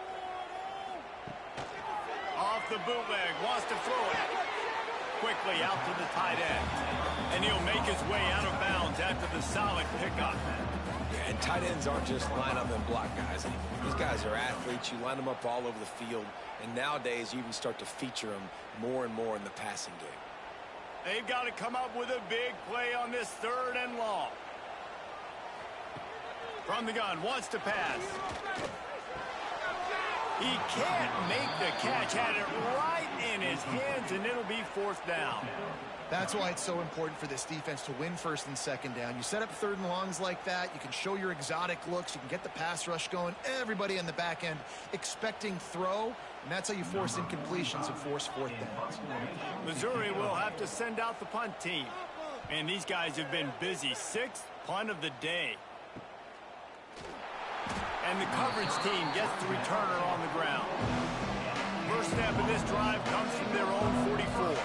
Off the bootleg, wants to throw it. Quickly out to the tight end. And he'll make his way out of bounds after the solid pickup. Yeah, and tight ends aren't just line up and block guys anymore. These guys are athletes. You line them up all over the field. And nowadays, you even start to feature them more and more in the passing game. They've got to come up with a big play on this 3rd and long. From the gun, wants to pass. He can't make the catch. Had it right in his hands, and it'll be 4th down. That's why it's so important for this defense to win 1st and 2nd down. You set up 3rd and longs like that, you can show your exotic looks, you can get the pass rush going, everybody in the back end expecting throw, and that's how you force incompletions and force 4th downs. Missouri will have to send out the punt team. And these guys have been busy. 6th punt of the day. And the coverage team gets the returner on the ground. First snap of this drive comes from their own 44.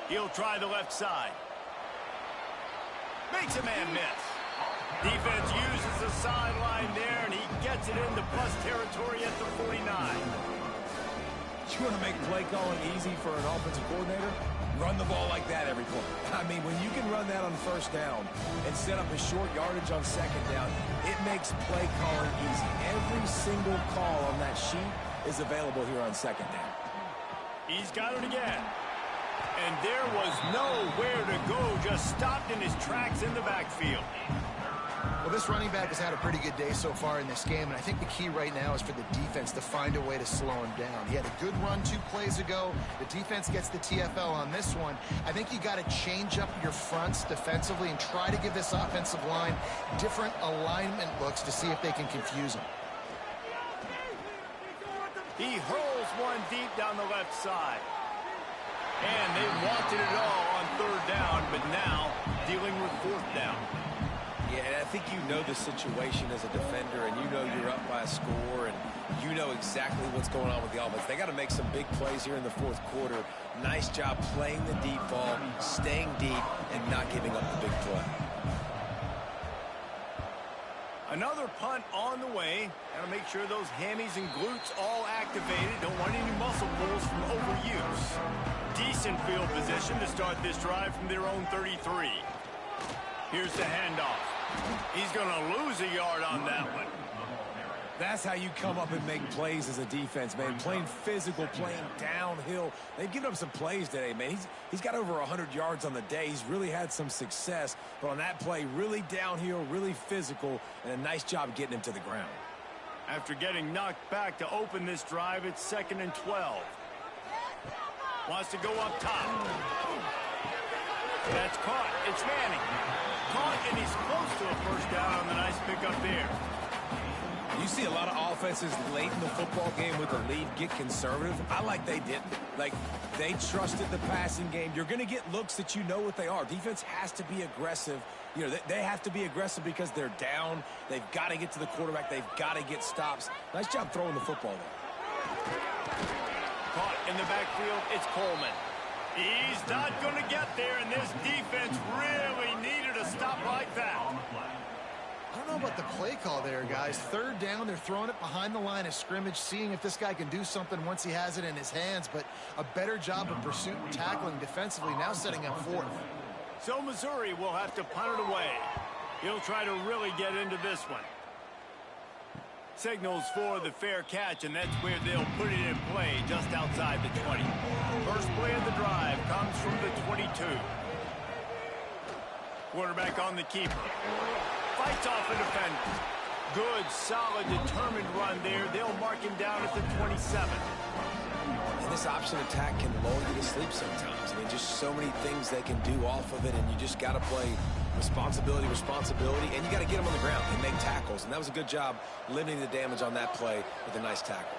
He'll try the left side. Makes a man miss. Defense uses the sideline there, and he gets it into plus territory at the 49. You want to make play calling easy for an offensive coordinator? Run the ball like that every play. I mean, when you can run that on 1st down and set up a short yardage on 2nd down, it makes play calling easy. Every single call on that sheet is available here on 2nd down. He's got it again. And there was nowhere to go, just stopped in his tracks in the backfield. Well, this running back has had a pretty good day so far in this game, and I think the key right now is for the defense to find a way to slow him down. He had a good run 2 plays ago. The defense gets the TFL on this one. I think you got to change up your fronts defensively and try to give this offensive line different alignment looks to see if they can confuse him. He hurls one deep down the left side. And they wanted it all on 3rd down, but now dealing with 4th down. Yeah, and I think you know the situation as a defender, and you know you're up by a score, and you know exactly what's going on with the offense. They got to make some big plays here in the 4th quarter. Nice job playing the deep ball, staying deep, and not giving up the big play. Another punt on the way. Got to make sure those hammies and glutes all activated. Don't want any muscle pulls from overuse. Decent field position to start this drive from their own 33. Here's the handoff. He's going to lose a yard on that one. That's how you come up and make plays as a defense, man. Playing physical, playing downhill. They've given up some plays today, man. He's got over 100 yards on the day. He's really had some success. But on that play, really downhill, really physical, and a nice job getting him to the ground. After getting knocked back to open this drive, it's 2nd and 12. Wants to go up top. That's caught. It's Manning. Caught, and he's close to a 1st down on the nice pickup there. You see a lot of offenses late in the football game with the lead get conservative. I like they didn't. Like, they trusted the passing game. You're going to get looks that you know what they are. Defense has to be aggressive. You know, they have to be aggressive because they're down. They've got to get to the quarterback. They've got to get stops. Nice job throwing the football there. Caught in the backfield, it's Coleman. He's not going to get there, and this defense really needed a stop like that. I don't know about the play call there, guys. 3rd down, they're throwing it behind the line of scrimmage, seeing if this guy can do something once he has it in his hands, but a better job of pursuit and tackling defensively, now setting up 4th. So Missouri will have to punt it away. He'll try to really get into this one. Signals for the fair catch, and that's where they'll put it in play, just outside the 20. First play of the drive comes from the 22. Quarterback on the keeper. Fights off a defender. Good, solid, determined run there. They'll mark him down at the 27. And this option attack can lull you to sleep sometimes. I mean, just so many things they can do off of it, and you just got to play responsibility, and you got to get them on the ground and make tackles. And that was a good job limiting the damage on that play with a nice tackle.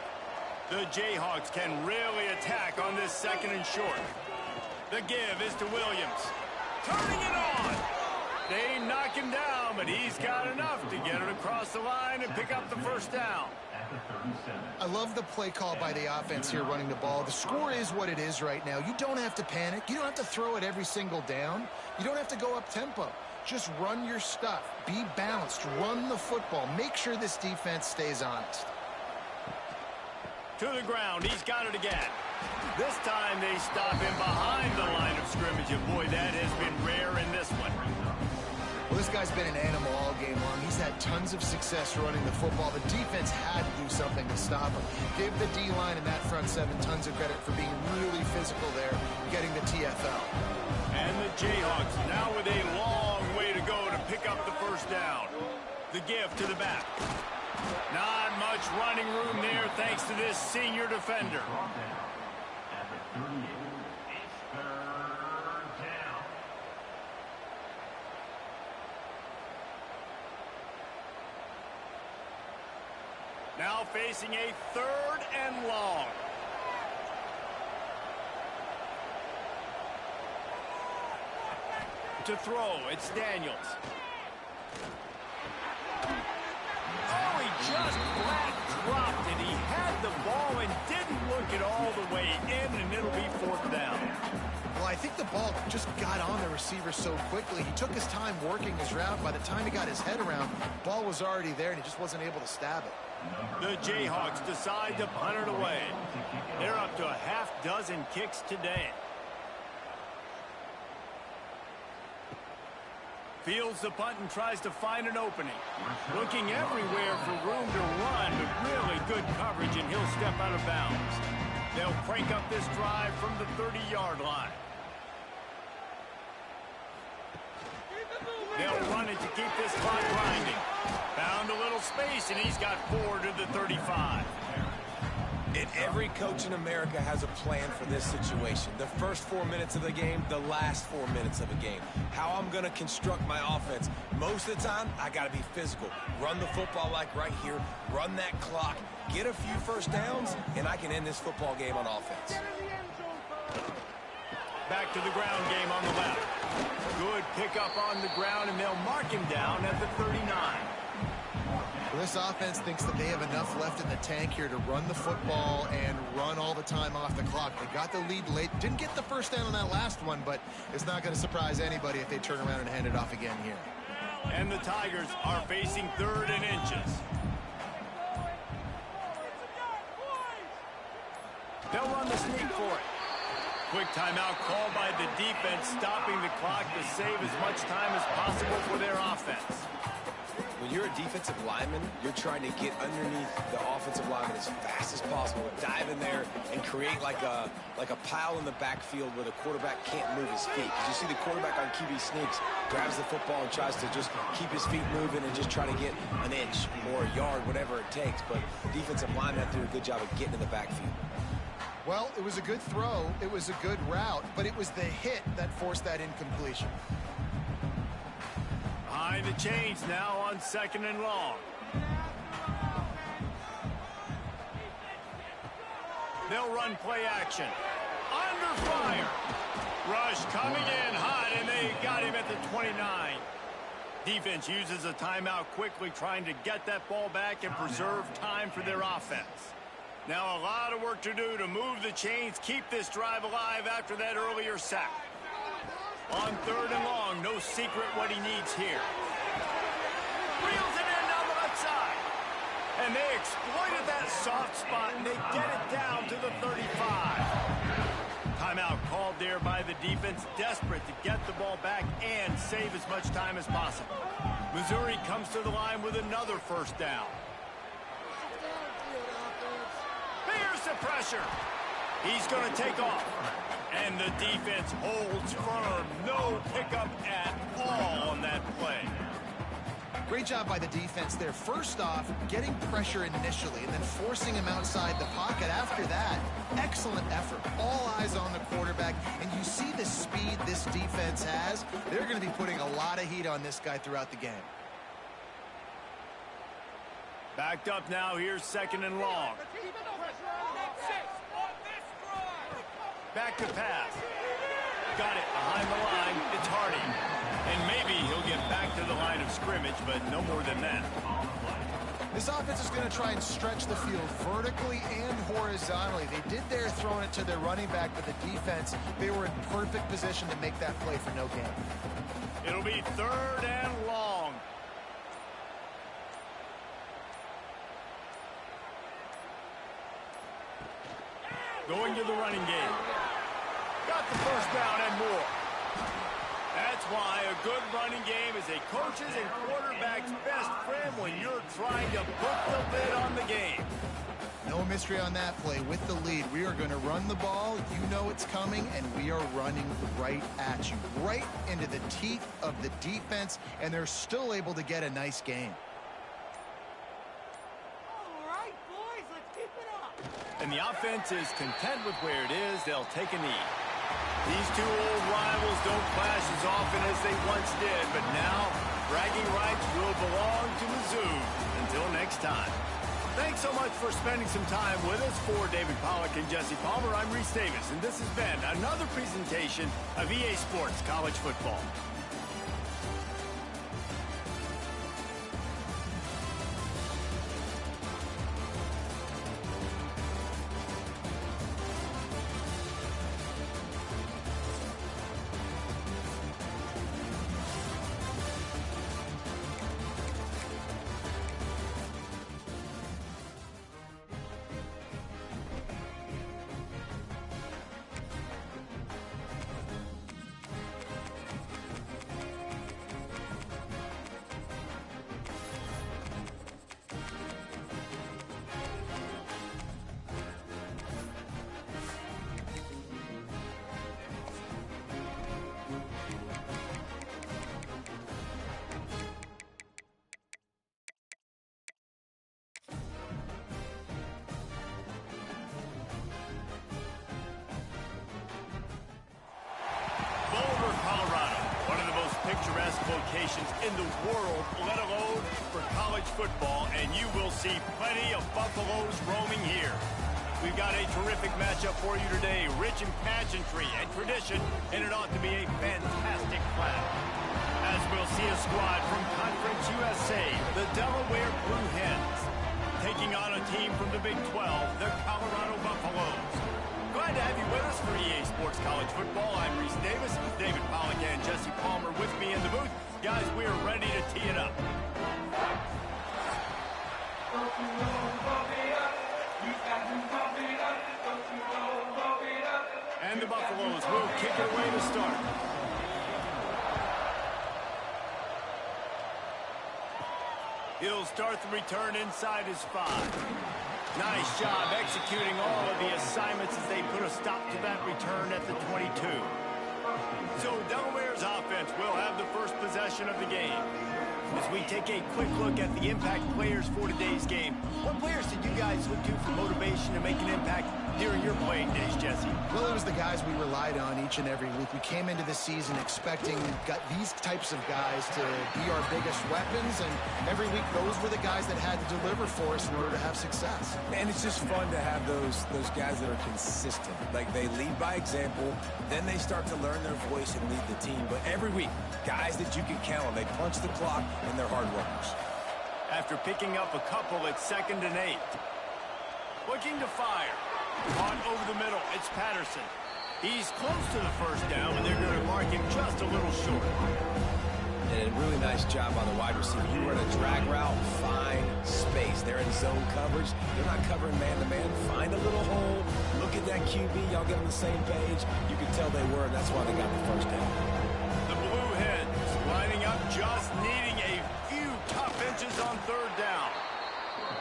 The Jayhawks can really attack on this 2nd and short. The give is to Williams. Turning it on. They knock him down, but he's got enough to get it across the line and pick up the 1st down. I love the play call by the offense here running the ball. The score is what it is right now. You don't have to panic. You don't have to throw it every single down. You don't have to go up tempo. Just run your stuff. Be balanced. Run the football. Make sure this defense stays honest. To the ground. He's got it again. This time they stop him behind the line of scrimmage. And boy, that has been rare in this one. Well, this guy's been an animal all game long. He's had tons of success running the football. The defense had to do something to stop him. Give the D-line and that front 7 tons of credit for being really physical there, getting the TFL. And the Jayhawks now with a long way to go to pick up the 1st down. The give to the back. Not much running room there thanks to this senior defender. At the 38, it's 3rd down. Now facing a 3rd and long. To throw, it's Daniels. Oh, he just flat dropped it. He had the ball and didn't look it all the way in, and it'll be 4th down. Well, I think the ball just got on the receiver so quickly. He took his time working his route. By the time he got his head around, the ball was already there, and he just wasn't able to stab it. The Jayhawks decide to punt it away. They're up to a half-dozen kicks today. Fields the punt and tries to find an opening. Looking everywhere for room to run, but really good coverage, and he'll step out of bounds. They'll crank up this drive from the 30-yard line. They'll run it to keep this clock grinding. Found a little space, and he's got 4 to the 35. And every coach in America has a plan for this situation. The first 4 minutes of the game, the last 4 minutes of the game. How I'm going to construct my offense. Most of the time, I got to be physical. Run the football like right here. Run that clock. Get a few first downs, and I can end this football game on offense. Back to the ground game on the left. Good pickup on the ground, and they'll mark him down at the 39. Well, this offense thinks that they have enough left in the tank here to run the football and run all the time off the clock. They got the lead late. Didn't get the first down on that last one, but it's not going to surprise anybody if they turn around and hand it off again here. And the Tigers are facing 3rd and inches. They'll run the sneak for it. Quick timeout called by the defense, stopping the clock to save as much time as possible for their offense. When you're a defensive lineman, you're trying to get underneath the offensive lineman as fast as possible, dive in there and create like a pile in the backfield where the quarterback can't move his feet. Because you see the quarterback on QB sneaks, grabs the football and tries to just keep his feet moving and just try to get an inch or a yard, whatever it takes. But defensive linemen have to do a good job of getting in the backfield. Well, it was a good throw. It was a good route, but it was the hit that forced that incompletion. Behind the chains now on 2nd and long. They'll run play action. Under fire. Rush coming in hot, and they got him at the 29. Defense uses a timeout quickly, trying to get that ball back and preserve time for their offense. Now a lot of work to do to move the chains, keep this drive alive after that earlier sack. On 3rd and long, no secret what he needs here. Reels it in down the left side. And they exploited that soft spot, and they get it down to the 35. Timeout called there by the defense, desperate to get the ball back and save as much time as possible. Missouri comes to the line with another first down. Here's the pressure. He's going to take off. And the defense holds firm. No pickup at all on that play. Great job by the defense there. First off, getting pressure initially and then forcing him outside the pocket after that. Excellent effort. All eyes on the quarterback. And you see the speed this defense has. They're going to be putting a lot of heat on this guy throughout the game. Backed up now. Here's 2nd and long. Back to pass. Got it behind the line. It's Hardy. And maybe he'll get back to the line of scrimmage, but no more than that. This offense is going to try and stretch the field vertically and horizontally. They did their throwing it to their running back, but the defense, they were in perfect position to make that play for no gain. It'll be 3rd and long. Going to the running game. Got the first down and more. That's why a good running game is a coach's and quarterback's best friend when you're trying to put the lid on the game. No mystery on that play. With the lead, we are going to run the ball. You know it's coming, and we are running right at you, right into the teeth of the defense, and they're still able to get a nice game. And the offense is content with where it is. They'll take a knee. These two old rivals don't clash as often as they once did, but now bragging rights will belong to Mizzou. Until next time. Thanks so much for spending some time with us. For David Pollack and Jesse Palmer, I'm Reese Davis, and this has been another presentation of EA Sports College Football. best locations in the world, let alone for college football, and you will see plenty of Buffaloes roaming here. We've got a terrific matchup for you today, rich in pageantry and tradition, and it ought to be a fantastic clash. As we'll see a squad from Conference USA, the Delaware Blue Hens, taking on a team from the Big 12, the Colorado Buffaloes. Glad to have you with us for EA Sports College Football. I'm Reese Davis, David Pollack and Jesse Palmer with me in the booth. Guys, we are ready to tee it up. And the Buffaloes will kick it away to start. He'll start the return inside his 5. Nice job executing all of the assignments as they put a stop to that return at the 22. So Delaware's offense will have the first possession of the game. As we take a quick look at the impact players for today's game, what players did you guys look to for motivation to make an impact during your playing days, Jesse? Well, it was the guys we relied on each and every week. We came into the season expecting these types of guys to be our biggest weapons, and every week those were the guys that had to deliver for us in order to have success. And it's just fun to have those guys that are consistent. Like, they lead by example, then they start to learn their voice and lead the team. But every week, guys that you can count on, they punch the clock, and they're hard workers. After picking up a couple, it's 2nd and 8. Looking to fire. Caught over the middle, it's Patterson. He's close to the first down, and they're going to mark him just a little short. And a really nice job by the wide receiver. You run a drag route, find space. They're in zone coverage. They're not covering man-to-man. Find a little hole. Look at that QB. Y'all get on the same page. You can tell they were, and that's why they got the first down. The Blue Hens lining up, just needing a few tough inches on 3rd down.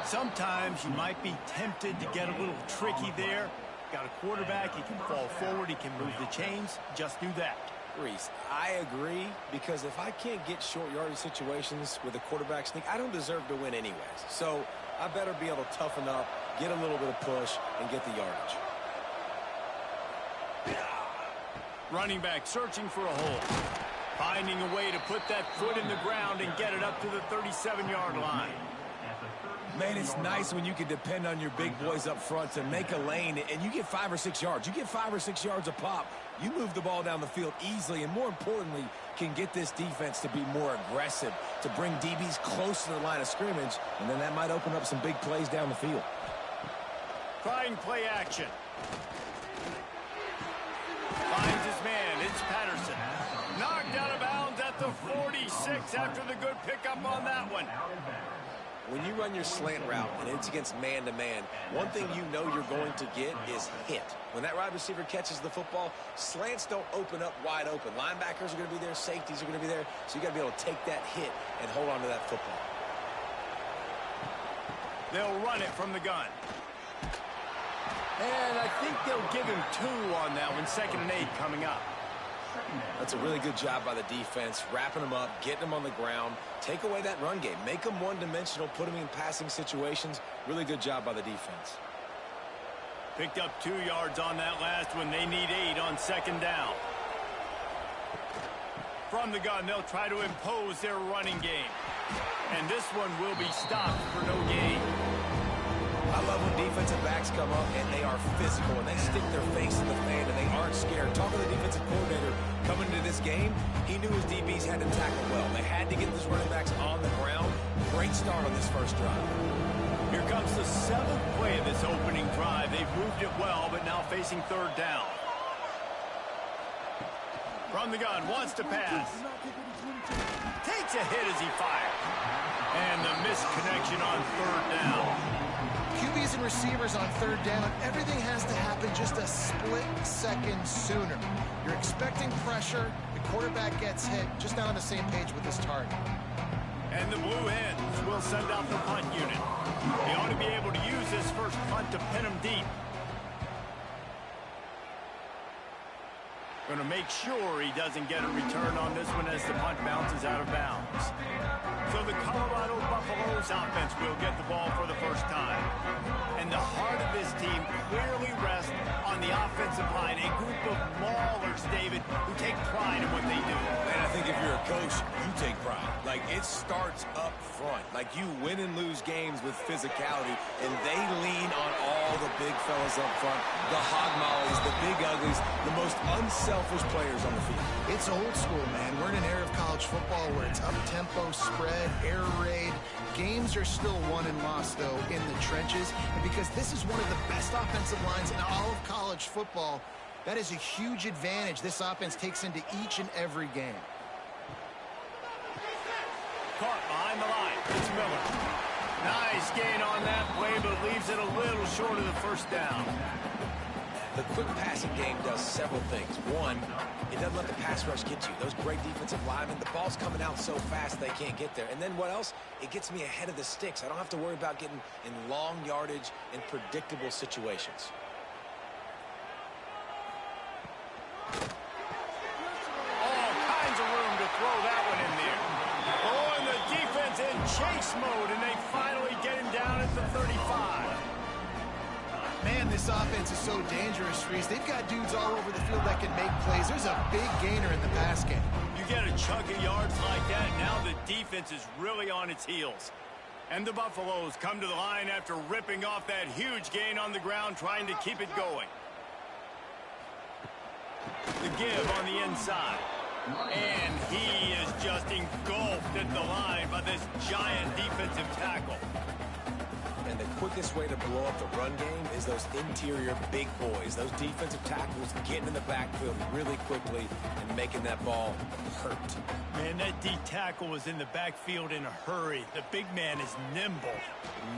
Sometimes you might be tempted to get a little tricky there. Got a quarterback, he can fall forward, he can move the chains. Just do that. Reese, I agree, because if I can't get short yardage situations with a quarterback sneak, I don't deserve to win anyways. So I better be able to toughen up, get a little bit of push, and get the yardage. Running back searching for a hole. Finding a way to put that foot in the ground and get it up to the 37-yard line. Man, it's nice when you can depend on your big boys up front to make a lane, and you get 5 or 6 yards. You get 5 or 6 yards a pop. You move the ball down the field easily, and more importantly, can get this defense to be more aggressive, to bring DBs close to the line of scrimmage, and then that might open up some big plays down the field. Trying play action. Finds his man. It's Patterson. Knocked out of bounds at the 46 after the good pickup on that one. When you run your slant route and it's against man-to-man, one thing you know you're going to get is hit. When that wide receiver catches the football, slants don't open up wide open. Linebackers are going to be there, safeties are going to be there, so you got to be able to take that hit and hold on to that football. They'll run it from the gun. And I think they'll give him 2 on that one. 2nd and 8 coming up. That's a really good job by the defense, wrapping them up, getting them on the ground, take away that run game, make them one-dimensional, put them in passing situations. Really good job by the defense. Picked up 2 yards on that last one. They need 8 on 2nd down. From the gun, they'll try to impose their running game. And this one will be stopped for no gain. I love when defensive backs come up and they are physical and they stick their face in the fan and they aren't scared. Talking to the defensive coordinator coming into this game, he knew his DBs had to tackle well. They had to get these running backs on the ground. Great start on this first drive. Here comes the 7th play of this opening drive. They've moved it well, but now facing 3rd down. From the gun, wants to pass. Takes a hit as he fires. And the missed connection on 3rd down. QBs and receivers on 3rd down, everything has to happen just a split second sooner. You're expecting pressure, the quarterback gets hit, just not on the same page with his target. And the Blue Hens will send out the punt unit. They ought to be able to use this first punt to pin them deep. Going to make sure he doesn't get a return on this one as the punt bounces out of bounds. So the Colorado Buffaloes offense will get the ball for the first time. And the heart of this team clearly rests on the offensive line, a group of maulers, David, who take pride in what they do. And I think if you're a Coach, you take pride. Like, it starts up front. Like, you win and lose games with physicality, and they lean on all the big fellas up front, the hog mollies, the big uglies, the most unselfish players on the field. It's old school, man. We're in an era of college football where it's up-tempo, spread, air raid. Games are still won and lost, though, in the trenches. And because this is one of the best offensive lines in all of college football, that is a huge advantage this offense takes into each and every game. Caught behind the line. It's Miller. Nice gain on that play, but leaves it a little short of the first down. The quick passing game does several things. One, it doesn't let the pass rush get you. Those great defensive linemen, the ball's coming out so fast they can't get there. And then what else? It gets me ahead of the sticks. I don't have to worry about getting in long yardage and predictable situations. All kinds of room to throw that one in there. Oh, and the defense in chase mode, and they finally get him down at the 35. Man, this offense is so dangerous, Reese. They've got dudes all over the field that can make plays. There's a big gainer in the pass game. You get a chunk of yards like that, now the defense is really on its heels. And the Buffaloes come to the line after ripping off that huge gain on the ground, trying to keep it going. The give on the inside. And he is just engulfed at the line by this giant defensive tackle. And the quickest way to blow up the run game is those interior big boys, those defensive tackles getting in the backfield really quickly and making that ball hurt. Man, that D tackle was in the backfield in a hurry. The big man is nimble.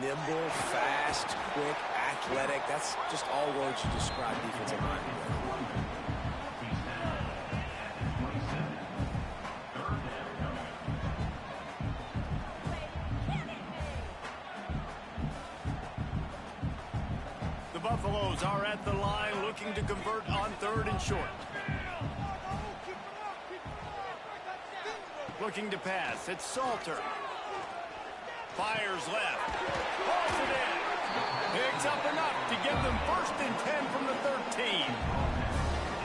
Nimble, fast, quick, athletic. That's just all words you describe defensive linemen with. Buffaloes are at the line looking to convert on 3rd and short. Looking to pass. It's Salter. Fires left. Pulls it in. Picks up enough to give them 1st and 10 from the 13.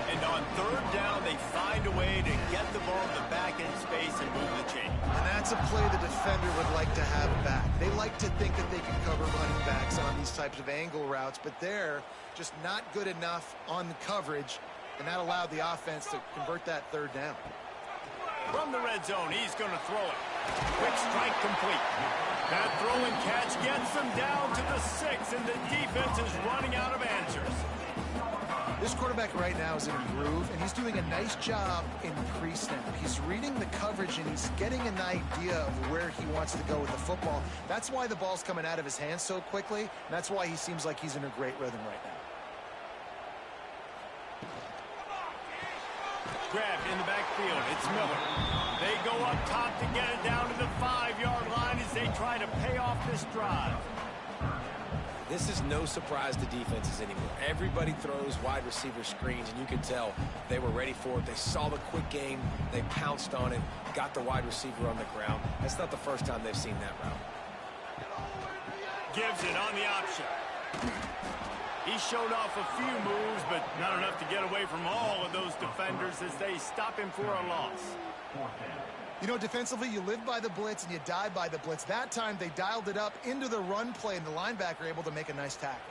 And on 3rd down, they find a way to get the ball in the back end space and move the chain. And that's a play the defender would like to have back. They like to think that they can cover running backs on these types of angle routes, but they're just not good enough on the coverage, and that allowed the offense to convert that 3rd down. From the red zone, he's going to throw it. Quick strike complete. That throw and catch gets them down to the 6, and the defense is running out of answers. This quarterback right now is in a groove, and he's doing a nice job in pre-snap. He's reading the coverage, and he's getting an idea of where he wants to go with the football. That's why the ball's coming out of his hands so quickly, and that's why he seems like he's in a great rhythm right now. Grabbed in the backfield. It's Miller. They go up top to get it down to the 5-yard line as they try to pay off this drive. This is no surprise to defenses anymore. Everybody throws wide receiver screens, and you can tell they were ready for it. They saw the quick game. They pounced on it, got the wide receiver on the ground. That's not the first time they've seen that route. Gives it on the option. He showed off a few moves, but not enough to get away from all of those defenders as they stop him for a loss. You know, defensively, you live by the blitz and you die by the blitz. That time, they dialed it up into the run play, and the linebacker able to make a nice tackle.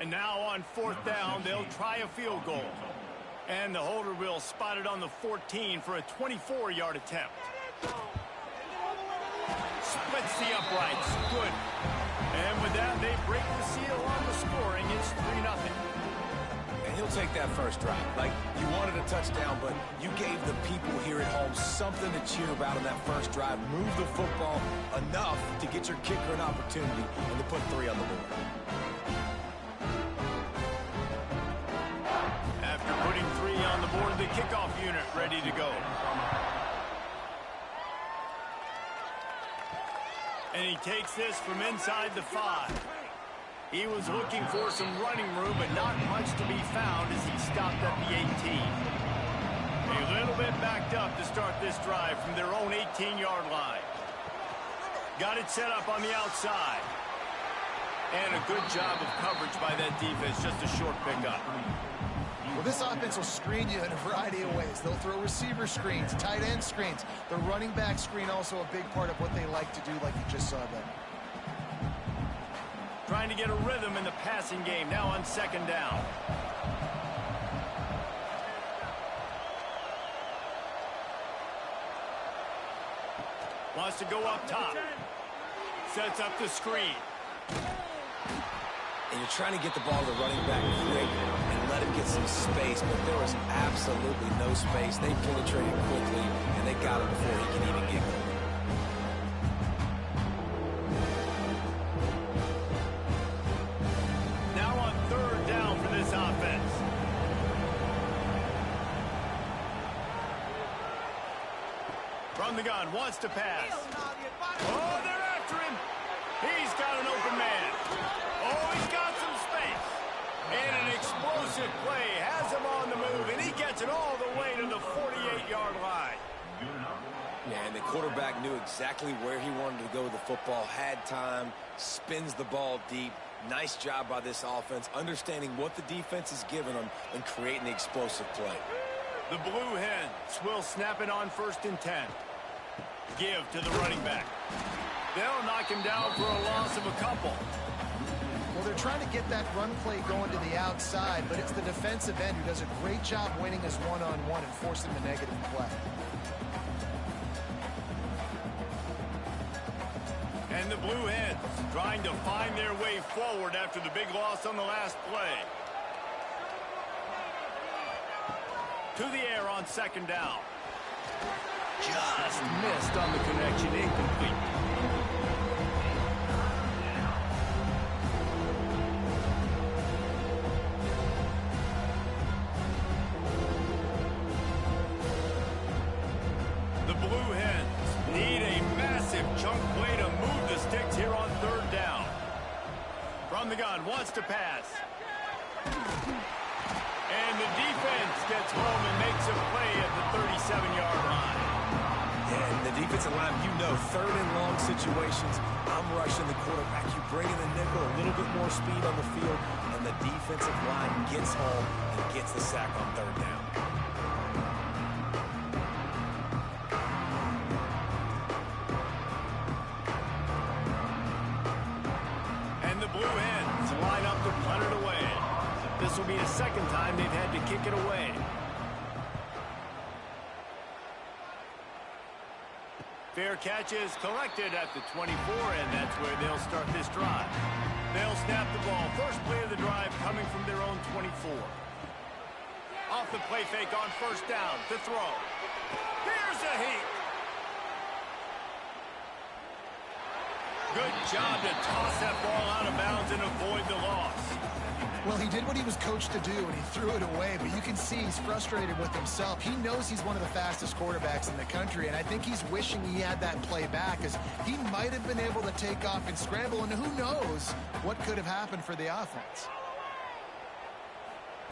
And now on 4th down, they'll try a field goal. And the holder will spot it on the 14 for a 24-yard attempt. Splits the uprights. Good. And with that, they break the seal on the scoring. It's 3-0. And he'll take that first drive. Like, you wanted a touchdown, but you gave the people here at home something to cheer about on that first drive. Move the football enough to get your kicker an opportunity and to put 3 on the board. After putting 3 on the board, the kickoff unit ready to go. And he takes this from inside the 5. He was looking for some running room, but not much to be found as he stopped at the 18. A little bit backed up to start this drive from their own 18-yard line. Got it set up on the outside. And a good job of coverage by that defense, just a short pickup. Well, this offense will screen you in a variety of ways. They'll throw receiver screens, tight end screens. The running back screen also a big part of what they like to do, like you just saw there. Trying to get a rhythm in the passing game, now on second down. Wants to go up top. Sets up the screen. And you're trying to get the ball to the running back quick and let him get some space, but there was absolutely no space. They penetrated quickly, and they got him before he can even get going. Now on third down for this offense. From the gun, wants to pass. Oh, they're after him. He's got an open man. Oh, he's got some space. And an explosive play has him on the move, and he gets it all the way to the 48-yard line. Yeah, and the quarterback knew exactly where he wanted to go with the football, had time, spins the ball deep. Nice job by this offense, understanding what the defense is giving them and creating the explosive play. The Blue Hens will snap it on 1st and 10. Give to the running back. They'll knock him down for a loss of a couple. Well, they're trying to get that run play going to the outside, but it's the defensive end who does a great job winning his one-on-one and forcing the negative play. And the Blue Hens trying to find their way forward after the big loss on the last play. To the air on second down. Just missed on the connection, incomplete. The Blue Hens need a massive chunk play to move the sticks here on third down. From the gun, wants to pass. And the defense gets home and makes a play at the 37-yard line. Yeah, and the defensive line, you know, third and long situations, I'm rushing the quarterback. You bring in the nickel, a little bit more speed on the field, and the defensive line gets home and gets the sack on third down. And the Blue Hens line up to punt it away. This will be the second time they've had to kick it away. Fair catch is collected at the 24, and that's where they'll start this drive. They'll snap the ball. First play of the drive coming from their own 24. Off the play fake on first down to throw. Here's a heat. Good job to toss that ball out of bounds and avoid the loss. Well, he did what he was coached to do, and he threw it away, but you can see he's frustrated with himself. He knows he's one of the fastest quarterbacks in the country, and I think he's wishing he had that play back, as he might have been able to take off and scramble, and who knows what could have happened for the offense.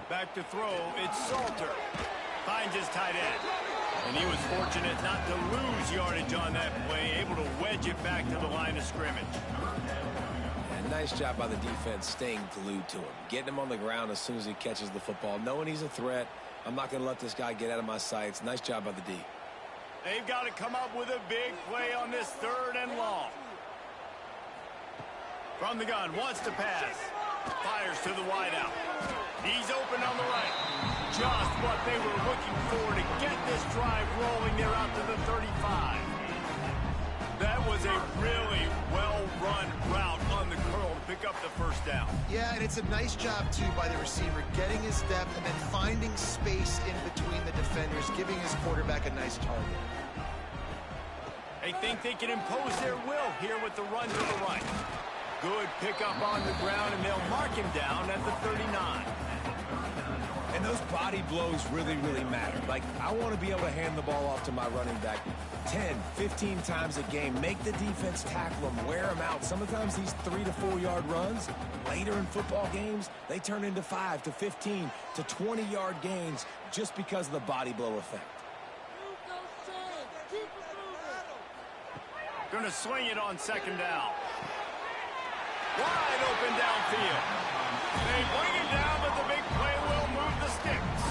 Back to throw, it's Salter. Finds his tight end. And he was fortunate not to lose yardage on that play, able to wedge it back to the line of scrimmage. Nice job by the defense staying glued to him, getting him on the ground as soon as he catches the football, knowing he's a threat. I'm not going to let this guy get out of my sights. Nice job by the D. They've got to come up with a big play on this third and long. From the gun, wants to pass. Fires to the wideout. He's open on the right. Just what they were looking for to get this drive rolling there out to the 35. That was a really well-run route on the curl to pick up the first down. Yeah, and it's a nice job, too, by the receiver, getting his depth and then finding space in between the defenders, giving his quarterback a nice target. They think they can impose their will here with the run to the right. Good pickup on the ground, and they'll mark him down at the 39. And those body blows really, really matter. Like, I want to be able to hand the ball off to my running back 10, 15 times a game. Make the defense tackle him, wear him out. Sometimes these 3 to 4 yard runs, later in football games, they turn into 5 to 15 to 20 yard gains just because of the body blow effect. Going to swing it on second down. Wide open downfield. They bring him down, but the big play will move the sticks.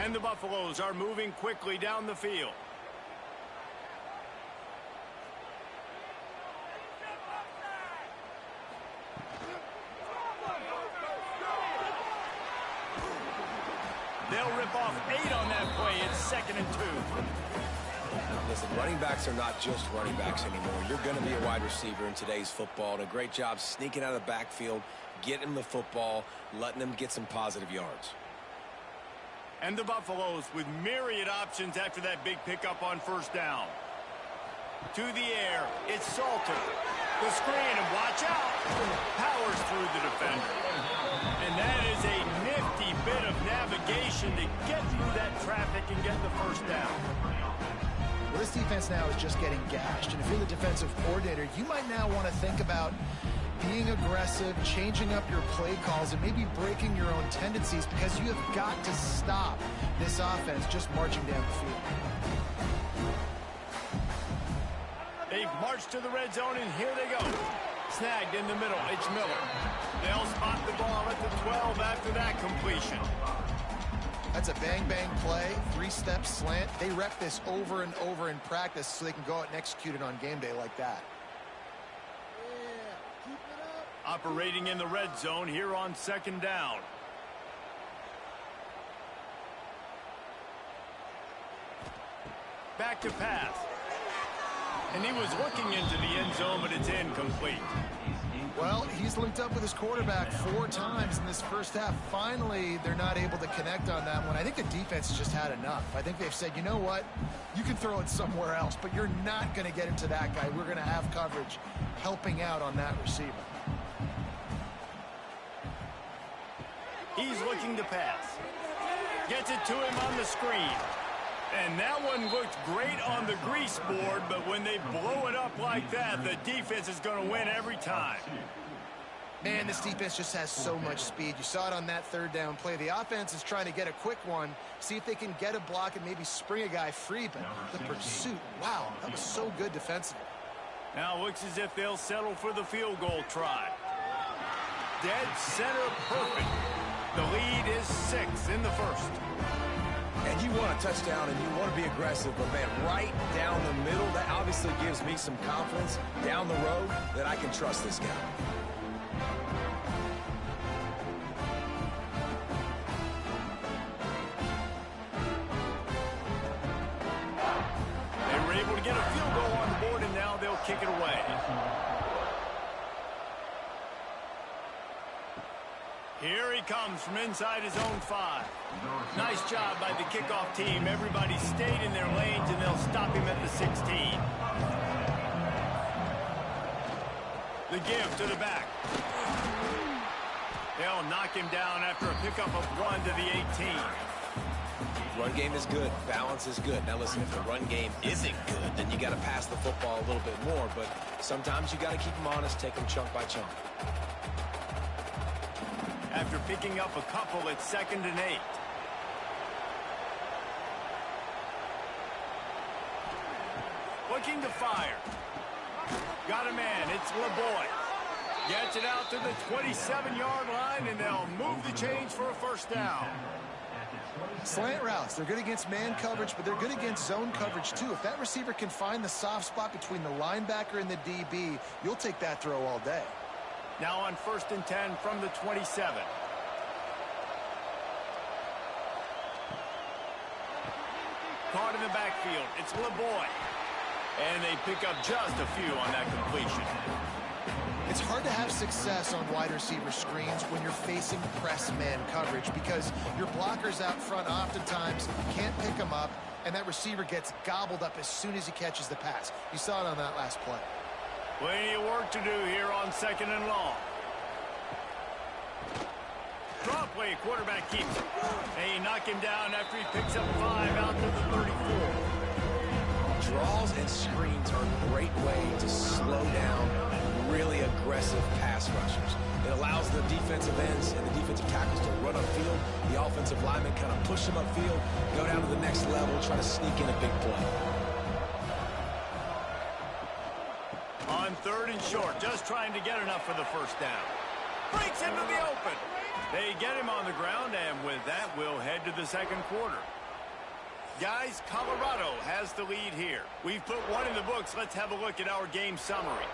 And the Buffaloes are moving quickly down the field. They'll rip off 8 on that play. It's 2nd and 2. Listen, running backs are not just running backs anymore. You're going to be a wide receiver in today's football. And a great job sneaking out of the backfield, getting them the football, letting them get some positive yards. And the Buffaloes with myriad options after that big pickup on 1st down. To the air, it's Salter. The screen, and watch out. Powers through the defender. And that is a nifty bit of navigation to get through that traffic and get the 1st down. Well, this defense now is just getting gashed. And if you're the defensive coordinator, you might now want to think about being aggressive, changing up your play calls, and maybe breaking your own tendencies, because you have got to stop this offense just marching down the field. They've marched to the red zone, and here they go. Snagged in the middle. It's Miller. They'll spot the ball at the 12 after that completion. That's a bang-bang play, 3-step slant. They rep this over and over in practice so they can go out and execute it on game day like that. Operating in the red zone here on 2nd down. Back to pass. And he was looking into the end zone, but it's incomplete. Well, he's linked up with his quarterback 4 times in this first half. Finally, they're not able to connect on that one. I think the defense has just had enough. I think they've said, you know what? You can throw it somewhere else, but you're not going to get into that guy. We're going to have coverage helping out on that receiver. He's looking to pass. Gets it to him on the screen. And that one looked great on the grease board, but when they blow it up like that, the defense is going to win every time. Man, this defense just has so much speed. You saw it on that 3rd down play. The offense is trying to get a quick one, see if they can get a block and maybe spring a guy free, but the pursuit, wow, that was so good defensively. Now it looks as if they'll settle for the field goal try. Dead center perfect. The lead is 6 in the 1st. And you want a touchdown and you want to be aggressive, but man, right down the middle, that obviously gives me some confidence down the road that I can trust this guy. They were able to get a field goal on the board, and now they'll kick it away. Here he comes from inside his own 5. Nice job by the kickoff team. Everybody stayed in their lanes, and they'll stop him at the 16. The give to the back. They'll knock him down after a pickup of 1 to the 18. Run game is good. Balance is good. Now listen, if the run game isn't good, then you got to pass the football a little bit more, but sometimes you got to keep them honest, take them chunk by chunk. After picking up a couple, it's 2nd and 8. Looking to fire. Got a man. It's LeBoy. Gets it out to the 27-yard line, and they'll move the chains for a 1st down. Slant routes, they're good against man coverage, but they're good against zone coverage too. If that receiver can find the soft spot between the linebacker and the DB, you'll take that throw all day. Now on 1st and 10 from the 27. Caught in the backfield. It's LeBoy. And they pick up just a few on that completion. It's hard to have success on wide receiver screens when you're facing press man coverage because your blockers out front oftentimes can't pick them up, and that receiver gets gobbled up as soon as he catches the pass. You saw it on that last play. Plenty of work to do here on 2nd and long. Draw play, quarterback keeps it. They knock him down after he picks up 5 out to the 34. Draws and screens are a great way to slow down and really aggressive pass rushers. It allows the defensive ends and the defensive tackles to run upfield. The offensive linemen kind of push them upfield, go down to the next level, try to sneak in a big play. On 3rd and short, just trying to get enough for the first down. Breaks into the open. They get him on the ground, and with that, we'll head to the second quarter. Guys, Colorado has the lead here. We've put one in the books. Let's have a look at our game summary.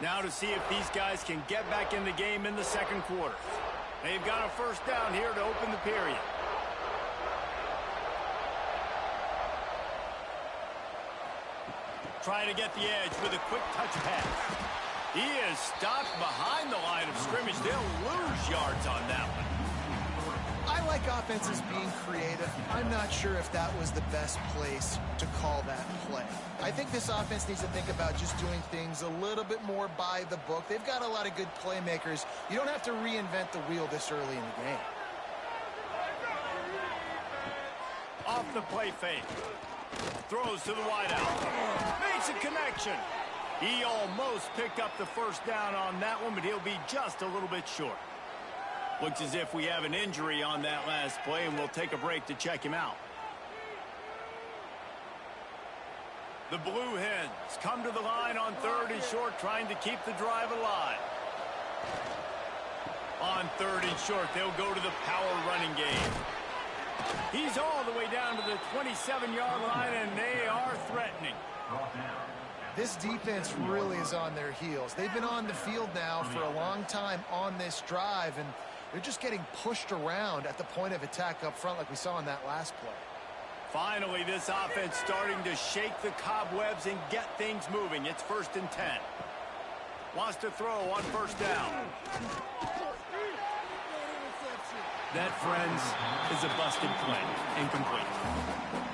Now to see if these guys can get back in the game in the second quarter. They've got a first down here to open the period. Trying to get the edge with a quick touch pass. He is stopped behind the line of scrimmage. They'll lose yards on that one. I like offenses being creative. I'm not sure if that was the best place to call that play. I think this offense needs to think about just doing things a little bit more by the book. They've got a lot of good playmakers. You don't have to reinvent the wheel this early in the game. Off the play fake. Throws to the wideout. Makes a connection. He almost picked up the first down on that one, but he'll be just a little bit short. Looks as if we have an injury on that last play, and we'll take a break to check him out. The Blue Hens come to the line on 3rd and short, trying to keep the drive alive. On 3rd and short, they'll go to the power running game. He's all the way down to the 27-yard line, and they are threatening. This defense really is on their heels. They've been on the field now for a long time on this drive, and they're just getting pushed around at the point of attack up front like we saw in that last play. Finally, this offense starting to shake the cobwebs and get things moving. It's 1st and 10. Wants to throw on first down. That, friends, is a busted play. Incomplete.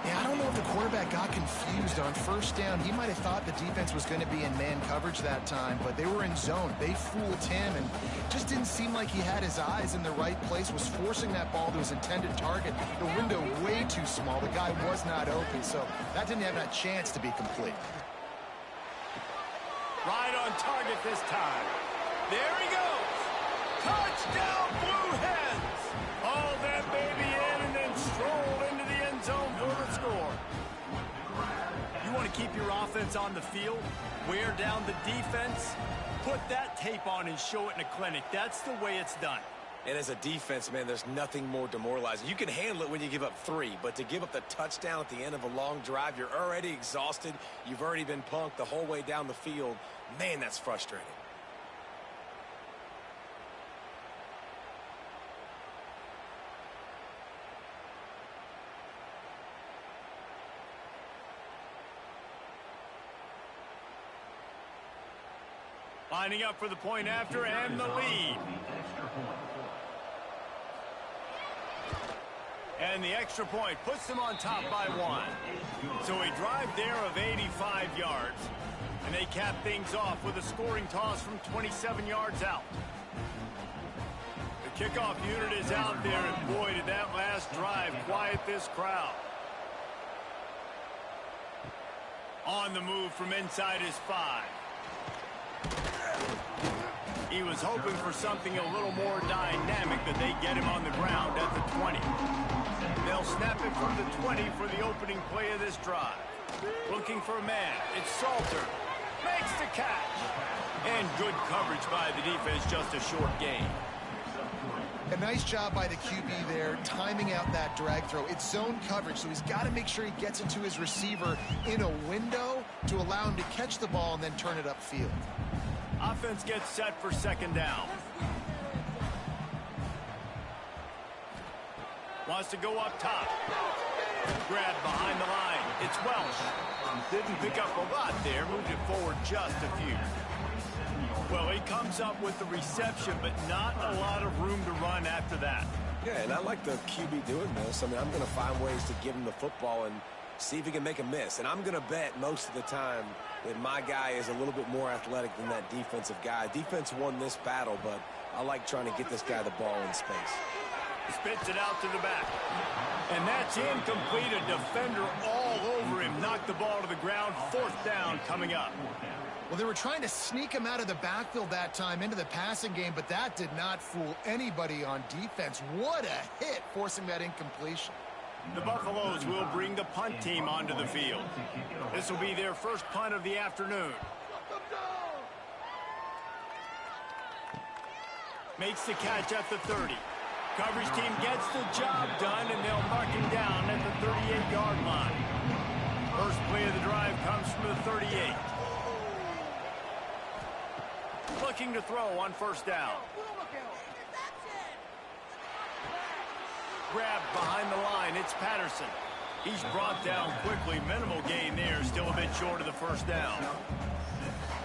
Yeah, I don't know if the quarterback got confused on first down. He might have thought the defense was going to be in man coverage that time, but they were in zone. They fooled him, and just didn't seem like he had his eyes in the right place, was forcing that ball to his intended target. The window way too small. The guy was not open, so that didn't have that chance to be complete. Right on target this time. There he goes. Touchdown, Blue Hens. Haul that baby in and then stroll into the end zone for the score. You want to keep your offense on the field, wear down the defense, put that tape on and show it in a clinic. That's the way it's done. And as a defense, man, there's nothing more demoralizing. You can handle it when you give up 3, but to give up the touchdown at the end of a long drive, you're already exhausted. You've already been punked the whole way down the field. Man, that's frustrating. Lining up for the point after and the lead. And the extra point puts them on top by 1. So a drive there of 85 yards. And they cap things off with a scoring toss from 27 yards out. The kickoff unit is out there, and boy, did that last drive quiet this crowd. On the move from inside his 5. He was hoping for something a little more dynamic, but they get him on the ground at the 20. They'll snap it from the 20 for the opening play of this drive. Looking for a man. It's Salter. Makes the catch. And good coverage by the defense, just a short gain. A nice job by the QB there, timing out that drag throw. It's zone coverage, so he's got to make sure he gets it to his receiver in a window to allow him to catch the ball and then turn it upfield. Offense gets set for second down. Wants to go up top. Grabbed behind the line. It's Welsh. Didn't pick up a lot there. Moved it forward just a few. Well, he comes up with the reception, but not a lot of room to run after that. Yeah, and I like the QB doing this. I mean, I'm going to find ways to give him the football and see if he can make a miss. And I'm going to bet most of the time that my guy is a little bit more athletic than that defensive guy. Defense won this battle, but I like trying to get this guy the ball in space. Spits it out to the back. And that's incomplete. A defender all over him. Knocked the ball to the ground. 4th down coming up. Well, they were trying to sneak him out of the backfield that time into the passing game, but that did not fool anybody on defense. What a hit, forcing that incompletion. The Buffaloes will bring the punt team onto the field. This will be their first punt of the afternoon. Makes the catch at the 30. Coverage team gets the job done, and they'll mark him down at the 38-yard line. First play of the drive comes from the 38. Looking to throw on 1st down. Grabbed behind the line. It's Patterson. He's brought down quickly. Minimal gain there. Still a bit short of the 1st down.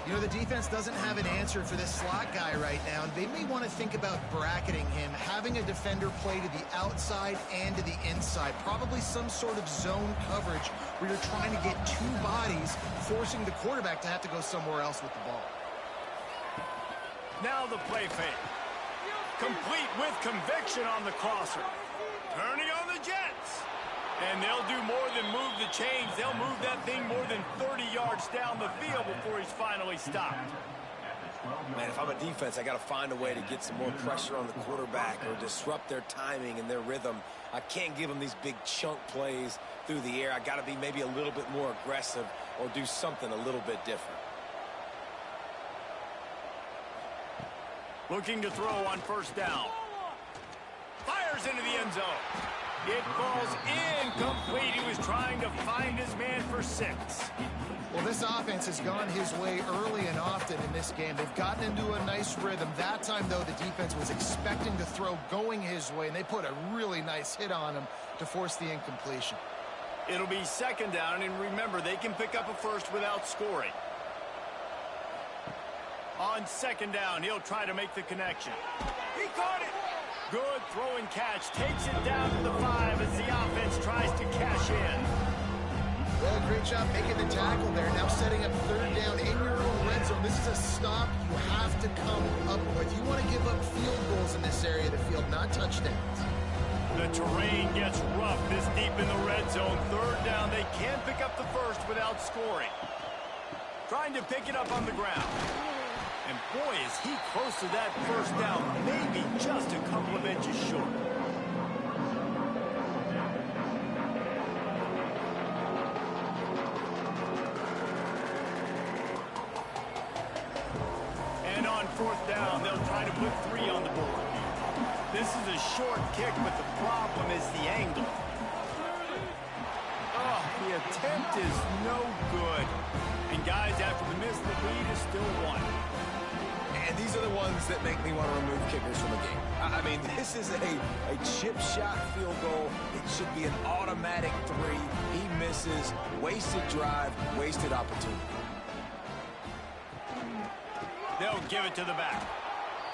You know, the defense doesn't have an answer for this slot guy right now. They may want to think about bracketing him, having a defender play to the outside and to the inside. Probably some sort of zone coverage where you're trying to get 2 bodies, forcing the quarterback to have to go somewhere else with the ball. Now the play fake. Complete with conviction on the crosser. Turning on the Jets. And they'll do more than move the chains. They'll move that thing more than 30 yards down the field before he's finally stopped. Man, if I'm a defense, I got to find a way to get some more pressure on the quarterback or disrupt their timing and their rhythm. I can't give them these big chunk plays through the air. I got to be maybe a little bit more aggressive or do something a little bit different. Looking to throw on 1st down. Fires into the end zone. It falls incomplete. He was trying to find his man for 6. Well, this offense has gone his way early and often in this game. They've gotten into a nice rhythm. That time, though, the defense was expecting to throw going his way, and they put a really nice hit on him to force the incompletion. It'll be 2nd down, and remember, they can pick up a first without scoring. On 2nd down, he'll try to make the connection. He caught it! Good throw and catch. Takes it down to the 5 as the offense tries to cash in. Well, great job making the tackle there. Now setting up 3rd down in your own red zone. This is a stop you have to come up with. You want to give up field goals in this area of the field, not touchdowns. The terrain gets rough this deep in the red zone. 3rd down. They can pick up the first without scoring. Trying to pick it up on the ground. And boy, is he close to that 1st down, maybe just a couple of inches short. And on 4th down, they'll try to put 3 on the board. This is a short kick, but the problem is the angle. Oh, the attempt is no good. And guys, after the miss, the lead is still 1. And these are the ones that make me want to remove kickers from the game. I mean, this is a chip shot field goal. It should be an automatic 3. He misses. Wasted drive, wasted opportunity. They'll give it to the back.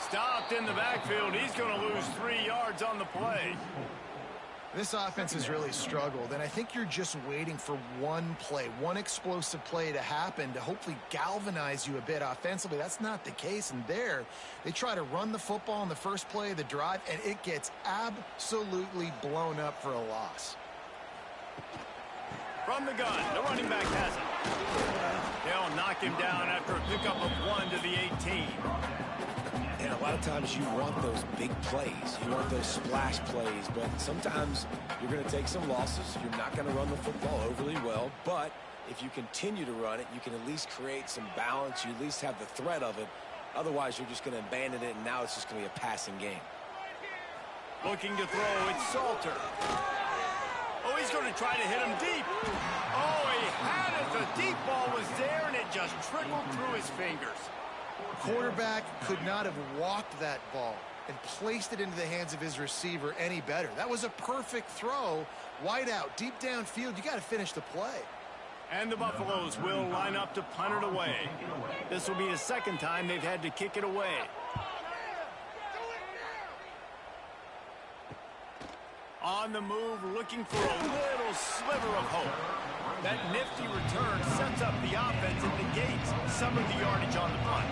Stopped in the backfield. He's going to lose 3 yards on the play. This offense has really struggled, and I think you're just waiting for one play, one explosive play to happen to hopefully galvanize you a bit offensively. That's not the case, and there they try to run the football in the first play of the drive, and it gets absolutely blown up for a loss. From the gun, the running back has it. They'll knock him down after a pickup of 1 to the 18. And a lot of times you want those big plays. You want those splash plays. But sometimes you're going to take some losses. You're not going to run the football overly well. But if you continue to run it, you can at least create some balance. You at least have the threat of it. Otherwise, you're just going to abandon it, and now it's just going to be a passing game. Looking to throw, it's Salter. Oh, he's going to try to hit him deep. Oh, he had it. The deep ball was there, and it just trickled through his fingers. Quarterback could not have walked that ball and placed it into the hands of his receiver any better. That was a perfect throw. Wide out, deep downfield. You got to finish the play. And the Buffaloes will line up to punt it away. This will be the 2nd time they've had to kick it away. On the move, looking for a little sliver of hope. That nifty return sets up the offense and negates some of the yardage on the punt.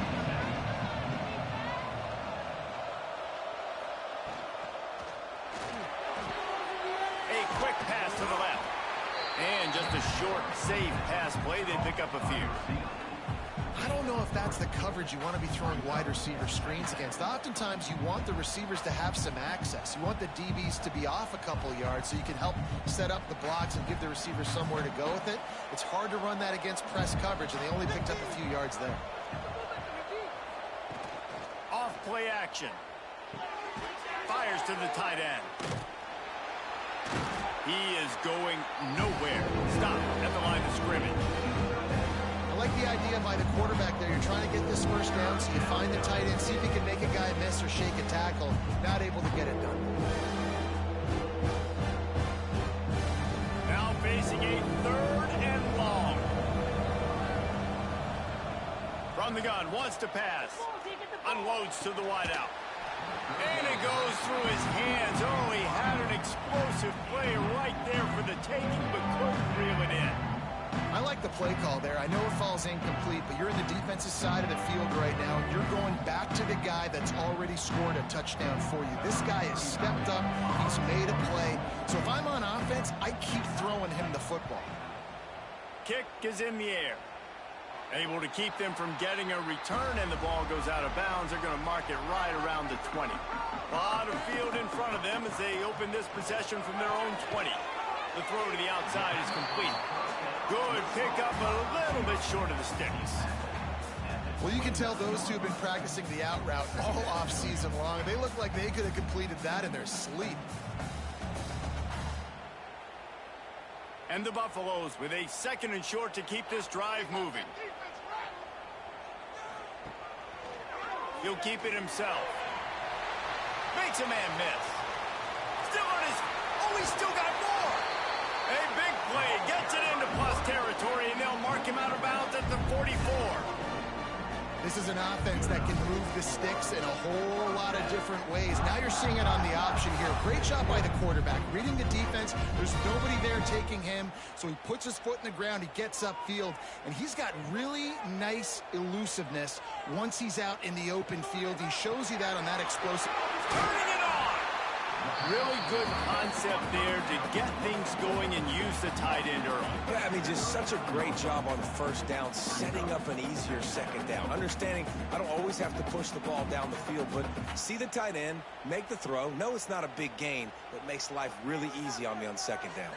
A quick pass to the left. And just a short, safe pass play. They pick up a few. I don't know if that's the coverage you want to be throwing wide receiver screens against. Oftentimes, you want the receivers to have some access. You want the DBs to be off a couple yards so you can help set up the blocks and give the receivers somewhere to go with it. It's hard to run that against press coverage, and they only picked up a few yards there. Off play action. Fires to the tight end. He is going nowhere. Stop at the line of scrimmage. I like the idea by the quarterback there. You're trying to get this first down, so you find the tight end, see if you can make a guy miss or shake a tackle. Not able to get it done. Now facing a 3rd and long. From the gun, wants to pass. Unloads to the wideout. And it goes through his hands. Oh, he had an explosive play right there for the taking, but couldn't reel it in. I like the play call there. I know it falls incomplete, but you're in the defensive side of the field right now, and you're going back to the guy that's already scored a touchdown for you. This guy has stepped up. He's made a play. So if I'm on offense, I keep throwing him the football. Kick is in the air. Able to keep them from getting a return, and the ball goes out of bounds. They're going to mark it right around the 20. A lot of field in front of them as they open this possession from their own 20. The throw to the outside is complete. Good pickup, a little bit short of the sticks. Well, you can tell those two have been practicing the out route all off season long. They look like they could have completed that in their sleep. And the Buffaloes with a 2nd and short to keep this drive moving. He'll keep it himself. Makes a man miss. Still on his... Oh, he's still got more! A big play. Gets it into plus territory, and they'll mark him out of bounds at the 44. This is an offense that can move the sticks in a whole lot of different ways. Now you're seeing it on the option here. Great job by the quarterback. Reading the defense, there's nobody there taking him, so he puts his foot in the ground, he gets upfield, and he's got really nice elusiveness once he's out in the open field. He shows you that on that explosive. Turning it on! Really good concept there to get things going and use the tight end early. Yeah, I mean, just such a great job on the first down, setting up an easier second down. Understanding I don't always have to push the ball down the field, but see the tight end, make the throw. No, it's not a big gain, but makes life really easy on me on second down.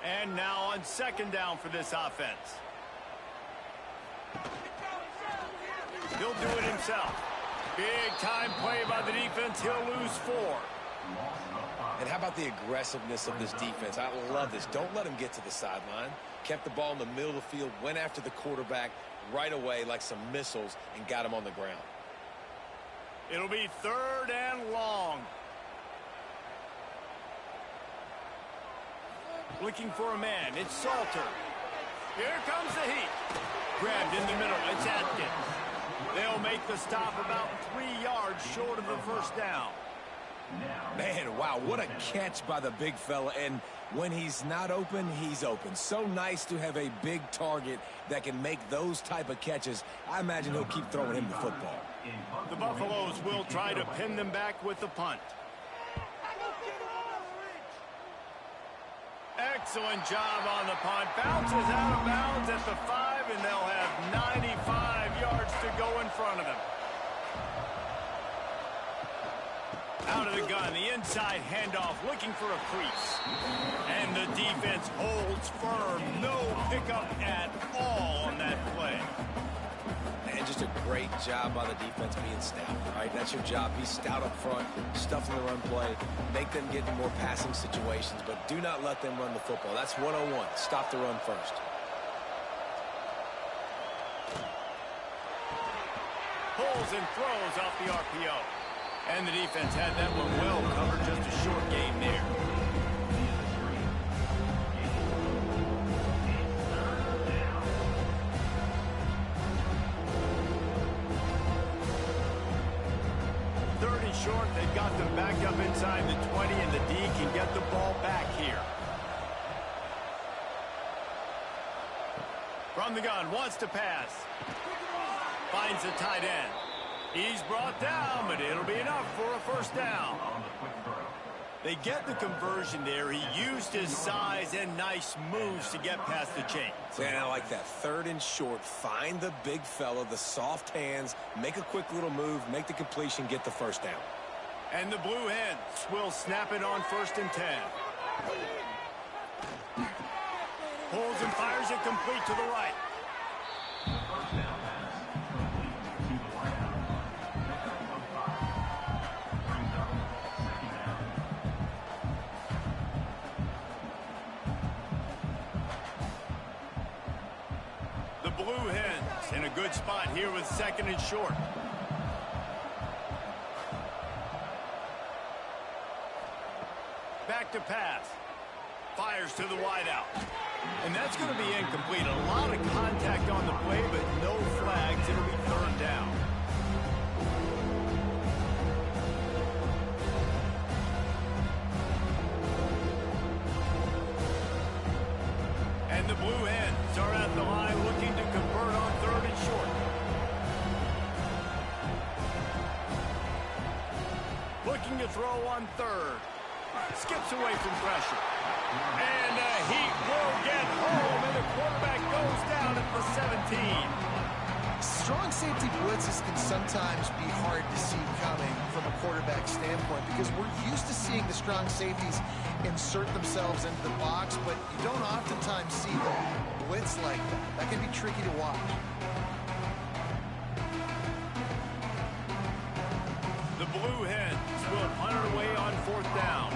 And now on 2nd down for this offense. He'll do it himself. Big time play by the defense. He'll lose 4. And how about the aggressiveness of this defense? I love this. Don't let him get to the sideline. Kept the ball in the middle of the field, went after the quarterback right away like some missiles and got him on the ground. It'll be 3rd and long. Looking for a man. It's Salter. Here comes the heat. Grabbed in the middle. It's Atkins. They'll make the stop about 3 yards short of the first down. Man, wow, what a catch by the big fella. And when he's not open, he's open. So nice to have a big target that can make those type of catches. I imagine he'll keep throwing him the football. The Buffaloes will try to pin them back with the punt. Excellent job on the punt. Bounces out of bounds at the 5, and they'll have 95 yards to go in front of them. Out of the gun, the inside handoff, looking for a crease. And the defense holds firm. No pickup at all on that play. And just a great job by the defense being stout, right? That's your job. Be stout up front, stuff in the run play, make them get in more passing situations, but do not let them run the football. That's 101. Stop the run first. Pulls and throws off the RPO. And the defense had that one well covered. Just a short game there. Third and short. They've got them back up inside the 20, and the D can get the ball back here. From the gun, wants to pass. Finds the tight end. He's brought down, but it'll be enough for a first down. They get the conversion there. He used his size and nice moves to get past the chains. And I like that. 3rd and short. Find the big fella, the soft hands, make a quick little move, make the completion, get the first down. And the Blue Hens will snap it on 1st and 10. Pulls and fires it complete to the right. The Blue Hens in a good spot here with 2nd and short. Back to pass. Fires to the wideout. And that's going to be incomplete. A lot of contact on the play, but no flags. It'll be 3rd down. And the Blue Hens are at the line looking to convert on 3rd and short. Looking to throw on 3rd. Skips away from pressure. And he will get home, and the quarterback goes down at the 17. Strong safety blitzes can sometimes be hard to see coming from a quarterback standpoint because we're used to seeing the strong safeties insert themselves into the box, but you don't oftentimes see them blitz like that. That can be tricky to watch. The Blue Hens will punt it away on 4th down.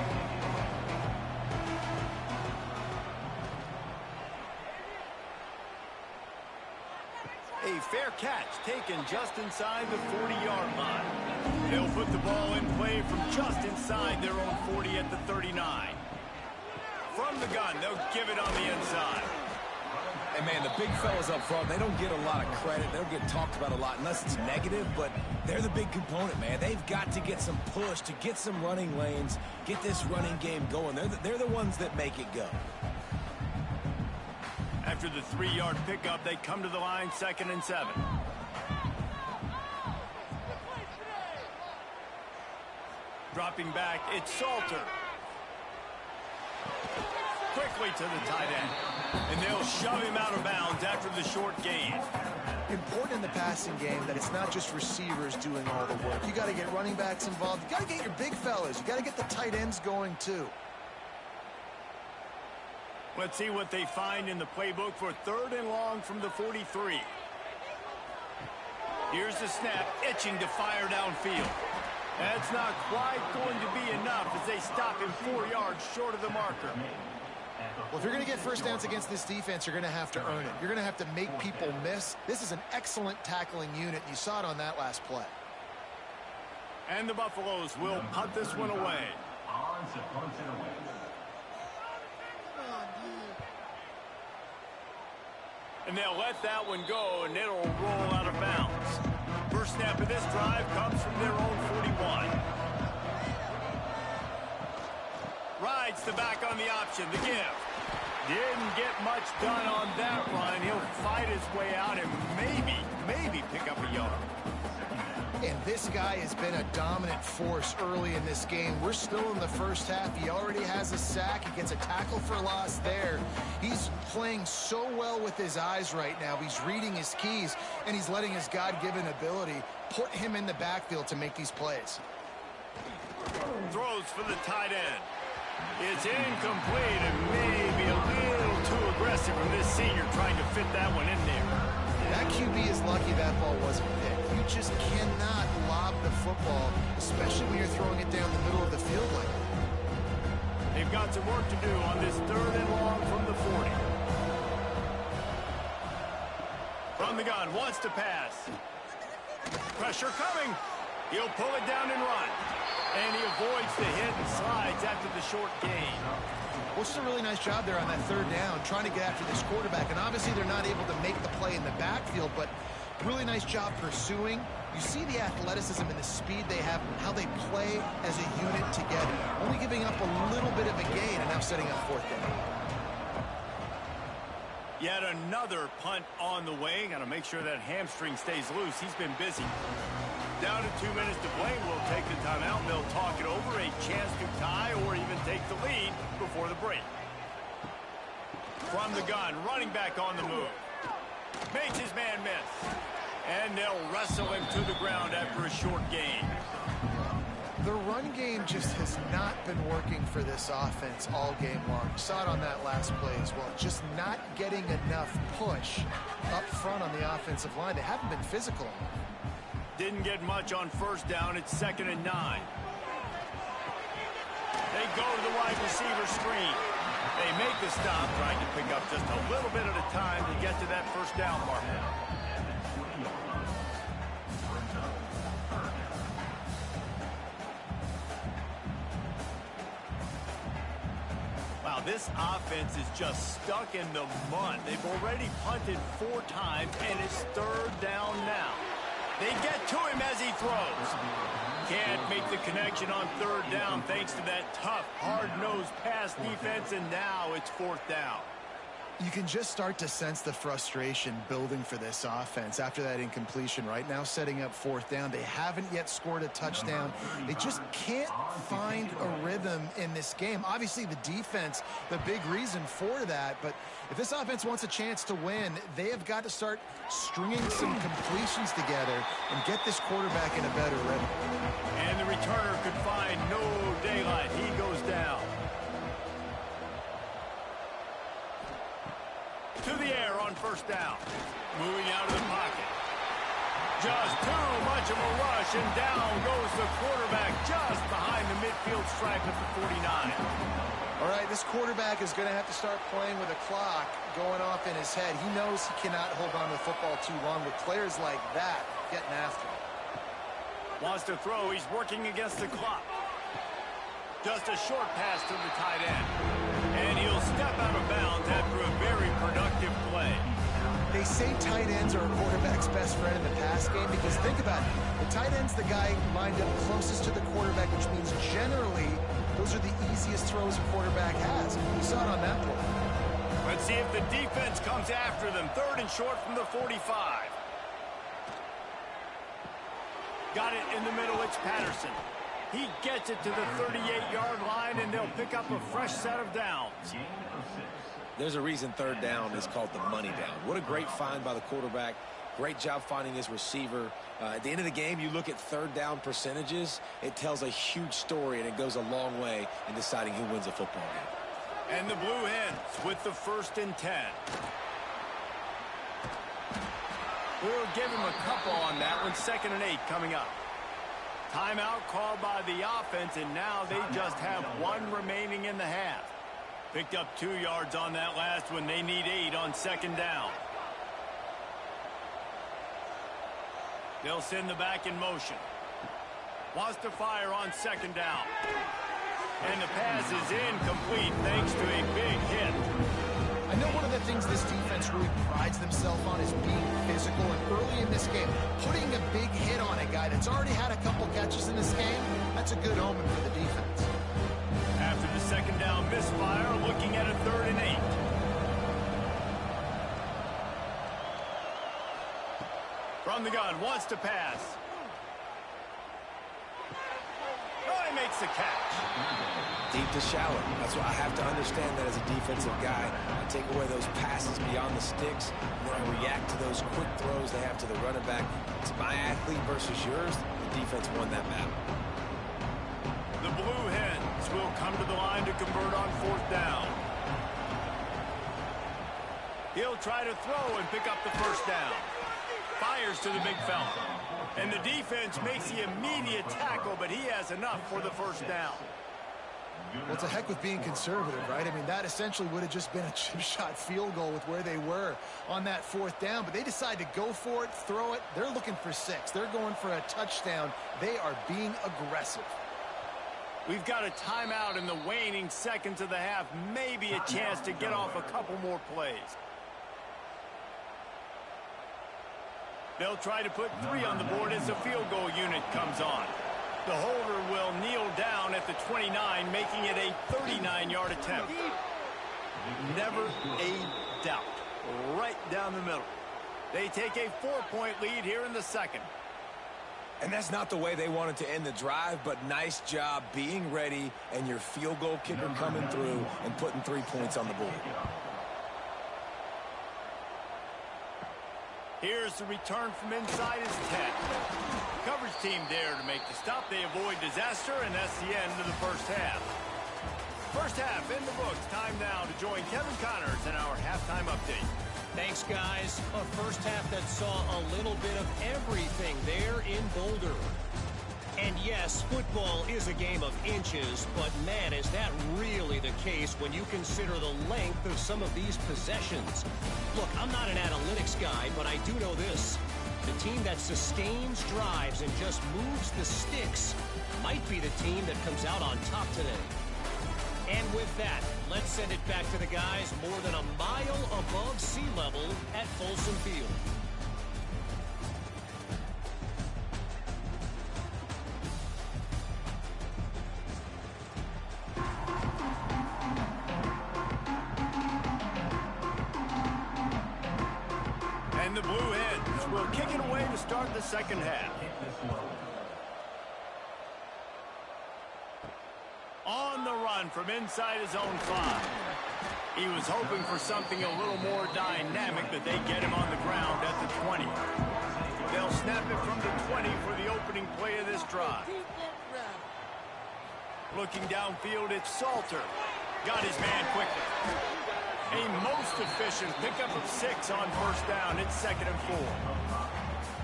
A fair catch taken just inside the 40-yard line. They'll put the ball in play from just inside their own 40 at the 39. From the gun, they'll give it on the inside. And, man, the big fellas up front, they don't get a lot of credit. They don't get talked about a lot unless it's negative, but they're the big component, man. They've got to get some push, to get some running lanes, get this running game going. They're the ones that make it go. After the 3-yard pickup, they come to the line 2nd and 7. Dropping back, it's Salter. Quickly to the tight end. And they'll shove him out of bounds after the short gain. Important in the passing game that it's not just receivers doing all the work. You got to get running backs involved. You got to get your big fellas. You got to get the tight ends going too. Let's see what they find in the playbook for 3rd and long from the 43. Here's the snap, itching to fire downfield. That's not quite going to be enough as they stop him 4 yards short of the marker. Well, if you're going to get first downs against this defense, you're going to have to earn it. You're going to have to make people miss. This is an excellent tackling unit. You saw it on that last play. And the Buffaloes will punt this one away. And they'll let that one go, and it'll roll out of bounds. First snap of this drive comes from their own 41. Rides the back on the option, the give. Didn't get much done on that run. He'll fight his way out and maybe pick up a yard. And this guy has been a dominant force early in this game. We're still in the first half. He already has a sack. He gets a tackle for loss there. He's playing so well with his eyes right now. He's reading his keys, and he's letting his God-given ability put him in the backfield to make these plays. Throws for the tight end. It's incomplete and maybe a little too aggressive from this senior trying to fit that one in there. That QB is lucky that ball wasn't picked. You just cannot lob the football, especially when you're throwing it down the middle of the field like that. They've got some work to do on this 3rd and long from the 40. From the gun, wants to pass. Pressure coming. He'll pull it down and run. And he avoids the hit and slides after the short gain. Well, it's a really nice job there on that 3rd down, trying to get after this quarterback. And obviously they're not able to make the play in the backfield, but really nice job pursuing. You see the athleticism and the speed they have, how they play as a unit together. Only giving up a little bit of a gain and now setting up 4th down. Yet another punt on the way. Got to make sure that hamstring stays loose. He's been busy. Down to 2 minutes to play. We'll take the timeout. They'll talk it over. A chance to tie or even take the lead before the break. From the gun, running back on the move. Makes his man miss. And they'll wrestle him to the ground after a short gain. The run game just has not been working for this offense all game long. You saw it on that last play as well. Just not getting enough push up front on the offensive line. They haven't been physical enough. Didn't get much on first down. It's 2nd and 9. They go to the wide receiver screen. They make the stop, trying to pick up just a little bit at a time to get to that first down mark. Wow, this offense is just stuck in the mud. They've already punted 4 times, and it's 3rd down now. They get to him as he throws. Can't make the connection on 3rd down thanks to that tough, hard-nosed pass defense, and now it's 4th down. You can just start to sense the frustration building for this offense after that incompletion. Right now setting up 4th down. They haven't yet scored a touchdown. They just can't find a rhythm in this game. Obviously the defense, the big reason for that, but if this offense wants a chance to win, they have got to start stringing some completions together and get this quarterback in a better rhythm. And the returner could find no daylight. He goes down. To the air on 1st down. Moving out of the pocket. Just too much of a rush, and down goes the quarterback just behind the midfield stripe at the 49. All right, this quarterback is going to have to start playing with a clock going off in his head. He knows he cannot hold on to the football too long with players like that getting after him. Wants to throw. He's working against the clock. Just a short pass to the tight end. And he'll step out of bounds after a very productive play. They say tight ends are a quarterback's best friend in the pass game because think about it. The tight end's the guy lined up closest to the quarterback, which means generally those are the easiest throws a quarterback has. We saw it on that play. Let's see if the defense comes after them. 3rd and short from the 45. Got it in the middle. It's Patterson. He gets it to the 38-yard line, and they'll pick up a fresh set of downs. There's a reason 3rd down is called the money down. What a great find by the quarterback. Great job finding his receiver. At the end of the game, you look at 3rd down percentages. It tells a huge story, and it goes a long way in deciding who wins a football game. And the Blue Hens with the 1st and 10. We'll give him a couple on that one. 2nd and 8 coming up. Timeout called by the offense, and now they just have 1 remaining in the half. Picked up 2 yards on that last one. They need 8 on 2nd down. They'll send the back in motion. Wants to fire on 2nd down. And the pass is incomplete thanks to a big hit. I know one of the things this defense really prides themselves on is being physical, and early in this game, putting a big hit on a guy that's already had a couple catches in this game, that's a good omen for the defense. After the 2nd down misfire, looking at a 3rd and 8. From the gun, wants to pass. Oh, he makes the catch. Deep to shallow. That's why I have to understand that as a defensive guy. I take away those passes beyond the sticks, and then I react to those quick throws they have to the running back. It's my athlete versus yours. The defense won that battle. The Blue Hens will come to the line to convert on 4th down. He'll try to throw and pick up the 1st down. Fires to the big fella. And the defense makes the immediate tackle, but he has enough for the 1st down. Well, it's a heck with being conservative, right? I mean, that essentially would have just been a chip shot field goal with where they were on that 4th down, but they decide to go for it, throw it. They're looking for 6. They're going for a touchdown. They are being aggressive. We've got a timeout in the waning seconds of the half. Maybe a chance to get off a couple more plays. They'll try to put 3 on the board as the field goal unit comes on. The holder will kneel down at the 29, making it a 39-yard attempt. Never a doubt. right down the middle. They take a 4-point lead here in the second. And that's not the way they wanted to end the drive, but nice job being ready and your field goal kicker coming through and putting 3 points on the board. Here's the return from inside his 10. Coverage team there to make the stop. They avoid disaster, and that's the end of the first half. First half in the books. Time now to join Kevin Connors in our halftime update. Thanks, guys. A first half that saw a little bit of everything there in Boulder. And yes, football is a game of inches, but man, is that really the case when you consider the length of some of these possessions. Look, I'm not an analytics guy, but I do know this. The team that sustains drives and just moves the sticks might be the team that comes out on top today. And with that, let's send it back to the guys more than a mile above sea level at Folsom Field. And the Blue Hens will kick it away to start the second half. On the run from inside his own 5. He was hoping for something a little more dynamic, but they get him on the ground at the 20. They'll snap it from the 20 for the opening play of this drive. Looking downfield, it's Salter. Got his man quickly. A most efficient pickup of 6 on first down. It's 2nd and 4.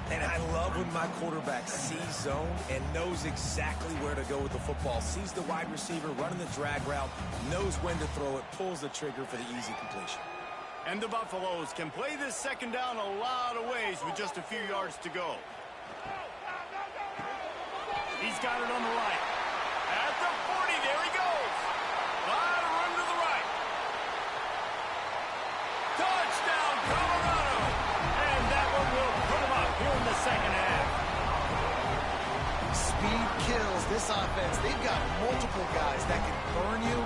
And I love when my quarterback sees zone and knows exactly where to go with the football. Sees the wide receiver running the drag route, knows when to throw it, pulls the trigger for the easy completion. And the Buffaloes can play this second down a lot of ways with just a few yards to go. He's got it on the right. At the 40, there he goes. A lot of room to the right. Touchdown, Colorado. And that one will put him up here in the second half. Speed kills this offense. They've got multiple guys that can burn you.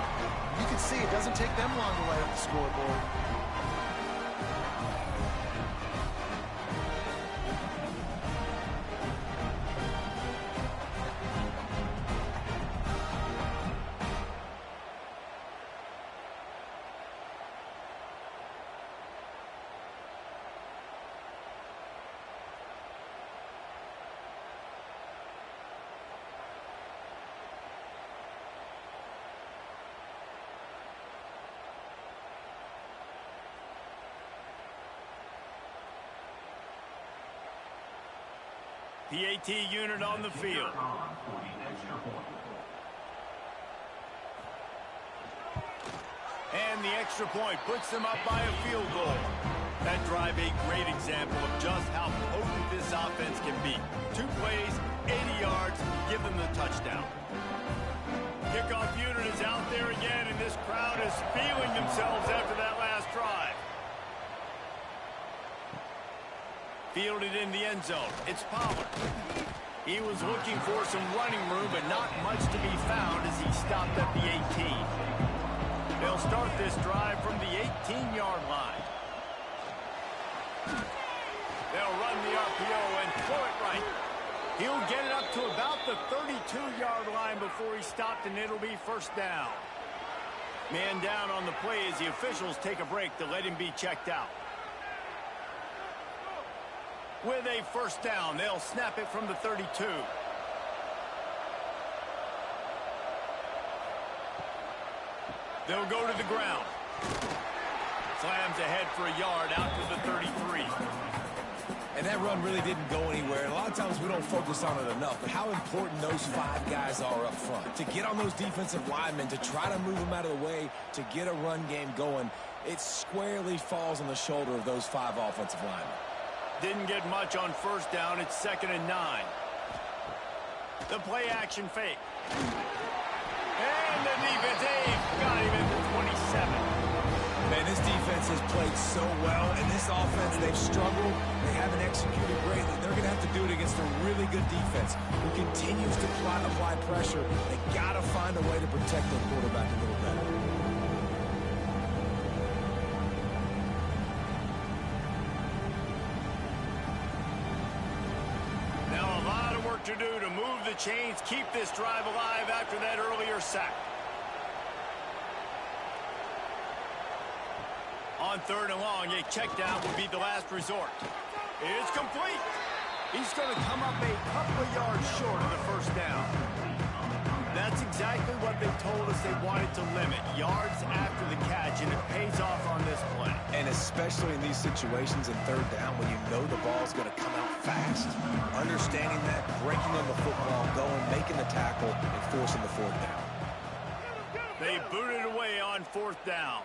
You can see it doesn't take them long to light up the scoreboard. PAT unit on the field. And the extra point puts them up by a field goal. That drive a great example of just how potent this offense can be. 2 plays, 80 yards, give them the touchdown. Kickoff unit is out there again, and this crowd is feeling themselves after that last drive. Fielded in the end zone. It's Pollard. He was looking for some running room, but not much to be found as he stopped at the 18. They'll start this drive from the 18-yard line. They'll run the RPO and throw it right. He'll get it up to about the 32-yard line before he stopped, and it'll be first down. Man down on the play as the officials take a break to let him be checked out. With a first down, they'll snap it from the 32. They'll go to the ground. Slams ahead for a yard out to the 33. And that run really didn't go anywhere. And a lot of times we don't focus on it enough, but how important those 5 guys are up front. To get on those defensive linemen, to try to move them out of the way, to get a run game going, it squarely falls on the shoulder of those 5 offensive linemen. Didn't get much on first down. It's 2nd and 9. The play action fake. And the defense got him at the 27. Man, this defense has played so well, and this offense, they've struggled. They haven't executed greatly. They're going to have to do it against a really good defense who continues to apply pressure. They got to find a way to protect their quarterback a little better. work to do to move the chains, keep this drive alive after that earlier sack. On 3rd and long, a check down would be the last resort. It's complete. He's going to come up a couple of yards short of the first down. That's exactly what they told us they wanted to limit, yards after the catch, and it pays off on this play. And especially in these situations in 3rd down when you know the ball's going to come out fast. Understanding that, breaking on the football, going, making the tackle, and forcing the 4th down. They booted away on 4th down.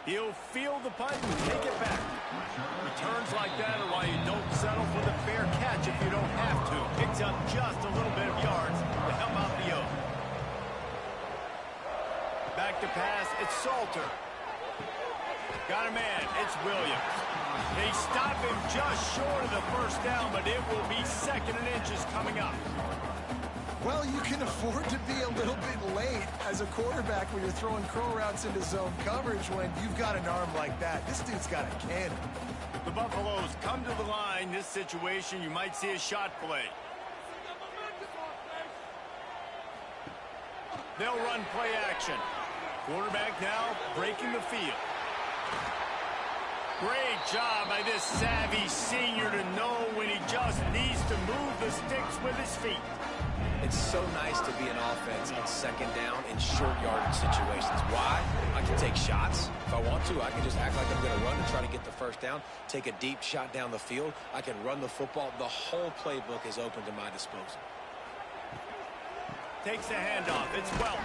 He'll field the punt and take it back. Returns like that are why you don't settle for the fair catch if you don't have to. Picks up just a little bit of yards to help out the O. Back to pass, it's Salter. Got a man, it's Williams. They stop him just short of the first down, but it will be 2nd and inches coming up. Well, you can afford to be a little bit late as a quarterback when you're throwing crow routes into zone coverage when you've got an arm like that. This dude's got a cannon. The Buffaloes come to the line. This situation, you might see a shot play. They'll run play action. Quarterback now breaking the field. Great job by this savvy senior to know when he just needs to move the sticks with his feet. It's so nice to be an offense on 2nd down in short yardage situations. Why? I can take shots. If I want to, I can just act like I'm going to run and try to get the first down, take a deep shot down the field. I can run the football. The whole playbook is open to my disposal. Takes the handoff. It's Welch.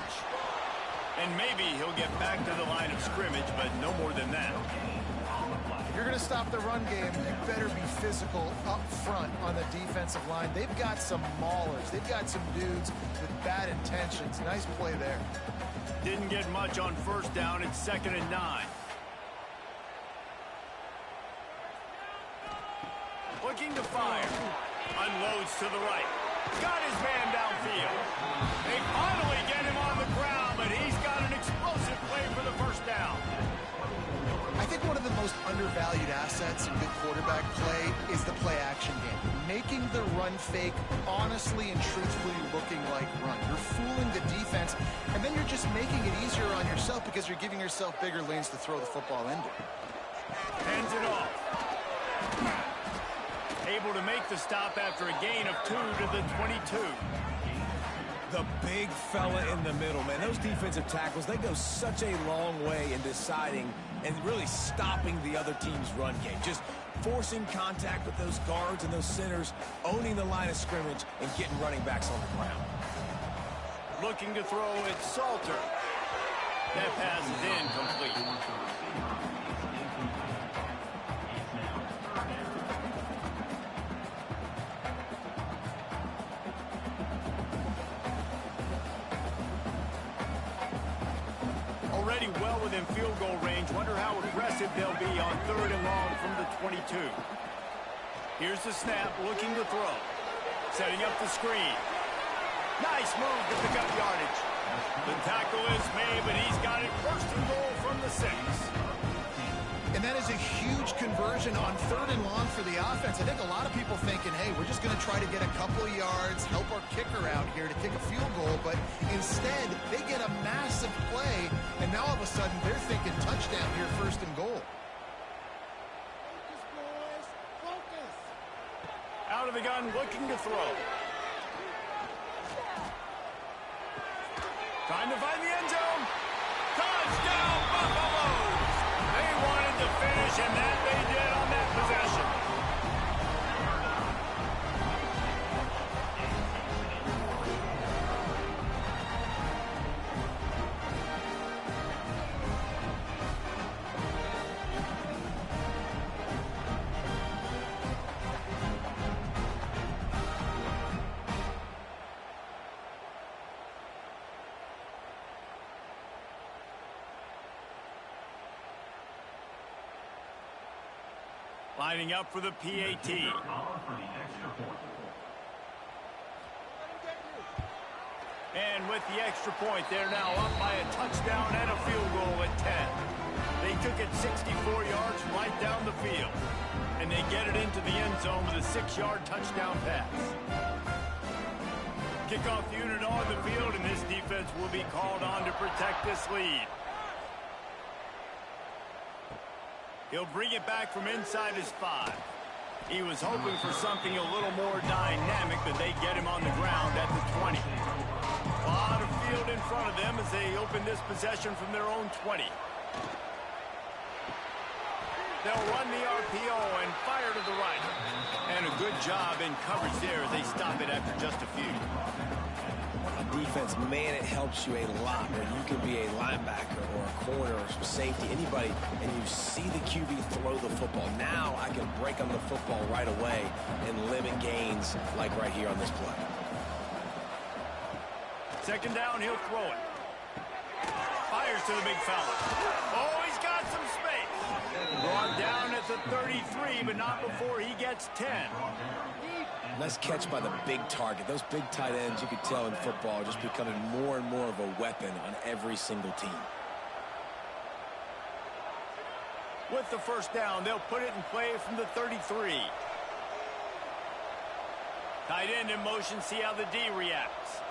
And maybe he'll get back to the line of scrimmage, but no more than that. If you're going to stop the run game, you better be physical up front on the defensive line. They've got some maulers. They've got some dudes with bad intentions. Nice play there. Didn't get much on 1st down. It's 2nd and 9. Looking to fire. Unloads to the right. Got his man downfield. They finally get him on the ground, but he's got an explosive play for the first down. I think one of the most undervalued assets in good quarterback play is the play action game. Making the run fake honestly and truthfully looking like run. You're fooling the defense, and then you're just making it easier on yourself because you're giving yourself bigger lanes to throw the football into. Hands it off. Able to make the stop after a gain of 2 to the 22. The big fella in the middle, man. Those defensive tackles, they go such a long way in deciding and really stopping the other team's run game. Just forcing contact with those guards and those centers, owning the line of scrimmage, and getting running backs on the ground. Looking to throw, it's Salter. That pass is incomplete. Already well within field goal range. Wonder how aggressive they'll be on 3rd and long from the 22. Here's the snap, looking to throw. Setting up the screen. Nice move to pick up yardage. The tackle is made, but he's got it 1st and goal from the 6. And that is a huge conversion on 3rd and long for the offense. I think a lot of people thinking, hey, we're just going to try to get a couple of yards, help our kicker out here to kick a field goal. But instead, they get a massive play, and now all of a sudden they're thinking touchdown here, 1st and goal. Focus, boys. Focus. Out of the gun, looking to throw. Trying to find the end zone. Touchdown, Buffaloes! They wanted to finish, and that they did on that possession. Lining up for the PAT. And with the extra point, they're now up by a touchdown and a field goal at 10. They took it 64 yards right down the field. And they get it into the end zone with a 6-yard touchdown pass. Kickoff unit on the field, and this defense will be called on to protect this lead. He'll bring it back from inside his 5. He was hoping for something a little more dynamic, but they get him on the ground at the 20. A lot of field in front of them as they open this possession from their own 20. They'll run the RPO and fire to the right. And a good job in coverage there as they stop it after just a few. Defense, man, it helps you a lot when you can be a linebacker or a corner or some safety, anybody, and you see the QB throw the football. Now I can break on the football right away and limit gains like right here on this play. Second down, he'll throw it. Fires to the big fella. Oh, he's got some space. Brought down at the 33, but not before he gets 10. Nice catch by the big target. Those big tight ends, you could tell in football, are just becoming more and more of a weapon on every single team. With the first down, they'll put it in play from the 33. Tight end in motion, see how the D reacts.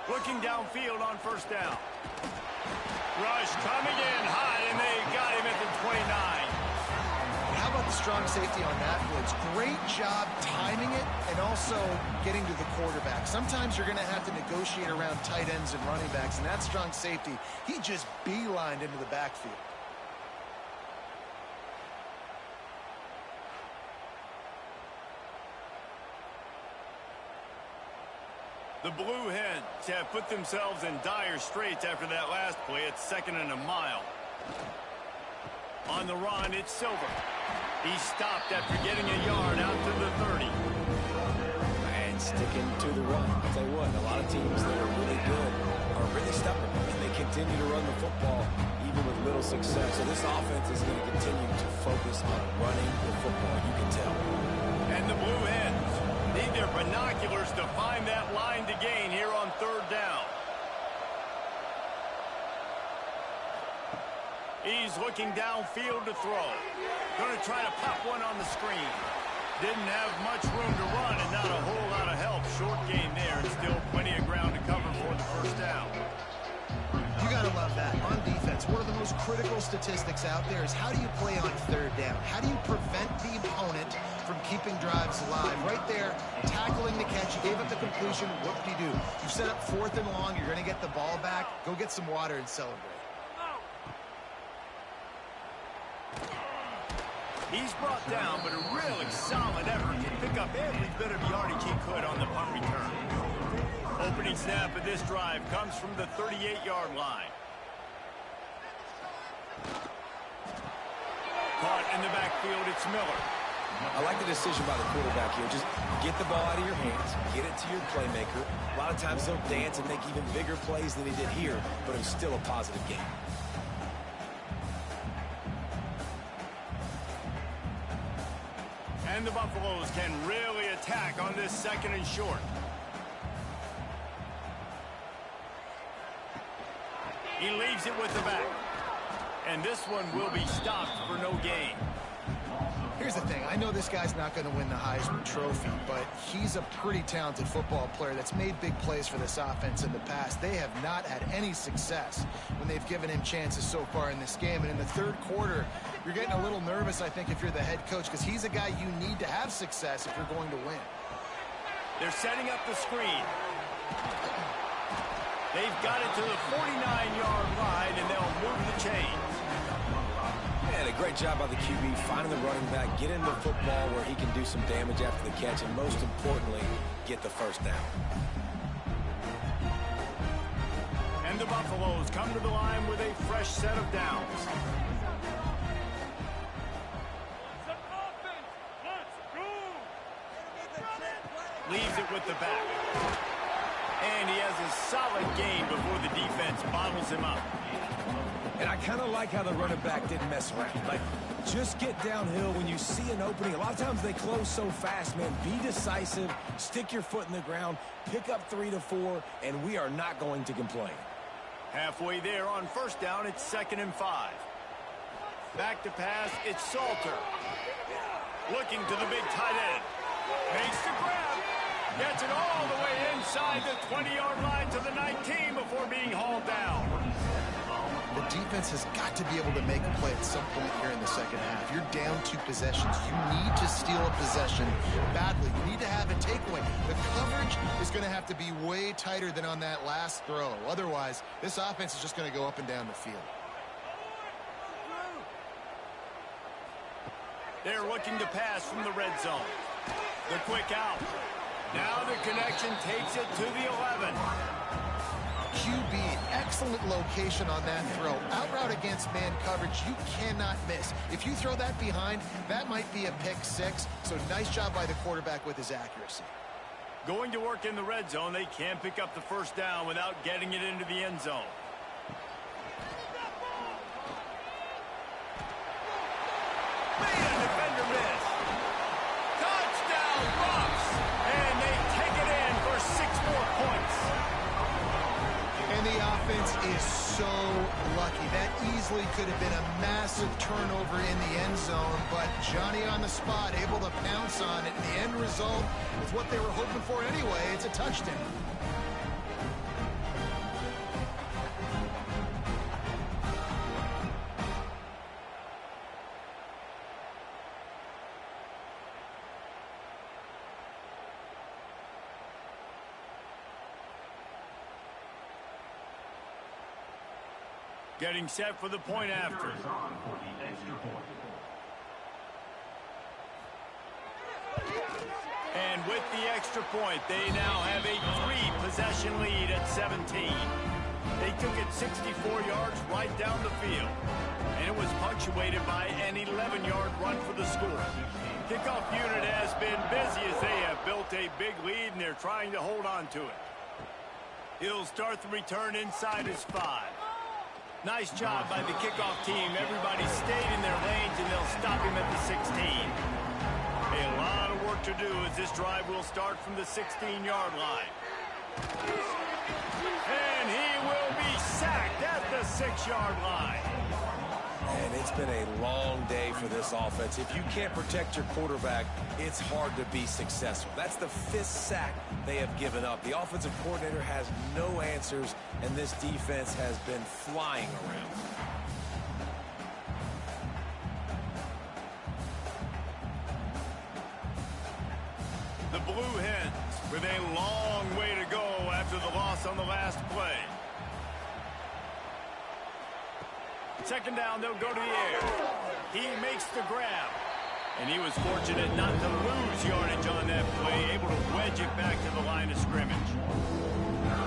Looking downfield on first down. Rush coming in high, and they got him at the 29. How about the strong safety on that blitz? Great job timing it and also getting to the quarterback. Sometimes you're going to have to negotiate around tight ends and running backs, and that strong safety, he just beelined into the backfield. The Blue Hens have put themselves in dire straits after that last play. It's 2nd and a mile. On the run, it's Silver. He stopped after getting a yard out to the 30. And sticking to the run. I'll tell you what, a lot of teams that are really good are really stubborn, and they continue to run the football even with little success. So this offense is going to continue to focus on running the football, you can tell. And the Blue Hens need their binoculars to find that line to gain here on 3rd down. He's looking downfield to throw. Going to try to pop one on the screen. Didn't have much room to run and not a whole lot of help. Short gain there and still plenty of ground to cover for the first down. You got to love that. On defense, one of the most critical statistics out there is how do you play on 3rd down? How do you prevent the opponent from keeping drives alive? Right there, tackling the catch. You gave up the completion. Whoop-de-doo. You set up 4th and long. You're going to get the ball back. Go get some water and celebrate. He's brought down, but a really solid effort to pick up every bit of yardage he could on the punt return. Opening snap of this drive comes from the 38-yard line. Caught in the backfield, it's Miller. I like the decision by the quarterback here. Just get the ball out of your hands, get it to your playmaker. A lot of times they'll dance and make even bigger plays than he did here, but it was still a positive game. And the Buffaloes can really attack on this 2nd and short. He leaves it with the back. And this one will be stopped for no gain. Here's the thing. I know this guy's not going to win the Heisman Trophy, but he's a pretty talented football player that's made big plays for this offense in the past. They have not had any success when they've given him chances so far in this game. And in the 3rd quarter, you're getting a little nervous, I think, if you're the head coach, because he's a guy you need to have success if you're going to win. They're setting up the screen. They've got it to the 49-yard line, and they'll move the chains. And a great job by the QB finding the running back, get him the football where he can do some damage after the catch, and most importantly, get the first down. And the Buffaloes come to the line with a fresh set of downs. Leaves it with the back. And he has a solid gain before the defense bottles him up. And I kind of like how the running back didn't mess around. Like, just get downhill when you see an opening. A lot of times they close so fast, man. Be decisive, stick your foot in the ground, pick up 3 to 4, and we are not going to complain. Halfway there on first down, it's 2nd and 5. Back to pass, it's Salter. Looking to the big tight end. Makes the grab. Gets it all the way inside the 20-yard line to the 19 before being hauled down. The defense has got to be able to make a play at some point here in the second half. You're down 2 possessions. You need to steal a possession badly. You need to have a takeaway. The coverage is going to have to be way tighter than on that last throw. Otherwise, this offense is just going to go up and down the field. They're looking to pass from the red zone. The quick out. Now the connection takes it to the 11. QB, excellent location on that throw. Out route against man coverage, you cannot miss. If you throw that behind, that might be a pick 6. So nice job by the quarterback with his accuracy. Going to work in the red zone. They can't pick up the first down without getting it into the end zone. Made a defender miss. Touchdown Bucks! And they take it in for 6 more points. And the offense is so lucky. That easily could have been a massive turnover in the end zone, but Johnny on the spot, able to pounce on it. And the end result is what they were hoping for anyway. It's a touchdown. Getting set for the point after. And with the extra point, they now have a 3-possession lead at 17. They took it 64 yards right down the field. And it was punctuated by an 11-yard run for the score. Kickoff unit has been busy as they have built a big lead, and they're trying to hold on to it. He'll start the return inside his 5. Nice job by the kickoff team. Everybody stayed in their lanes, and they'll stop him at the 16. A lot of work to do as this drive will start from the 16-yard line. And he will be sacked at the 6-yard line. And it's been a long day for this offense. If you can't protect your quarterback, it's hard to be successful. That's the 5th sack they have given up. The offensive coordinator has no answers, and this defense has been flying around. The Blue Hens with a long way to go after the loss on the last play. Second down, they'll go to the air. He makes the grab. And he was fortunate not to lose yardage on that play, able to wedge it back to the line of scrimmage.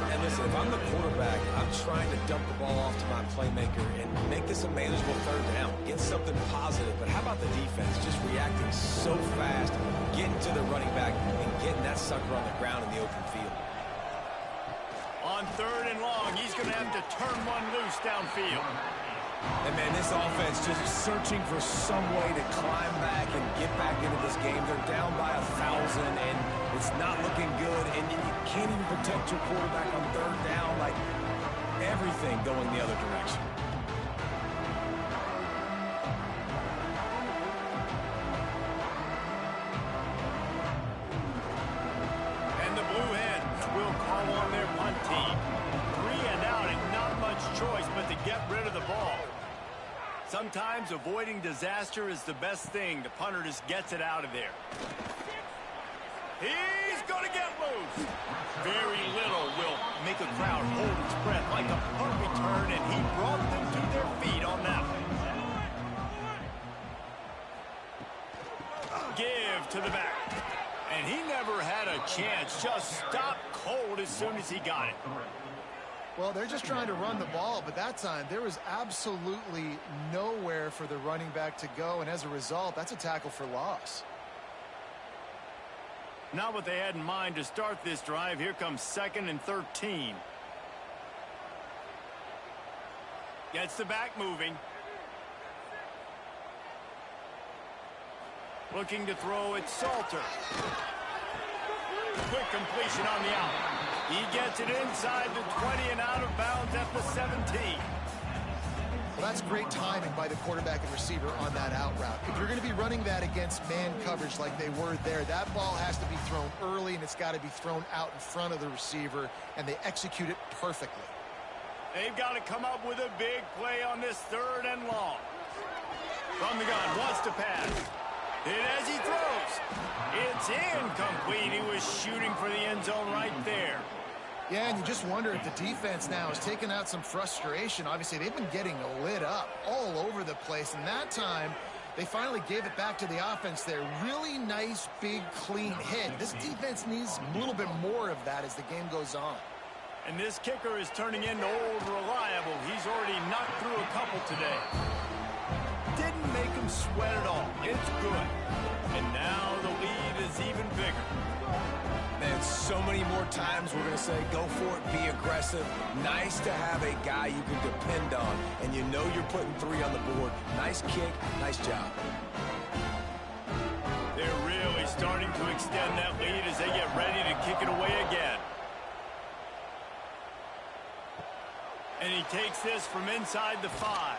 And listen, if I'm the quarterback, I'm trying to dump the ball off to my playmaker and make this a manageable 3rd down. Get something positive. But how about the defense just reacting so fast, getting to the running back, and getting that sucker on the ground in the open field? On 3rd and long, he's going to have to turn one loose downfield. And, man, this offense just searching for some way to climb back and get back into this game. They're down by 1,000, and it's not looking good. And you can't even protect your quarterback on 3rd down. Like, everything going the other direction. And the Blue Hens will call on their punt team. 3 and out, and not much choice but to get rid of the ball. Sometimes avoiding disaster is the best thing. The punter just gets it out of there. He's going to get loose. Very little will make a crowd hold its breath like a punt return, and he brought them to their feet on that one. Give to the back. And he never had a chance. Just stopped cold as soon as he got it. Well, they're just trying to run the ball, but that time there was absolutely nowhere for the running back to go, and as a result, that's a tackle for loss. Not what they had in mind to start this drive. Here comes 2nd and 13. Gets the back moving. Looking to throw it, Salter. Quick completion on the out. He gets it inside the 20 and out of bounds at the 17. Well, that's great timing by the quarterback and receiver on that out route. If you're going to be running that against man coverage like they were there, that ball has to be thrown early, and it's got to be thrown out in front of the receiver, and they execute it perfectly. They've got to come up with a big play on this 3rd and long. From the gun, wants to pass. And as he throws, it's incomplete. He was shooting for the end zone right there. Yeah, and you just wonder if the defense now has taken out some frustration. Obviously, they've been getting lit up all over the place, and that time they finally gave it back to the offense there. Really nice, big, clean hit. This defense needs a little bit more of that as the game goes on. And this kicker is turning into old reliable. He's already knocked through a couple today. Didn't make him sweat at all. It's good. And now the lead is even bigger. Man, so many more times we're going to say, go for it, be aggressive. Nice to have a guy you can depend on, and you know you're putting 3 on the board. Nice kick, nice job. They're really starting to extend that lead as they get ready to kick it away again. And he takes this from inside the 5.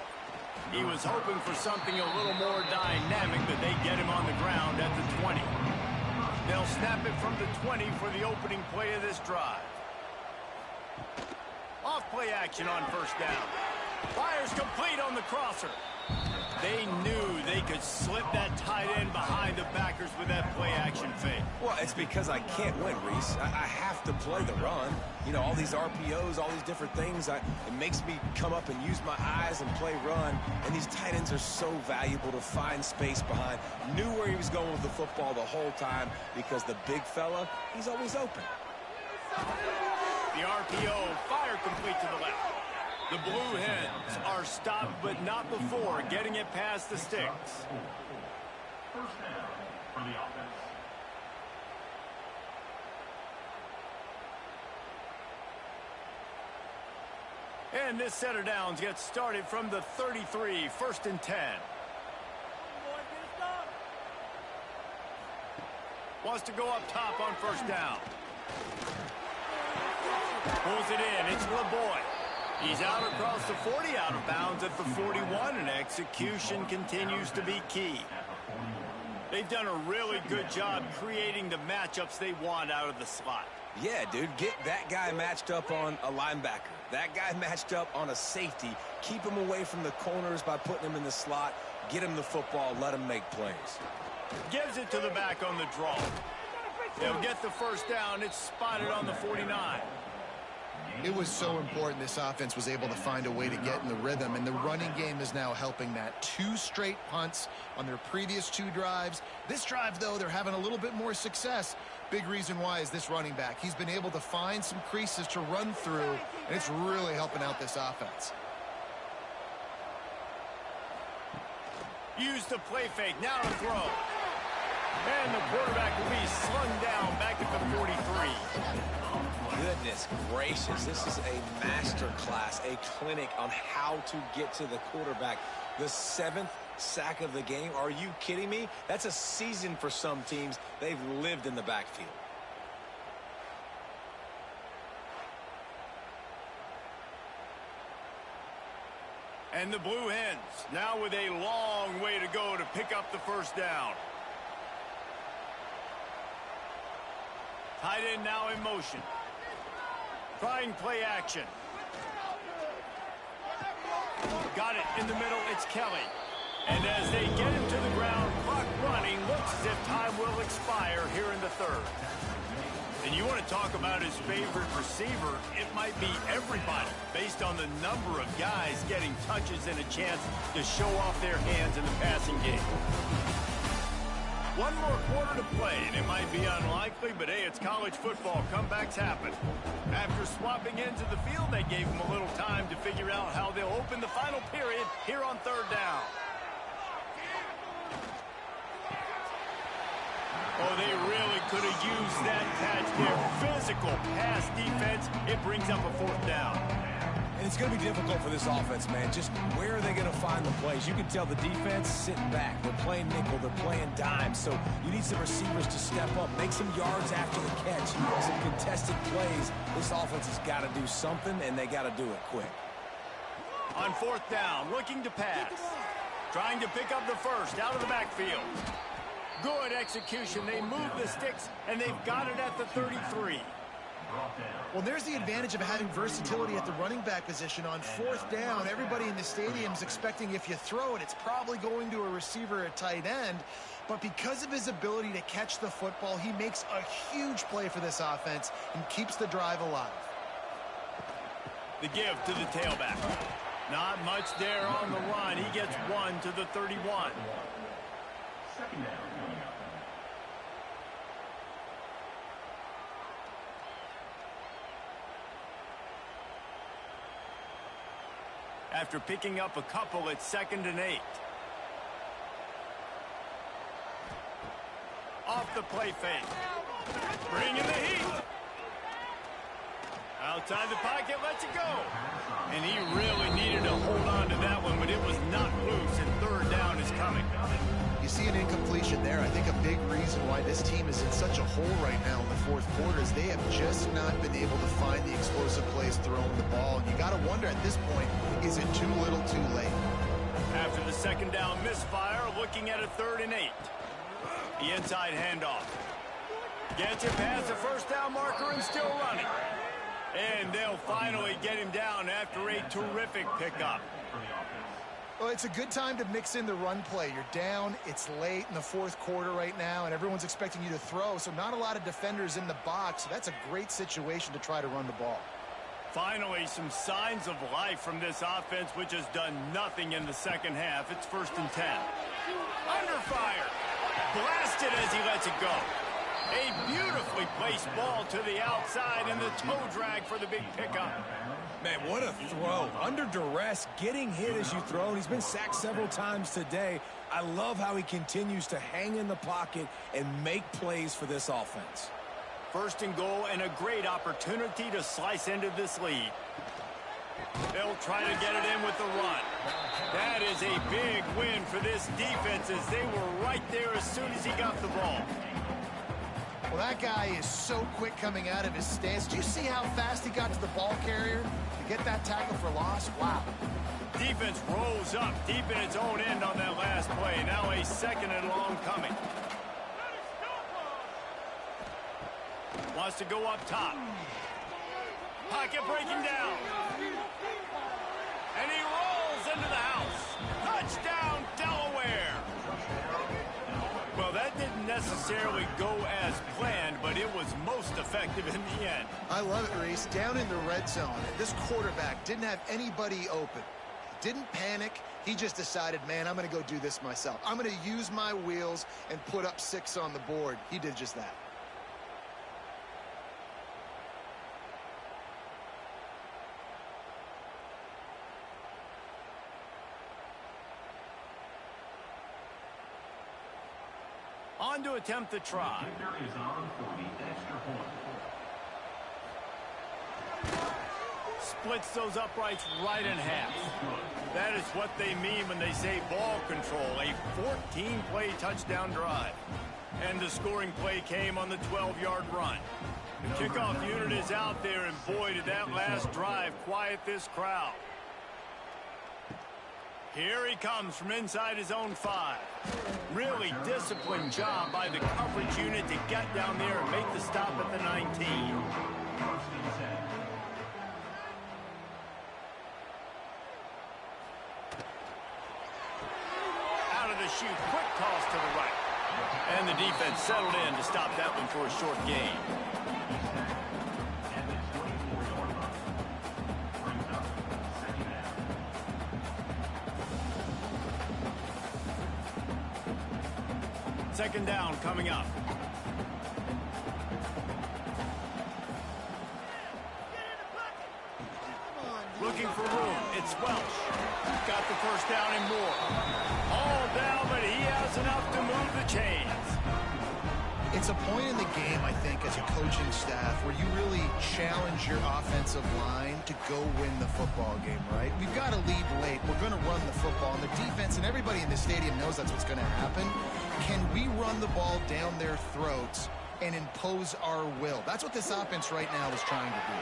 He was hoping for something a little more dynamic, but they get him on the ground at the 20. They'll snap it from the 20 for the opening play of this drive. Off play action on 1st down. Fires complete on the crosser. They knew they could slip that tight end behind the backers with that play action fake. Well, it's because I can't win, Reese. I have to play the run. You know, all these RPOs, all these different things, it makes me come up and use my eyes and play run. And these tight ends are so valuable to find space behind. Knew where he was going with the football the whole time because the big fella, he's always open. The RPO, fire complete to the left. The Blue Hens are stopped, but not before getting it past the sticks. 1st down for the offense. And this set of downs gets started from the 33, 1st and 10. Wants to go up top on 1st down. Pulls it in. It's LeBoy. He's out across the 40, out of bounds at the 41, and execution continues to be key. They've done a really good job creating the matchups they want out of the slot. Yeah, dude, get that guy matched up on a linebacker. That guy matched up on a safety. Keep him away from the corners by putting him in the slot. Get him the football. Let him make plays. Gives it to the back on the draw. They'll get the 1st down. It's spotted on the 49. It was so important this offense was able to find a way to get in the rhythm, and the running game is now helping that. 2 straight punts on their previous 2 drives. This drive, though, they're having a little bit more success. Big reason why is this running back. He's been able to find some creases to run through, and it's really helping out this offense. Use the play fake. Now to throw. And the quarterback will be slung down back at the 43. Goodness gracious, this is a master class, a clinic on how to get to the quarterback. The 7th sack of the game. Are you kidding me? That's a season for some teams. They've lived in the backfield. And the Blue Hens now with a long way to go to pick up the 1st down. Tight end now in motion. Trying play action. Got it in the middle. It's Kelly. And as they get him to the ground, clock running, looks as if time will expire here in the 3rd. And you want to talk about his favorite receiver, it might be everybody based on the number of guys getting touches and a chance to show off their hands in the passing game. 1 more quarter to play, and it might be unlikely, but hey, it's college football. Comebacks happen. After swapping into the field, they gave him a little time to figure out how they'll open the final period here on 3rd down. Oh, they really could have used that catch there. Physical pass defense. It brings up a 4th down. And it's going to be difficult for this offense, man. Just where are they going to find the plays? You can tell the defense sitting back. They're playing nickel. They're playing dime. So you need some receivers to step up, make some yards after the catch, some contested plays. This offense has got to do something, and they got to do it quick. On fourth down, looking to pass. Trying to pick up the first out of the backfield. Good execution. They move the sticks, and they've got it at the 33. Well, there's the advantage of having versatility at the running back position. On fourth down, everybody in the stadium is expecting if you throw it, it's probably going to a receiver at tight end. But because of his ability to catch the football, he makes a huge play for this offense and keeps the drive alive. The give to the tailback. Not much there on the run. He gets one to the 31. Second down. After picking up a couple, it's 2nd and 8. Off the play fake. Bringing the heat. Outside the pocket, lets it go. And he really needed to hold on to that one, but it was not loose, and third down is coming. You see an incompletion there. I think a big reason why this team is in such a hole right now in the fourth quarter is they have just not been able to find the explosive plays throwing the ball. And you got to wonder at this point, is it too little too late? After the second down misfire, looking at a 3rd and 8. The inside handoff. Gets it past the first down marker and still running. And they'll finally get him down after a terrific pickup. Well, it's a good time to mix in the run play. You're down, it's late in the fourth quarter right now, and everyone's expecting you to throw, so not a lot of defenders in the box. So that's a great situation to try to run the ball. Finally, some signs of life from this offense, which has done nothing in the second half. It's 1st and 10. Under fire. Blasted as he lets it go. A beautifully placed ball to the outside, and the toe drag for the big pickup. Man, what a throw. Under duress, getting hit as you throw. And he's been sacked several times today. I love how he continues to hang in the pocket and make plays for this offense. 1st and goal, and a great opportunity to slice into this lead. They'll try to get it in with the run. That is a big win for this defense as they were right there as soon as he got the ball. Well, that guy is so quick coming out of his stance. Do you see how fast he got to the ball carrier to get that tackle for loss? Wow. Defense rolls up deep in its own end on that last play. Now a 2nd and long coming. Wants to go up top. Pocket breaking down. And he rolls into the house. Touchdown, Delaware. Well, that didn't necessarily go as planned, but it was most effective in the end. I love it, Reese. Down in the red zone, this quarterback didn't have anybody open. Didn't panic. He just decided, man, I'm going to go do this myself. I'm going to use my wheels and put up 6 on the board. He did just that. On to attempt the try. Kicker is on for the extra point. Splits those uprights right in half. That is what they mean when they say ball control. A 14-play touchdown drive. And the scoring play came on the 12-yard run. The kickoff unit is out there, and boy, did that last drive quiet this crowd. Here he comes from inside his own 5. Really disciplined job by the coverage unit to get down there and make the stop at the 19. Out of the chute, quick toss to the right. And the defense settled in to stop that one for a short gain. Second down coming up. Looking for room. It's Welsh. Got the first down and more. All down, but he has enough to move the chains. It's a point in the game, I think, as a coaching staff where you really challenge your offensive line to go win the football game, right? We've got to lead late. We're going to run the football. And the defense and everybody in the stadium knows that's what's going to happen. Can we run the ball down their throats and impose our will? That's what this offense right now is trying to do.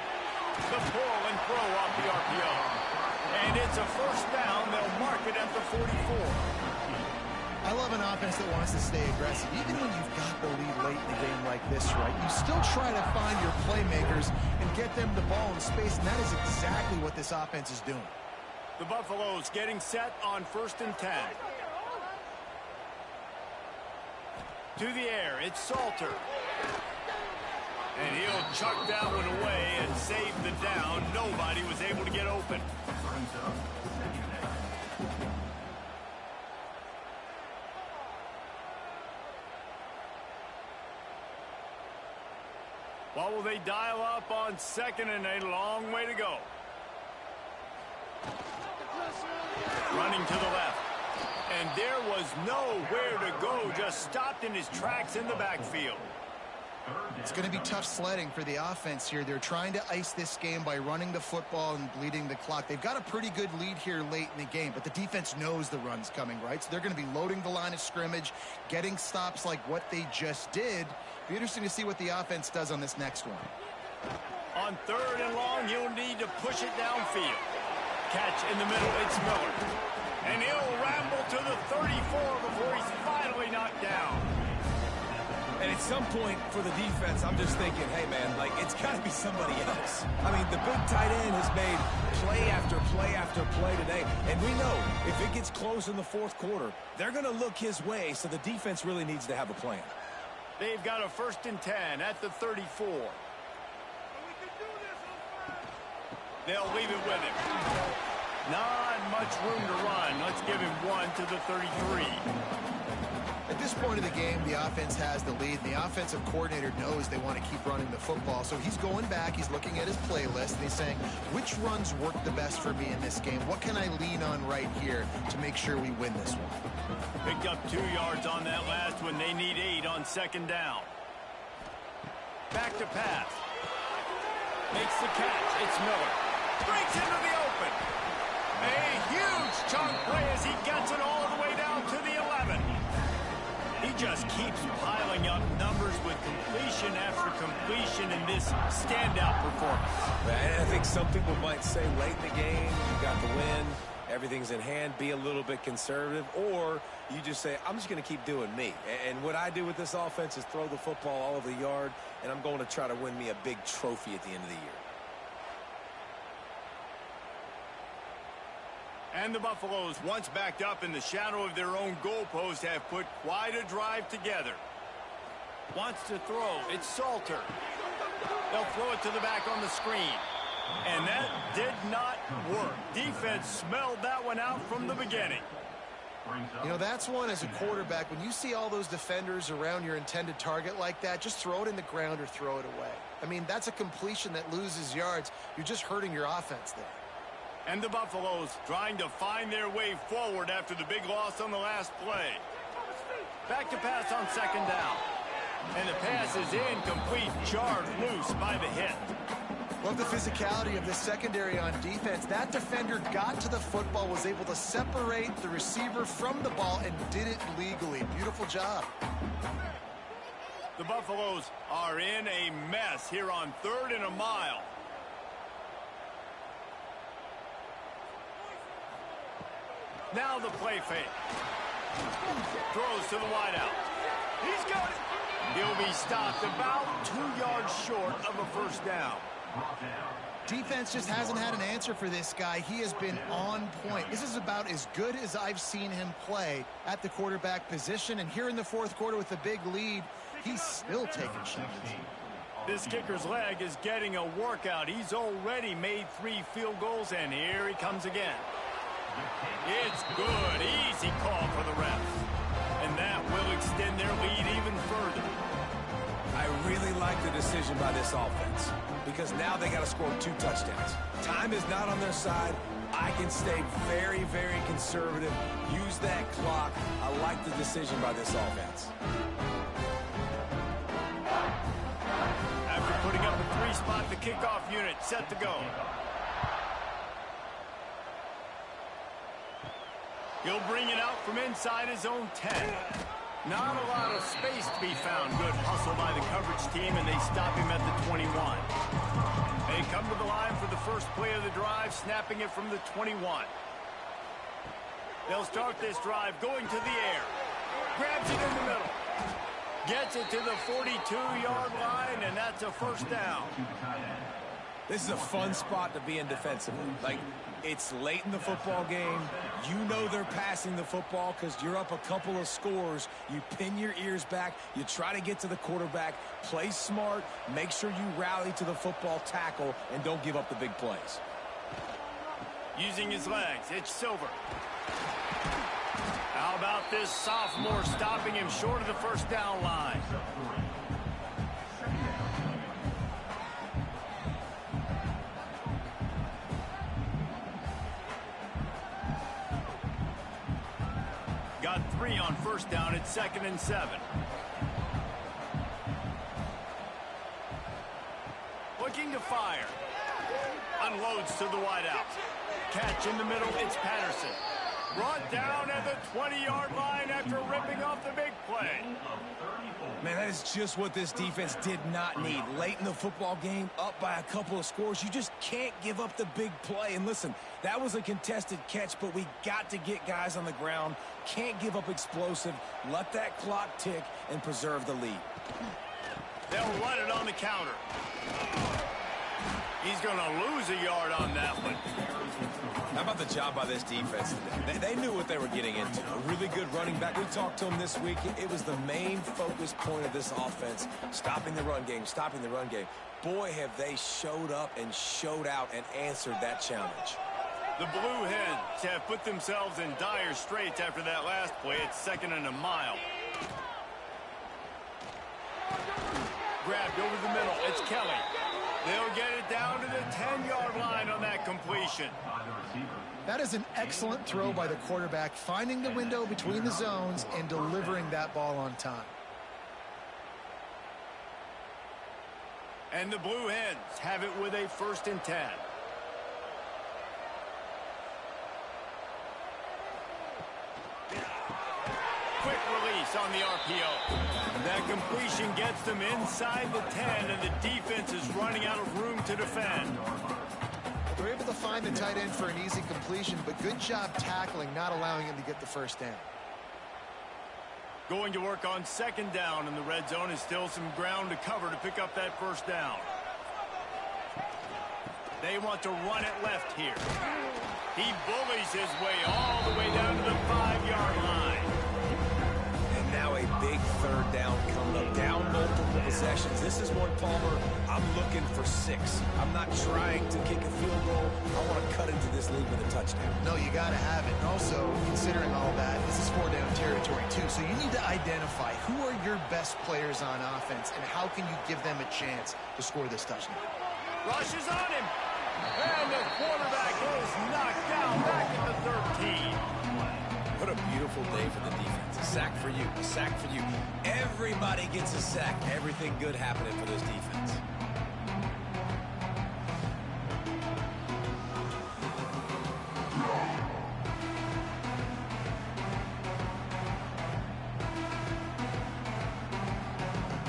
The pull and throw off the RPO. And it's a first down. They'll mark it at the 44. I love an offense that wants to stay aggressive. Even when you've got the lead late in a game like this, right, you still try to find your playmakers and get them the ball in space, and that is exactly what this offense is doing. The Buffaloes getting set on 1st and 10. To the air, it's Salter. And he'll chuck that one away and save the down. Nobody was able to get open. What will they dial up on 2nd and a long way to go? Running to the left. And there was nowhere to go. Just stopped in his tracks in the backfield. It's going to be tough sledding for the offense here. They're trying to ice this game by running the football and bleeding the clock. They've got a pretty good lead here late in the game, but the defense knows the run's coming, right? So they're going to be loading the line of scrimmage, getting stops like what they just did. Be interesting to see what the offense does on this next one. On 3rd and long, you'll need to push it downfield. Catch in the middle, it's Miller. And he'll ramble to the 34 before he's finally knocked down. And at some point for the defense, I'm just thinking, hey, man, like, it's got to be somebody else. I mean, the big tight end has made play after play after play today. And we know if it gets close in the 4th quarter, they're going to look his way, so the defense really needs to have a plan. They've got a 1st and 10 at the 34. They'll leave it with him. Not much room to run. Let's give him one to the 33. At this point of the game, the offense has the lead. The offensive coordinator knows they want to keep running the football. So he's going back, he's looking at his playlist, and he's saying, which runs work the best for me in this game? What can I lean on right here to make sure we win this one? Picked up 2 yards on that last one. They need 8 on 2nd down. Back to pass. Makes the catch. It's Miller. Breaks into the open. A huge chunk play as he gets it all the way down to the 11. He just keeps piling up numbers with completion after completion in this standout performance. And I think some people might say late in the game, you got the win, everything's in hand, be a little bit conservative, or you just say, I'm just going to keep doing me. And what I do with this offense is throw the football all over the yard, and I'm going to try to win me a big trophy at the end of the year. And the Buffaloes, once backed up in the shadow of their own goalpost, have put quite a drive together. Wants to throw. It's Salter. They'll throw it to the back on the screen. And that did not work. Defense smelled that one out from the beginning. You know, that's one as a quarterback. When you see all those defenders around your intended target like that, just throw it in the ground or throw it away. I mean, that's a completion that loses yards. You're just hurting your offense there. And the Buffaloes trying to find their way forward after the big loss on the last play. Back to pass on 2nd down. And the pass is incomplete, jarred loose by the hit. Love the physicality of the secondary on defense. That defender got to the football, was able to separate the receiver from the ball, and did it legally. Beautiful job. The Buffaloes are in a mess here on 3rd and a mile. Now the play fake. Throws to the wideout. He's got it. He'll be stopped about 2 yards short of a 1st down. Defense just hasn't had an answer for this guy. He has been on point. This is about as good as I've seen him play at the quarterback position. And here in the 4th quarter with a big lead, he's still taking shots. This kicker's leg is getting a workout. He's already made 3 field goals, and here he comes again. It's good. Easy call for the refs. And that will extend their lead even further. I really like the decision by this offense because now they got to score 2 touchdowns. Time is not on their side. I can stay very, very conservative. Use that clock. I like the decision by this offense. After putting up a 3-spot, the kickoff unit set to go. He'll bring it out from inside his own 10. Not a lot of space to be found. Good hustle by the coverage team, and they stop him at the 21. They come to the line for the first play of the drive, snapping it from the 21. They'll start this drive going to the air. Grabs it in the middle. Gets it to the 42-yard line, and that's a first down. This is a fun spot to be in defensively. Like, it's late in the football game. You know they're passing the football because you're up a couple of scores. You pin your ears back. You try to get to the quarterback. Play smart. Make sure you rally to the football tackle and don't give up the big plays. Using his legs, it's Silver. How about this sophomore stopping him short of the first down line? Got 3 on first down. It's 2nd and 7. Looking to fire. Unloads to the wideout. Catch in the middle. It's Patterson. Brought down at the 20-yard line after ripping off the big play. Man, that is just what this defense did not need. Late in the football game, up by a couple of scores, you just can't give up the big play. And listen, that was a contested catch, but we got to get guys on the ground. Can't give up explosive. Let that clock tick and preserve the lead. They'll run it on the counter. He's going to lose a yard on that one. How about the job by this defense today? They knew what they were getting into. A really good running back. We talked to him this week. It was the main focus point of this offense. Stopping the run game, stopping the run game. Boy, have they showed up and showed out and answered that challenge. The Blue Hens have put themselves in dire straits after that last play. It's 2nd and a mile. Grabbed over the middle. It's Kelly. They'll get it down to the 10-yard line on that completion. That is an excellent throw by the quarterback, finding the window between the zones and delivering that ball on time. And the Blue Hens have it with a 1st and 10. Quick release on the RPO. That completion gets them inside the 10, and the defense is running out of room to defend. They're able to find the tight end for an easy completion, but good job tackling, not allowing him to get the first down. Going to work on 2nd down, and the red zone is still some ground to cover to pick up that first down. They want to run it left here. He bullies his way all the way down to the 5-yard line. And now a big 3rd down coming up. Down multiple possessions. This is one, Palmer, I'm looking for 6. I'm not trying to kick a field goal. I want to cut into this lead with a touchdown. No, you got to have it. And also, considering all that, this is 4-down territory too. So you need to identify who are your best players on offense and how can you give them a chance to score this touchdown. Rushes on him. And the quarterback is knocked down back at the 13. What a beautiful day for the defense. A sack for you. A sack for you. Everybody gets a sack. Everything good happening for this defense.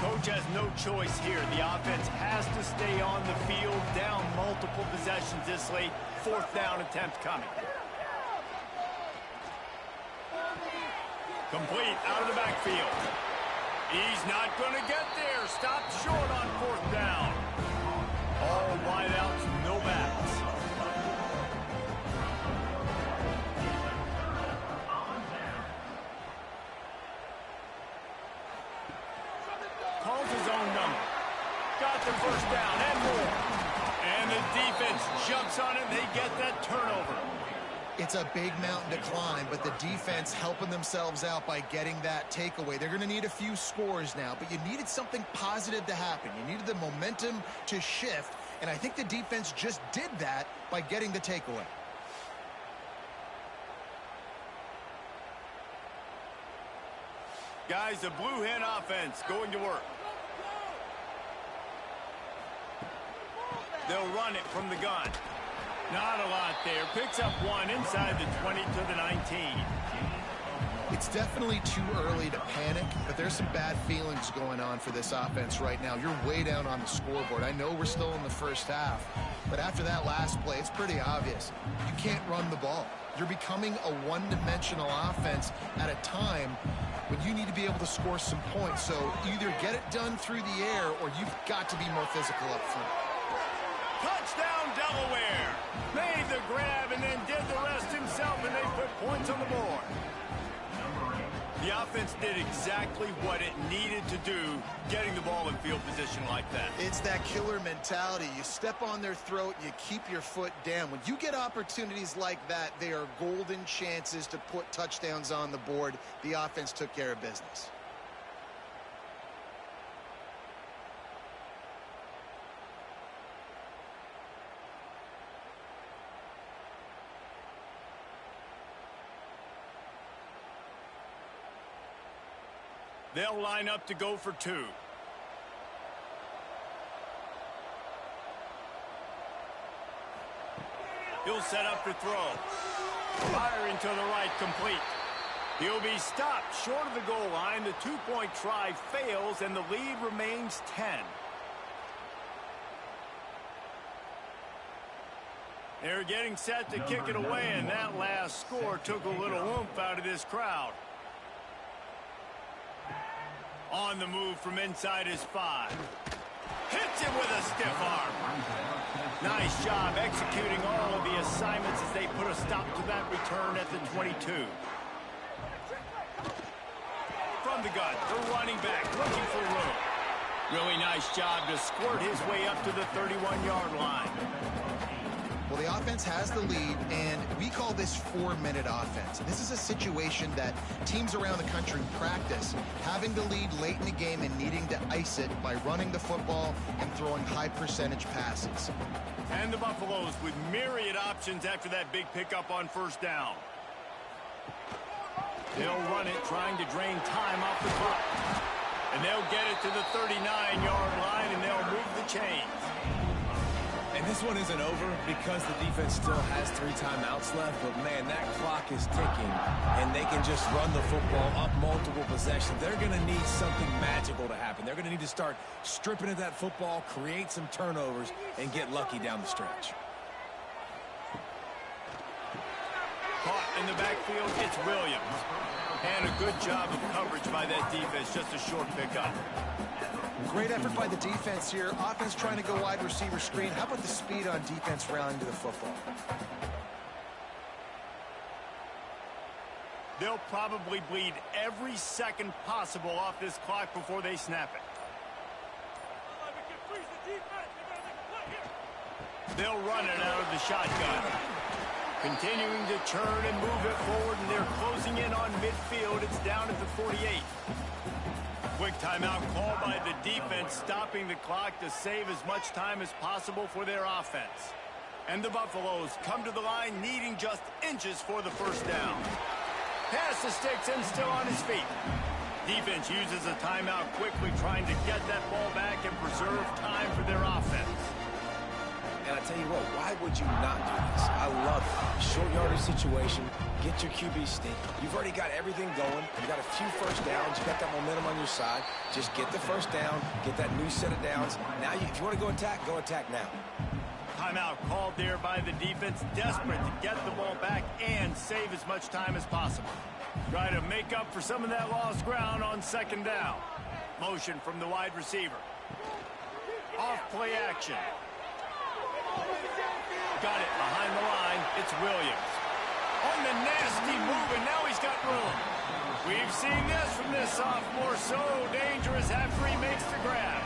Coach has no choice here. The offense has to stay on the field, down multiple possessions this late. 4th down attempt coming. Complete out of the backfield. He's not going to get there. Stopped short on 4th down. All wideouts, no backs. Calls his own number. Got the first down and more. And the defense jumps on it. They get that turnover. It's a big mountain to climb, but the defense helping themselves out by getting that takeaway. They're going to need a few scores now, but you needed something positive to happen. You needed the momentum to shift, and I think the defense just did that by getting the takeaway. Guys, the Blue Hen offense going to work. They'll run it from the gun. Not a lot there. Picks up 1 inside the 20 to the 19. It's definitely too early to panic, but there's some bad feelings going on for this offense right now. You're way down on the scoreboard. I know we're still in the first half, but after that last play, it's pretty obvious. You can't run the ball. You're becoming a one-dimensional offense at a time when you need to be able to score some points. So either get it done through the air or you've got to be more physical up front. Touchdown, Delaware. Made the grab and then did the rest himself, and they put points on the board. The offense did exactly what it needed to do, getting the ball in field position like that. It's that killer mentality. You step on their throat, you keep your foot down. When you get opportunities like that, they are golden chances to put touchdowns on the board. The offense took care of business. They'll line up to go for two. He'll set up to throw. Firing to the right, complete. He'll be stopped short of the goal line. The two-point try fails, and the lead remains 10. They're getting set to kick it away, and that last score took a little oomph out of this crowd. On the move from inside his 5. Hits it with a stiff arm. Nice job executing all of the assignments as they put a stop to that return at the 22. From the gun, the running back looking for room. Really nice job to squirt his way up to the 31-yard line. Well, the offense has the lead, and we call this 4-minute offense. This is a situation that teams around the country practice, having the lead late in the game and needing to ice it by running the football and throwing high-percentage passes. And the Buffaloes with myriad options after that big pickup on first down. They'll run it, trying to drain time off the clock. And they'll get it to the 39-yard line, and they'll move the chains. And this one isn't over because the defense still has 3 timeouts left. But, man, that clock is ticking, and they can just run the football up multiple possessions. They're going to need something magical to happen. They're going to need to start stripping at that football, create some turnovers, and get lucky down the stretch. Caught in the backfield, it's Williams. And a good job of coverage by that defense, just a short pickup. Great effort by the defense here. Offense trying to go wide receiver screen. How about the speed on defense rallying to the football? They'll probably bleed every second possible off this clock before they snap it. They'll run it out of the shotgun. Continuing to churn and move it forward, and they're closing in on midfield. It's down at the 48. Quick timeout called by the defense, stopping the clock to save as much time as possible for their offense. And the Buffaloes come to the line needing just inches for the first down. Pass the sticks and still on his feet. Defense uses a timeout quickly, trying to get that ball back and preserve time for their offense. And I tell you what, why would you not do this? I love it. Short yardage situation. Get your QB sneak. You've already got everything going. You got a few first downs. You got that momentum on your side. Just get the first down. Get that new set of downs. Now, if you want to go attack now. Timeout called there by the defense, desperate to get the ball back and save as much time as possible. Try to make up for some of that lost ground on second down. Motion from the wide receiver. Off play action. Got it behind the line. It's Williams. On the nasty move, and now he's got room. We've seen this from this sophomore. So dangerous after he makes the grab.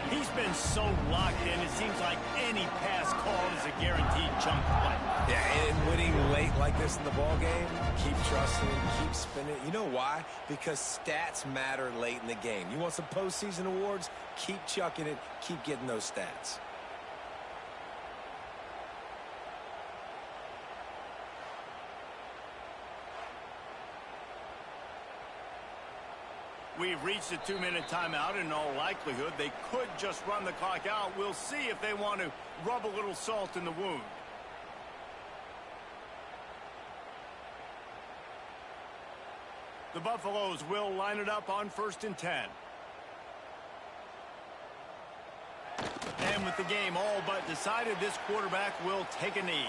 He's been so locked in, it seems like any pass called is a guaranteed chunk play. Yeah, and winning late like this in the ball game, keep trusting, keep spinning. You know why? Because stats matter late in the game. You want some postseason awards? Keep chucking it. Keep getting those stats. We've reached a 2-minute timeout. In all likelihood, they could just run the clock out. We'll see if they want to rub a little salt in the wound. The Buffaloes will line it up on 1st and 10. And with the game all but decided, this quarterback will take a knee.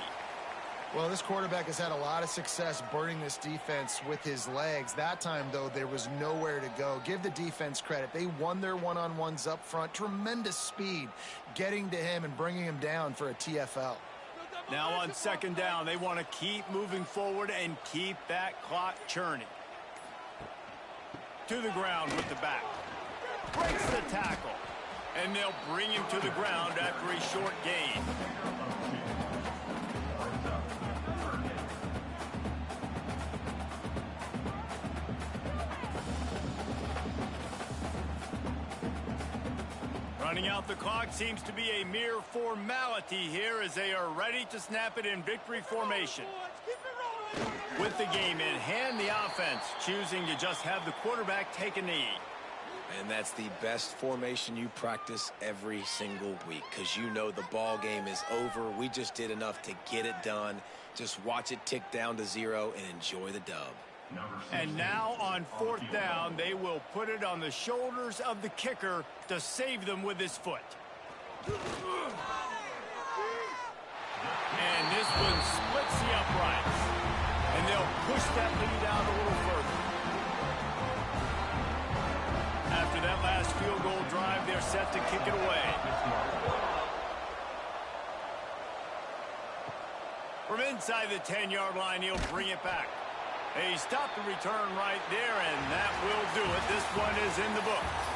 Well, this quarterback has had a lot of success burning this defense with his legs. That time, though, there was nowhere to go. Give the defense credit. They won their one-on-ones up front. Tremendous speed getting to him and bringing him down for a TFL. Now on 2nd down, they want to keep moving forward and keep that clock churning. To the ground with the back. Breaks the tackle. And they'll bring him to the ground after a short gain. Running out the clock seems to be a mere formality here as they are ready to snap it in victory formation. With the game in hand, the offense choosing to just have the quarterback take a knee. And that's the best formation you practice every single week because you know the ball game is over. We just did enough to get it done. Just watch it tick down to 0 and enjoy the dub. And now on 4th down, they will put it on the shoulders of the kicker to save them with his foot. And this one splits the uprights. And they'll push that lead out a little further. After that last field goal drive, they're set to kick it away. From inside the 10-yard line, he'll bring it back. He stopped the return right there, and that will do it. This one is in the books.